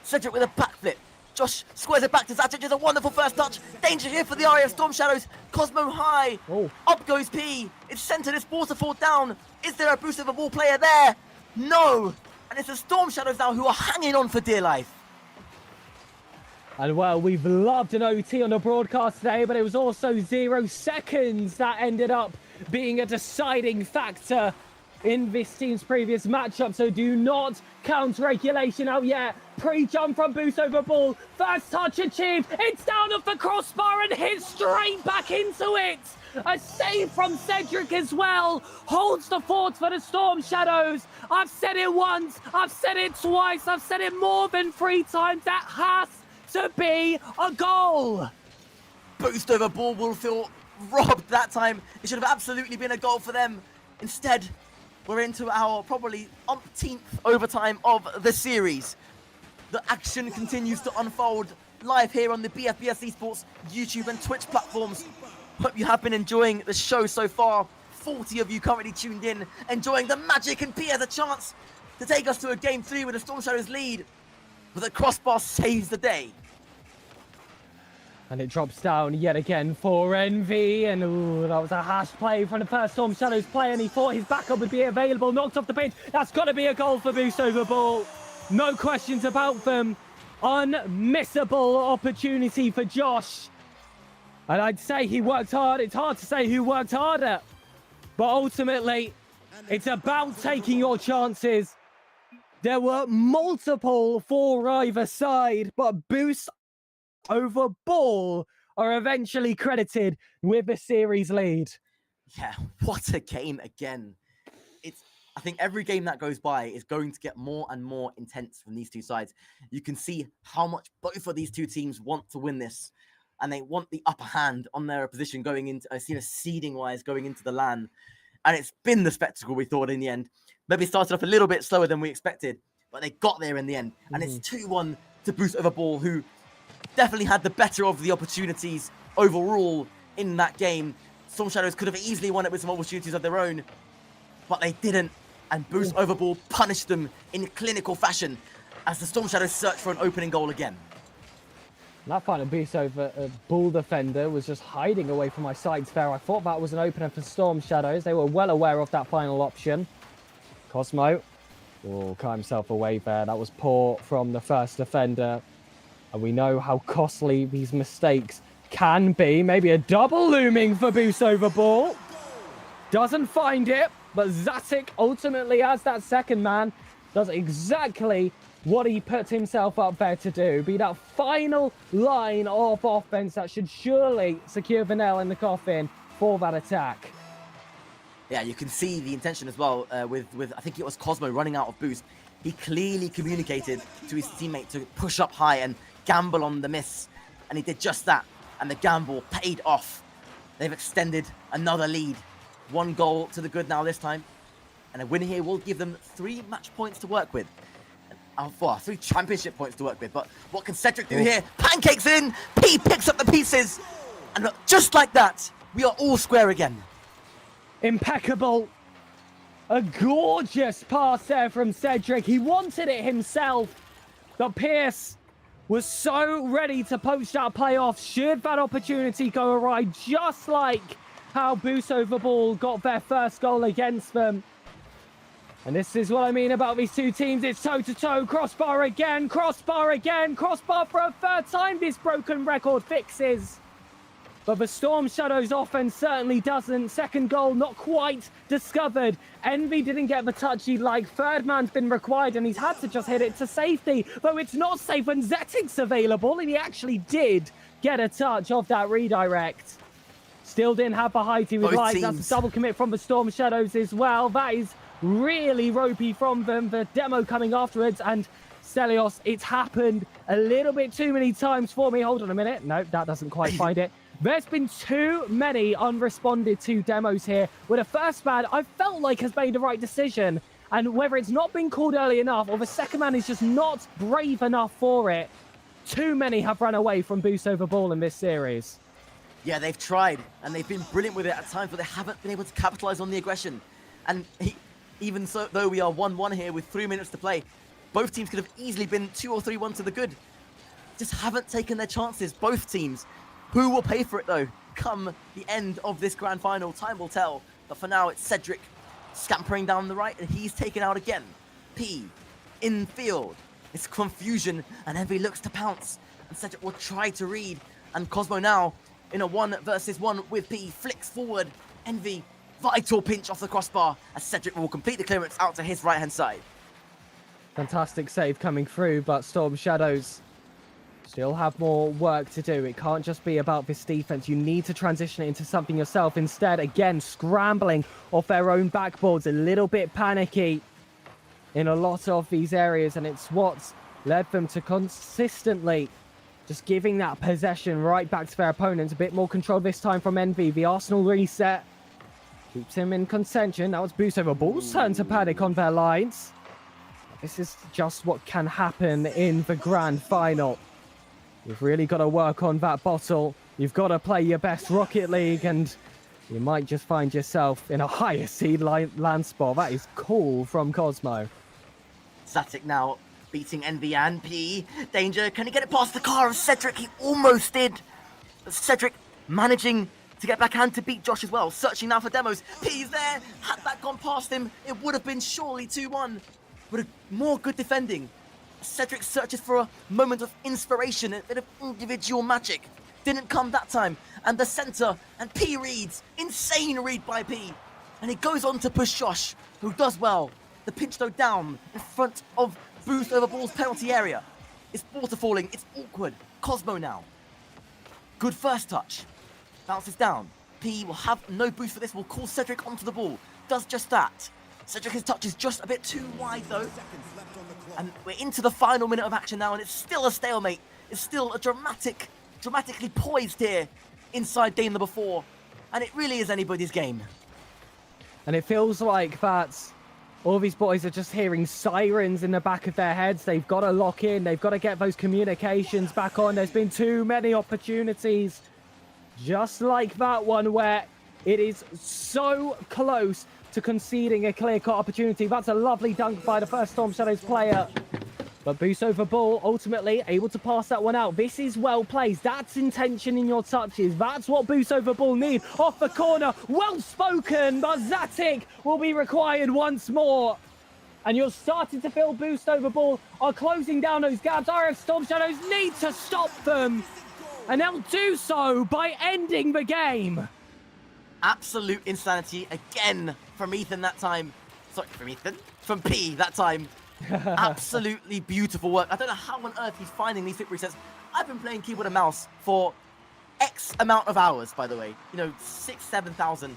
Cedric with a backflip. Josh squares it back to Zatic. It's a wonderful first touch. Danger here for the RAF Storm Shadows. Cosmo high. Oh. Up goes P. It's centered. It's waterfall down. Is there a Boost over Ball player there? No. And it's the Storm Shadows now who are hanging on for dear life. And well, we've loved an OT on the broadcast today, but it was also 0 seconds that ended up being a deciding factor in this team's previous matchup. So do not count regulation out yet. Pre-jump from Boost over Ball. First touch achieved. It's down off the crossbar and hit straight back into it. A save from Cedric as well. Holds the fort for the Storm Shadows. I've said it once. I've said it twice. I've said it more than 3 times. That has to be a goal. Boost over Ball will feel robbed that time. It should have absolutely been a goal for them. Instead, we're into our probably umpteenth overtime of the series. The action continues to unfold live here on the BFBS Esports YouTube and Twitch platforms. Hope you have been enjoying the show so far. 40 of you currently tuned in, enjoying the magic, and P has a chance to take us to a game 3 with the Storm Shadows lead. But the crossbar saves the day. And it drops down yet again for Envy. And ooh, that was a hash play from the first Storm Shadows player. And he thought his backup would be available. Knocked off the pitch. That's got to be a goal for Boost over Ball. No questions about them. Unmissable opportunity for Josh. And I'd say he worked hard. It's hard to say who worked harder. But ultimately, it's about taking your chances. There were multiple for either side, but Boost over Ball are eventually credited with the series lead. Yeah, what a game again. I think every game that goes by is going to get more and more intense from these two sides. You can see how much both of these two teams want to win this, and they want the upper hand on their position going into, seeding-wise, going into the LAN. And it's been the spectacle we thought in the end. Maybe started off a little bit slower than we expected, but they got there in the end. And it's 2-1 to Boost over Ball, who definitely had the better of the opportunities overall in that game. Storm Shadows could have easily won it with some opportunities of their own, but they didn't. And Boost over Ball punished them in clinical fashion as the Storm Shadows search for an opening goal again. That final Boost over Ball defender was just hiding away from my sights there. I thought that was an opener for Storm Shadows. They were well aware of that final option. Cosmo will cut himself away there. That was poor from the first defender. And we know how costly these mistakes can be. Maybe a double looming for Boost over Ball. Doesn't find it. But Zatic ultimately, as that second man, does exactly what he puts himself up there to do. Be that final line of offense that should surely secure the nail in the coffin for that attack. Yeah, you can see the intention as well with I think it was Cosmo running out of boost. He clearly communicated to his teammate to push up high and gamble on the miss. And he did just that. And the gamble paid off. They've extended another lead. 1 goal to the good now this time. And a win here will give them 3 match points to work with. 3 championship points to work with. But what can Cedric do here? Pancakes in! P picks up the pieces! And look, just like that, we are all square again. Impeccable. A gorgeous pass there from Cedric. He wanted it himself. But Pierce was so ready to poach that playoff should that opportunity go awry, just like how Boost over Ball got their first goal against them. And this is what I mean about these two teams. It's toe-to-toe, crossbar again, crossbar again, crossbar for a third time. This broken record fixes. But the Storm Shadows offense certainly doesn't. Second goal not quite discovered. Envy didn't get the touch he'd like. Third man's been required and he's had to just hit it to safety. Though it's not safe when Zetic's available, and he actually did get a touch of that redirect. Still didn't have the height he would like. That's a double commit from the Storm Shadows as well. That is really ropey from them. The demo coming afterwards, and Stelios, it's happened a little bit too many times for me. Hold on a minute. No, that doesn't quite find it. There's been too many unresponded to demos here, where the first man, I felt like, has made the right decision. And whether it's not been called early enough or the second man is just not brave enough for it, too many have run away from Boost over Ball in this series. Yeah, they've tried, and they've been brilliant with it at times, but they haven't been able to capitalize on the aggression. And even so, though we are 1-1 here with 3 minutes to play, both teams could have easily been 2 or 3-1 to the good. Just haven't taken their chances, both teams. Who will pay for it, though? Come the end of this grand final, time will tell. But for now, it's Cedric scampering down the right, and he's taken out again. P, in field. It's confusion, and Envy looks to pounce. And Cedric will try to read. And Cosmo now, in a 1 versus 1 with P, flicks forward. Envy, vital pinch off the crossbar, as Cedric will complete the clearance out to his right-hand side. Fantastic save coming through, but Storm Shadows still have more work to do. It can't just be about this defense. You need to transition it into something yourself. Instead, again, scrambling off their own backboards, a little bit panicky in a lot of these areas, and it's what's led them to consistently just giving that possession right back to their opponents. A bit more control this time from Envy. The Arsenal reset keeps him in contention. That was Boost over Ball's turn to panic on their lines. This is just what can happen in the grand final. You've really got to work on that bottle. You've got to play your best Rocket League, and you might just find yourself in a higher seed land spot. That is cool from Cosmo. Zatic now beating Envy and P. Danger, can he get it past the car of Cedric? He almost did. But Cedric managing to get backhand to beat Josh as well. Searching now for demos. P's there. Had that gone past him, it would have been surely 2-1. But more good defending. Cedric searches for a moment of inspiration, a bit of individual magic. Didn't come that time. And the center, and P reads. Insane read by P. And he goes on to push Josh, who does well. The pinch though down in front of Boost over Ball's penalty area. It's water falling, it's awkward. Cosmo now. Good first touch. Bounces down. P will have no boost for this. Will call Cedric onto the ball. Does just that. Cedric's touch is just a bit too wide though. And we're into the final minute of action now, and it's still a stalemate. It's still a dramatically poised here inside game number 4. And it really is anybody's game. And it feels like that all these boys are just hearing sirens in the back of their heads. They've got to lock in. They've got to get those communications back on. There's been too many opportunities, just like that one, where it is so close to conceding a clear-cut opportunity. That's a lovely dunk by the first Storm Shadows player. But boost over ball, ultimately able to pass that one out. This is well placed. That's intention in your touches. That's what boost over ball need. Off the corner, well spoken, but Zatic will be required once more. And you're starting to feel boost over ball are closing down those gaps. RF Storm Shadows need to stop them. And they'll do so by ending the game. Absolute insanity again from Ethan that time. Sorry, from Ethan? From P that time. Absolutely beautiful work. I don't know how on earth he's finding these victory sets. I've been playing keyboard and mouse for X amount of hours, by the way. 6,000, 7,000.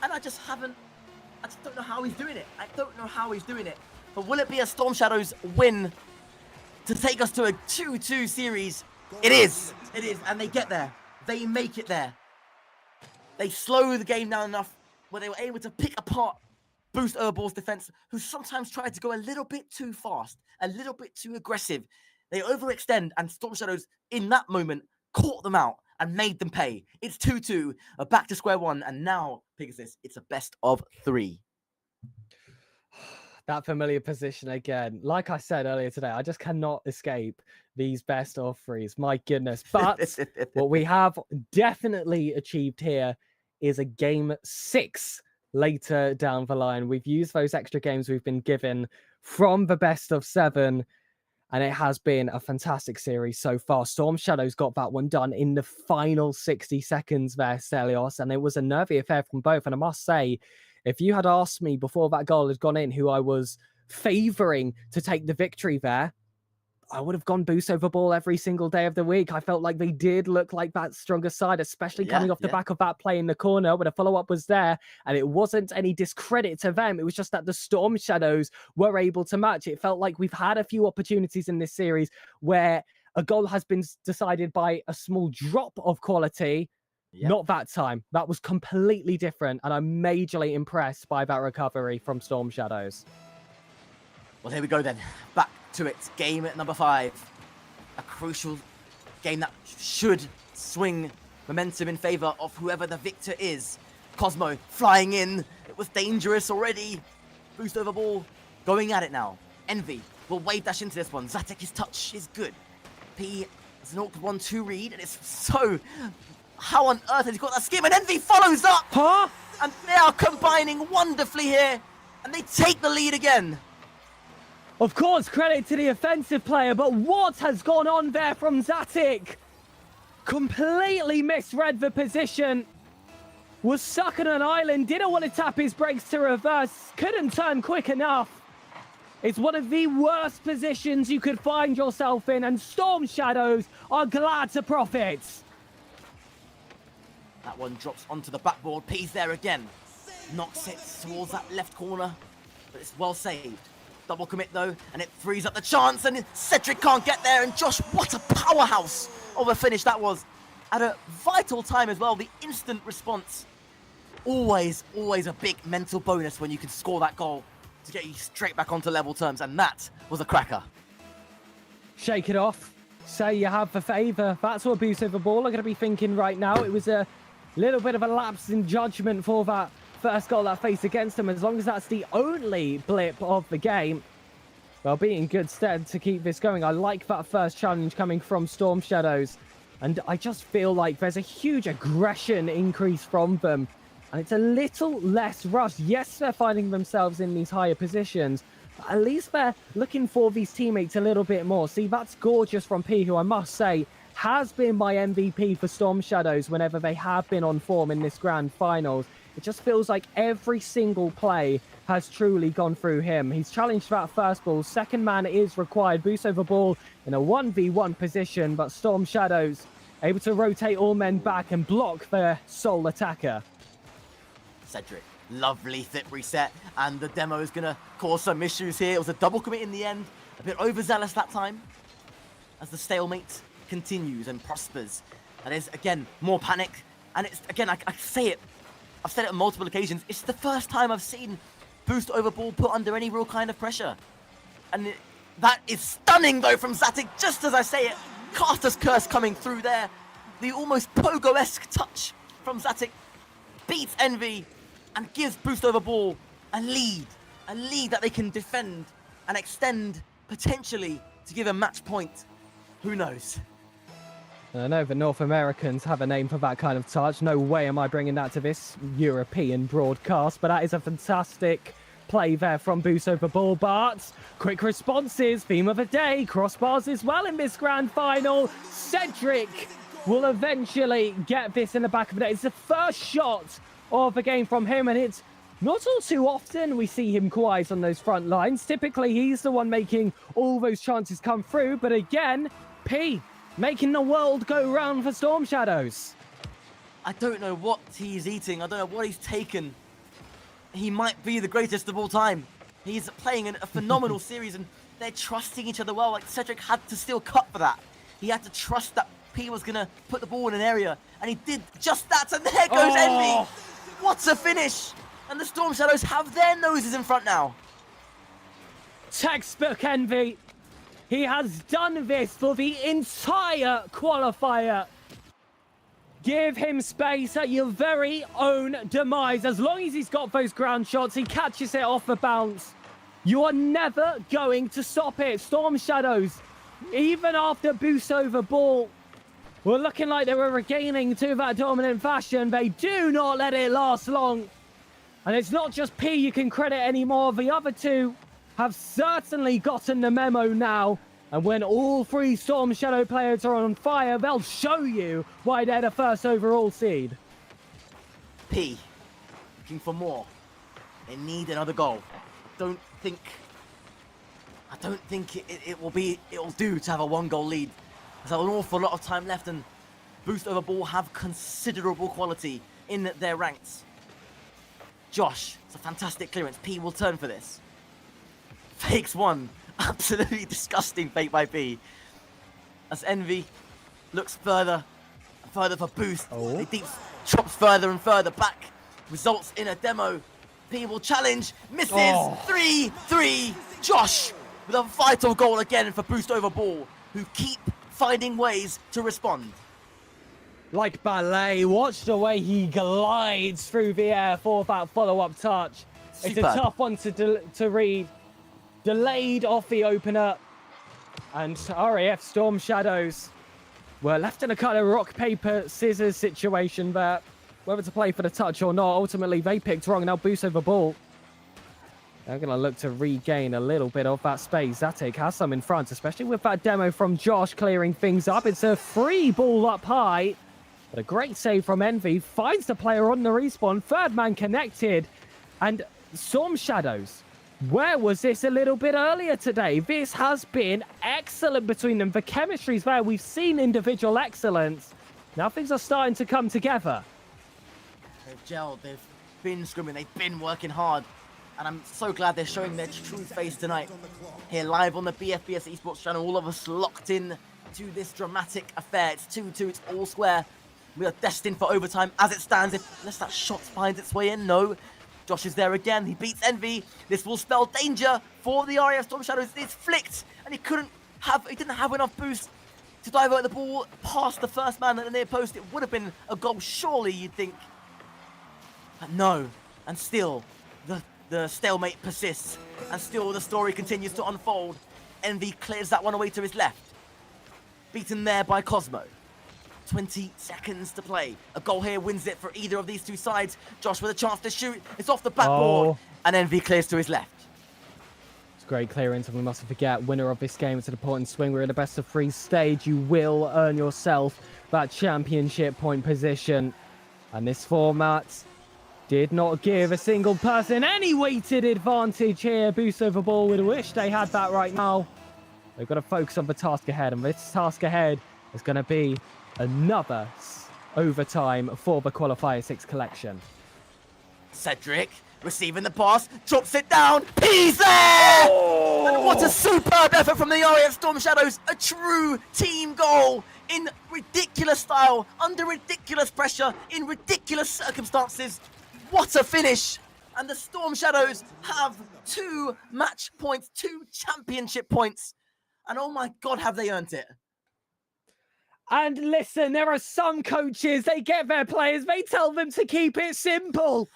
And I just don't know how he's doing it. I don't know how he's doing it. But will it be a Storm Shadows win to take us to a 2-2 series? It is. It is. And they get there. They make it there. They slow the game down enough where they were able to pick apart Boost over ball's defense, who sometimes tried to go a little bit too fast, a little bit too aggressive. They overextend, and Storm Shadows, in that moment, caught them out and made them pay. It's 2-2, back to square one, and now, Pegasus, it's a best of 3. That familiar position again. Like I said earlier today, I just cannot escape these best of 3s. My goodness. But what we have definitely achieved here is a game 6 later down the line. We've used those extra games we've been given from the best of 7, and it has been a fantastic series so far. Storm Shadows got that one done in the final 60 seconds there, Stelios, and it was a nervy affair from both. And I must say, if you had asked me before that goal had gone in who I was favouring to take the victory there, I would have gone boost over ball every single day of the week. I felt like they did look like that stronger side, especially coming off the back of that play in the corner where the follow-up was there. And it wasn't any discredit to them. It was just that the Storm Shadows were able to match. It felt like we've had a few opportunities in this series where a goal has been decided by a small drop of quality. Not that time. That was completely different. And I'm majorly impressed by that recovery from Storm Shadows. Well, here we go then. Back to it. Game number 5. A crucial game that should swing momentum in favor of whoever the victor is. Cosmo flying in. It was dangerous already. Boost over ball. Going at it now. Envy will wave dash into this one. Zatek, his touch is good. P is an awkward 1-2 read, and it's so... How on earth has he got that scheme? And Envy follows up! Huh? And they are combining wonderfully here. And they take the lead again. Of course, credit to the offensive player, but what has gone on there from Zatic? Completely misread the position. Was stuck on an island, didn't want to tap his brakes to reverse, couldn't turn quick enough. It's one of the worst positions you could find yourself in, and Storm Shadows are glad to profit. That one drops onto the backboard. P's there again. Knocks it towards that left corner, but it's well saved. Double commit though, and it frees up the chance, and Cedric can't get there, and Josh, what a powerhouse of a finish that was. At a vital time as well, the instant response. Always a big mental bonus when you can score that goal to get you straight back onto level terms, and that was a cracker. Shake it off. Say you have the favour. That's what boost over ball are going to be thinking right now. It was a little bit of a lapse in judgment for that first goal that faced against them. As long as that's the only blip of the game, they'll be in good stead to keep this going. I like that first challenge coming from Storm Shadows. And I just feel like there's a huge aggression increase from them. And it's a little less rushed. Yes, they're finding themselves in these higher positions, but at least they're looking for these teammates a little bit more. See, that's gorgeous from P, who I must say has been my MVP for Storm Shadows whenever they have been on form in this grand finals. It just feels like every single play has truly gone through him. He's challenged that first ball. Second man is required. Boost over ball in a 1v1 position, but Storm Shadows able to rotate all men back and block their sole attacker. Cedric, lovely zip reset, and the demo is going to cause some issues here. It was a double commit in the end, a bit overzealous that time, as the stalemate continues and prospers. And there's, again, more panic, and it's, again, I say it, I've said it on multiple occasions, it's the first time I've seen Boost over Ball put under any real kind of pressure. And that is stunning, though, from Zatic, just as I say it. Caster's Curse coming through there. The almost Pogo-esque touch from Zatic beats Envy and gives Boost over Ball a lead that they can defend and extend potentially to give a match point. Who knows? I know the North Americans have a name for that kind of touch. No way am I bringing that to this European broadcast, but that is a fantastic play there from Boost over Ball. But quick responses, theme of the day, crossbars as well in this grand final. Cedric will eventually get this in the back of the net. It's the first shot of the game from him, and it's not all too often we see him quiet on those front lines. Typically, he's the one making all those chances come through, but again, P making the world go round for Storm Shadows. I don't know what he's eating. I don't know what he's taken. He might be the greatest of all time. He's playing a phenomenal series, and they're trusting each other well. Like, Cedric had to still cut for that. He had to trust that P was going to put the ball in an area, and he did just that, and there goes Envy. What a finish! And the Storm Shadows have their noses in front now. Textbook Envy. He has done this for the entire qualifier. Give him space at your very own demise. As long as he's got those ground shots, he catches it off the bounce. You are never going to stop it. Storm Shadows, even after Boost over Ball, were looking like they were regaining to that dominant fashion. They do not let it last long. And it's not just P you can credit anymore. The other two have certainly gotten the memo now. And when all three Storm Shadow players are on fire, they'll show you why they're the first overall seed. P, looking for more. They need another goal. I don't think it'll do to have a 1-goal lead. There's an awful lot of time left, and Boost over Ball have considerable quality in their ranks. Josh, it's a fantastic clearance. P will turn for this. Fakes one. Absolutely disgusting fake by P. As Envy looks further for Boost. He deep chops further and further back. Results in a demo. P will challenge. Misses. 3-3. Josh with a vital goal again for Boost over Ball, who keep finding ways to respond. Like ballet, watch the way he glides through the air for that follow-up touch. It's a tough one to read. Delayed off the opener, and RAF Storm Shadows were left in a kind of rock, paper, scissors situation there, whether to play for the touch or not. Ultimately, they picked wrong. Now Boost over Ball. They're going to look to regain a little bit of that space. Zatic has some in front, especially with that demo from Josh clearing things up. It's a free ball up high, but a great save from Envy. Finds the player on the respawn. Third man connected, and Storm Shadows. Where was this a little bit earlier today? This has been excellent between them. The chemistry's there. We've seen individual excellence. Now things are starting to come together. They've gelled. They've been scrimming. They've been working hard. And I'm so glad they're showing their true face tonight. Here live on the BFBS Esports channel. All of us locked in to this dramatic affair. It's 2-2. It's all square. We are destined for overtime as it stands. Unless that shot finds its way in. No. Josh is there again. He beats Envy. This will spell danger for the RAF Storm Shadows. It's flicked, and he didn't have enough boost to divert the ball past the first man at the near post. It would have been a goal, surely, you'd think. But no, and still the stalemate persists, and still the story continues to unfold. Envy clears that one away to his left. Beaten there by Cosmo. 20 seconds to play. A goal here wins it for either of these two sides. Josh with a chance to shoot. It's off the backboard. And Envy clears to his left. It's great clearance, and we mustn't forget, winner of this game. It's an important swing. We're in the best of 3 stage. You will earn yourself that championship point position. And this format did not give a single person any weighted advantage here. Boost over Ball would wish they had that right now. They've got to focus on the task ahead, and this task ahead is going to be another overtime for the Qualifier 6 collection. Cedric receiving the pass, drops it down. He's there! And what a superb effort from the RAF Storm Shadows. A true team goal in ridiculous style, under ridiculous pressure, in ridiculous circumstances. What a finish! And the Storm Shadows have 2 match points, 2 championship points. And oh my God, have they earned it. And listen, there are some coaches, they get their players, they tell them to keep it simple.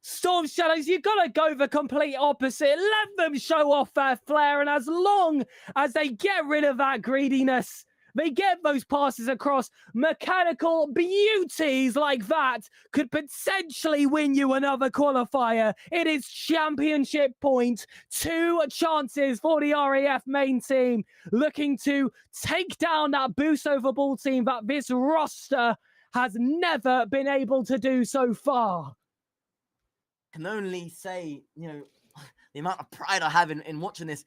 Storm Shadows, you've got to go the complete opposite. Let them show off their flair. And as long as they get rid of that greediness, they get those passes across, mechanical beauties like that could potentially win you another qualifier. It is championship point. 2 chances for the RAF main team, looking to take down that boost over ball team that this roster has never been able to do so far. Can only say, you know, the amount of pride I have in watching this.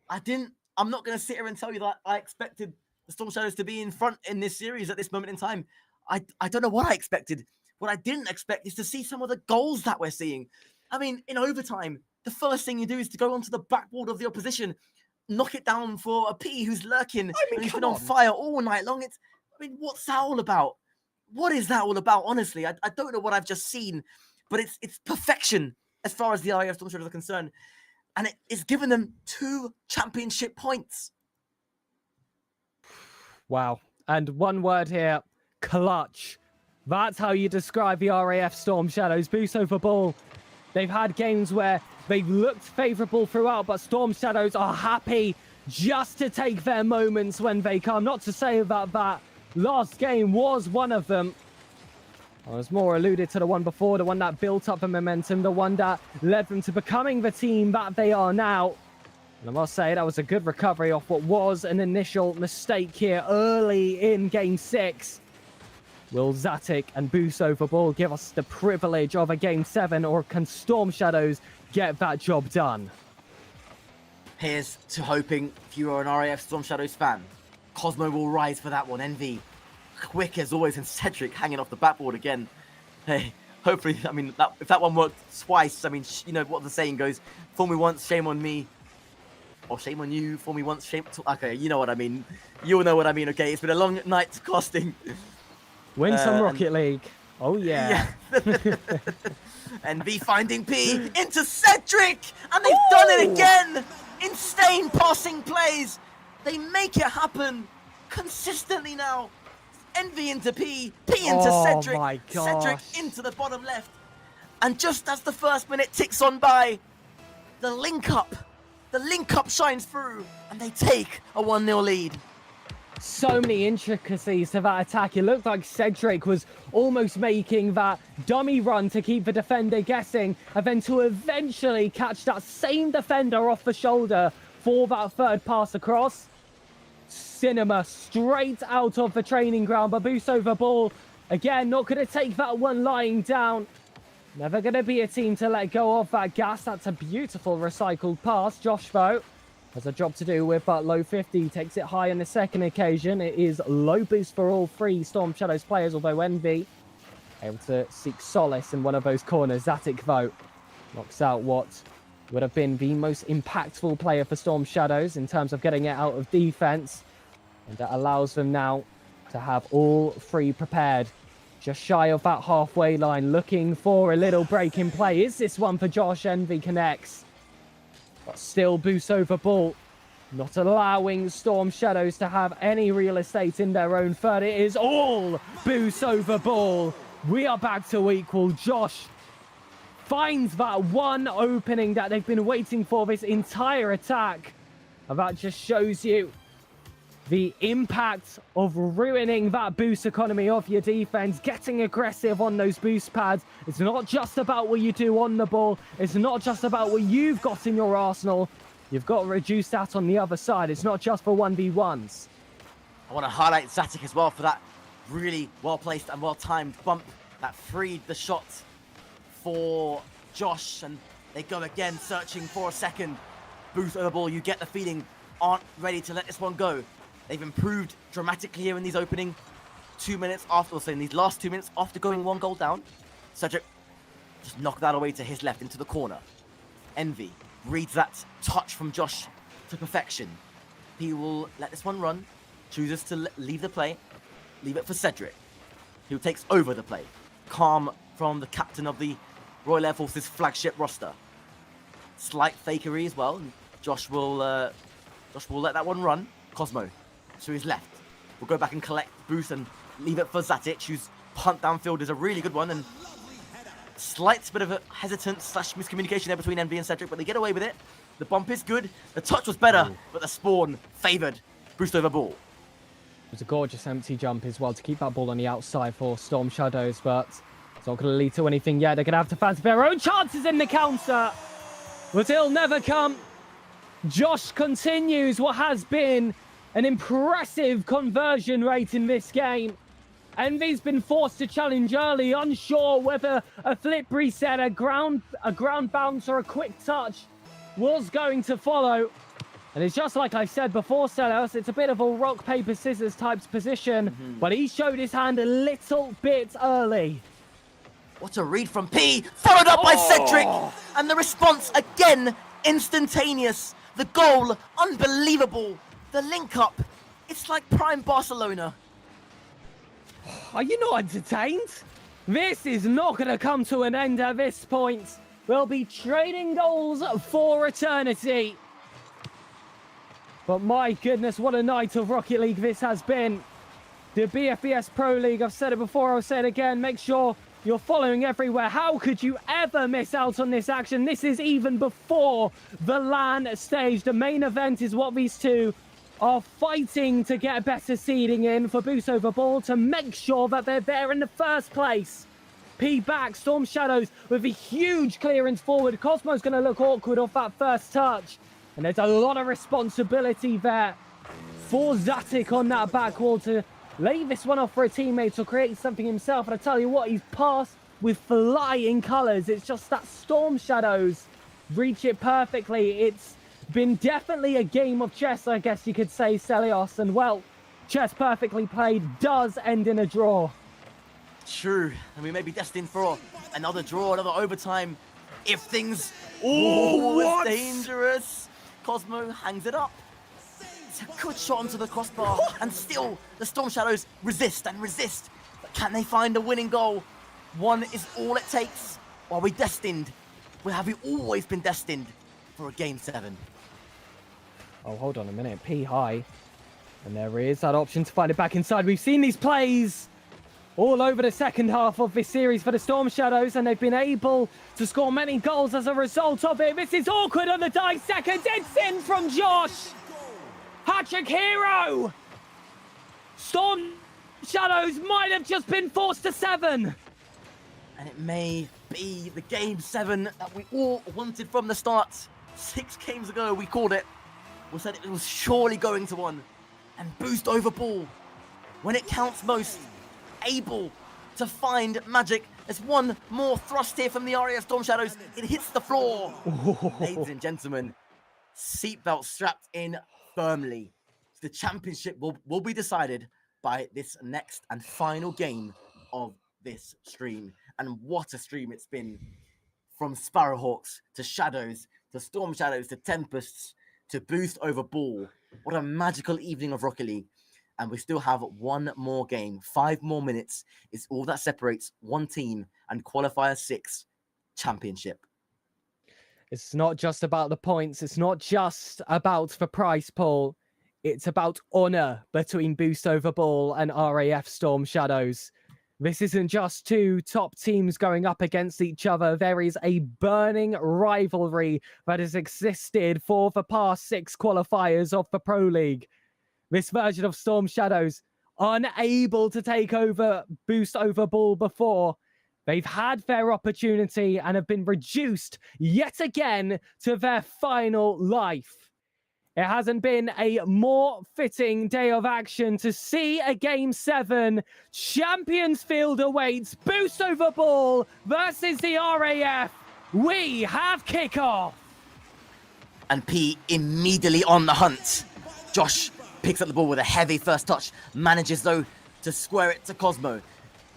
I'm not going to sit here and tell you that I expected the Storm Shadows to be in front in this series at this moment in time. I don't know what I expected. What I didn't expect is to see some of the goals that we're seeing. I mean, in overtime, the first thing you do is to go onto the backboard of the opposition, knock it down for a P who's lurking, and he's been on fire all night long. What's that all about? What is that all about? Honestly, I don't know what I've just seen. But it's perfection as far as the RAF Storm Shadows are concerned. And it's given them 2 championship points. Wow. And one word here, clutch. That's how you describe the RAF Storm Shadows. Boost over ball. They've had games where they've looked favourable throughout, but Storm Shadows are happy just to take their moments when they come. Not to say that last game was one of them. I was more alluded to the one before, the one that built up the momentum, the one that led them to becoming the team that they are now. And I must say, that was a good recovery off what was an initial mistake here early in Game 6. Will Zatic and Boost over ball give us the privilege of a Game 7, or can Storm Shadows get that job done? Here's to hoping, if you are an RAF Storm Shadows fan, Cosmo will rise for that one. Envy, quick as always, and Cedric hanging off the backboard again. Hey, hopefully, if that one worked twice, you know what the saying goes, fool me once, shame on me. Or shame on you, fool me once, shame... Okay, you know what I mean. You'll know what I mean, okay? It's been a long night costing. Win some Rocket League. Oh, yeah. Envy finding P into Cedric! And they've done it again! Insane passing plays! They make it happen consistently now. Envy into P, P into Cedric, my gosh. Cedric into the bottom left. And just as the first minute ticks on by, the link up shines through, and they take a 1-0 lead. So many intricacies to that attack. It looked like Cedric was almost making that dummy run to keep the defender guessing, and then to eventually catch that same defender off the shoulder for that third pass across. Cinema straight out of the training ground, but Boost over ball. Again, not going to take that one lying down. Never going to be a team to let go of that gas. That's a beautiful recycled pass. Josh, though, has a job to do with, but low 50 takes it high on the second occasion. It is low boost for all 3 Storm Shadows players, although Envy able to seek solace in one of those corners. Zatic, though, knocks out what would have been the most impactful player for Storm Shadows in terms of getting it out of defense. And that allows them now to have all 3 prepared. Just shy of that halfway line, looking for a little break in play. Is this one for Josh? Envy connects. But still Boost over ball. Not allowing Storm Shadows to have any real estate in their own third. It is all Boost over ball. We are back to equal. Josh finds that one opening that they've been waiting for this entire attack. And that just shows you the impact of ruining that boost economy of your defense, getting aggressive on those boost pads. It's not just about what you do on the ball. It's not just about what you've got in your arsenal. You've got to reduce that on the other side. It's not just for 1v1s. I want to highlight Zatic as well for that really well-placed and well-timed bump that freed the shot for Josh. And they go again, searching for a second. Boost over ball, you get the feeling, aren't ready to let this one go. They've improved dramatically here in these opening 2 minutes after, or so in these last 2 minutes after going 1 goal down, Cedric just knocked that away to his left into the corner. Envy reads that touch from Josh to perfection. He will let this one run, chooses to leave the play, leave it for Cedric, who takes over the play. Calm from the captain of the Royal Air Force's flagship roster. Slight fakery as well. Josh will let that one run. Cosmo to his left. We'll go back and collect boost and leave it for Zatic, whose punt downfield is a really good one. And slight bit of a hesitance / miscommunication there between Envy and Cedric, but they get away with it. The bump is good. The touch was better, but the spawn favoured boost over ball. It was a gorgeous empty jump as well to keep that ball on the outside for Storm Shadows, but it's not going to lead to anything yet. They're going to have to fancy their own chances in the counter, but it'll never come. Josh continues what has been an impressive conversion rate in this game. Envy's been forced to challenge early, unsure whether a flip reset, a ground bounce or a quick touch was going to follow. And it's just like I said before, Celos, it's a bit of a rock, paper, scissors type position, but he showed his hand a little bit early. What a read from P, followed up by Cedric, and the response again, instantaneous. The goal, unbelievable. The link up, it's like prime Barcelona. Are you not entertained? This is not going to come to an end at this point. We'll be trading goals for eternity. But my goodness, what a night of Rocket League this has been. The BFBS Pro League, I've said it before, I'll say it again. Make sure you're following everywhere. How could you ever miss out on this action? This is even before the LAN stage. The main event is what these two are fighting to get better seeding in for boost over ball to make sure that they're there in the first place. P back, Storm Shadows with a huge clearance forward. Cosmo's going to look awkward off that first touch. And there's a lot of responsibility there for Zatic on that back wall to lay this one off for a teammate or create something himself. And I tell you what, he's passed with flying colours. It's just that Storm Shadows reach it perfectly. It's been definitely a game of chess, I guess you could say, Celios. And well, chess perfectly played does end in a draw. True, and we may be destined for another draw, another overtime. If things... Oh, it's dangerous. Cosmo hangs it up. It's a good shot onto the crossbar. And still, the Storm Shadows resist and resist. But can they find a winning goal? One is all it takes. Are we destined? Well, have we always been destined for a Game 7? Oh, hold on a minute. P high. And there is that option to find it back inside. We've seen these plays all over the second half of this series for the Storm Shadows, and they've been able to score many goals as a result of it. This is awkward on the die second. It's in from Josh. Hat-trick hero. Storm Shadows might have just been forced to 7. And it may be the Game 7 that we all wanted from the start. 6 games ago, we called it. We said it was surely going to one. And boost over ball. When it counts most, able to find magic. There's one more thrust here from the RAF Storm Shadows. It hits the floor. Ladies and gentlemen, seatbelt strapped in firmly. The championship will be decided by this next and final game of this stream. And what a stream it's been. From Sparrowhawks to Shadows to Storm Shadows to Tempests to boost over ball. What a magical evening of Rocket League. And we still have one more game. 5 more minutes is all that separates one team and Qualifier 6 championship. It's not just about the points. It's not just about the prize pool. It's about honor between Boost Over Ball and RAF Storm Shadows. This isn't just 2 top teams going up against each other. There is a burning rivalry that has existed for the past 6 qualifiers of the Pro League. This version of Storm Shadows, unable to take over Boost Over Ball before, they've had their opportunity and have been reduced yet again to their final life. It hasn't been a more fitting day of action to see a Game 7. Champions Field awaits. Boost Over Ball versus the RAF. We have kickoff. And P immediately on the hunt. Josh picks up the ball with a heavy first touch. Manages, though, to square it to Cosmo.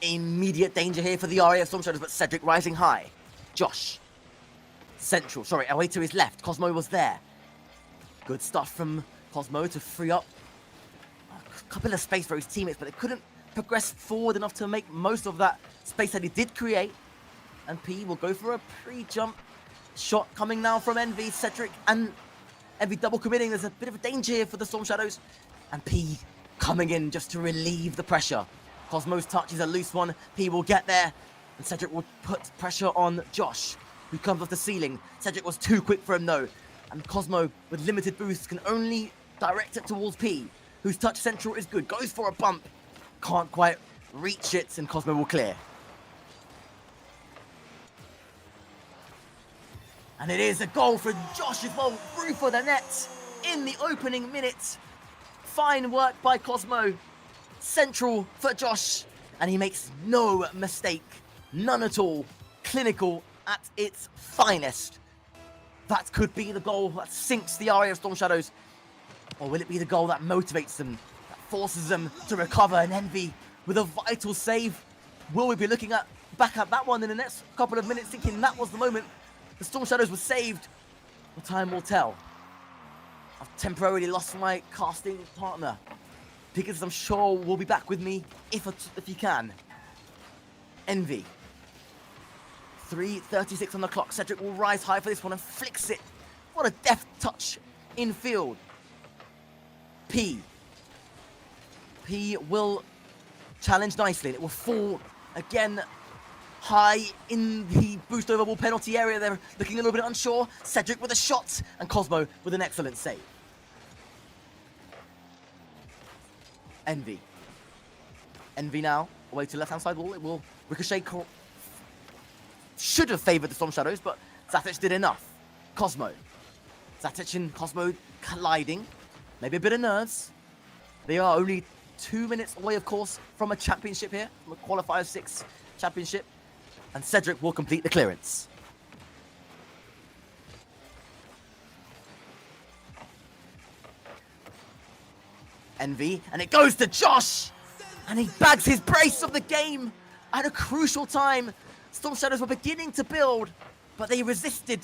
Immediate danger here for the RAF Storm Shadows, but Cedric rising high. Josh. Central, sorry, away to his left. Cosmo was there. Good stuff from Cosmo to free up a couple of space for his teammates, but they couldn't progress forward enough to make most of that space that he did create. And P will go for a pre-jump shot coming now from Envy. Cedric and Envy double committing. There's a bit of a danger here for the Storm Shadows. And P coming in just to relieve the pressure. Cosmo's touch is a loose one. P will get there. And Cedric will put pressure on Josh, who comes off the ceiling. Cedric was too quick for him though. And Cosmo, with limited boosts, can only direct it towards P, whose touch central is good. Goes for a bump. Can't quite reach it, and Cosmo will clear. And it is a goal for Josh as well. Roof of the net in the opening minute. Fine work by Cosmo. Central for Josh. And he makes no mistake. None at all. Clinical at its finest. That could be the goal that sinks the RAF Storm Shadows. Or will it be the goal that motivates them, that forces them to recover and Envy with a vital save? Will we be looking back at that one in the next couple of minutes, thinking that was the moment the Storm Shadows were saved? Well, time will tell. I've temporarily lost my casting partner, because I'm sure will be back with me if he can. Envy. 3:36 on the clock. Cedric will rise high for this one and flicks it. What a deft touch in field. P will challenge nicely. It will fall again high in the boost over ball penalty area. They're looking a little bit unsure. Cedric with a shot and Cosmo with an excellent save. Envy now away to left hand side wall. It will ricochet. Should have favoured the Storm Shadows, but Zatic did enough. Cosmo. Zatic and Cosmo colliding. Maybe a bit of nerves. They are only 2 minutes away, of course, from a championship here, from a Qualifier 6 championship. And Cedric will complete the clearance. Envy, and it goes to Josh! And he bags his brace of the game at a crucial time. Storm Shadows were beginning to build, but they resisted.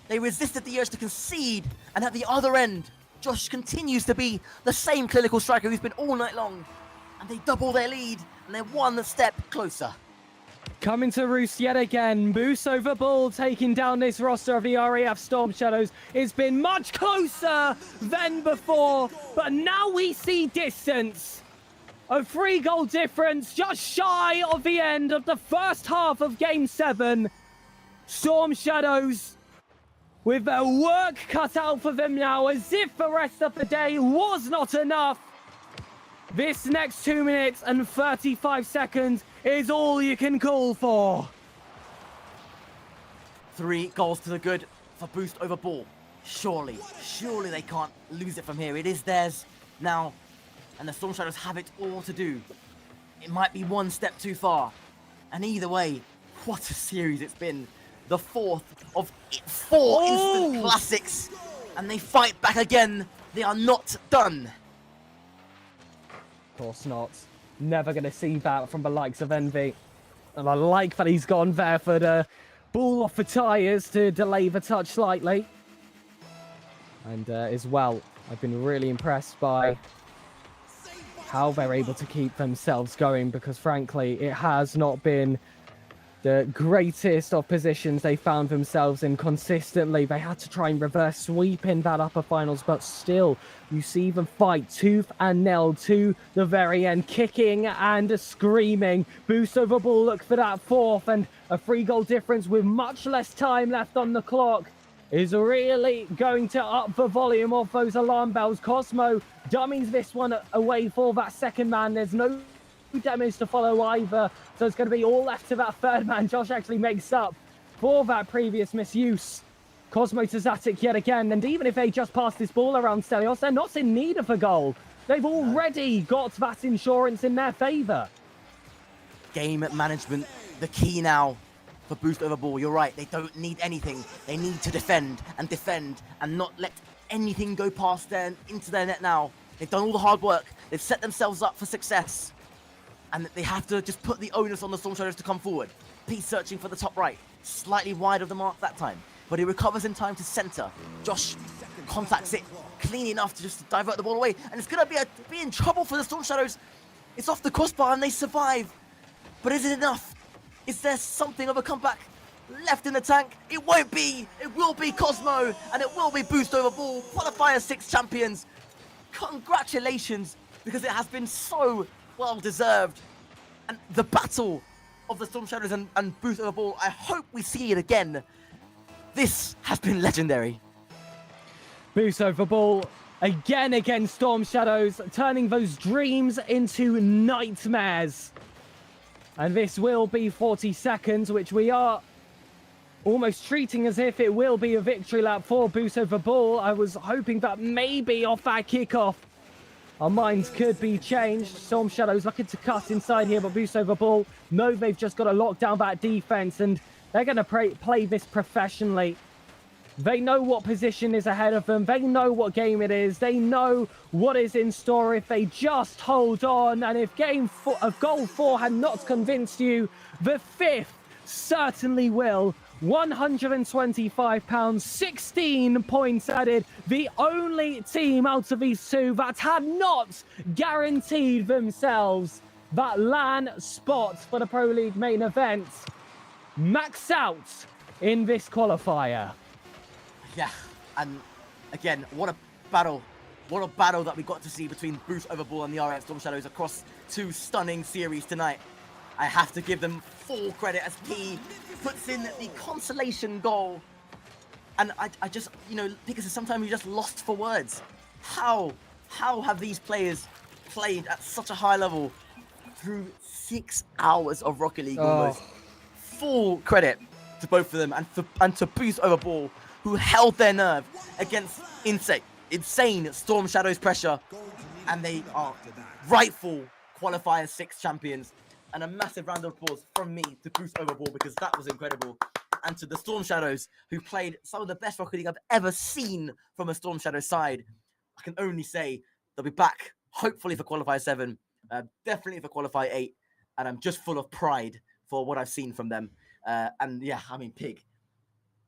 They resisted the urge to concede, and at the other end, Josh continues to be the same clinical striker who's been all night long. And they double their lead, and they're one step closer. Coming to roost yet again. Boost over ball, taking down this roster of the RAF Storm Shadows. It's been much closer than before, but now we see distance. A 3-goal difference just shy of the end of the first half of Game 7. Storm Shadows with their work cut out for them now, as if the rest of the day was not enough. This next 2 minutes and 35 seconds is all you can call for. 3 goals to the good for boost over ball. Surely they can't lose it from here. It is theirs now, and the Storm Shadows have it all to do. It might be one step too far, and either way, what a series it's been. The fourth of 4 instant classics, and they fight back again. They are not done. Of course not. Never going to see that from the likes of Envy. And I like that he's gone there for the ball off the tyres to delay the touch slightly. And as well, I've been really impressed by how they're able to keep themselves going, because frankly, it has not been the greatest of positions they found themselves in consistently. They had to try and reverse sweep in that upper finals, but still, you see them fight tooth and nail to the very end, kicking and screaming. Boost over ball, look for that fourth, and a 3-goal difference with much less time left on the clock is really going to up the volume of those alarm bells. Cosmo dummies this one away for that second man. There's no damage to follow either, so it's going to be all left to that third man. Josh actually makes up for that previous misuse. Cosmo to Zatic yet again, and even if they just pass this ball around Stelios, they're not in need of a goal. They've already got that insurance in their favour. Game management, the key now for boost over ball. You're right, they don't need anything. They need to defend and not let anything go past into their net now. They've done all the hard work. They've set themselves up for success. and they have to just put the onus on the Storm Shadows to come forward. P searching for the top right, slightly wide of the mark that time, but he recovers in time to center. Josh contacts it clean enough to just divert the ball away, and it's going to be in trouble for the Storm Shadows. It's off the crossbar and they survive, but is it enough? Is there something of a comeback left in the tank? It won't be. It will be Cosmo, and it will be Boost over Ball, Qualifier 6 champions. Congratulations, because it has been so well deserved. And the battle of the Storm Shadows and Boost over Ball, I hope we see it again. This has been legendary. Boost over Ball again against Storm Shadows, turning those dreams into nightmares. And this will be 40 seconds, which we are almost treating as if it will be a victory lap for Boost over Ball. I was hoping that maybe off that kickoff, our minds could be changed. Storm Shadows looking to cut inside here, but Boost over Ball know they've just got to lock down that defense, and they're going to play this professionally. They know what position is ahead of them. They know what game it is. They know what is in store if they just hold on. And if goal 4 had not convinced you, the 5th certainly will. £125, 16 points added. The only team out of these two that had not guaranteed themselves that LAN spot for the Pro League main event max out in this qualifier. Yeah, and again, what a battle. What a battle that we got to see between Boost over Ball and the RF Storm Shadows across 2 stunning series tonight. I have to give them full credit as P puts in the consolation goal. And I just, because sometimes you're just lost for words. How have these players played at such a high level through 6 hours of Rocket League almost? Full credit to both of them and to Boost over Ball, who held their nerve against insane Storm Shadows pressure, and they are rightful Qualifier 6 champions. And a massive round of applause from me to Boost over Ball, because that was incredible. And to the Storm Shadows, who played some of the best Rocket League I've ever seen from a Storm Shadow side. I can only say they'll be back, hopefully for Qualifier 7, definitely for Qualifier 8, and I'm just full of pride for what I've seen from them. And yeah, I mean, Pig,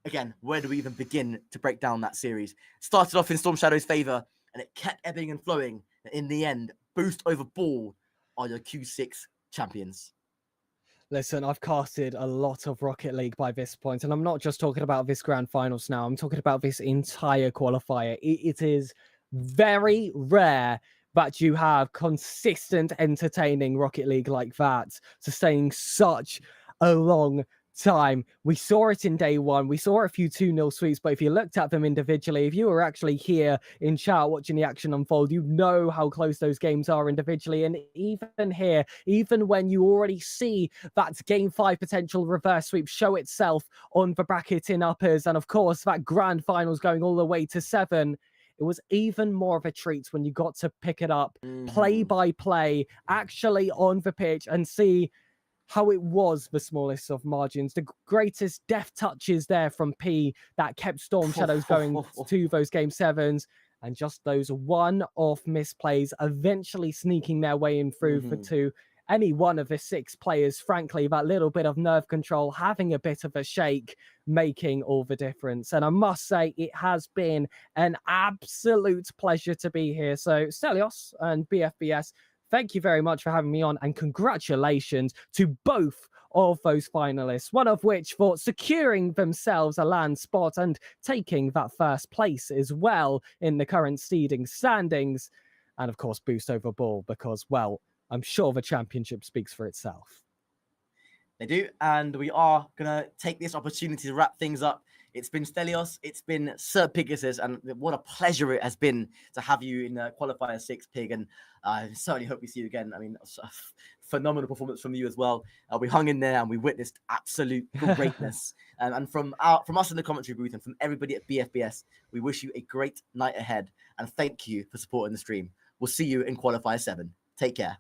again, where do we even begin to break down that series? Started off in Storm Shadow's favor, and it kept ebbing and flowing. In the end, Boost over Ball are your Q6 champions. Listen, I've casted a lot of Rocket League by this point, and I'm not just talking about this grand finals now. I'm talking about this entire qualifier. It is very rare that you have consistent, entertaining Rocket League like that, sustaining such a long time. We saw it in day one. We saw a few 2-0 sweeps, but if you looked at them individually, if you were actually here in chat watching the action unfold, you know how close those games are individually. And even here, even when you already see that game 5 potential reverse sweep show itself on the bracket in uppers, and of course that grand finals going all the way to 7, it was even more of a treat when you got to pick it up play by play, actually on the pitch, and see how it was the smallest of margins. The greatest deft touches there from P that kept Storm Shadows going to those game 7s, and just those one-off misplays eventually sneaking their way in through for 2. Any one of the 6 players, frankly, that little bit of nerve control, having a bit of a shake, making all the difference. And I must say, it has been an absolute pleasure to be here. So Stelios and BFBS, thank you very much for having me on, and congratulations to both of those finalists, one of which for securing themselves a LAN spot and taking that first place as well in the current seeding standings. And of course, Boost over Ball, because, well, I'm sure the championship speaks for itself. They do, and we are going to take this opportunity to wrap things up. It's been Stelios, it's been Sir Pigasus, and what a pleasure it has been to have you in Qualifier 6, Pig, and I certainly hope we see you again. I mean, phenomenal performance from you as well. We hung in there and we witnessed absolute greatness. And from us in the commentary booth and from everybody at BFBS, we wish you a great night ahead, and thank you for supporting the stream. We'll see you in Qualifier 7. Take care.